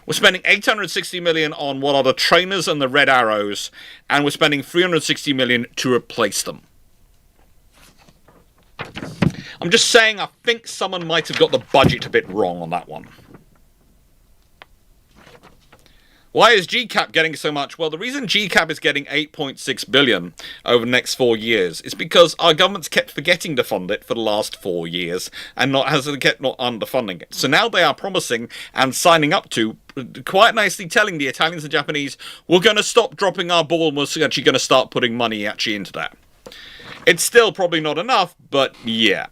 S1: We're spending 860 million on what are the trainers and the Red Arrows, and we're spending 360 million to replace them. I'm just saying, I think someone might have got the budget a bit wrong on that one. Why is GCAP getting so much? Well, the reason GCAP is getting 8.6 billion over the next 4 years is because our government's kept forgetting to fund it for the last 4 years and kept not underfunding it. So now they are promising and signing up to, quite nicely telling the Italians and Japanese, we're going to stop dropping our ball and we're actually going to start putting money actually into that. It's still probably not enough, but yeah.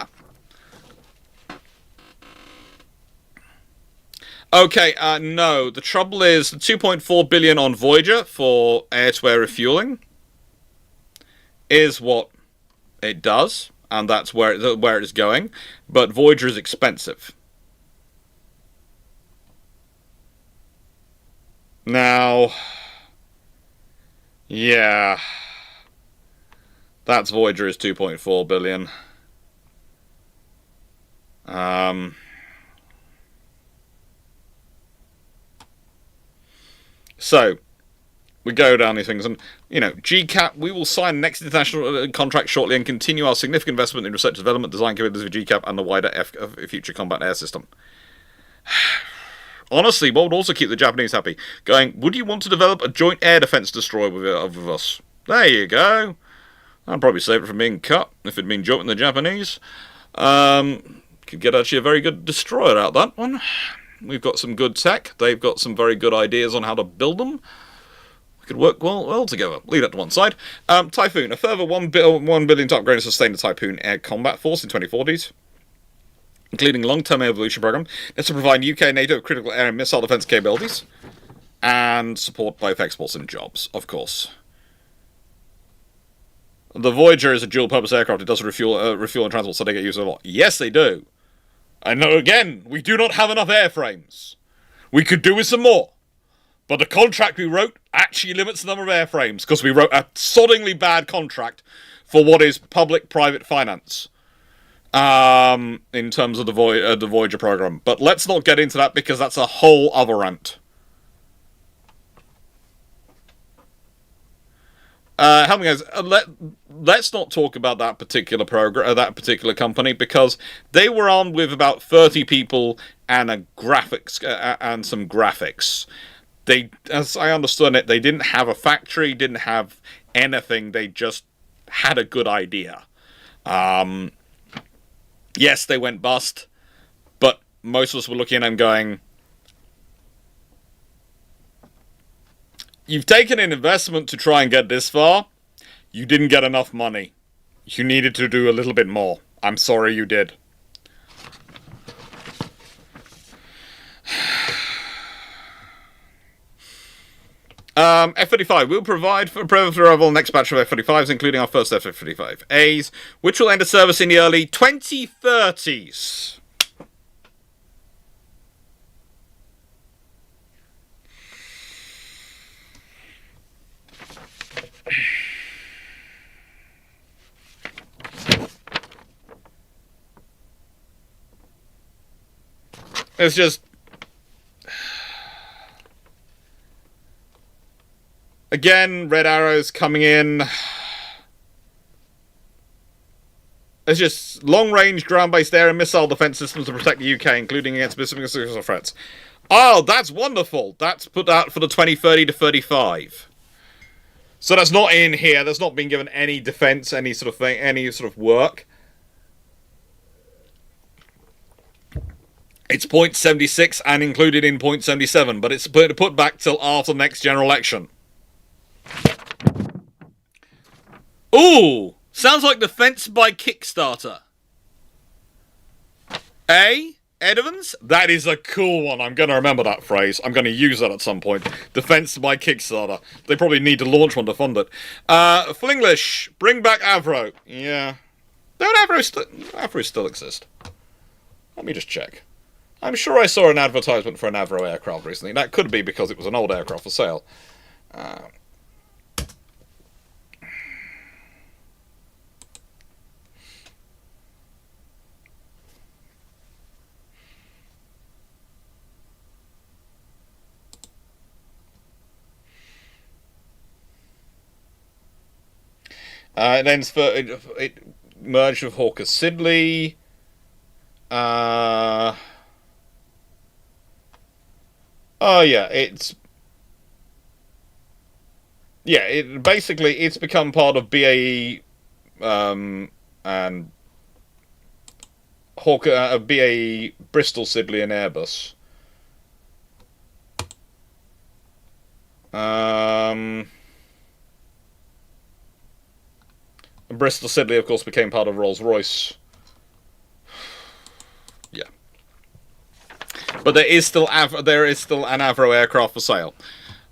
S1: Okay, no. The trouble is, the 2.4 billion on Voyager for air-to-air refueling is what it does, and that's where it is going. But Voyager is expensive. Now, yeah, that's Voyager is 2.4 billion. So, we go down these things, and, you know, GCAP, we will sign next international contract shortly and continue our significant investment in research, development, design capabilities of GCAP and the wider future combat air system. Honestly, what would also keep the Japanese happy? Going, would you want to develop a joint air defense destroyer with us? There you go. I'd probably save it from being cut if it'd been joint with the Japanese. Could get actually a very good destroyer out of that one. We've got some good tech. They've got some very good ideas on how to build them. We could work well together. Leave that to one side. Typhoon. A further 1 billion to upgrade and sustain the Typhoon Air Combat Force in 2040s, including long-term evolution program. That's to provide UK and NATO critical air and missile defense capabilities, and support both exports and jobs, of course. The Voyager is a dual-purpose aircraft. It does refuel and transport, so they get used a lot. Yes, they do. I know, again, we do not have enough airframes. We could do with some more. But the contract we wrote actually limits the number of airframes, because we wrote a soddingly bad contract for what is public-private finance. In terms of the Voyager program. But let's not get into that, because that's a whole other rant. Help me, guys. Let's not talk about that particular program, that particular company, because they were armed with about 30 people and a graphics and some graphics. They, as I understood it, they didn't have a factory, didn't have anything. They just had a good idea. Yes, they went bust, but most of us were looking at them going, you've taken an investment to try and get this far. You didn't get enough money. You needed to do a little bit more. I'm sorry you did. F-35. We'll provide for arrival next batch of F-35s, including our first F-35As, which will enter service in the early 2030s. It's just... Again, Red Arrows coming in. It's just long-range ground-based air and missile defense systems to protect the UK, including against specific physical threats. Oh, that's wonderful. That's put out for the 2030 to 35. So that's not in here. That's not been given any defense, any sort of thing, any sort of work. It's 0.76 and included in 0.77, but it's put back till after the next general election. Ooh! Sounds like defense by Kickstarter. Edovans? That is a cool one. I'm going to remember that phrase. I'm going to use that at some point. Defense by Kickstarter. They probably need to launch one to fund it. Flinglish, bring back Avro. Yeah. Don't Avro still exist? Let me just check. I'm sure I saw an advertisement for an Avro aircraft recently. That could be because it was an old aircraft for sale. It merged with Hawker Siddeley. Oh yeah, it's become part of BAE and Hawker BAE Bristol Siddeley and Airbus. Bristol Siddeley, of course, became part of Rolls-Royce. Yeah, but there is still an Avro aircraft for sale.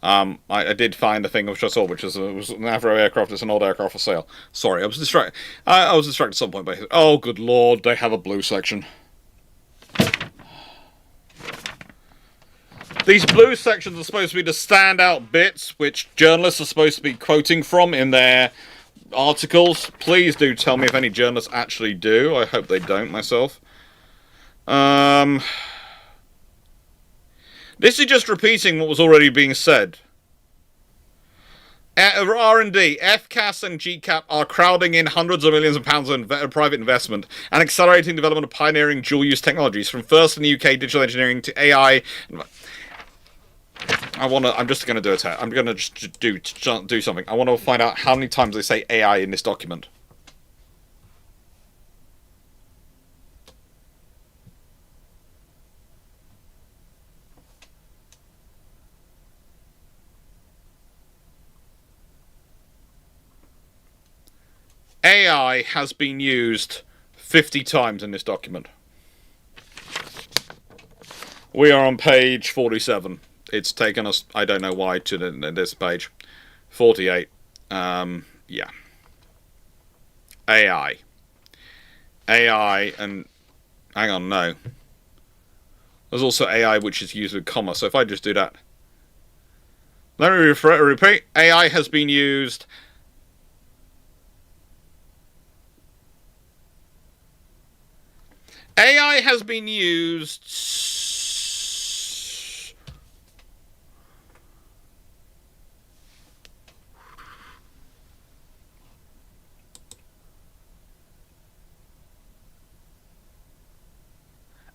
S1: I did find a thing which I saw, which was an Avro aircraft. It's an old aircraft for sale. Sorry, I was distracted. I was distracted at some point by. Oh, good lord! They have a blue section. These blue sections are supposed to be the standout bits, which journalists are supposed to be quoting from in their articles. Please do tell me if any journalists actually do. I hope they don't myself. This is just repeating what was already being said. R&D, FCAS and GCAP are crowding in hundreds of millions of pounds in private investment and accelerating development of pioneering dual-use technologies, from first in the UK digital engineering to AI. I'm just going to do a test. I'm going to just do something. I want to find out how many times they say AI in this document. AI has been used 50 times in this document. We are on page 47. It's taken us, I don't know why, to this page. 48. Yeah. AI. AI and... Hang on, no. There's also AI which is used with comma, so if I just do that... Let me repeat. AI has been used... AI has been used...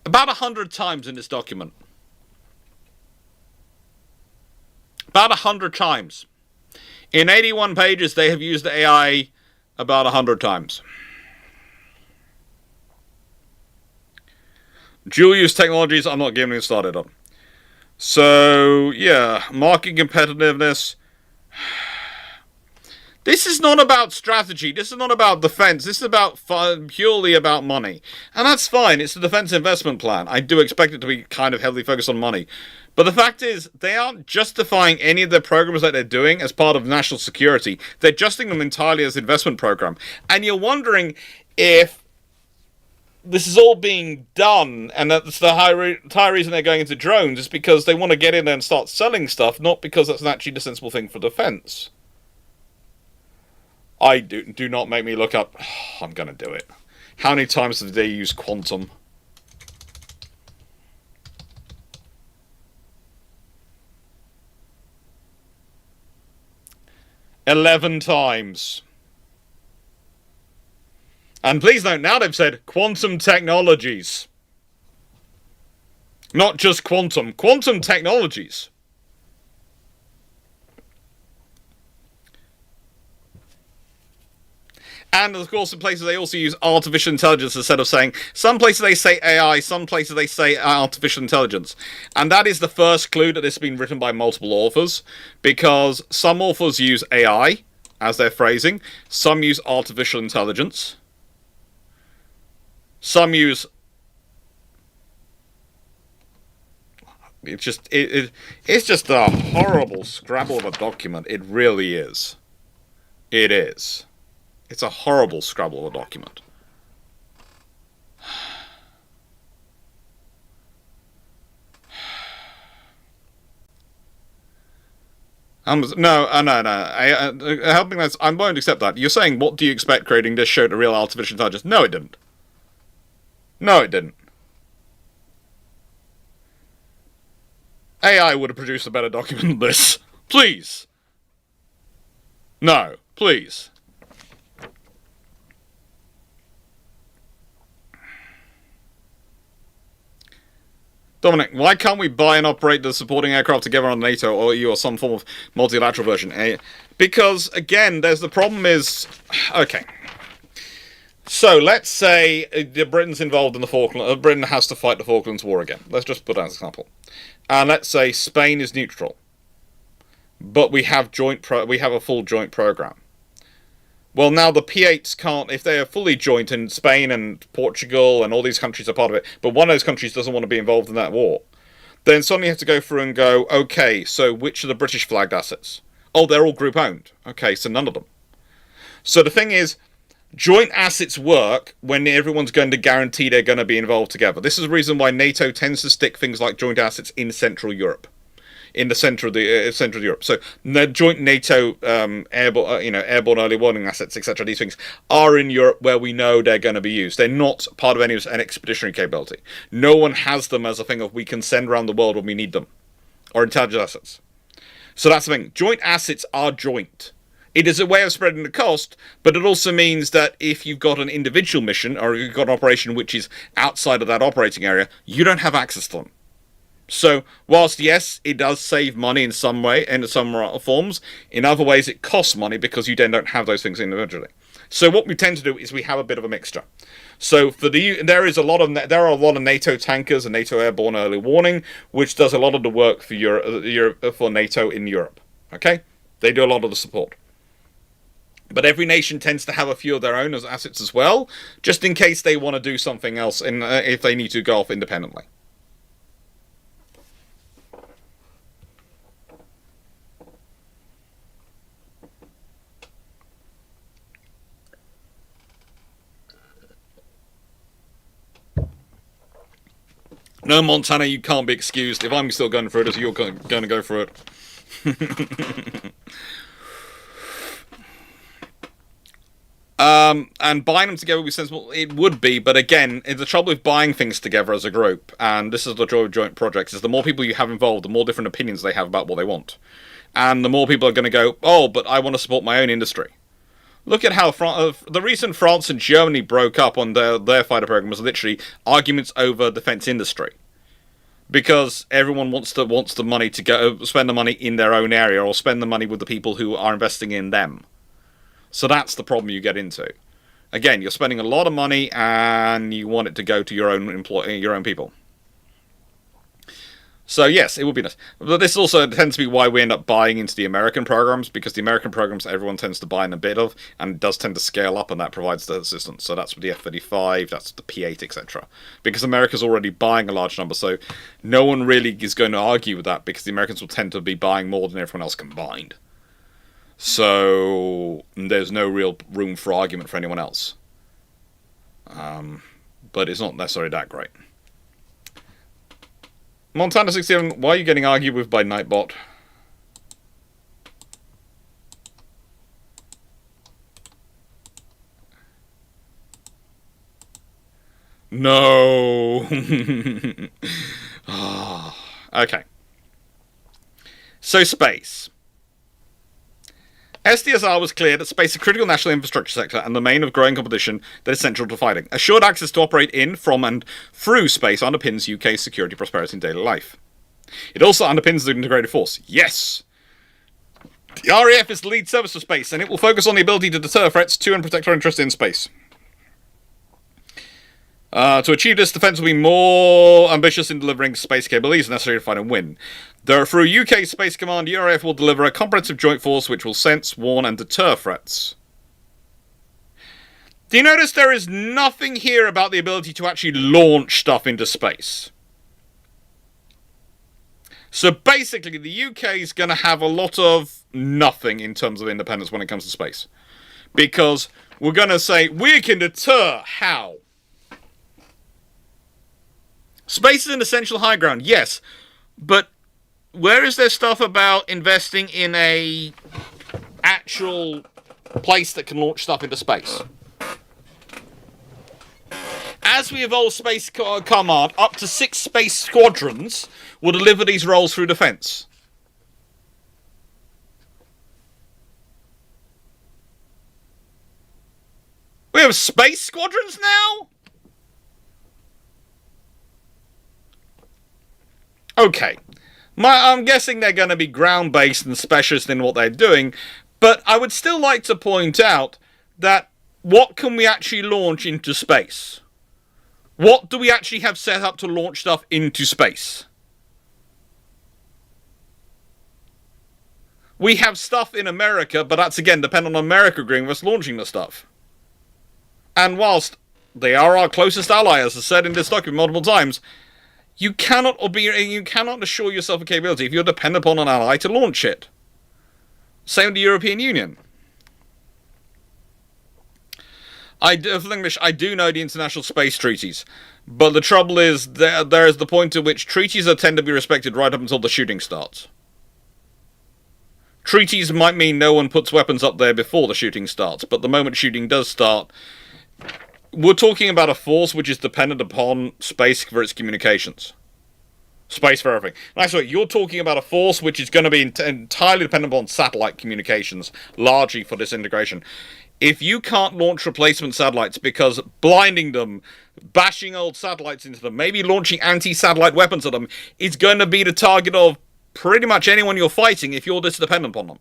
S1: about 100 times in this document. About 100 times. In 81 pages, they have used AI about 100 times. Dual-use technologies, I'm not getting started on. So, yeah, market competitiveness. This is not about strategy. This is not about defense. This is about purely about money. And that's fine. It's a defense investment plan. I do expect it to be kind of heavily focused on money. But the fact is, they aren't justifying any of the programs that they're doing as part of national security. They're justifying them entirely as investment program. And you're wondering if this is all being done, and that's the entire reason they're going into drones, is because they want to get in there and start selling stuff, not because that's actually the sensible thing for defense. I do not make me look up. I'm going to do it. How many times did they use quantum? "11 times. And please note, now they've said quantum technologies. Not just quantum. Quantum technologies. And of course, in places they also use artificial intelligence instead of saying, some places they say AI, some places they say artificial intelligence. And that is the first clue that this has been written by multiple authors, because some authors use AI as their phrasing, some use artificial intelligence, some use... It's just a horrible scrabble of a document. It really is. It is. It's a horrible scrabble of a document. No. Helping us, I won't accept that. You're saying, what do you expect creating this showed a real artificial intelligence? No, it didn't. No, it didn't. AI would have produced a better document than this. Please. No, please. Dominic, why can't we buy and operate the supporting aircraft together on NATO or EU or some form of multilateral version? Because, again, there's the problem is... Okay. So, let's say Britain's involved in the Falklands... Britain has to fight the Falklands War again. Let's just put that as an example. And let's say Spain is neutral. But we have a full joint program. Well, now the P8s can't, if they are fully joint in Spain and Portugal and all these countries are part of it, but one of those countries doesn't want to be involved in that war, then suddenly you have to go through and go, okay, so which are the British flagged assets? Oh, they're all group owned. Okay, so none of them. So the thing is, joint assets work when everyone's going to guarantee they're going to be involved together. This is the reason why NATO tends to stick things like joint assets in Central Europe. In the centre of Europe, so the joint NATO airborne early warning assets, etc. These things are in Europe where we know they're going to be used. They're not part of an expeditionary capability. No one has them as a thing of we can send around the world when we need them, or intelligence assets. So that's the thing. Joint assets are joint. It is a way of spreading the cost, but it also means that if you've got an individual mission or you've got an operation which is outside of that operating area, you don't have access to them. So, whilst yes, it does save money in some way, in some forms, in other ways it costs money because you then don't have those things individually. So what we tend to do is we have a bit of a mixture. So there are a lot of NATO tankers and NATO airborne early warning, which does a lot of the work for for NATO in Europe. Okay, they do a lot of the support. But every nation tends to have a few of their own assets as well, just in case they want to do something else, if they need to go off independently. No, Montana, you can't be excused. If I'm still going through it, you're going to go through it. And buying them together would be sensible. It would be, but again, the trouble with buying things together as a group, and this is the joy of joint projects, is the more people you have involved, the more different opinions they have about what they want. And the more people are going to go, oh, but I want to support my own industry. Look at how the reason France and Germany broke up on their fighter program was literally arguments over defense industry, because everyone wants the money to go spend the money in their own area or spend the money with the people who are investing in them. So that's the problem you get into. Again, you're spending a lot of money and you want it to go to your own people. So yes, it would be nice. But this also tends to be why we end up buying into the American programs, because the American programs everyone tends to buy in a bit of, and it does tend to scale up, and that provides the assistance. So that's with the F-35, that's the P-8, etc. Because America's already buying a large number, so no one really is going to argue with that, because the Americans will tend to be buying more than everyone else combined. So there's no real room for argument for anyone else. But it's not necessarily that great. Montana 67, why are you getting argued with by Nightbot? No. Oh, okay. So space. SDSR was clear that space is a critical national infrastructure sector and the main of growing competition that is central to fighting. Assured access to operate in, from, and through space underpins UK's security, prosperity, and daily life. It also underpins the integrated force. Yes! The RAF is the lead service for space, and it will focus on the ability to deter threats to and protect our interests in space. To achieve this, defence will be more ambitious in delivering space capabilities necessary to fight and win. Through UK Space Command, the RAF will deliver a comprehensive joint force which will sense, warn, and deter threats. Do you notice there is nothing here about the ability to actually launch stuff into space? So basically, the UK is going to have a lot of nothing in terms of independence when it comes to space. Because we're going to say, we can deter. How? Space is an essential high ground, yes. But where is there stuff about investing in a actual place that can launch stuff into space? As we evolve Space Command, up to 6 space squadrons will deliver these roles through defence. We have space squadrons now? Okay. I'm guessing they're going to be ground-based and specialist in what they're doing, but I would still like to point out that what can we actually launch into space? What do we actually have set up to launch stuff into space? We have stuff in America, but that's again dependent on America agreeing with us launching the stuff. And whilst they are our closest ally, as I said in this document multiple times, you cannot assure yourself a capability if you're dependent upon an ally to launch it. Same with the European Union. I do know the international space treaties, but the trouble is there is the point at which treaties tend to be respected right up until the shooting starts. Treaties might mean no one puts weapons up there before the shooting starts, but the moment shooting does start, we're talking about a force which is dependent upon space for its communications. Space for everything. Actually, you're talking about a force which is going to be entirely dependent upon satellite communications, largely for this integration. If you can't launch replacement satellites because blinding them, bashing old satellites into them, maybe launching anti-satellite weapons at them, is going to be the target of pretty much anyone you're fighting if you're this dependent upon them.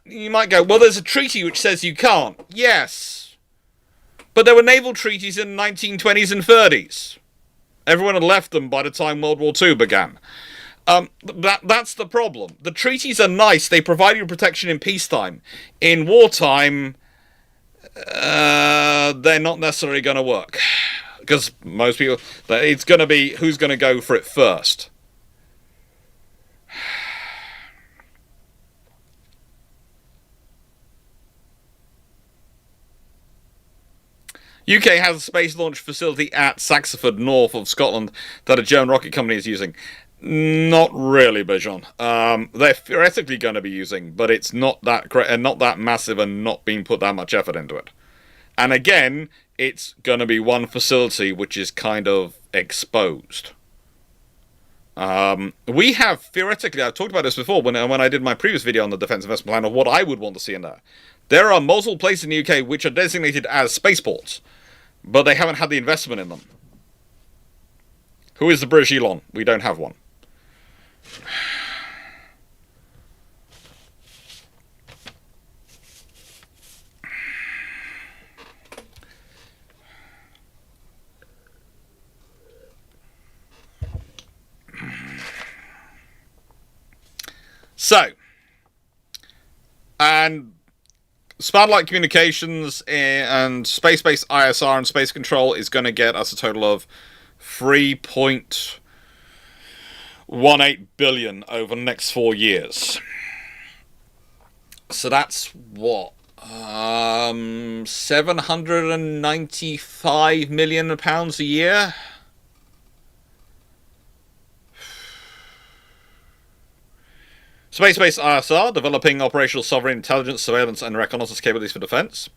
S1: You might go, well, there's a treaty which says you can't. Yes. But there were naval treaties in the 1920s and 30s. Everyone had left them by the time World War II began. That's the problem. The treaties are nice. They provide you protection in peacetime. In wartime, they're not necessarily going to work. Because most people, it's going to be who's going to go for it first. UK has a space launch facility at Saxford, north of Scotland, that a German rocket company is using. Not really, Bijan. They're theoretically going to be using, but it's not that great and not that massive, and not being put that much effort into it. And again, it's going to be one facility which is kind of exposed. We have theoretically, I've talked about this before when I did my previous video on the Defence Investment Plan of what I would want to see in there. There are multiple places in the UK which are designated as spaceports, but they haven't had the investment in them. Who is the British Elon? We don't have one. So, and satellite communications and space-based ISR and space control is going to get us a total of 3.18 billion over the next 4 years. So that's what? 795 million pounds a year? Space-based ISR, developing operational sovereign intelligence, surveillance, and reconnaissance capabilities for defence.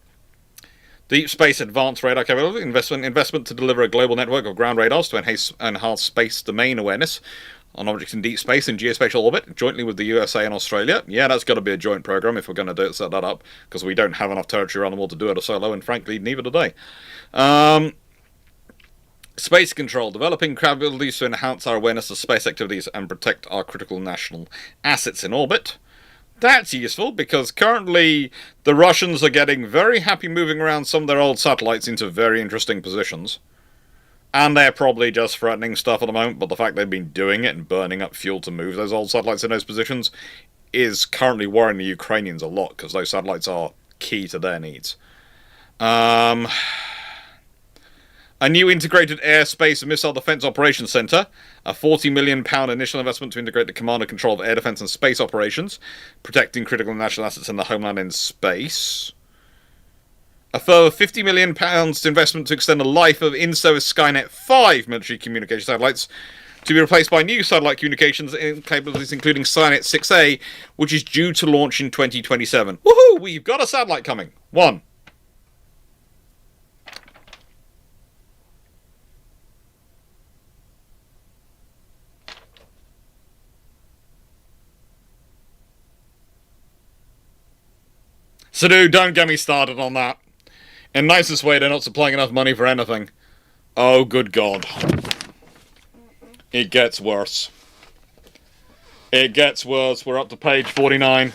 S1: Deep space advanced radar capability, investment to deliver a global network of ground radars to enhance space domain awareness on objects in deep space and geospatial orbit, jointly with the USA and Australia. Yeah, that's got to be a joint program if we're going to set that up, because we don't have enough territory around the world to do it solo, and frankly, neither do they. Space control, developing capabilities to enhance our awareness of space activities and protect our critical national assets in orbit. That's useful, because currently the Russians are getting very happy moving around some of their old satellites into very interesting positions. And they're probably just threatening stuff at the moment, but the fact they've been doing it and burning up fuel to move those old satellites in those positions is currently worrying the Ukrainians a lot, because those satellites are key to their needs. A new integrated airspace and missile defence operations centre, a £40 million initial investment to integrate the command and control of air defence and space operations, protecting critical national assets in the homeland in space. A further £50 million investment to extend the life of in-service Skynet 5 military communication satellites, to be replaced by new satellite communications capabilities including Skynet 6A, which is due to launch in 2027. Woohoo! We've got a satellite coming. One. So dude, don't get me started on that. In the nicest way, they're not supplying enough money for anything. Oh, good God. It gets worse. It gets worse. We're up to page 49.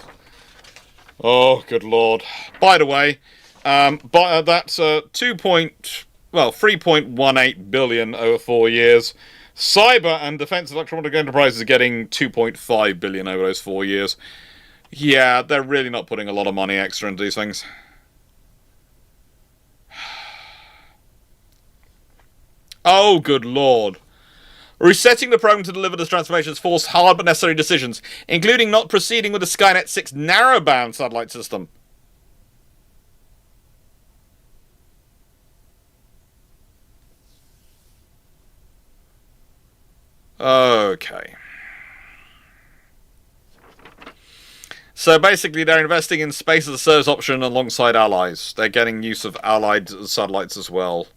S1: Oh, good Lord. By the way, that's 3.18 billion over 4 years. Cyber and Defense Electronic Enterprise is getting 2.5 billion over those 4 years. Yeah, they're really not putting a lot of money extra into these things. Oh, good Lord. Resetting the program to deliver this transformation has forced hard but necessary decisions, including not proceeding with the Skynet 6 narrowband satellite system. Okay. So basically they're investing in space as a service option alongside allies. They're getting use of allied satellites as well.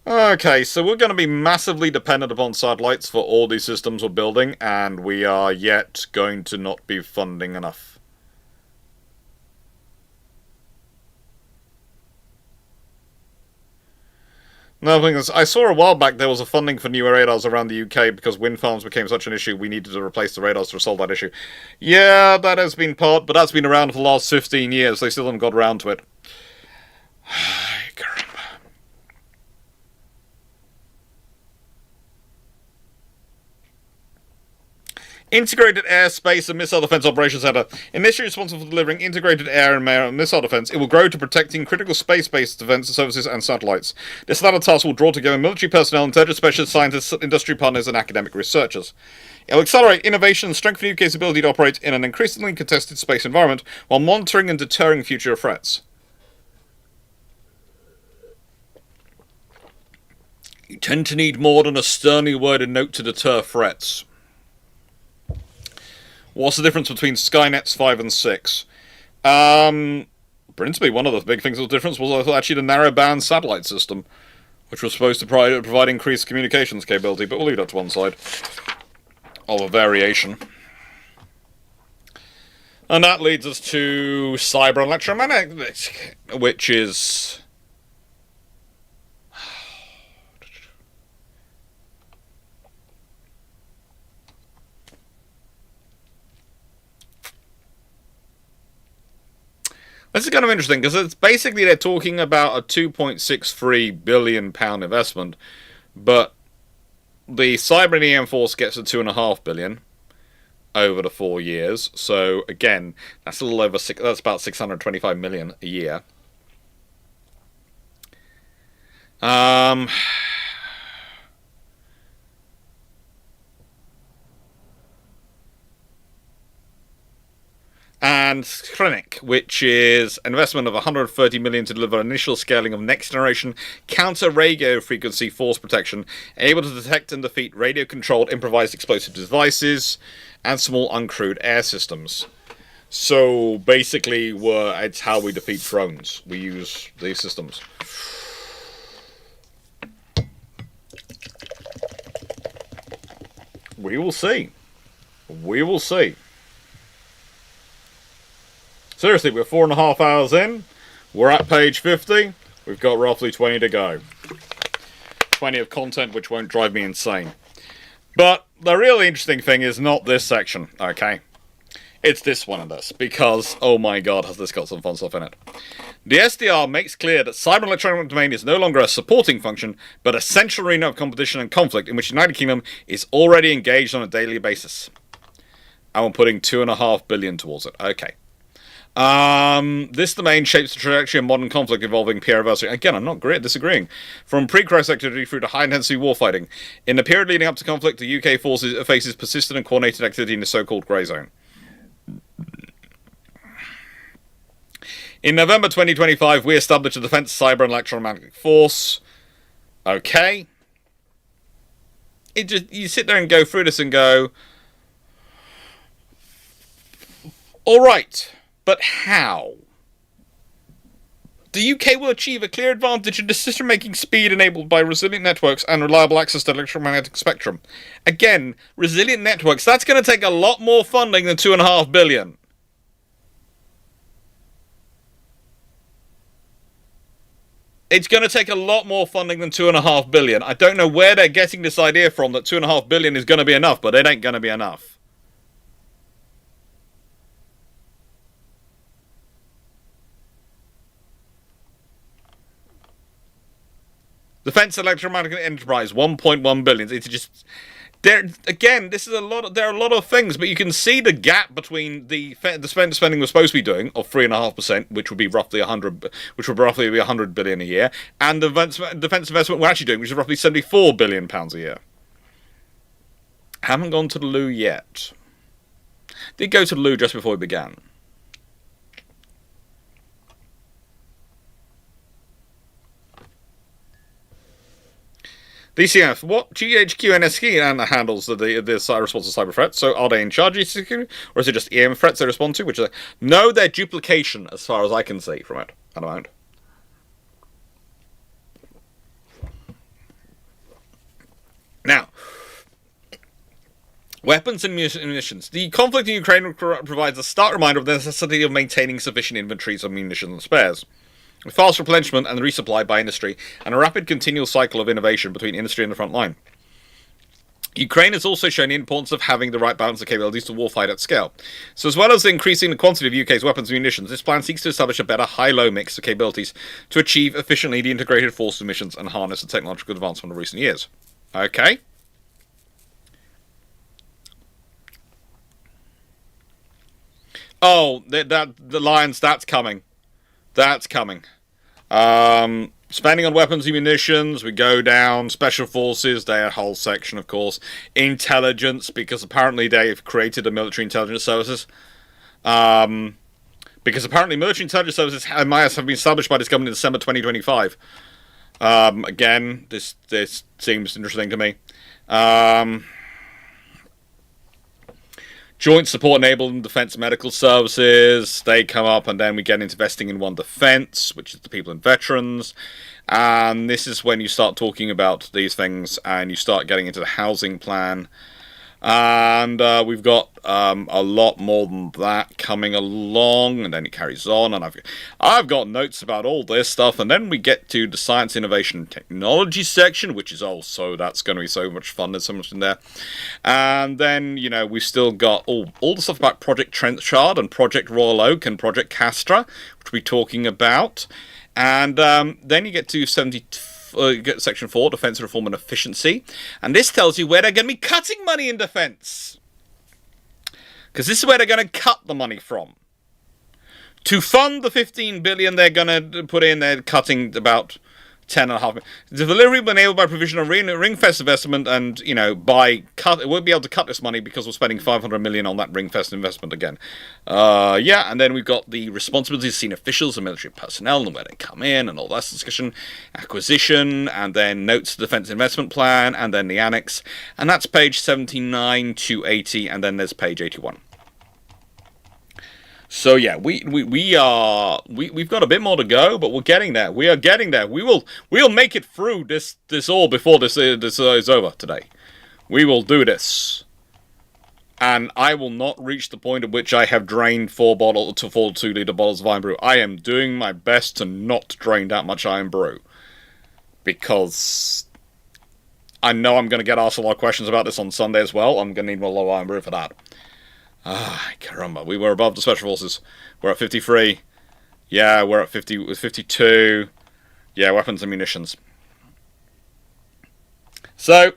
S1: Okay, so we're going to be massively dependent upon satellites for all these systems we're building, and we are yet going to not be funding enough. Another thing is, I saw a while back there was a funding for newer radars around the UK because wind farms became such an issue, we needed to replace the radars to resolve that issue. Yeah, that has been part, but that's been around for the last 15 years, they still haven't got around to it. Integrated Air, Space and Missile Defense Operations Center. Initially responsible for delivering integrated air and missile defense, it will grow to protecting critical space-based defense services and satellites. This latter task will draw together military personnel, intelligence specialists, scientists, industry partners, and academic researchers. It will accelerate innovation and strengthen UK's ability to operate in an increasingly contested space environment while monitoring and deterring future threats. You tend to need more than a sternly worded note to deter threats. What's the difference between Skynets 5 and 6? Principally, one of the big things of the difference was actually the narrowband satellite system, which was supposed to provide increased communications capability, but we'll leave that to one side. Of a variation. And that leads us to cyber electromagnetic, which is... This is kind of interesting, because it's basically they're talking about a £2.63 billion investment, but the Cyber and EM Force gets a £2.5 billion over the 4 years. So again, that's a little over that's about 625 million a year. And Chinooks, which is an investment of 130 million to deliver initial scaling of next-generation counter-radio frequency force protection, able to detect and defeat radio-controlled improvised explosive devices and small uncrewed air systems. So basically, it's how we defeat drones. We use these systems. We will see. We will see. Seriously, we're 4.5 hours in. We're at page 50. We've got roughly 20 to go. 20 of content, which won't drive me insane. But the really interesting thing is not this section, okay? It's this one of this, because, oh my god, has this got some fun stuff in it. The SDR makes clear that cyber electronic domain is no longer a supporting function, but a central arena of competition and conflict in which the United Kingdom is already engaged on a daily basis. And we're putting $2.5 billion towards it. Okay. This domain shapes the trajectory of modern conflict involving peer adversary. Again, I'm not disagreeing. From pre-crisis activity through to high-intensity warfighting. In the period leading up to conflict, the UK faces persistent and coordinated activity in the so-called grey zone. In November 2025, we established a Defence Cyber and Electromagnetic Force. Okay. You sit there and go through this and go, alright, but how? The UK will achieve a clear advantage in decision-making speed enabled by resilient networks and reliable access to electromagnetic spectrum. Again, resilient networks, that's going to take a lot more funding than $2.5 billion. It's going to take a lot more funding than $2.5 billion. I don't know where they're getting this idea from that $2.5 billion is going to be enough, but it ain't going to be enough. Defense Electromagnetic Enterprise, $1.1 billion. It's just again, this is a lot. There are a lot of things, but you can see the gap between the spending we're supposed to be doing of 3.5%, which would be roughly $100 billion a year, and the defense investment we're actually doing, which is roughly £74 billion a year. Haven't gone to the loo yet. Did go to the loo just before we began. DCF, what GHQ handles the side response to cyber threats? So are they in charge of security, or is it just EM threats they respond to? Which are no, they're duplication as far as I can see from it at the moment. Now, weapons and munitions. The conflict in Ukraine provides a stark reminder of the necessity of maintaining sufficient inventories of munitions and spares. With fast replenishment and resupply by industry, and a rapid continual cycle of innovation between industry and the front line. Ukraine has also shown the importance of having the right balance of capabilities to warfight at scale. So as well as increasing the quantity of UK's weapons and munitions, this plan seeks to establish a better high-low mix of capabilities to achieve efficiently the integrated force of missions and harness the technological advancement of recent years. Okay. Oh, the Lions, that's coming. That's coming. Spending on weapons and munitions, we go down. Special forces, their whole section, of course. Intelligence, because apparently they've created a military intelligence services. Because apparently military intelligence services have been established by this government in December 2025. Again, this seems interesting to me. Joint Support Enabled Defence Medical Services, they come up, and then we get into investing in One Defence, which is the people and veterans. And this is when you start talking about these things, and you start getting into the housing plan. And we've got a lot more than that coming along, and then it carries on. And I've got notes about all this stuff, and then we get to the science, innovation, and technology section, which is also, that's going to be so much fun. There's so much in there. And then, you know, we've still got all the stuff about Project Trenchard and Project Royal Oak and Project Castra, which we're talking about. And then you get to Section 4, Defence Reform and Efficiency. And this tells you where they're going to be cutting money in defence. Because this is where they're going to cut the money from. To fund the $15 billion they're going to put in, they're cutting about $10.5 billion. The delivery will be enabled by provision of ring-fest investment, and, you know, it won't be able to cut this money because we're spending $500 million on that ring-fest investment again. Yeah, and then we've got the responsibilities of senior officials and military personnel and where they come in and all that discussion, acquisition, and then notes to the defence investment plan, and then the annex, and that's page 79 to 80, and then there's page 81. So yeah, we've got a bit more to go, but we're getting there. We are getting there. We'll make it through this all before this is over today. We will do this, and I will not reach the point at which I have drained 4 2-liter bottles of Iron Brew. I am doing my best to not drain that much Iron Brew, because I know I'm going to get asked a lot of questions about this on Sunday as well. I'm going to need more low iron for that. Caramba. We were above the Special Forces. We're at 53. Yeah, we're at 52. Yeah, weapons and munitions. So,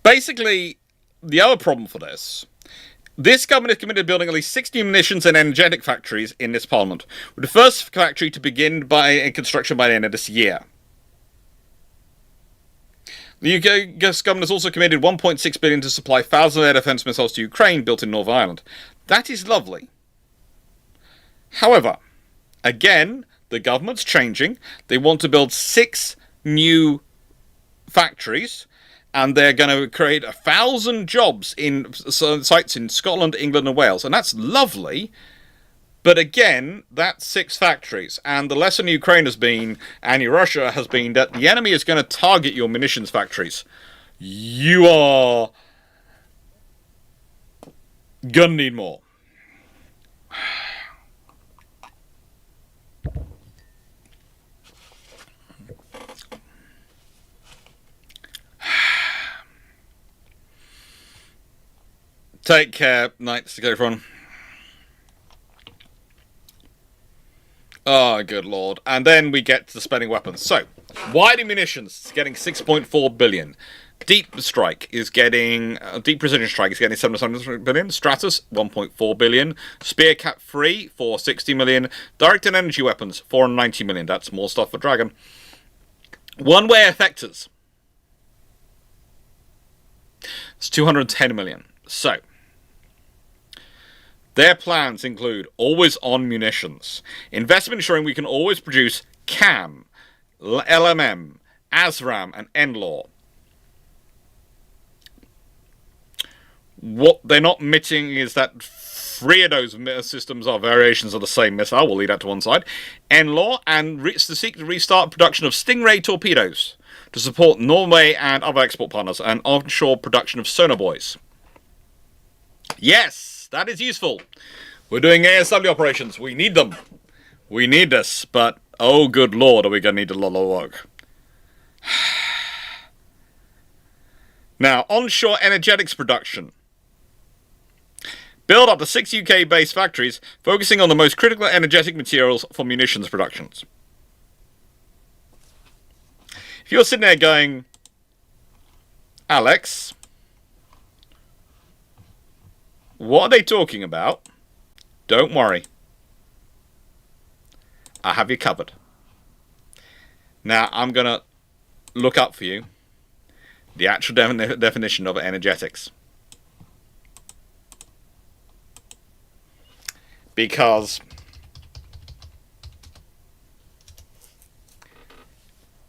S1: basically, the other problem for this government is committed to building at least 60 munitions and energetic factories in this parliament, with the first factory to begin construction by the end of this year. The UK government has also committed $1.6 billion to supply thousands of air defence missiles to Ukraine, built in Northern Ireland. That is lovely. However, again, the government's changing. They want to build 6 new factories, and they're going to create 1,000 jobs in sites in Scotland, England, and Wales. And that's lovely. But again, that's 6 factories. And the lesson Ukraine has been, and Russia has been, that the enemy is going to target your munitions factories. You are going to need more. Take care. Nights to go from. Oh, good lord. And then we get to the spending weapons. So, wide munitions is getting 6.4 billion. Deep strike is getting... deep precision strike is getting 700 billion. Stratus, 1.4 billion. Spear Cap 3, 460 million. Directed energy weapons, 490 million. That's more stuff for Dragon. One-way effectors. It's 210 million. So... their plans include always-on munitions, investment ensuring we can always produce CAM, LMM, ASRAM, and NLAW. What they're not admitting is that 3 of those systems are variations of the same missile. We'll leave that to one side. NLAW, and to seek to restart production of Stingray torpedoes to support Norway and other export partners, and onshore production of sonar buoys. Yes! That is useful. We're doing ASW operations. We need them. We need this. But, oh good lord, are we going to need a lot of work. Now, onshore energetics production. Build up to 6 UK-based factories, focusing on the most critical energetic materials for munitions productions. If you're sitting there going, Alex... what are they talking about? Don't worry. I have you covered. Now, I'm going to look up for you the actual definition of energetics. Because...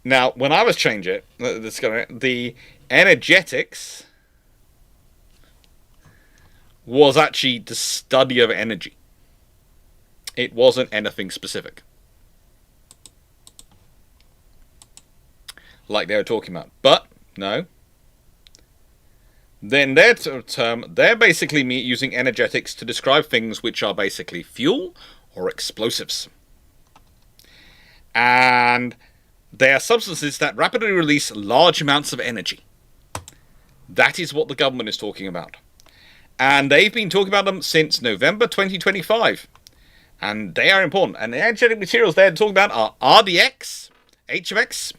S1: now, when I was changing it, the energetics... was actually the study of energy. It wasn't anything specific. Like they were talking about. But, no. Then their term, they're basically using energetics to describe things which are basically fuel or explosives. And they are substances that rapidly release large amounts of energy. That is what the government is talking about. And they've been talking about them since November 2025. And they are important. And the energetic materials they're talking about are RDX, HMX,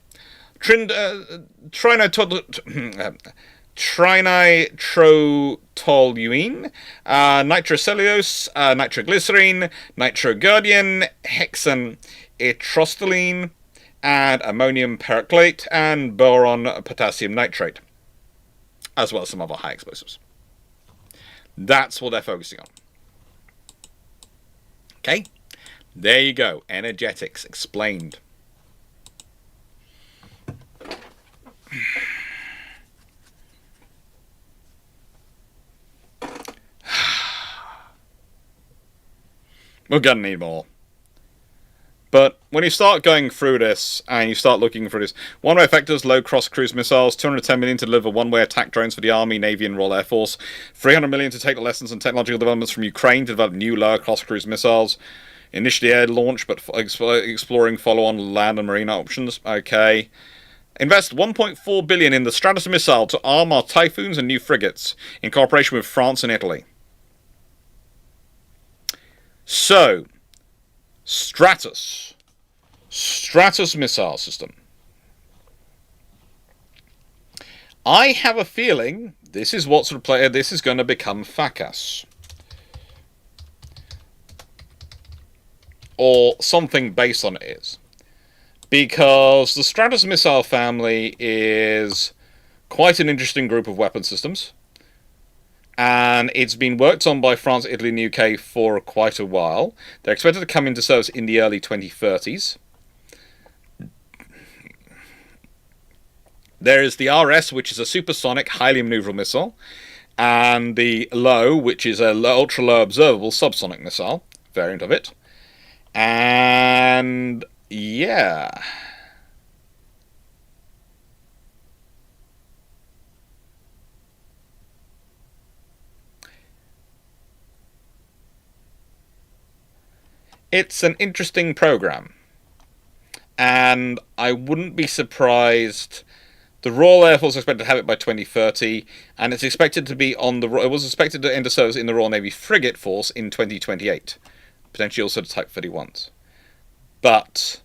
S1: trinitrotoluene, nitrocellulose, nitroglycerine, nitroglycerin, hexane, etrostylene, and ammonium perchlorate, and boron potassium nitrate, as well as some other high explosives. That's what they're focusing on. Okay? There you go. Energetics explained. We're gonna need more. But when you start going through this, and you start looking through this, one-way effectors, low cross-cruise missiles, 210 million to deliver one-way attack drones for the Army, Navy, and Royal Air Force, 300 million to take the lessons and technological developments from Ukraine to develop new lower cross-cruise missiles, Initially air launch, but exploring follow-on land and marine options. Okay. Invest 1.4 billion in the Stratos missile to arm our Typhoons and new frigates in cooperation with France and Italy. So, Stratos missile system. I have a feeling this is what sort of player this is going to become FACAS. Or something based on it is. Because the Stratos missile family is quite an interesting group of weapon systems. And it's been worked on by France, Italy, and the UK for quite a while. They're expected to come into service in the early 2030s. There is the RS, which is a supersonic, highly maneuverable missile, and the LOW, which is a ultra-low observable subsonic missile variant of it. And yeah. It's an interesting program. And I wouldn't be surprised. The Royal Air Force is expected to have it by 2030, and it's expected to be on the. It was expected to enter service in the Royal Navy Frigate Force in 2028, potentially also the Type 31s. But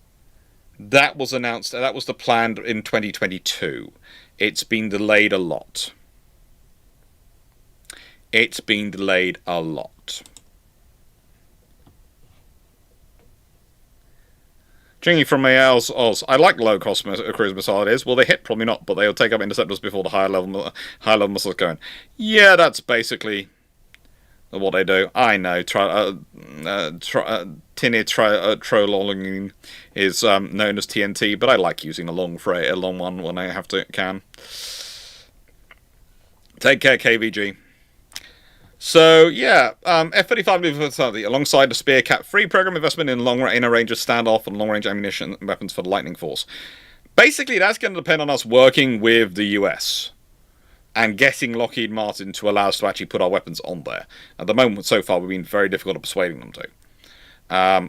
S1: that was announced. That was the plan in 2022. It's been delayed a lot. It's been delayed a lot. Chingy from Mayals Oz. I like low-cost cruise missile ideas. Will they hit? Probably not, but they'll take up interceptors before the higher-level missiles go in. Yeah, that's basically what they do. I know. Tinnitrolling is known as TNT, but I like using a long one when I can. Take care, KVG. So, yeah, F-35 alongside the Spear Cap free program investment in inner range of standoff and long-range ammunition weapons for the Lightning Force. Basically, that's going to depend on us working with the US and getting Lockheed Martin to allow us to actually put our weapons on there. At the moment, so far, we've been very difficult at persuading them to.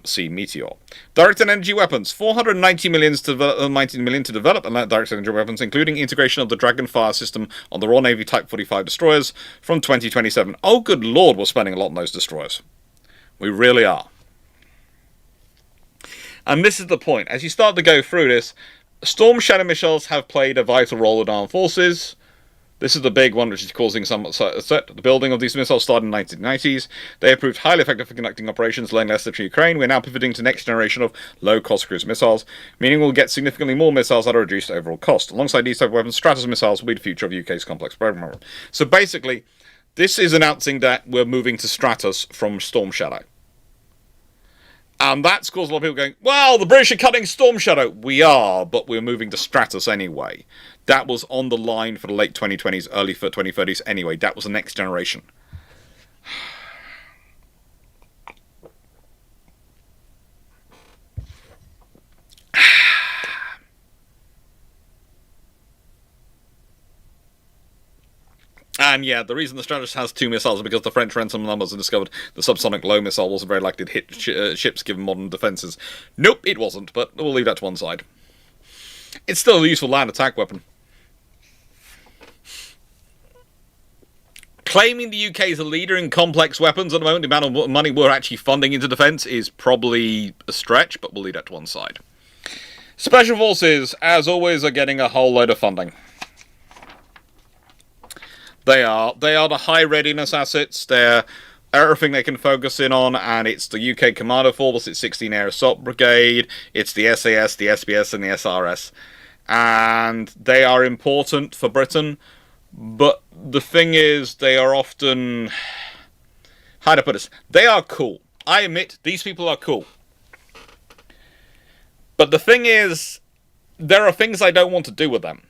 S1: See Meteor. Directed energy weapons. 490 million to develop directed energy weapons, including integration of the Dragonfire system on the Royal Navy Type 45 destroyers from 2027. Oh, good lord, we're spending a lot on those destroyers. We really are. And this is the point. As you start to go through this, Storm Shadow missiles have played a vital role in armed forces. This is the big one which is causing some upset. The building of these missiles started in the 1990s. They have proved highly effective for conducting operations, laying less to Ukraine. We're now pivoting to next generation of low-cost cruise missiles, meaning we'll get significantly more missiles at a reduced overall cost. Alongside these type of weapons, Stratos missiles will be the future of UK's complex program. So basically, this is announcing that we're moving to Stratos from Storm Shadow. And that's caused a lot of people going, well, the British are cutting Storm Shadow. We are, but we're moving to Stratos anyway. That was on the line for the late 2020s, early 2030s anyway. That was the next generation. And yeah, the reason the Stratos has two missiles is because the French ransom numbers have discovered the subsonic low missile wasn't very likely to hit ships given modern defences. Nope, it wasn't, but we'll leave that to one side. It's still a useful land attack weapon. Claiming the UK is a leader in complex weapons at the moment, the amount of money we're actually funding into defence is probably a stretch, but we'll leave that to one side. Special Forces, as always, are getting a whole load of funding. They are the high readiness assets. They're everything they can focus in on, and it's the UK Commando Force, it's 16 Air Assault Brigade, it's the SAS, the SBS, and the SRS. And they are important for Britain, but the thing is, they are often... How to put this? They are cool. I admit, these people are cool. But the thing is, there are things I don't want to do with them.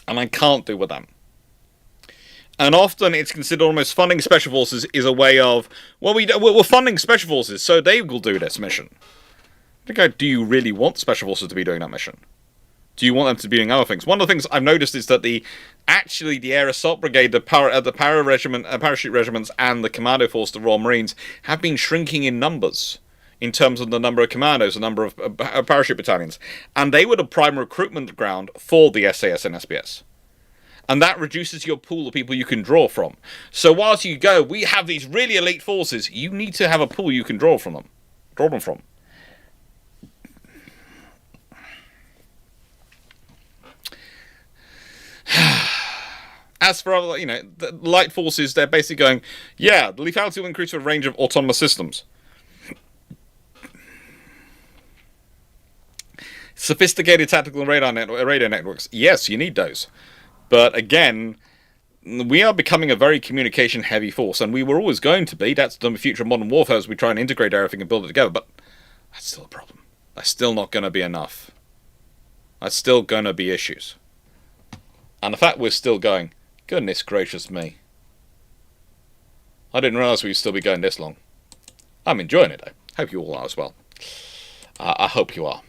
S1: And I can't do with them. And often it's considered almost funding Special Forces is a way of, well, we're funding Special Forces, so they will do this mission. I go, do you really want Special Forces to be doing that mission? Do you want them to be doing other things? One of the things I've noticed is that the Air Assault Brigade, the parachute regiments, and the Commando Force, the Royal Marines, have been shrinking in numbers in terms of the number of commandos, the number of parachute battalions, and they were the prime recruitment ground for the SAS and SBS. And that reduces your pool of people you can draw from. So whilst you go, we have these really elite forces, you need to have a pool you can draw them from. As for other, the light forces, they're basically going, yeah, the lethality will increase with a range of autonomous systems. Sophisticated tactical radar networks. Yes, you need those. But again, we are becoming a very communication-heavy force, and we were always going to be. That's the future of modern warfare as we try and integrate everything and build it together. But that's still a problem. That's still not going to be enough. That's still going to be issues. And the fact we're still going, goodness gracious me. I didn't realise we'd still be going this long. I'm enjoying it, though. Hope you all are as well. I hope you are.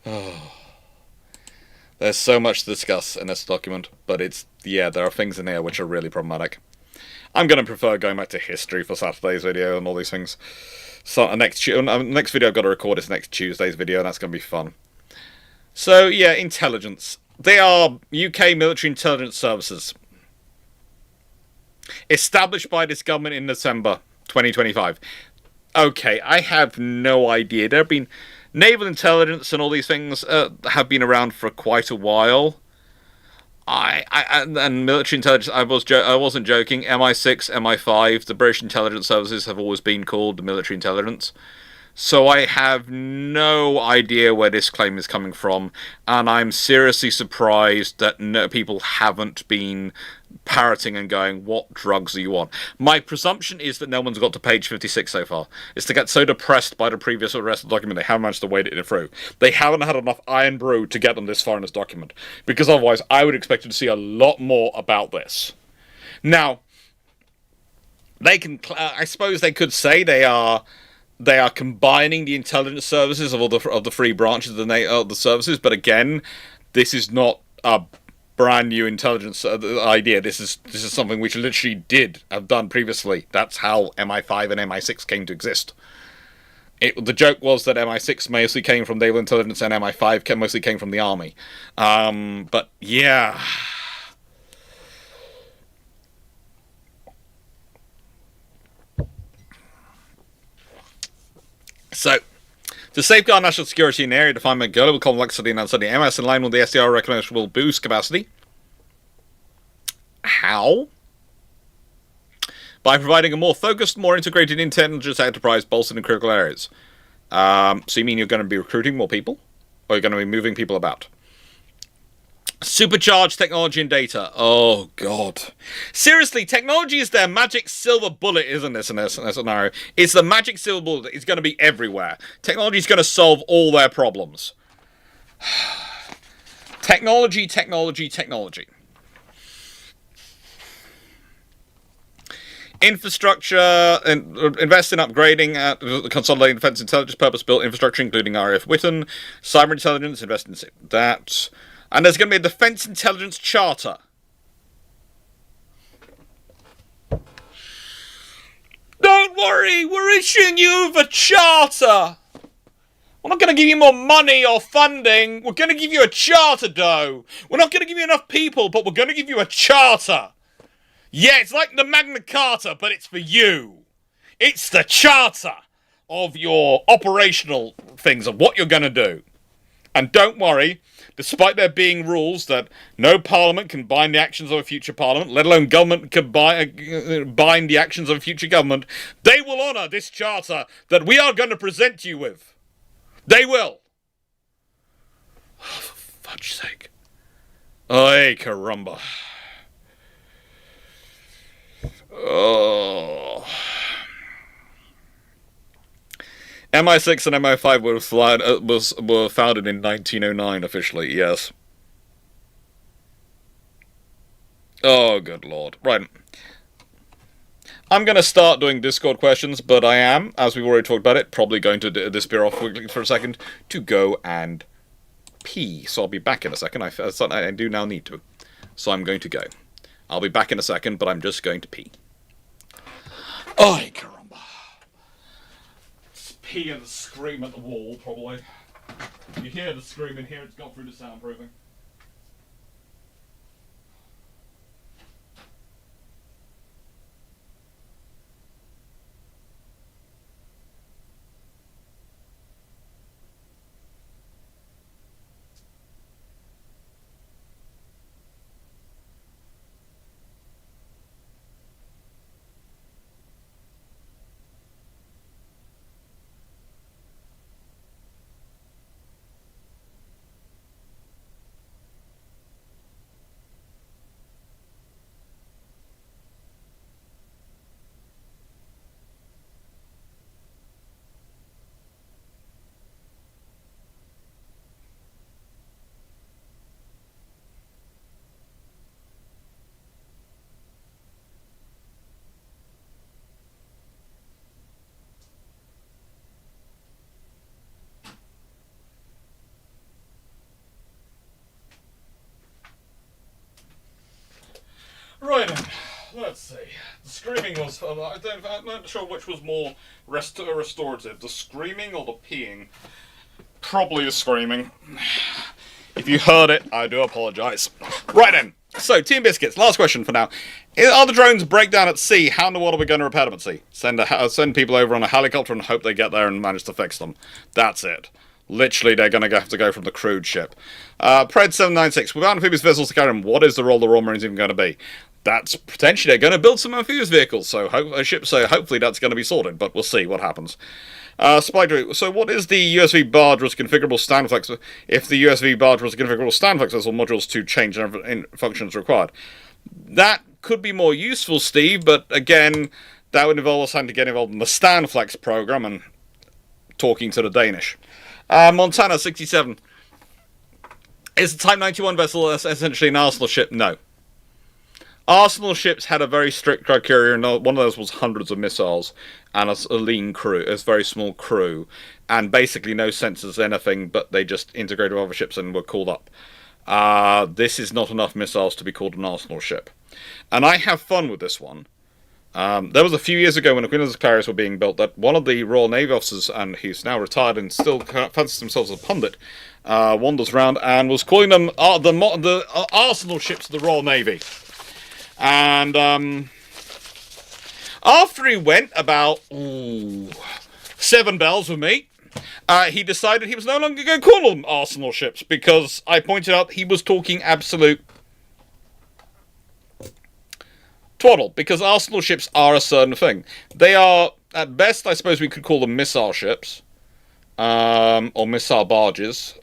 S1: Oh. There's so much to discuss in this document, but there are things in here which are really problematic. I'm going to prefer going back to history for Saturday's video and all these things. So next video I've got to record is next Tuesday's video, and that's going to be fun. So yeah, intelligence. They are UK military intelligence services. Established by this government in December 2025. Okay, I have no idea. There have been naval intelligence and all these things have been around for quite a while. And military intelligence, I wasn't joking. MI6, MI5, the British intelligence services have always been called the military intelligence. So I have no idea where this claim is coming from, and I'm seriously surprised that people haven't been parroting and going, what drugs are you on? My presumption is that no one's got to page 56 so far. It's to get so depressed by the previous rest of the document they haven't managed to wade it through. They haven't had enough iron brew to get them this far in this document, because otherwise I would expect to see a lot more about this. Now, they can, I suppose they could say they are combining the intelligence services of all the three branches of the services, but again, this is not a brand new intelligence idea. This is something which literally did have done previously. That's how MI5 and MI6 came to exist. The joke was that MI6 mostly came from naval intelligence and MI5 mostly came from the army. But yeah. So, to safeguard national security in an area defined by global complexity and uncertainty, MS in line with the SDR recommendation will boost capacity. How? By providing a more focused, more integrated intelligence enterprise bolstered in critical areas. So you mean you're going to be recruiting more people? Or you're going to be moving people about? Supercharged technology and data. Oh, God. Seriously, technology is their magic silver bullet, isn't this, in this scenario? It's the magic silver bullet. It's going to be everywhere. Technology is going to solve all their problems. Technology, technology, technology. Infrastructure, invest in upgrading, consolidating defense intelligence, purpose-built infrastructure, including RAF Witten, cyber intelligence, invest in that. And there's going to be a defense intelligence charter. Don't worry, we're issuing you the charter. We're not going to give you more money or funding. We're going to give you a charter, though. We're not going to give you enough people, but we're going to give you a charter. Yeah, it's like the Magna Carta, but it's for you. It's the charter of your operational things, of what you're going to do. And don't worry, despite there being rules that no parliament can bind the actions of a future parliament, let alone government can bind the actions of a future government, they will honour this charter that we are going to present you with. They will. Oh, for fudge's sake. Ay, caramba. Oh. MI6 and MI5 were founded in 1909 officially, yes. Oh, good lord. Right. I'm going to start doing Discord questions, but I am, as we've already talked about it, probably going to disappear off quickly for a second to go and pee. So I'll be back in a second. I do now need to. So I'm going to go. I'll be back in a second, but I'm just going to pee. Ay, caramba. Pee and scream at the wall, probably. You hear the scream in here, it's got through the soundproofing. Right then, let's see. The screaming was... I'm not sure which was more restorative, the screaming or the peeing. Probably the screaming. If you heard it, I do apologise. Right then, so Team Biscuits, last question for now. Are the drones break down at sea? How in the world are we going to repair them at sea? Send people over on a helicopter and hope they get there and manage to fix them. That's it. Literally, they're going to have to go from the crewed ship. Pred 796, without amphibious vessels to carry them, what is the role the Royal Marines even going to be? That's potentially they're going to build some amphibious vehicles, so hopefully that's going to be sorted, but we'll see what happens. Spider, so what is the USV barge was configurable stand flex? If the USV barge was a configurable stand flex vessel, modules to change in functions required. That could be more useful, Steve, but again, that would involve us having to get involved in the stand flex program and talking to the Danish. Montana 67. Is the Type 91 vessel essentially an Arsenal ship? No. Arsenal ships had a very strict criteria, and one of those was hundreds of missiles and a lean crew, a very small crew, and basically no sensors, anything, but they just integrated with other ships and were called up. This is not enough missiles to be called an Arsenal ship. And I have fun with this one. There was a few years ago when the Queen Elizabeth carriers were being built that one of the Royal Navy officers, and he's now retired and still fancies himself as a pundit, wanders around and was calling them the Arsenal ships of the Royal Navy. And after he went about 7 bells with me, he decided he was no longer going to call them Arsenal ships because I pointed out he was talking absolute twaddle, because Arsenal ships are a certain thing. They are, at best, I suppose we could call them missile ships, or missile barges.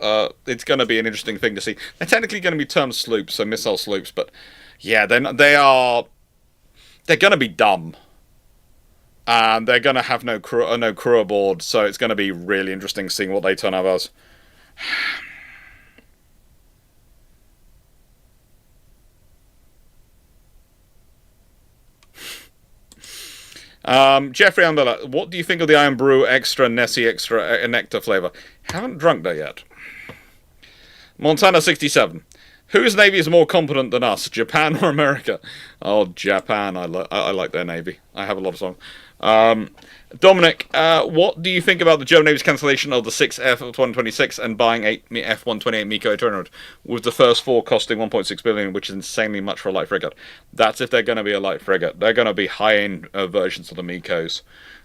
S1: It's going to be an interesting thing to see. They're technically going to be termed sloops, so missile sloops, but yeah, they're going to be dumb. And they're going to have no crew aboard, so it's going to be really interesting seeing what they turn out as. Jeffrey Ambella, what do you think of the Iron Brew Extra Nessie Extra Nectar flavour? Haven't drunk that yet. Montana 67. Whose navy is more competent than us, Japan or America? Oh, Japan. I like their navy. I have a lot of songs. Dominic, what do you think about the German Navy's cancellation of the 6 F-126 and buying 8 F-128 MECO 200, with the first 4 costing 1.6 billion, which is insanely much for a light frigate? That's if they're going to be a light frigate. They're going to be high-end versions of the MECOs.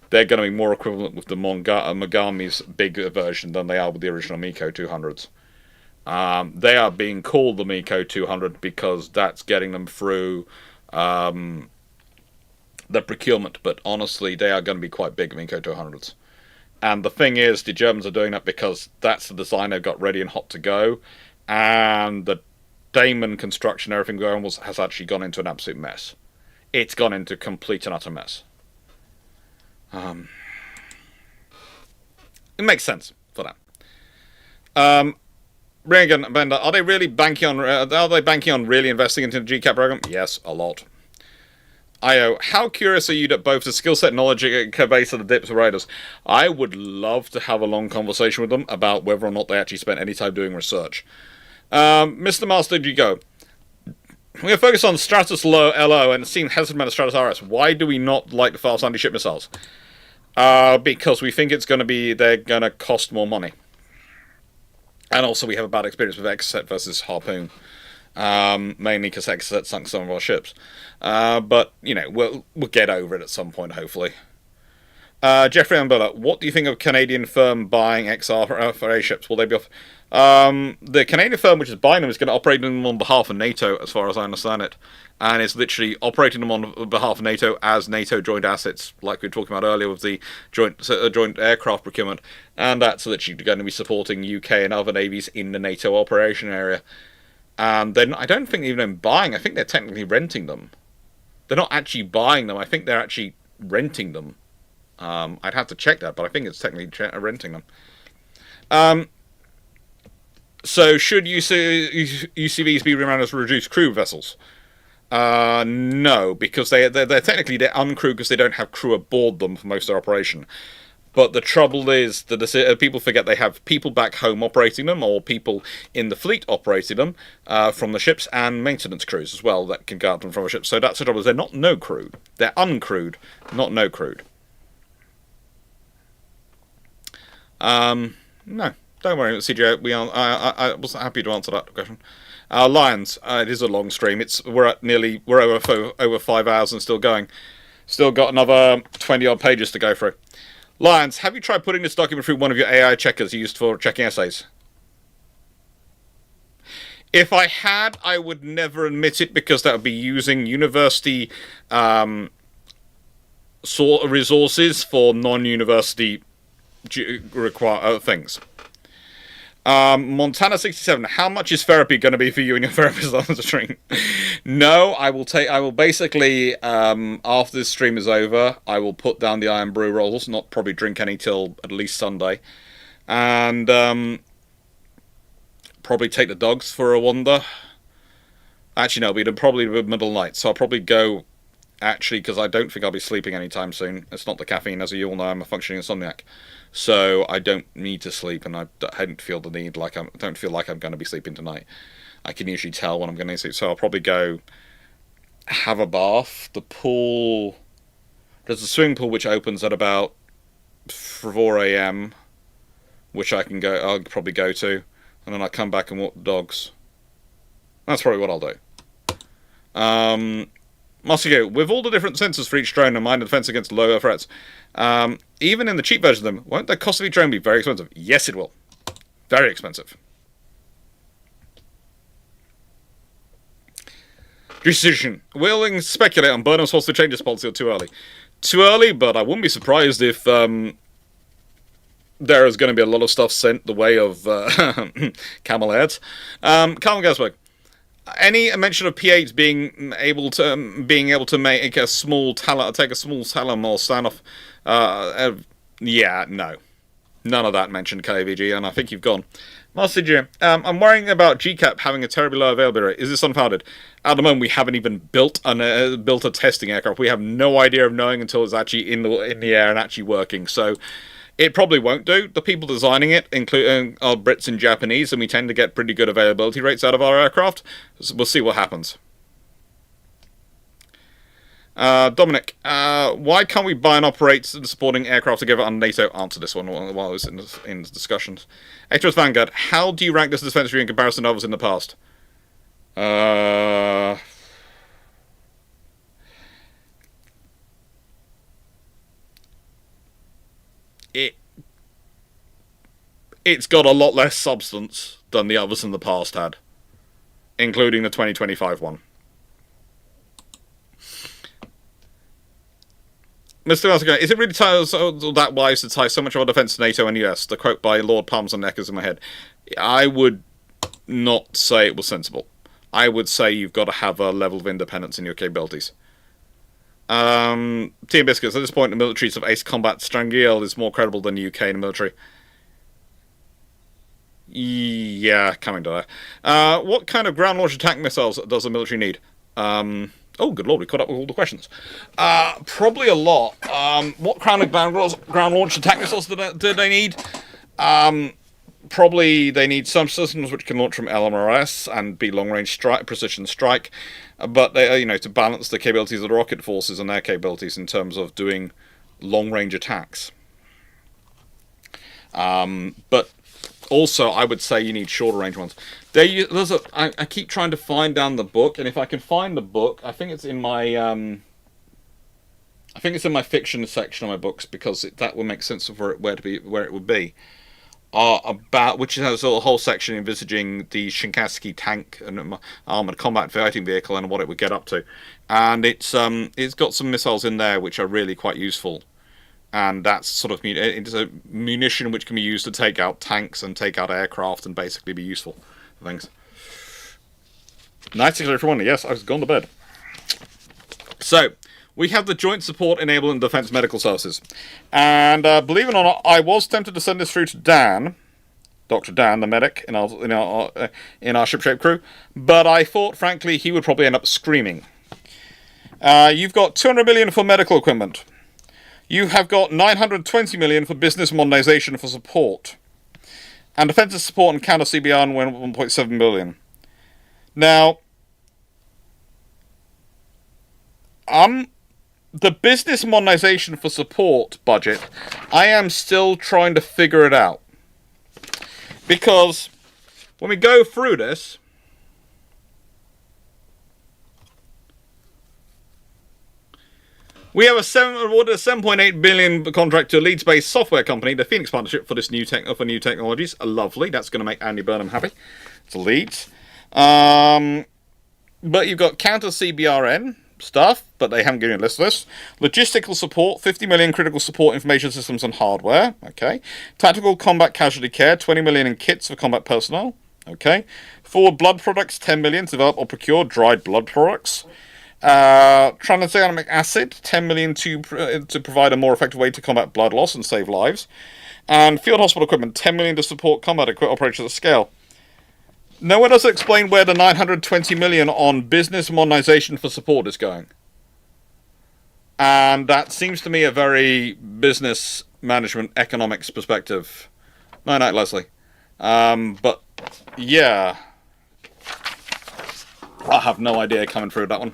S1: They're going to be more equivalent with the Mogami's big version than they are with the original MECO 200s. They are being called the MECO 200 because that's getting them through the procurement, but honestly, they are going to be quite big MECO 200s. And the thing is, the Germans are doing that because that's the design they've got ready and hot to go, and the Damon construction, everything going on, has actually gone into an absolute mess. It's gone into complete and utter mess. It makes sense for that. Reagan, Bender, are they banking on really investing into the GCAP program? Yes, a lot. IO, how curious are you that both the skill set and knowledge base of the DIPS writers? I would love to have a long conversation with them about whether or not they actually spent any time doing research. Mr. Master, you go. We are focused on Stratus LO and seem hesitant about Stratus RS. Why do we not like the fast anti-ship missiles? Because we think they're going to cost more money. And also we have a bad experience with Exocet versus Harpoon. Mainly because Exocet sunk some of our ships. But, we'll get over it at some point, hopefully. Jeffrey Umbrella, what do you think of Canadian firm buying XR ships? Will they be off? The Canadian firm which is buying them is going to operate them on behalf of NATO, as far as I understand it. And it's literally operating them on behalf of NATO as NATO joint assets, like we were talking about earlier with the joint aircraft procurement. And that's literally going to be supporting UK and other navies in the NATO operation area. And then I don't think even buying, I think they're technically renting them. They're not actually buying them, I think they're actually renting them. I'd have to check that, but I think it's technically renting them. So should UCVs be run as reduced crew vessels? No, because they're technically uncrewed because they don't have crew aboard them for most of their operation. But the trouble is that people forget they have people back home operating them, or people in the fleet operating them from the ships, and maintenance crews as well that can guard them from a ship. So that's the trouble. They're not no crewed. They're uncrewed, not no crewed. No, don't worry, CJ. I wasn't happy to answer that question. Lions, it is a long stream. We're over 5 hours and still going. Still got another 20 odd pages to go through. Lions, have you tried putting this document through one of your AI checkers used for checking essays? If I had, I would never admit it because that would be using university sort of resources for non-university things. Montana 67. How much is therapy going to be for you and your therapist on the stream? No, I will basically after this stream is over, I will put down the iron brew rolls, not probably drink any till at least Sunday, and probably take the dogs for a wander. Actually, no, it'll be probably the middle of the night, so I'll probably go. Actually, because I don't think I'll be sleeping anytime soon. It's not the caffeine, as you all know. I'm a functioning insomniac, so I don't need to sleep, and I don't feel the need. I don't feel like I'm going to be sleeping tonight. I can usually tell when I'm going to sleep, so I'll probably go have a bath. The pool, there's a swimming pool which opens at about 4 a.m., which I'll probably go to, and then I'll come back and walk the dogs. That's probably what I'll do. Moscow, with all the different sensors for each drone and mind defense against lower threats, even in the cheap version of them, won't the cost of each drone be very expensive? Yes, it will. Very expensive. Decision. Willing to speculate on Burnham's forced to change this policy or too early? Too early, but I wouldn't be surprised if there is going to be a lot of stuff sent the way of camel heads. Carmen Gasberg. Any mention of P8 being able to make a small Talon, take a small Talon or standoff? Yeah, no, none of that mentioned KVG, and I think you've gone. Master G, I'm worrying about GCAP having a terribly low availability rate. Is this unfounded? At the moment, we haven't even built a testing aircraft. We have no idea of knowing until it's actually in the air and actually working. So. It probably won't do. The people designing it are Brits and Japanese, and we tend to get pretty good availability rates out of our aircraft. So we'll see what happens. Dominic, why can't we buy and operate the supporting aircraft together on NATO? Answer this one while I was in the discussions. Extras Vanguard, how do you rank this defense review in comparison to others in the past? It's got a lot less substance than the others in the past had, including the 2025 one. Mr. Oscar, is it really that wise to tie so much of our defence to NATO and US? The quote by Lord Palms and Neck is in my head. I would not say it was sensible. I would say you've got to have a level of independence in your capabilities. Team Biscuits, at this point, the militaries of Ace Combat Strangiel is more credible than the UK in the military. Yeah, coming to that. What kind of ground launch attack missiles does the military need? Oh, good lord, we caught up with all the questions. Probably a lot. What kind of ground launch attack missiles do they need? Probably they need some systems which can launch from LMRS and be long-range strike, precision strike, but they, to balance the capabilities of the rocket forces and their capabilities in terms of doing long-range attacks. But also, I would say you need shorter-range ones. I keep trying to find down the book, and if I can find the book, I think it's in my fiction section of my books, because that will make sense of where it would be. About which has a whole section envisaging the Shinkaski tank and armored combat fighting vehicle and what it would get up to, and it's got some missiles in there which are really quite useful, and that's sort of it's a munition which can be used to take out tanks and take out aircraft and basically be useful for things. Nice everyone. Yes, I've gone to bed. So. We have the Joint Support Enabling Defence Medical Services. And believe it or not, I was tempted to send this through to Dan, Dr. Dan, the medic in our shipshape crew, but I thought, frankly, he would probably end up screaming. You've got 200 million for medical equipment. You have got 920 million for business modernisation for support. And defensive support and counter CBR 1.7 billion. Now, the business modernization for support budget, I am still trying to figure it out. Because when we go through this, we have awarded a 7.8 billion contract to a Leeds-based software company, the Phoenix Partnership, for this new technologies. Lovely, that's going to make Andy Burnham happy. It's Leeds. But you've got counter CBRN stuff, but they haven't given you a list of this. Logistical support, 50 million critical support information systems and hardware. Okay. Tactical combat casualty care, 20 million in kits for combat personnel. Okay. Forward blood products, 10 million to develop or procure dried blood products. Tranexamic acid, 10 million to provide a more effective way to combat blood loss and save lives. And field hospital equipment, 10 million to support combat operations at scale. Nowhere does it explain where the 920 million on business modernization for support is going. And that seems to me a very business management economics perspective. Night, Leslie. But, yeah. I have no idea coming through that one.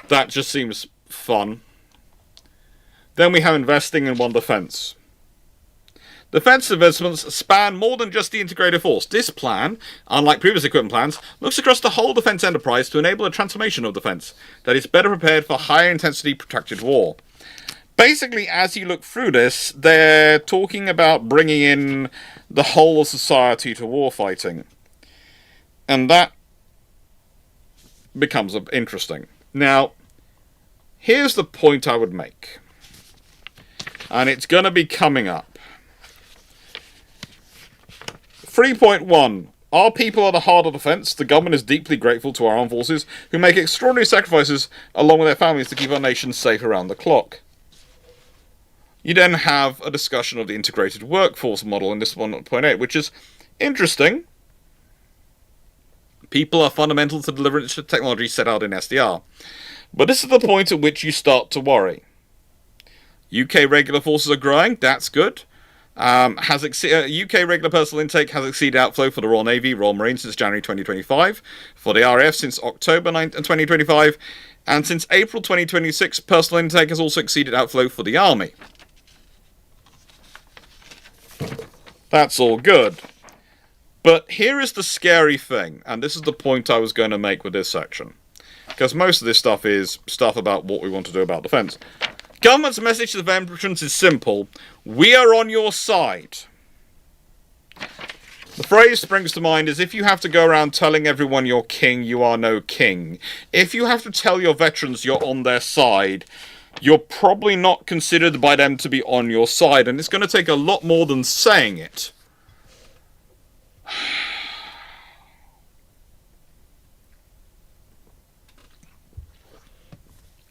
S1: That just seems fun. Then we have investing in one defense. Defense investments span more than just the integrated force. This plan, unlike previous equipment plans, looks across the whole defense enterprise to enable a transformation of defense that is better prepared for higher intensity protracted war. Basically, as you look through this, they're talking about bringing in the whole of society to warfighting. And that becomes interesting. Now, here's the point I would make. And it's going to be coming up. 3.1. Our people are the heart of defence. The government is deeply grateful to our armed forces, who make extraordinary sacrifices along with their families to keep our nation safe around the clock. You then have a discussion of the integrated workforce model in this 1.8, which is interesting. People are fundamental to delivering the technology set out in SDR. But this is the point at which you start to worry. UK regular forces are growing. That's good. UK regular personnel intake has exceeded outflow for the Royal Navy, Royal Marines since January 2025, for the RAF since October 2025, and since April 2026, personnel intake has also exceeded outflow for the Army. That's all good. But here is the scary thing, and this is the point I was going to make with this section, because most of this stuff is stuff about what we want to do about defence. Government's message to the veterans is simple. We are on your side. The phrase springs to mind is, if you have to go around telling everyone you're king, you are no king. If you have to tell your veterans you're on their side, you're probably not considered by them to be on your side. And it's going to take a lot more than saying it.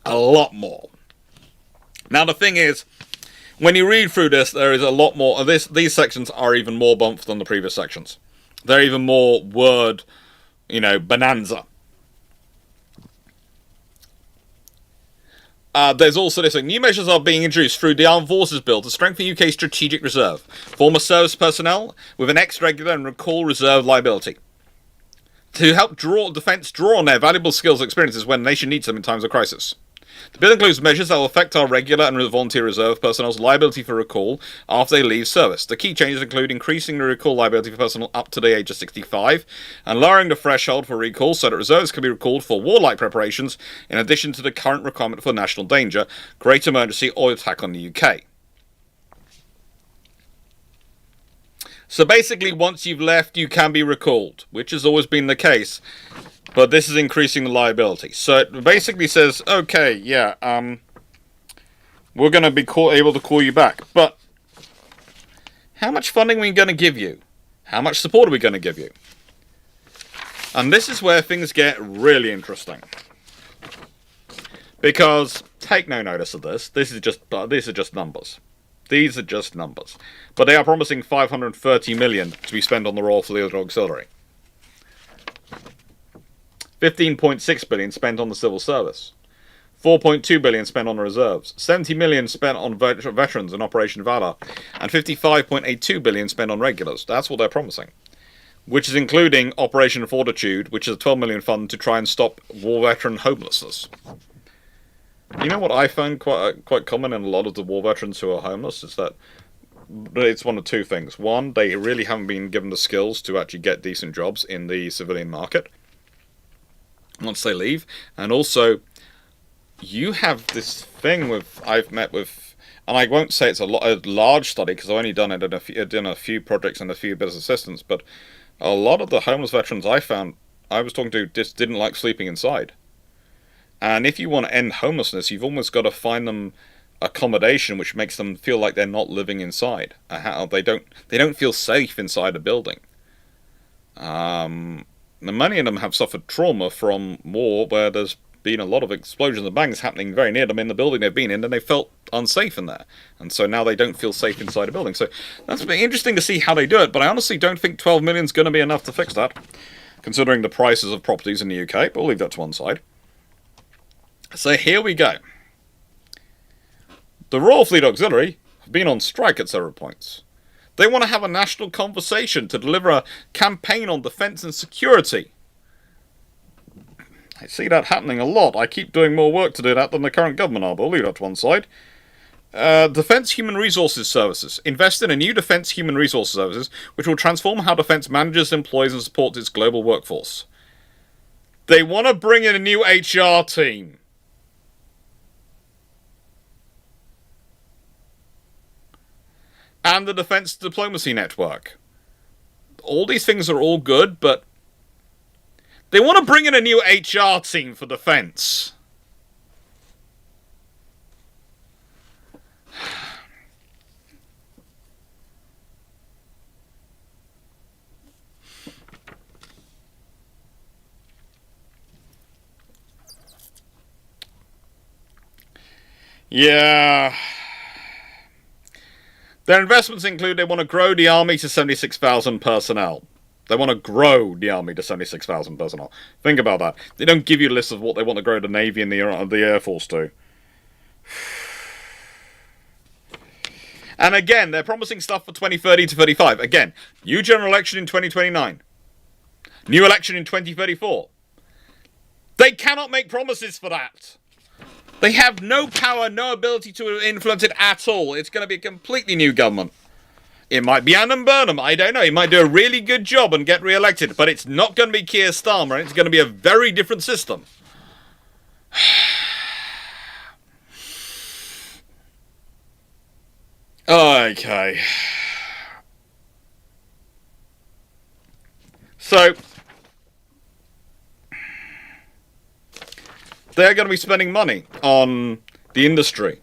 S1: A lot more. Now the thing is, when you read through this, there is a lot more. These sections are even more bumped than the previous sections. They're even more word, bonanza. There's also this thing. New measures are being introduced through the Armed Forces Bill to strengthen UK's strategic reserve. Former service personnel with an ex-regular and recall reserve liability. To help defence draw on their valuable skills and experiences when the nation needs them in times of crisis. The bill includes measures that will affect our regular and volunteer reserve personnel's liability for recall after they leave service. The key changes include increasing the recall liability for personnel up to the age of 65 and lowering the threshold for recall so that reservists can be recalled for warlike preparations in addition to the current requirement for national danger, great emergency or attack on the UK. So basically, once you've left, you can be recalled, which has always been the case. But this is increasing the liability. So it basically says, okay, yeah, we're going to be able to call you back. But how much funding are we going to give you? How much support are we going to give you? And this is where things get really interesting. Because, take no notice of this. These are just numbers. These are just numbers. But they are promising $530 million to be spent on the Royal Fleet Auxiliary. $15.6 billion spent on the civil service, $4.2 billion spent on reserves, $70 million spent on veterans and Operation Valor, and $55.82 billion spent on regulars. That's what they're promising, which is including Operation Fortitude, which is a $12 million fund to try and stop war veteran homelessness. You know what I found quite common in a lot of the war veterans who are homeless is that it's one of two things. One, they really haven't been given the skills to actually get decent jobs in the civilian market once they leave, and also you have this thing I've met with, and I won't say it's a large study because I've only done it in a few projects and a few business assistants, but a lot of the homeless veterans I was talking to just didn't like sleeping inside. And if you want to end homelessness, you've almost got to find them accommodation which makes them feel like they're not living inside. They don't feel safe inside a building. Many of them have suffered trauma from war where there's been a lot of explosions and bangs happening very near them in the building they've been in, and they felt unsafe in there. And so now they don't feel safe inside a building. So that's been interesting to see how they do it, but I honestly don't think 12 million is going to be enough to fix that, considering the prices of properties in the UK, but we'll leave that to one side. So here we go. The Royal Fleet Auxiliary have been on strike at several points. They want to have a national conversation to deliver a campaign on defence and security. I see that happening a lot. I keep doing more work to do that than the current government are, but we'll leave that to one side. Defence Human Resources Services. Invest in a new Defence Human Resources Services, which will transform how Defence manages, employs and supports its global workforce. They want to bring in a new HR team. And the Defence Diplomacy Network. All these things are all good, but they want to bring in a new HR team for defence. Yeah. Their investments include they want to grow the army to 76,000 personnel. They want to grow the army to 76,000 personnel. Think about that. They don't give you a list of what they want to grow the Navy and the Air Force to. And again, they're promising stuff for 2030 to 35. Again, new general election in 2029. New election in 2034. They cannot make promises for that. They have no power, no ability to influence it at all. It's going to be a completely new government. It might be Annan Burnham, I don't know. He might do a really good job and get re-elected, but it's not going to be Keir Starmer. It's going to be a very different system. Okay. So they're going to be spending money on the industry.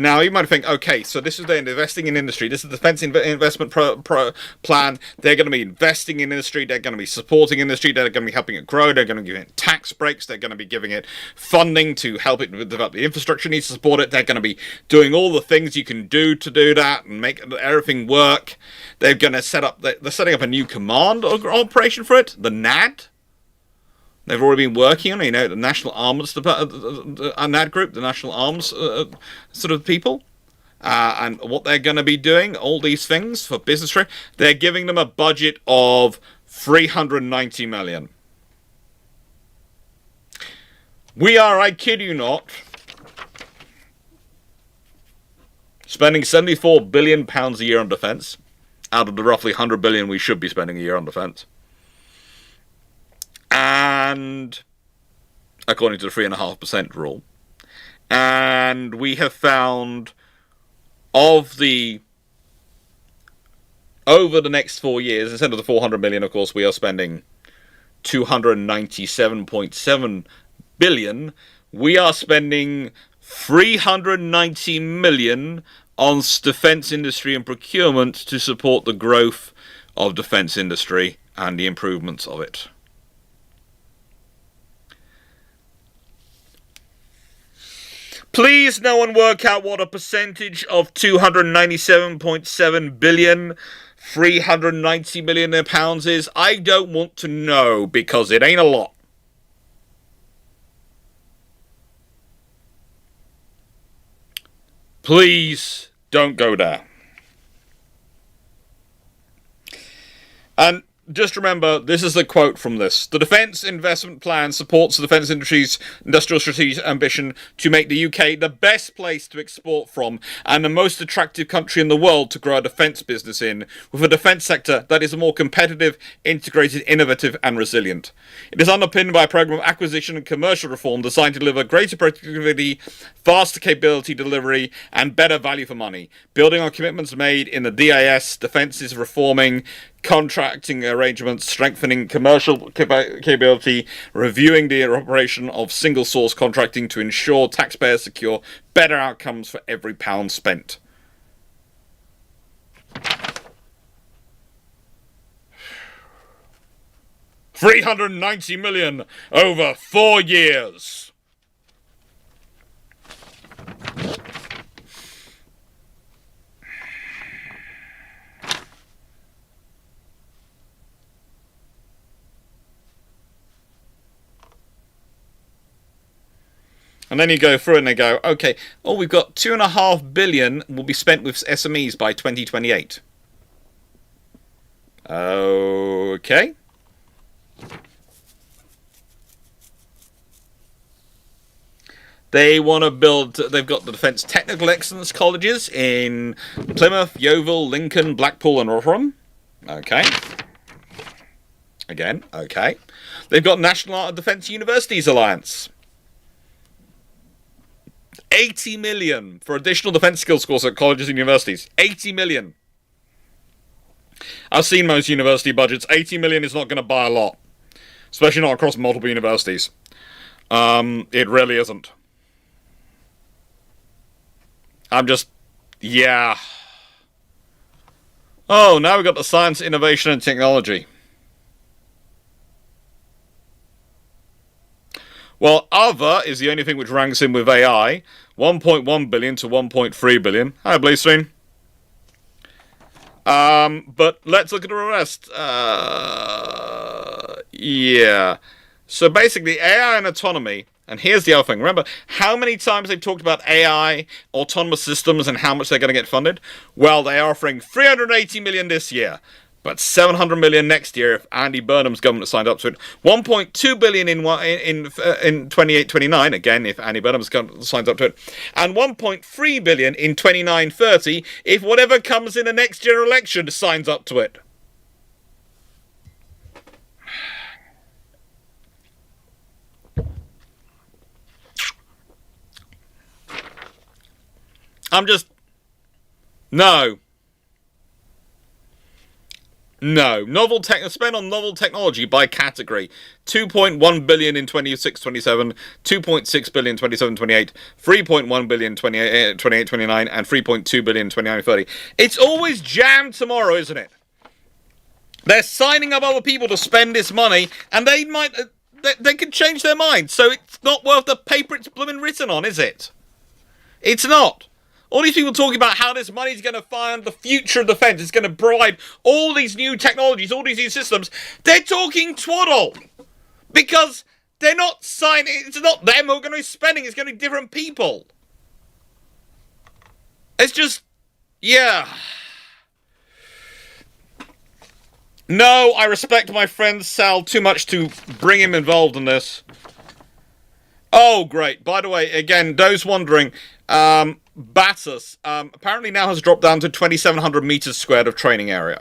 S1: Now, you might think, okay, so this is they're investing in industry. This is the defense investment plan. They're going to be investing in industry. They're going to be supporting industry. They're going to be helping it grow. They're going to give it tax breaks. They're going to be giving it funding to help it develop the infrastructure it needs to support it. They're going to be doing all the things you can do to do that and make everything work. They're going to they're setting up a new command operation for it, the NAD. They've already been working on, the National Arms NAD group, the National Arms sort of people, and what they're going to be doing, all these things for business trade. They're giving them a budget of $390 million. We are, I kid you not, spending £74 billion a year on defence, out of the roughly $100 billion we should be spending a year on defence. And according to the 3.5% rule. And we have found over the next 4 years, instead of the 400 million, of course, we are spending 297.7 billion. We are spending 390 million on defence industry and procurement to support the growth of defence industry and the improvements of it. Please no one work out what a percentage of 297.7 billion, 390 million pounds is. I don't want to know because it ain't a lot. Please don't go there. And just remember, this is a quote from this. The Defence Investment Plan supports the defence industry's industrial strategic ambition to make the UK the best place to export from and the most attractive country in the world to grow a defence business in, with a defence sector that is more competitive, integrated, innovative and resilient. It is underpinned by a programme of acquisition and commercial reform designed to deliver greater productivity, faster capability delivery and better value for money. Building on commitments made in the DIS, Defence is reforming contracting arrangements, strengthening commercial capability, reviewing the operation of single source contracting to ensure taxpayers secure better outcomes for every pound spent. $390 million over 4 years. And then you go through and they go, okay, we've got $2.5 billion will be spent with SMEs by 2028. Okay. They want to build, they've got the Defence Technical Excellence Colleges in Plymouth, Yeovil, Lincoln, Blackpool and Rotherham. Okay. Again, okay. They've got National Defence Universities Alliance. 80 million for additional defence skills courses at colleges and universities. 80 million. I've seen most university budgets. 80 million is not going to buy a lot. Especially not across multiple universities. It really isn't. Yeah. Oh, now we've got the science, innovation and technology. Well, other is the only thing which ranks in with AI. 1.1 billion to 1.3 billion. Hi, Bleestream. But let's look at the rest. Yeah. So basically, AI and autonomy. And here's the other thing. Remember how many times they've talked about AI, autonomous systems, and how much they're going to get funded? Well, they are offering 380 million this year. But 700 million next year if Andy Burnham's government signed up to it. 1.2 billion in 28-29, again, if Andy Burnham's government signs up to it. And 1.3 billion in 29-30 if whatever comes in the next general election signs up to it. No. No. Spend on novel technology by category. 2.1 billion in 26-27, 2.6 billion 27-28, 3.1 billion 28-29, and 3.2 billion 29-30. It's always jam tomorrow, isn't it? They're signing up other people to spend this money, and they might... They could change their mind, so it's not worth the paper it's blooming written on, is it? It's not. All these people talking about how this money is going to fund the future of defence, it's going to provide all these new technologies, all these new systems. They're talking twaddle. Because they're not signing... It's not them who are going to be spending, it's going to be different people. It's just... Yeah... No, I respect my friend Sal too much to bring him involved in this. Oh, great. By the way, again, those wondering, Battus apparently now has dropped down to 2,700 meters squared of training area.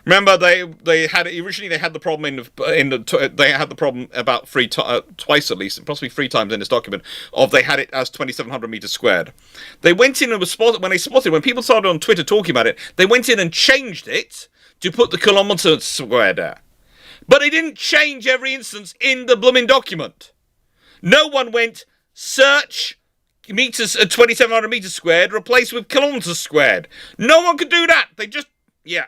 S1: Remember, they had the problem they had the problem about twice at least, possibly 3 times in this document, of they had it as 2,700 meters squared. They went in and when people started on Twitter talking about it, they went in and changed it to put the kilometer square there. But they didn't change every instance in the blooming document. No one went, search meters at 2,700 meters squared, replaced with kilometers squared. No one could do that. They just, yeah.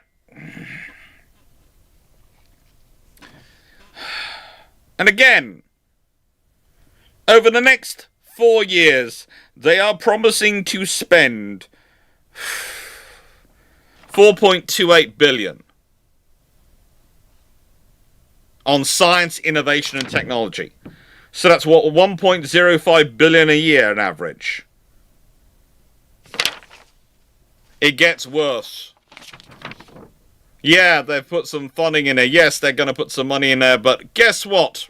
S1: And again, over the next 4 years, they are promising to spend 4.28 billion on science, innovation, and technology. So that's what, 1.05 billion a year on average. It gets worse. Yeah, they've put some funding in there. Yes, they're going to put some money in there, but guess what?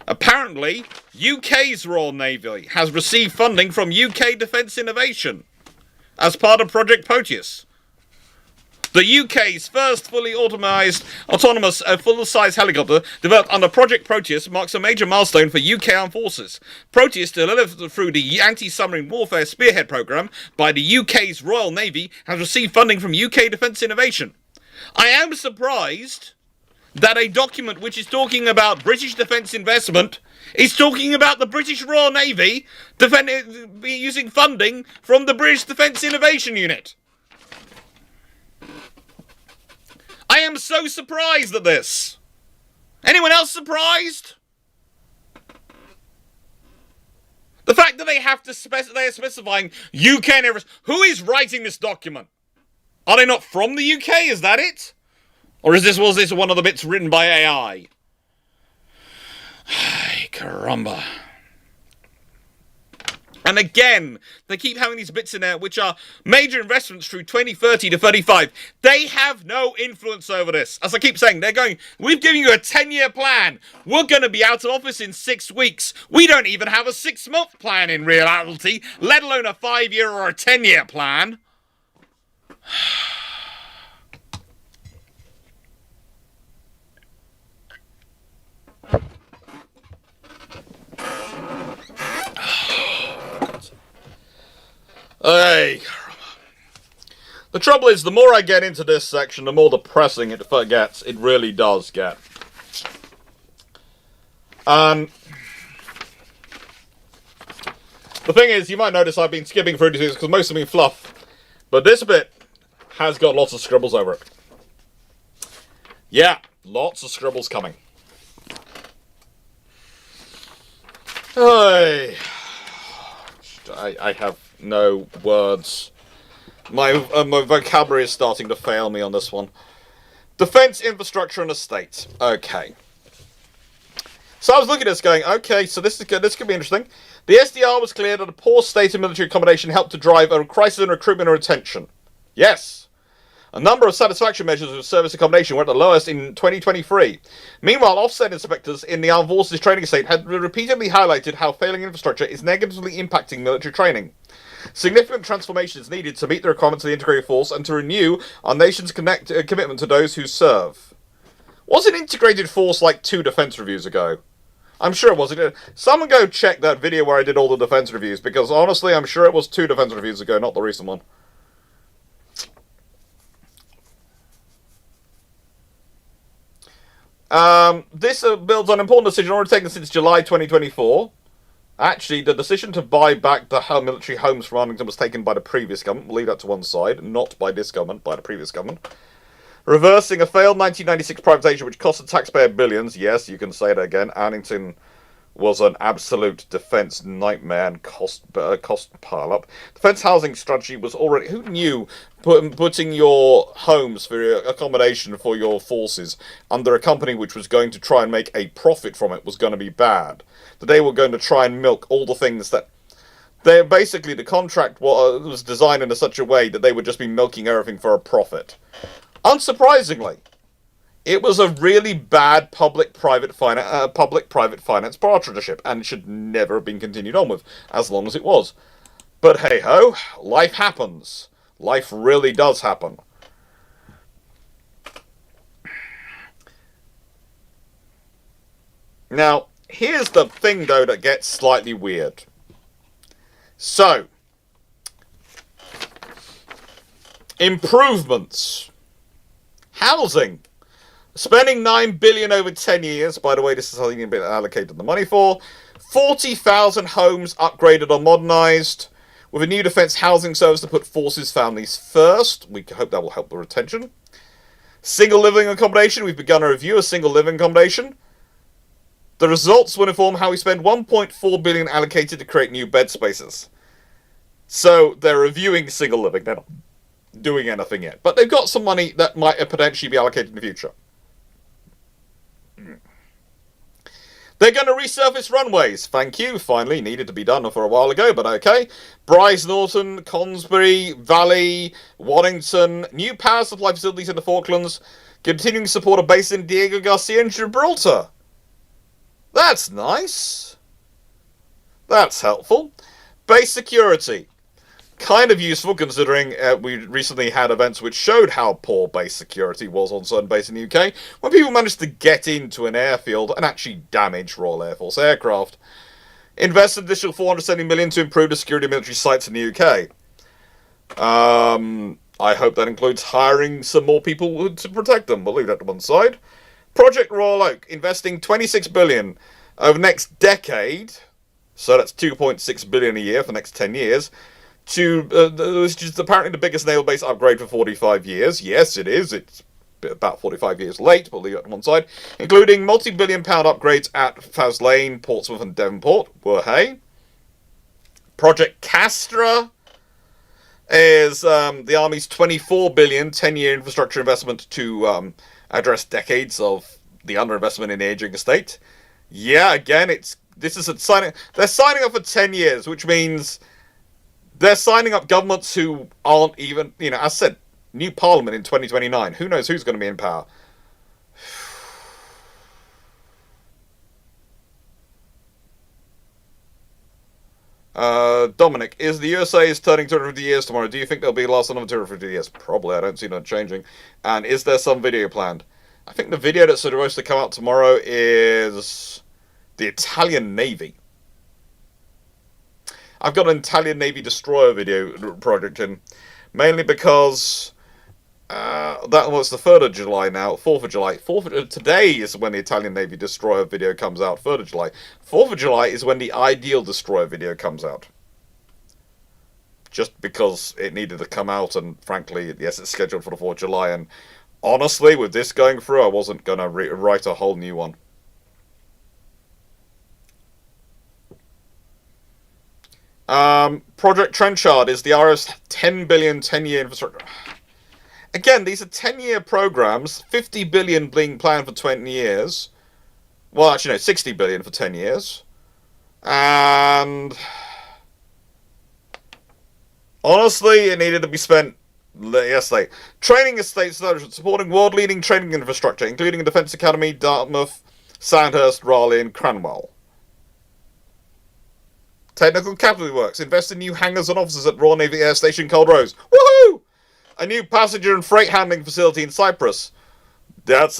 S1: Apparently, UK's Royal Navy has received funding from UK Defence Innovation as part of Project Proteus. The UK's first fully autonomous full-size helicopter developed under Project Proteus marks a major milestone for UK Armed Forces. Proteus, delivered through the Anti-Submarine Warfare Spearhead Programme by the UK's Royal Navy, has received funding from UK Defence Innovation. I am surprised that a document which is talking about British defence investment is talking about the British Royal Navy using funding from the British Defence Innovation Unit. I am so surprised at this. Anyone else surprised? The fact that they have to they are specifying UK and everything. Who is writing this document? Are they not from the UK? Is that it? Or was this one of the bits written by AI? Caramba. And again, they keep having these bits in there which are major investments through 2030 to 35. They have no influence over this. As I keep saying, they're going, we've given you a 10-year plan. We're going to be out of office in 6 weeks. We don't even have a 6-month plan in reality, let alone a 5-year or a 10-year plan. Hey, the trouble is, the more I get into this section, the more depressing it gets. It really does get. The thing is, you might notice I've been skipping through these because most of them are fluff. But this bit has got lots of scribbles over it. Yeah, lots of scribbles coming. Hey, I have no words. My vocabulary is starting to fail me on this one. Defense infrastructure and estate. Okay. So I was looking at this going, okay, so this is good. This could be interesting. The SDR was clear that a poor state of military accommodation helped to drive a crisis in recruitment and retention. Yes. A number of satisfaction measures of service accommodation were at the lowest in 2023. Meanwhile, offset inspectors in the Armed Forces training estate had repeatedly highlighted how failing infrastructure is negatively impacting military training. Significant transformation is needed to meet the requirements of the integrated force and to renew our nation's commitment to those who serve. Was an integrated force like 2 defense reviews ago? I'm sure it was. Someone go check that video where I did all the defense reviews, because honestly, I'm sure it was 2 defense reviews ago, not the recent one. This builds on an important decision already taken since July 2024. Actually, the decision to buy back the military homes from Arlington was taken by the previous government. We'll leave that to one side. Not by this government, by the previous government. Reversing a failed 1996 privatisation which cost the taxpayer billions. Yes, you can say that again. Arlington was an absolute defence nightmare and cost pile-up. Defence housing strategy was already... Who knew putting your homes for your accommodation for your forces under a company which was going to try and make a profit from it was going to be bad? That they were going to try and milk all the things that... Basically, the contract was designed in such a way that they would just be milking everything for a profit. Unsurprisingly, it was a really bad public-private finance partnership, and it should never have been continued on with, as long as it was. But hey-ho, life happens. Life really does happen. Now, here's the thing, though, that gets slightly weird. So, improvements. Housing. Spending $9 billion over 10 years. By the way, this is something you've been allocated the money for. 40,000 homes upgraded or modernised. With a new defence housing service to put forces families first. We hope that will help the retention. Single living accommodation. We've begun a review of single living accommodation. The results will inform how we spend $1.4 billion allocated to create new bed spaces. So they're reviewing single living. They're not doing anything yet. But they've got some money that might potentially be allocated in the future. They're going to resurface runways. Thank you. Finally, needed to be done for a while ago, but okay. Bryce Norton, Consbury, Valley, Waddington, new power supply facilities in the Falklands, continuing support a base in Diego Garcia and Gibraltar. That's nice. That's helpful. Base security. Kind of useful considering we recently had events which showed how poor base security was on certain bases in the UK when people managed to get into an airfield and actually damage Royal Air Force aircraft. Invested additional $470 million to improve the security of military sites in the UK. I hope that includes hiring some more people to protect them. We'll leave that to one side. Project Royal Oak, investing $26 billion over the next decade, so that's $2.6 billion a year for the next 10 years, which is apparently the biggest naval base upgrade for 45 years. Yes, it is. It's about 45 years late, but we'll leave that to one side. Including multi-billion-pound upgrades at Faslane, Portsmouth and Devonport. Hey. Project Castra is the Army's $24 billion 10-year infrastructure investment to address decades of the underinvestment in the aging estate. Yeah, again, they're signing up for 10 years, which means they're signing up governments who aren't even, as I said, new parliament in 2029. Who knows who's going to be in power? Dominic, is the USA is turning 250 years tomorrow. Do you think they'll be last another 250 years? Probably. I don't see that changing. And is there some video planned? I think the video that's supposed to come out tomorrow is the Italian Navy. I've got an Italian Navy destroyer video project in, mainly because that was the 3rd of July now, 4th of July. Today is when the Italian Navy destroyer video comes out, 3rd of July. 4th of July is when the Ideal destroyer video comes out. Just because it needed to come out, and frankly, yes, it's scheduled for the 4th of July, and honestly, with this going through, I wasn't going to write a whole new one. Project Trenchard is the RF's $10 billion 10-year infrastructure. Again, these are 10-year programs, $50 billion being planned for 20 years. Well, actually, no, $60 billion for 10 years. And honestly, it needed to be spent yesterday. Training estates supporting world-leading training infrastructure, including a Defence Academy, Dartmouth, Sandhurst, Raleigh, and Cranwell. Technical capital works. Invest in new hangars and offices at Royal Navy Air Station Culdrose. Woohoo! A new passenger and freight handling facility in Cyprus. That's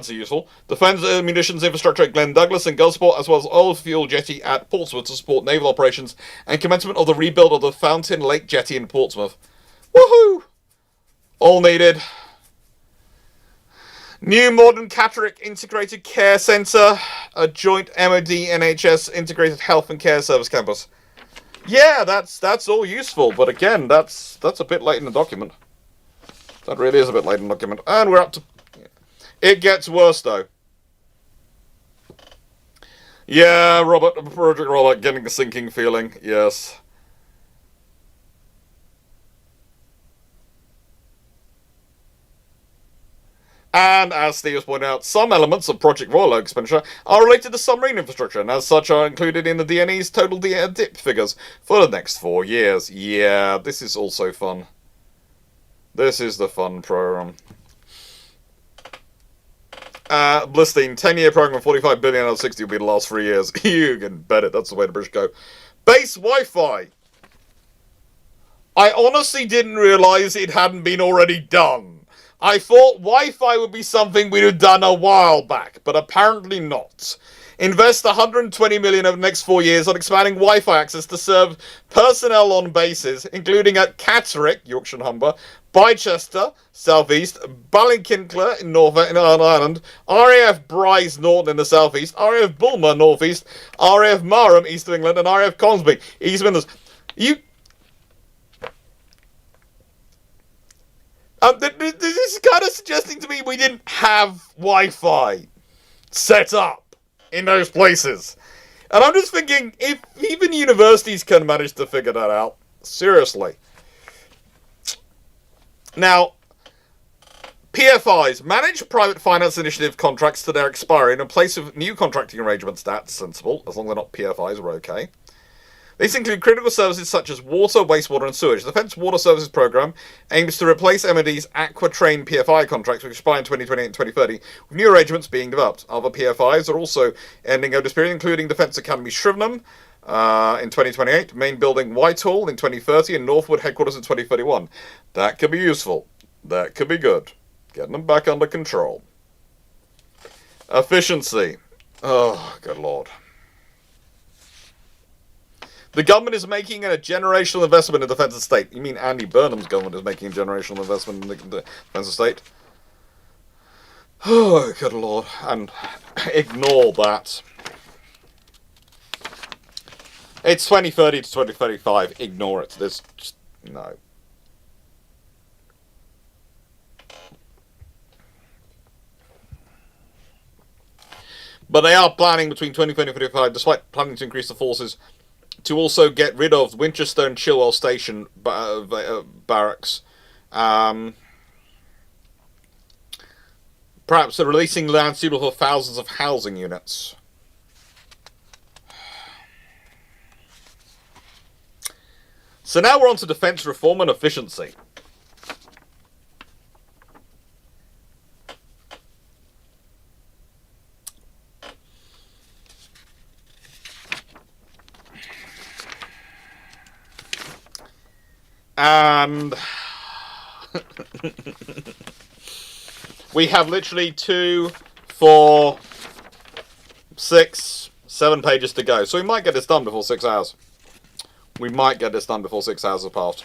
S1: useful. Defence munitions infrastructure at Glen Douglas and Gosport, as well as oil fuel jetty at Portsmouth to support naval operations, and commencement of the rebuild of the Fountain Lake jetty in Portsmouth. Woohoo! All needed. New modern Catterick Integrated Care Centre, a joint MOD NHS Integrated Health and Care Service campus. Yeah, that's all useful, but again, that's a bit late in the document. That really is a bit late in the document. And we're up to... It gets worse, though. Yeah, Project Robert, getting a sinking feeling, yes. And as Steve has pointed out, some elements of Project Royal expenditure are related to submarine infrastructure, and as such are included in the DNE's total DIP figures for the next 4 years. Yeah, this is also fun. This is the fun program. Blistine, 10-year program, 45 billion out of 60 will be the last 3 years. You can bet it, that's the way the British go. Base Wi-Fi. I honestly didn't realise it hadn't been already done. I thought Wi-Fi would be something we'd have done a while back, but apparently not. Invest 120 million over the next 4 years on expanding Wi-Fi access to serve personnel on bases, including at Catterick, Yorkshire and Humber, Bicester, South East, Ballinkincler in Norfolk in Ireland, RAF Bryce Norton in the South East, RAF Bulmer North East, RAF Marham East of England, and RAF Consby East Midlands. This is kind of suggesting to me we didn't have Wi-Fi set up in those places. And I'm just thinking, if even universities can manage to figure that out, seriously. Now, PFIs, manage private finance initiative contracts to their expiry in place of new contracting arrangements. That's sensible, as long as they're not PFIs, we're okay. These include critical services such as water, wastewater and sewage. The Defence Water Services Programme aims to replace MOD's Aquatrain PFI contracts which expire in 2028 and 2030, with new arrangements being developed. Other PFIs are also ending over this period, including Defence Academy Shrivenham in 2028, Main Building Whitehall in 2030 and Northwood Headquarters in 2031. That could be useful. That could be good. Getting them back under control. Efficiency. Oh, good lord. The government is making a generational investment in the defence estate. You mean Andy Burnham's government is making a generational investment in the defence estate? Oh, good lord. And ignore that. It's 2030 to 2035. Ignore it. There's just... no. But they are planning between 2020 and 2035, despite planning to increase the forces, to also get rid of Winchester and Chilwell Station barracks. Perhaps they're releasing land suitable for thousands of housing units. So now we're on to defence reform and efficiency. And we have literally 2, 4, 6, 7 pages to go. So we might get this done before 6 hours. We might get this done before 6 hours have passed.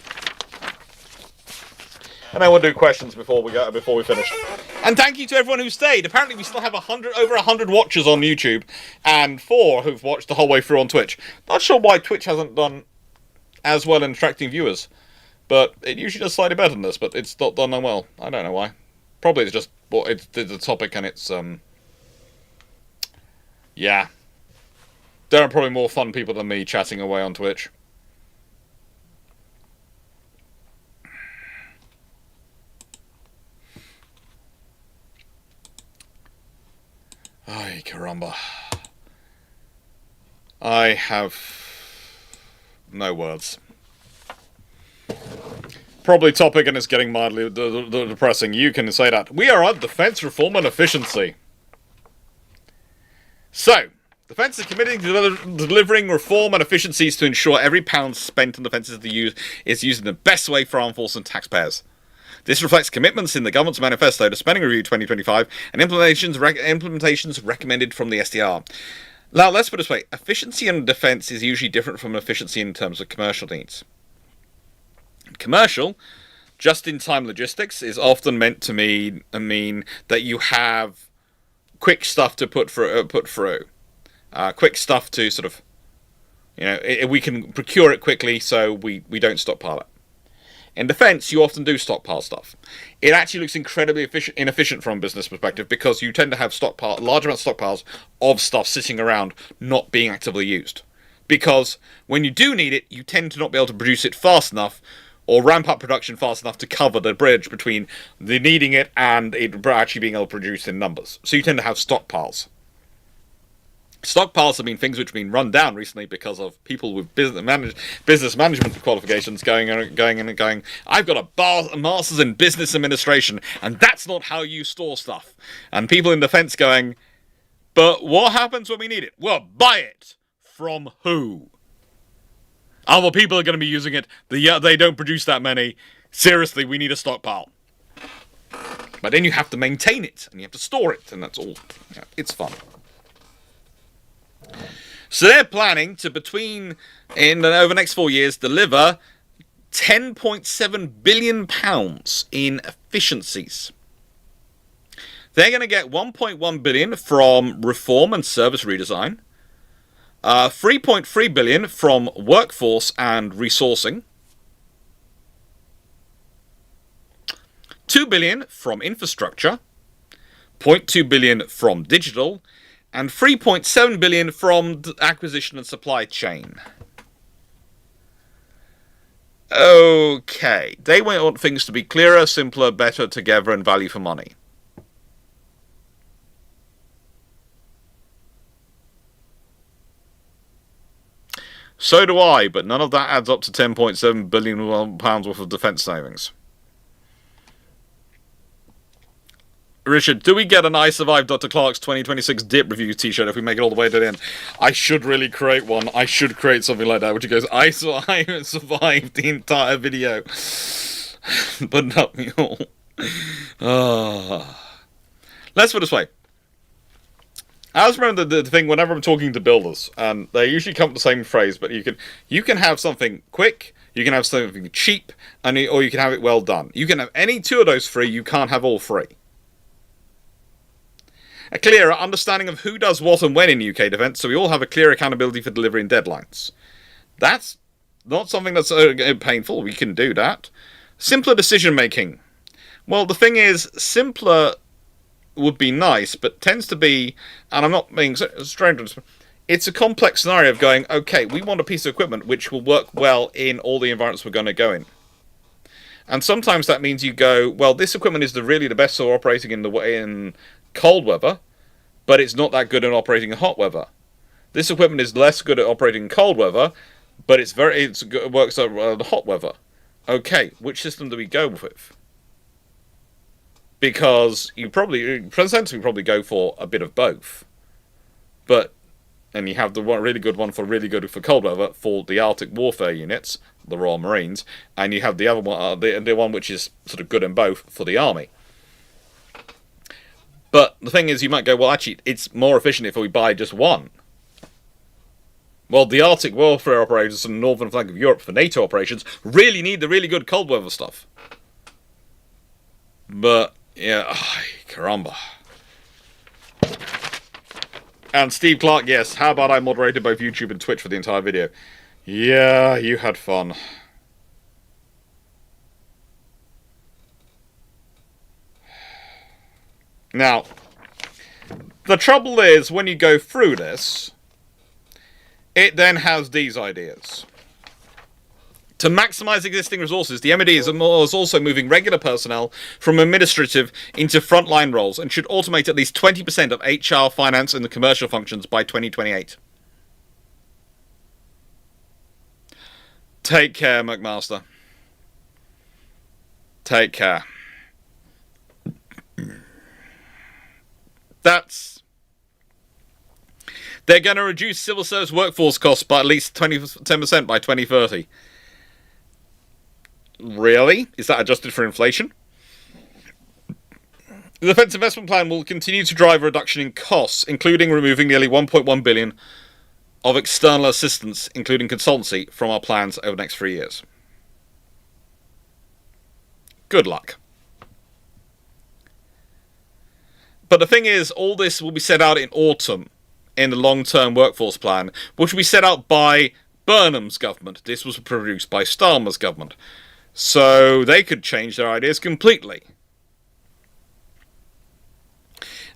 S1: And then we'll do questions before we finish. And thank you to everyone who stayed. Apparently we still have over 100 watchers on YouTube and 4 who've watched the whole way through on Twitch. Not sure why Twitch hasn't done as well in attracting viewers. But it usually does slightly better than this, but it's not done that well. I don't know why. Probably it's just, well, it's the topic and it's, yeah. There are probably more fun people than me chatting away on Twitch. Ay, caramba. I have no words. Probably topic and it's getting mildly depressing. You can say that. We are on defence reform and efficiency. So, defence is committed to delivering reform and efficiencies to ensure every pound spent on defence is used in the best way for armed forces and taxpayers. This reflects commitments in the government's manifesto to Spending Review 2025 and implementations recommended from the SDR. Now, let's put it this way. Efficiency in defence is usually different from efficiency in terms of commercial needs. Commercial, Just-in-time logistics is often meant to mean that you have quick stuff to put through, quick stuff to sort of, we can procure it quickly, so we don't stockpile it. In defense, you often do stockpile stuff. It actually looks incredibly inefficient from a business perspective, because you tend to have large amounts of stockpiles of stuff sitting around not being actively used. Because when you do need it, you tend to not be able to produce it fast enough, or ramp up production fast enough to cover the bridge between the needing it and it actually being able to produce in numbers. So you tend to have stockpiles. Stockpiles have been things which have been run down recently because of people with business management qualifications going, I've got a master's in business administration, and that's not how you store stuff. And people in defense going, but what happens when we need it? Well, buy it. From who? Other people are going to be using it. They don't produce that many. Seriously, we need a stockpile. But then you have to maintain it, and you have to store it, and that's all. Yeah, it's fun. So they're planning to, over the next 4 years, deliver £10.7 billion in efficiencies. They're going to get £1.1 billion from reform and service redesign, $3.3 billion from workforce and resourcing, $2 billion from infrastructure, $0.2 billion from digital, and $3.7 billion from acquisition and supply chain. Okay, they want things to be clearer, simpler, better, together, and value for money. So do I, but none of that adds up to £10.7 billion worth of defence savings. Richard, do we get an I Survived Dr. Clarke's 2026 dip review t-shirt if we make it all the way to the end? I should really create one. I should create something like that, which goes, I survived the entire video. But not me all. Let's put it this way. I always remember the thing whenever I'm talking to builders, and they usually come up with the same phrase, but you can have something quick, you can have something cheap, or you can have it well done. You can have any two of those three, you can't have all three. A clearer understanding of who does what and when in UK defence, so we all have a clear accountability for delivery and deadlines. That's not something that's painful, we can do that. Simpler decision making. Well, the thing is, simpler would be nice, but tends to be, and I'm not being strange, it's a complex scenario of going, okay, we want a piece of equipment which will work well in all the environments we're going to go in. And sometimes that means you go, well, this equipment is really the best for operating in cold weather, but it's not that good at operating in hot weather. This equipment is less good at operating in cold weather, but it works at hot weather. Okay, which system do we go with? Because you probably go for a bit of both. And you have the really good one for cold weather for the Arctic warfare units, the Royal Marines, and you have the other one, the one which is sort of good in both for the Army. But the thing is, you might go, well, actually, it's more efficient if we buy just one. Well, the Arctic warfare operators and the northern flank of Europe for NATO operations really need the really good cold weather stuff. But, yeah, caramba. And Steve Clarke, yes, how about I moderated both YouTube and Twitch for the entire video? Yeah, you had fun. Now, the trouble is, when you go through this, it then has these ideas. To maximise existing resources, the MOD is also moving regular personnel from administrative into frontline roles and should automate at least 20% of HR, finance and the commercial functions by 2028. Take care, McMaster. Take care. They're going to reduce civil service workforce costs by at least 10% by 2030. Really? Is that adjusted for inflation? The Defence Investment Plan will continue to drive a reduction in costs, including removing nearly $1.1 billion of external assistance, including consultancy, from our plans over the next 3 years. Good luck. But the thing is, all this will be set out in autumn in the long-term workforce plan, which will be set out by Burnham's government. This was produced by Starmer's government. So they could change their ideas completely.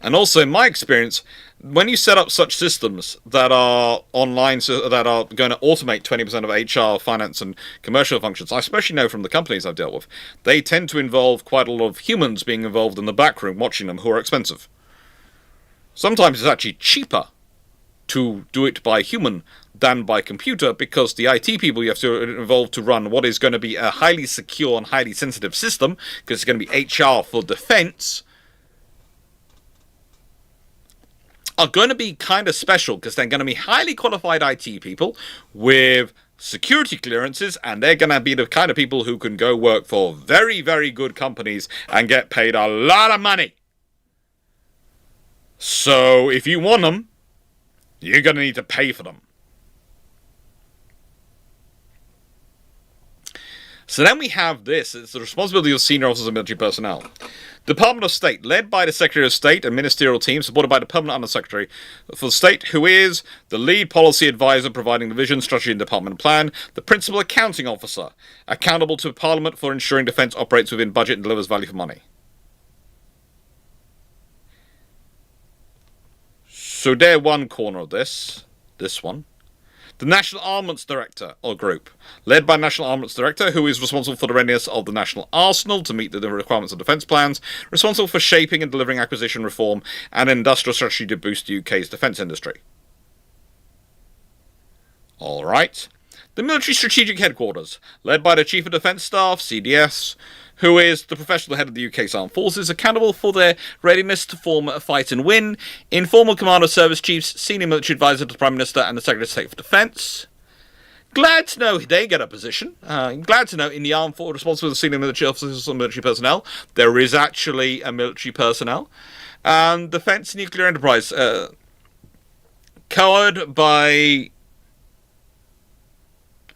S1: And also, in my experience, when you set up such systems that are online, so that are going to automate 20% of HR, finance, and commercial functions, I especially know from the companies I've dealt with, they tend to involve quite a lot of humans being involved in the back room watching them, who are expensive. Sometimes it's actually cheaper to do it by human than by computer, because the IT people you have to involve to run what is going to be a highly secure and highly sensitive system, because it's going to be HR for defense, are going to be kind of special, because they're going to be highly qualified IT people with security clearances, and they're going to be the kind of people who can go work for very, very good companies and get paid a lot of money. So if you want them, you're going to need to pay for them. So then we have this. It's the responsibility of senior officers and military personnel. Department of State, led by the Secretary of State and ministerial team, supported by the Permanent Undersecretary for the State, who is the lead policy advisor providing the vision, strategy, and department plan, the principal accounting officer, accountable to Parliament for ensuring defence operates within budget and delivers value for money. So they're one corner of this one. The National Armaments Director, or group, led by National Armaments Director, who is responsible for the readiness of the national arsenal to meet the requirements of defence plans, responsible for shaping and delivering acquisition reform and industrial strategy to boost the UK's defence industry. Alright. The Military Strategic Headquarters, led by the Chief of Defence Staff, CDS, who is the professional head of the UK's armed forces, accountable for their readiness to form, fight and win, informal command of service chiefs, senior military advisor to the Prime Minister and the Secretary of State for Defence. Glad to know they get a position. Glad to know in the armed forces responsible for the senior military officers and military personnel, there is actually a military personnel. Defence Nuclear Enterprise, covered by...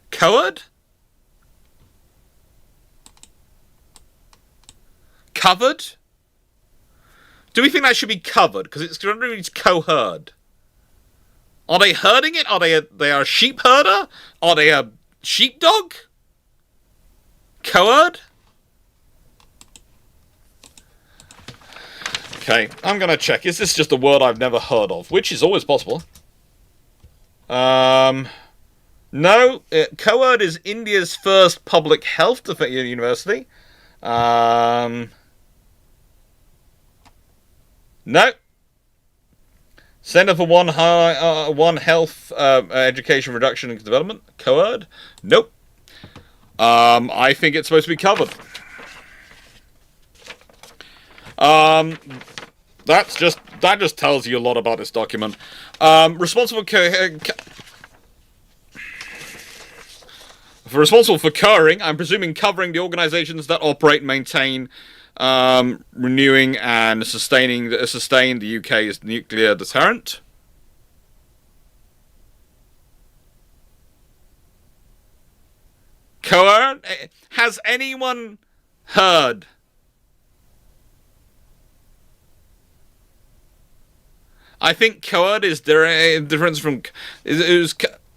S1: Covered? Covered? Do we think that should be covered? Because it's co-herd. Are they herding it? Are they a sheep herder? Are they a sheepdog? Co-herd? Okay, I'm going to check. Is this just a word I've never heard of? Which is always possible. No. Co-herd is India's first public health university. No. Centre for One Health Education Reduction and Development. Co-herd? Nope. I think it's supposed to be covered. That just tells you a lot about this document. Responsible for covering, I'm presuming covering the organisations that operate and maintain, renewing and sustain the UK's nuclear deterrent. Co-herd? Has anyone heard? I think co-herd is difference from...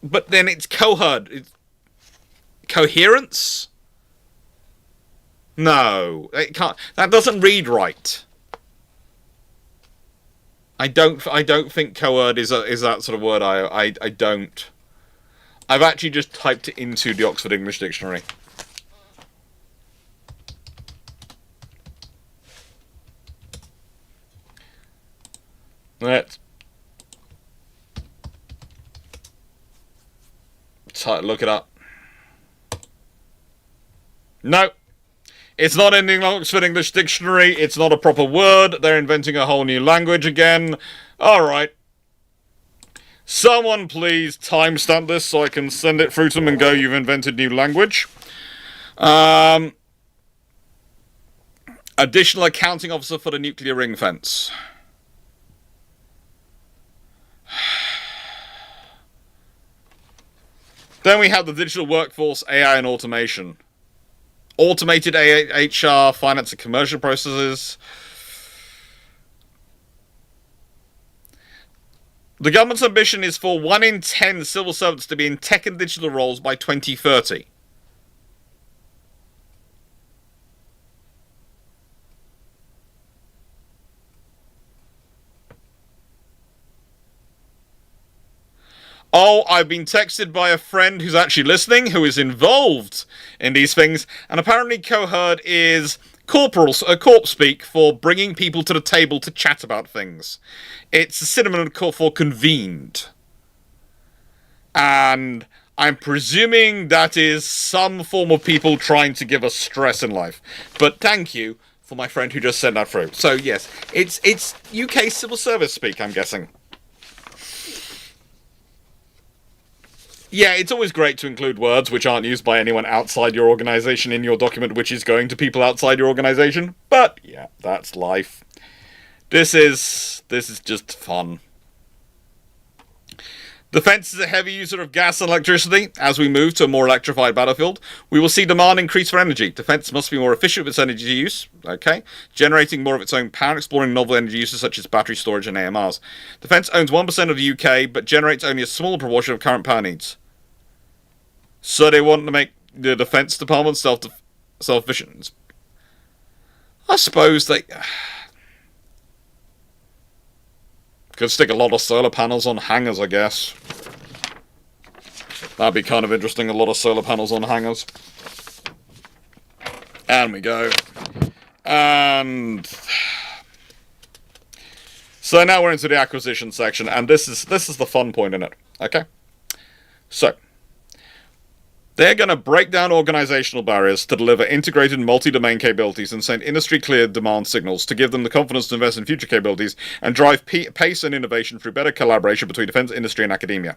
S1: but then it's co-herd. It's coherence? No, it can't. That doesn't read right. I don't think co-herd is that sort of word. I don't. I've actually just typed it into the Oxford English Dictionary. Let's look it up. No. It's not in the Oxford English Dictionary. It's not a proper word. They're inventing a whole new language again. Alright. Someone please timestamp this so I can send it through to them and go, you've invented new language. Additional accounting officer for the nuclear ring fence. Then we have the digital workforce, AI and automation. Automated HR, finance and commercial processes. The government's ambition is for 1 in 10 civil servants to be in tech and digital roles by 2030. Oh, I've been texted by a friend who's actually listening, who is involved in these things, and apparently cohort is corp speak for bringing people to the table to chat about things. It's a synonym for convened. And I'm presuming that is some form of people trying to give us stress in life. But thank you for my friend who just sent that through. So yes, it's UK civil service speak, I'm guessing. Yeah, it's always great to include words which aren't used by anyone outside your organisation in your document, which is going to people outside your organisation. But yeah, that's life. This is just fun. Defence is a heavy user of gas and electricity. As we move to a more electrified battlefield, we will see demand increase for energy. Defence must be more efficient with its energy use, okay? Generating more of its own power, exploring novel energy uses such as battery storage and AMRs. Defence owns 1% of the UK, but generates only a small proportion of current power needs. So they want to make the Defence Department self-efficient. I suppose they could stick a lot of solar panels on hangars, I guess. That'd be kind of interesting, a lot of solar panels on hangars. And we go. And so now we're into the acquisition section, and this is the fun point in it. Okay? So they're going to break down organizational barriers to deliver integrated multi-domain capabilities and send industry-cleared demand signals to give them the confidence to invest in future capabilities and drive pace and innovation through better collaboration between defense industry and academia.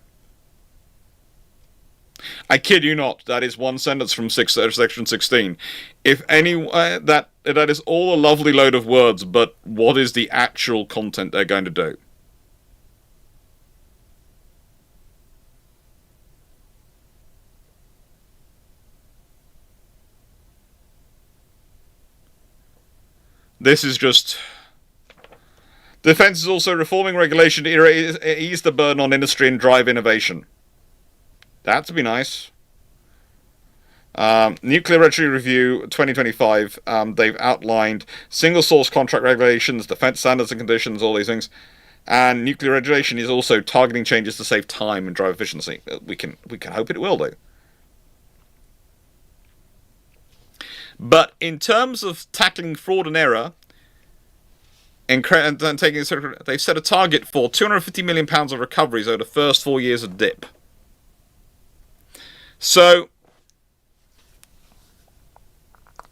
S1: I kid you not, that is one sentence from section 16. If any, that is all a lovely load of words, but what is the actual content they're going to do? This is just... Defense is also reforming regulation to ease the burden on industry and drive innovation. That'd be nice. Nuclear Regulatory Review 2025, they've outlined single source contract regulations, defense standards and conditions, all these things. And nuclear regulation is also targeting changes to save time and drive efficiency. We can hope it will do. But in terms of tackling fraud and error, they've set a target for £250 million of recoveries over the first 4 years of DIP. So,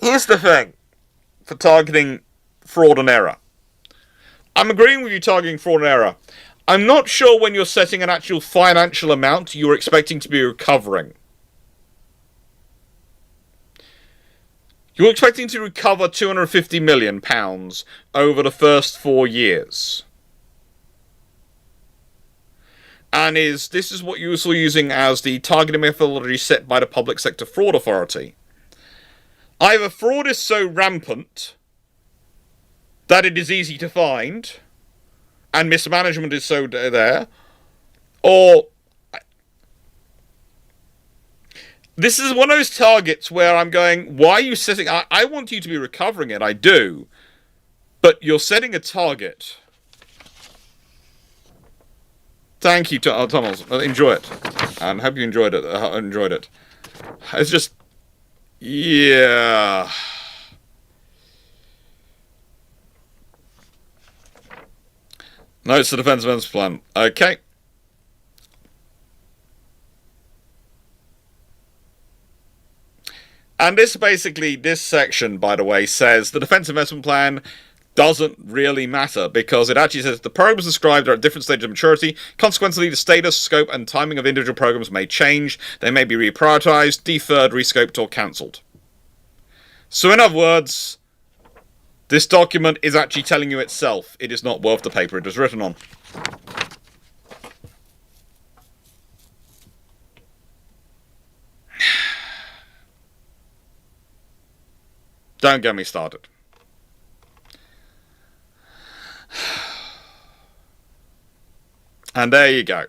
S1: here's the thing for targeting fraud and error. I'm agreeing with you targeting fraud and error. I'm not sure when you're setting an actual financial amount you're expecting to be recovering. You're expecting to recover £250 million over the first 4 years. And this is what you're also using as the targeting methodology set by the Public Sector Fraud Authority. Either fraud is so rampant that it is easy to find, and mismanagement is so there, or this is one of those targets where I'm going, why are you setting... I want you to be recovering it, I do. But you're setting a target. Thank you, Thomas. Enjoy it. And hope you enjoyed it. It's just... Yeah... No, it's the Defence Events Plan. Okay. And this section, by the way, says the Defence Investment Plan doesn't really matter, because it actually says the programs described are at different stages of maturity. Consequently, the status, scope, and timing of individual programs may change. They may be reprioritized, deferred, rescoped, or cancelled. So in other words, this document is actually telling you itself it is not worth the paper it was written on. Don't get me started. And there you go.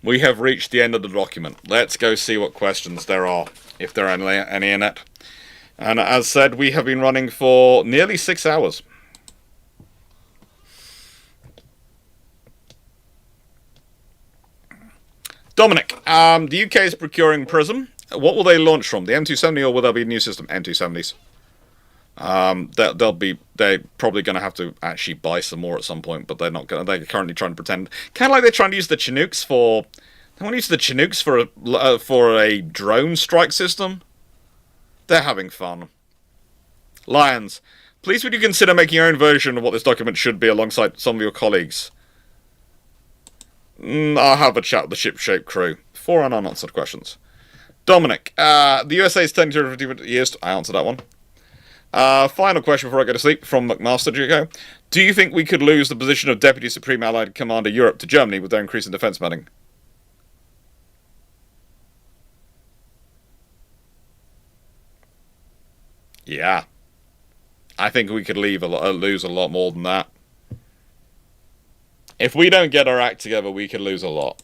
S1: We have reached the end of the document. Let's go see what questions there are, if there are any in it. And as said, we have been running for nearly 6 hours. Dominic, the UK is procuring Prism. What will they launch from? The M270, or will there be a new system? M270s. They're probably going to have to actually buy some more at some point, but they're not going. They're currently trying to pretend, kind of like they're trying to use the Chinooks for. They want to use the Chinooks for a drone strike system. They're having fun. Lions, please would you consider making your own version of what this document should be alongside some of your colleagues? I'll have a chat with the ship-shape crew. 4 unanswered questions. Dominic, the USA is 10 to 50 years. I answered that one. Final question before I go to sleep from McMaster Jugo. Do you think we could lose the position of Deputy Supreme Allied Commander Europe to Germany with their increase in defence spending? Yeah. I think we could lose a lot more than that. If we don't get our act together, we could lose a lot.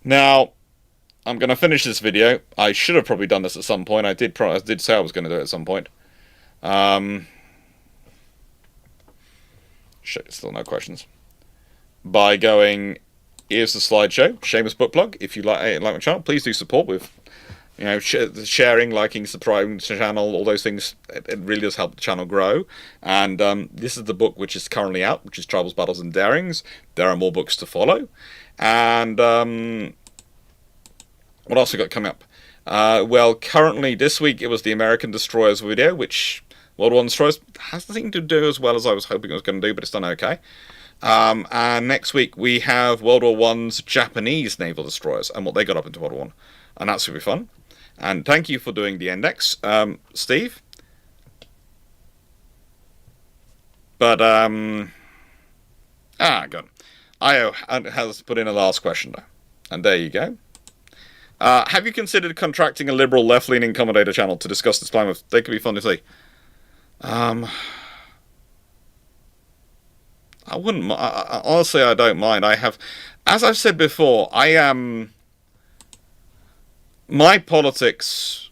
S1: Now, I'm going to finish this video. I should have probably done this at some point. I did say I was going to do it at some point. Shit, still no questions. By going, here's the slideshow, shameless book plug. If you like my channel, please do support with, sharing, liking, subscribing to the channel, all those things. It really does help the channel grow. And this is the book which is currently out, which is Troubles, Battles, and Darings. There are more books to follow. And what else we got coming up? Well, currently this week it was the American Destroyers video, which World War I Destroyers hasn't seemed to do as well as I was hoping it was going to do, but it's done okay. And next week we have World War I's Japanese naval destroyers and what they got up into World War I, and that's going to be fun. And thank you for doing the index, Steve. But good. IO has put in a last question though, and there you go. Have you considered contracting a liberal left-leaning commentator channel to discuss this plan with? They could be fun to see. I wouldn't. Honestly, I don't mind. I have, as I've said before, I am. My politics,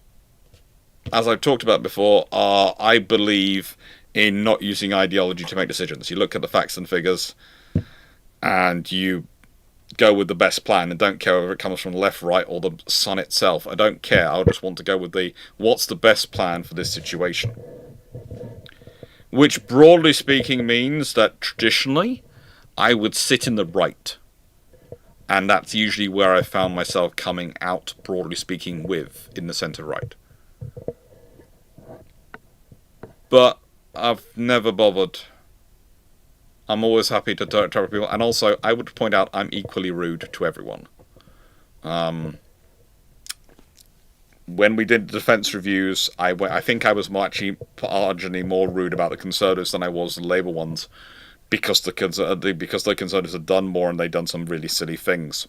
S1: as I've talked about before, are I believe in not using ideology to make decisions. You look at the facts and figures, and you go with the best plan, and don't care whether it comes from the left, right, or the sun itself. I don't care. I just want to go with what's the best plan for this situation. Which, broadly speaking, means that traditionally, I would sit in the right. And that's usually where I found myself coming out, broadly speaking, in the centre-right. But I've never bothered. I'm always happy to talk to people. And also, I would point out I'm equally rude to everyone. When we did the defence reviews, I think I was actually marginally more rude about the Conservatives than I was the Labour ones, because the Conservatives had done more and they'd done some really silly things.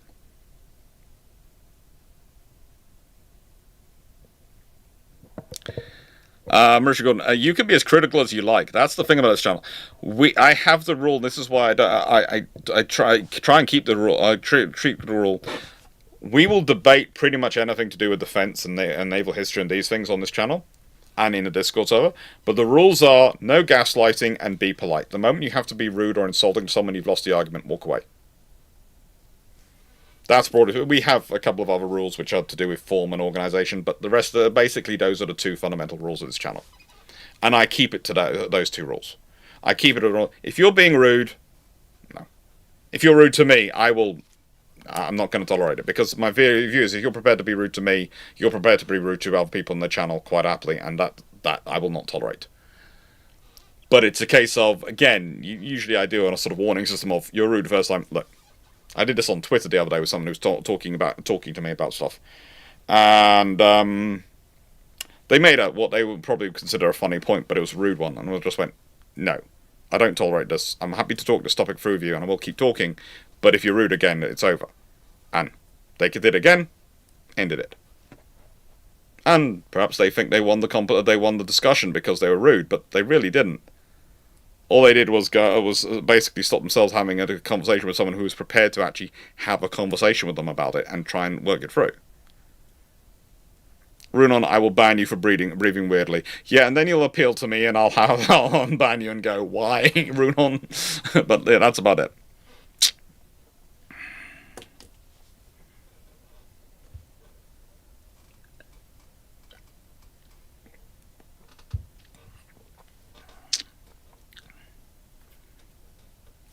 S1: Marisha Gordon, you can be as critical as you like. That's the thing about this channel. I have the rule. This is why I try and keep the rule. I treat the rule. We will debate pretty much anything to do with defence and naval history and these things on this channel and in the Discord server. But the rules are no gaslighting and be polite. The moment you have to be rude or insulting to someone, you've lost the argument. Walk away. That's broadly. We have a couple of other rules which are to do with form and organisation, but the rest are basically those are the two fundamental rules of this channel. And I keep it to those two rules. I keep it at if you're being rude, no. If you're rude to me, I'm not going to tolerate it, because my view is if you're prepared to be rude to me, you're prepared to be rude to other people on the channel quite happily, and that I will not tolerate. But it's a case of, again, usually I do on a sort of warning system of, you're rude first time. Look, I did this on Twitter the other day with someone who was talking to me about stuff, and they made what they would probably consider a funny point, but it was a rude one, and I just went, no, I don't tolerate this. I'm happy to talk this topic through with you, and I will keep talking, but if you're rude again, it's over. And They did it again, ended it. And perhaps they think they won the discussion because they were rude, but they really didn't. All they did was basically stop themselves having a conversation with someone who was prepared to actually have a conversation with them about it and try and work it through. Runon, I will ban you for breathing weirdly. Yeah, and then you'll appeal to me and I'll unban you and go, why, Runon? But yeah, that's about it.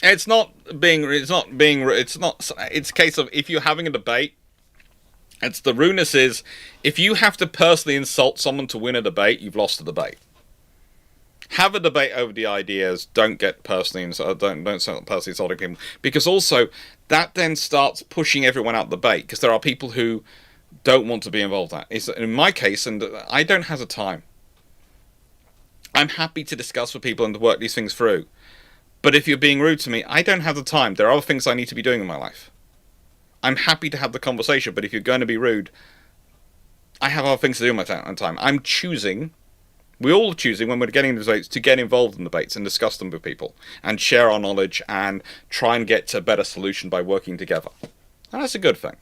S1: It's a case of, if you're having a debate, it's the rudeness is, if you have to personally insult someone to win a debate, you've lost the debate. Have a debate over the ideas. Don't get personally don't start personally insulting people, because also that then starts pushing everyone out the debate, because there are people who don't want to be involved in that. In my case, and I don't have the time. I'm happy to discuss with people and to work these things through. But if you're being rude to me, I don't have the time. There are other things I need to be doing in my life. I'm happy to have the conversation, but if you're going to be rude, I have other things to do in my time. I'm choosing, we're all choosing when we're getting into debates, to get involved in debates and discuss them with people and share our knowledge and try and get to a better solution by working together. And that's a good thing.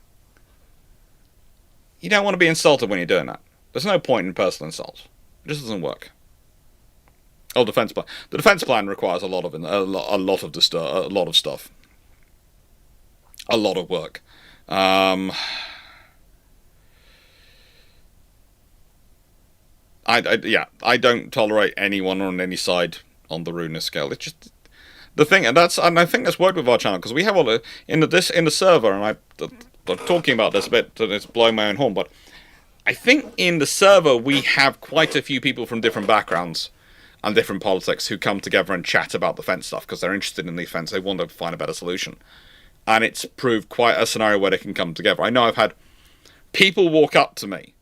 S1: You don't want to be insulted when you're doing that. There's no point in personal insults. It just doesn't work. Oh, defense plan. The defense plan requires a lot of stuff. A lot of work. I don't tolerate anyone on any side on the rudeness scale. It's just the thing, and I think that's worked with our channel, because we have all in the server, and I'm talking about this a bit, and it's blowing my own horn, but I think in the server we have quite a few people from different backgrounds and different politics who come together and chat about defense stuff because they're interested in the defense. They want to find a better solution. And it's proved quite a scenario where they can come together. I know I've had people walk up to me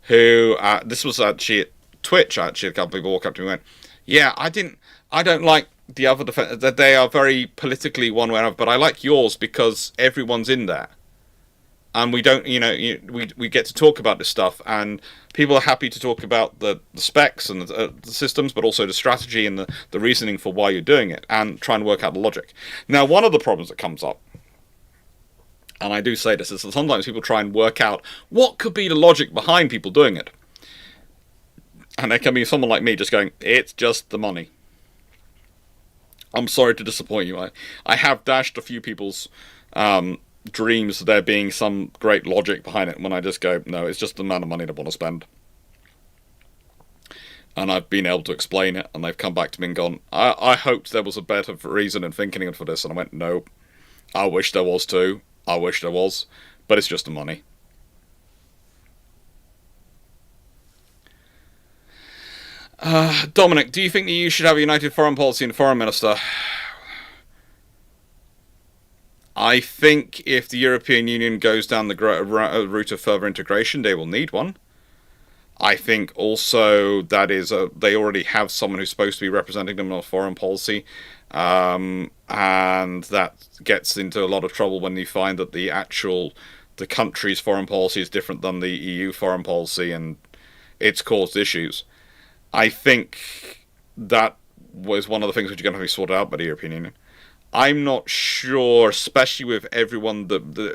S1: who, this was actually at Twitch, a couple of people walk up to me and went, yeah, I don't like the other defense, that they are very politically one way or another, but I like yours because everyone's in there. And we don't, we get to talk about this stuff, and people are happy to talk about the specs and the systems, but also the strategy and the reasoning for why you're doing it, and try and work out the logic. Now, one of the problems that comes up, and I do say this, is that sometimes people try and work out what could be the logic behind people doing it. And there can be someone like me just going, it's just the money. I'm sorry to disappoint you. I have dashed a few people's dreams of there being some great logic behind it, when I just go, no, it's just the amount of money they want to spend. And I've been able to explain it, and they've come back to me and gone, I hoped there was a better reason in thinking for this, and I went, no, I wish there was too. I wish there was, but it's just the money. Dominic, do you think the EU should have a united foreign policy and foreign minister? I think if the European Union goes down the route of further integration, they will need one. I think also that they already have someone who's supposed to be representing them on foreign policy, and that gets into a lot of trouble when you find that the country's foreign policy is different than the EU foreign policy, and it's caused issues. I think that was one of the things which are going to be sorted out by the European Union. I'm not sure, especially with everyone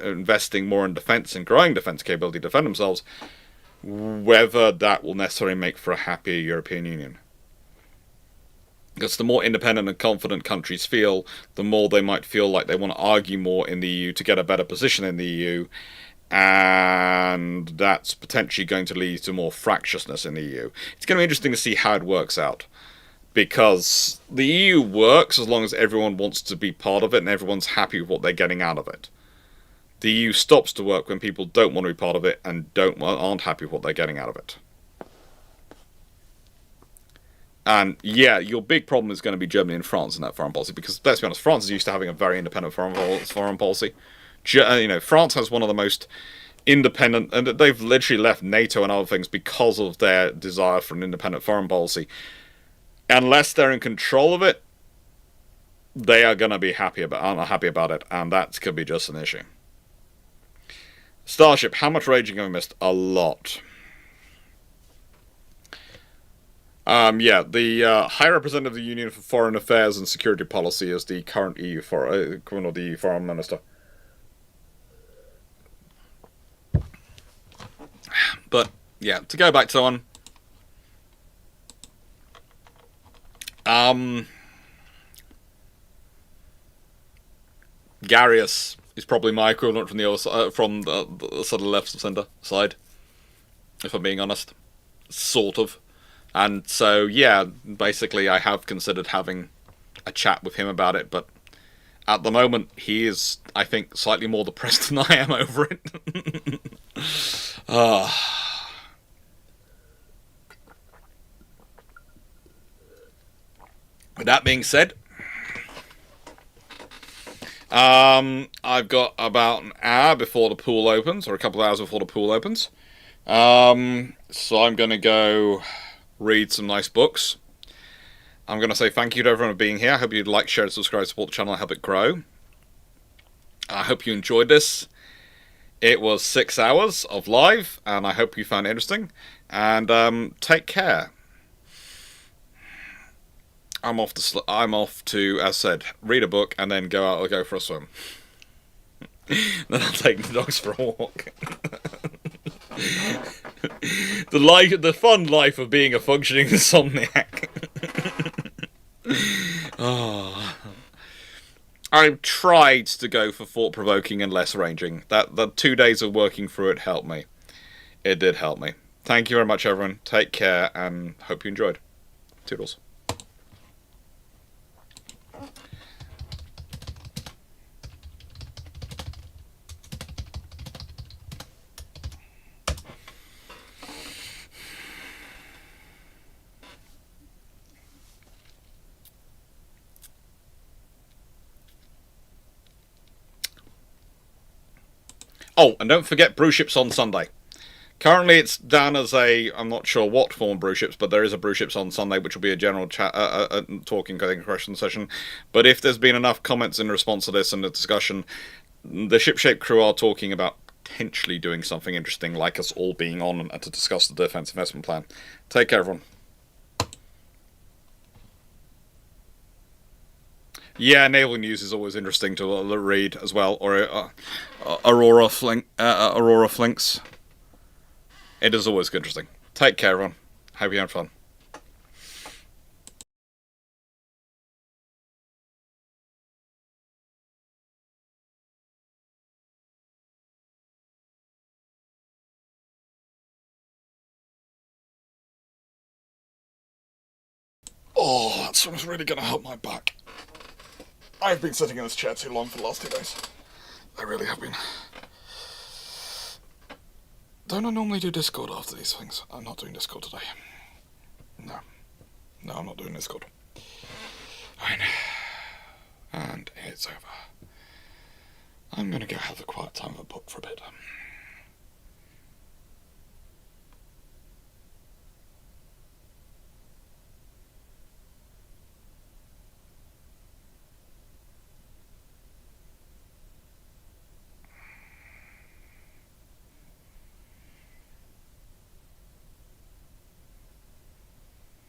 S1: investing more in defence and growing defence capability to defend themselves, whether that will necessarily make for a happier European Union. Because the more independent and confident countries feel, the more they might feel like they want to argue more in the EU to get a better position in the EU, and that's potentially going to lead to more fractiousness in the EU. It's going to be interesting to see how it works out, because the EU works as long as everyone wants to be part of it and everyone's happy with what they're getting out of it. The EU stops to work when people don't want to be part of it and aren't happy with what they're getting out of it. And yeah, your big problem is going to be Germany and France in that foreign policy, because let's be honest, France is used to having a very independent foreign policy. France has one of the most independent, and they've literally left NATO and other things because of their desire for an independent foreign policy. Unless they're in control of it, they are going to be unhappy about it, and that could be just an issue. Starship, how much raging have I missed? A lot. Yeah, the High Representative of the Union for Foreign Affairs and Security Policy is the current the EU Foreign Minister. But, yeah, to go back to one. Garius is probably my equivalent from the sort of left of centre side, if I'm being honest. Sort of. And so, yeah, basically I have considered having a chat with him about it, but at the moment he is, I think, slightly more depressed than I am over it. With that being said, I've got about an hour before the pool opens, or a couple of hours before the pool opens. So I'm going to go read some nice books. I'm going to say thank you to everyone for being here. I hope you'd like, share, and subscribe, support the channel, and help it grow. I hope you enjoyed this. It was 6 hours of live, and I hope you found it interesting. And take care. I'm off to, as said, read a book and then go out or go for a swim. Then I'll take the dogs for a walk. The fun life of being a functioning insomniac. Oh. I've tried to go for thought-provoking and less ranging. The 2 days of working through it helped me. It did help me. Thank you very much, everyone. Take care, and hope you enjoyed. Toodles. Oh, and don't forget brew ships on Sunday. Currently it's down as I'm not sure what form of brew ships, but there is a brew ships on Sunday, which will be a general chat, talking, question session. But if there's been enough comments in response to this and the discussion, the Shipshape crew are talking about potentially doing something interesting, like us all being on to discuss the defense investment plan. Take care, everyone. Yeah, naval news is always interesting to read as well, or Aurora Flinks. It is always interesting. Take care, everyone. Hope you had fun. Oh, that swim's really going to help my back. I've been sitting in this chair too long for the last 2 days. I really have been. Don't I normally do Discord after these things? I'm not doing Discord today. No. No, I'm not doing Discord. Fine. And it's over. I'm gonna go have a quiet time of a book for a bit.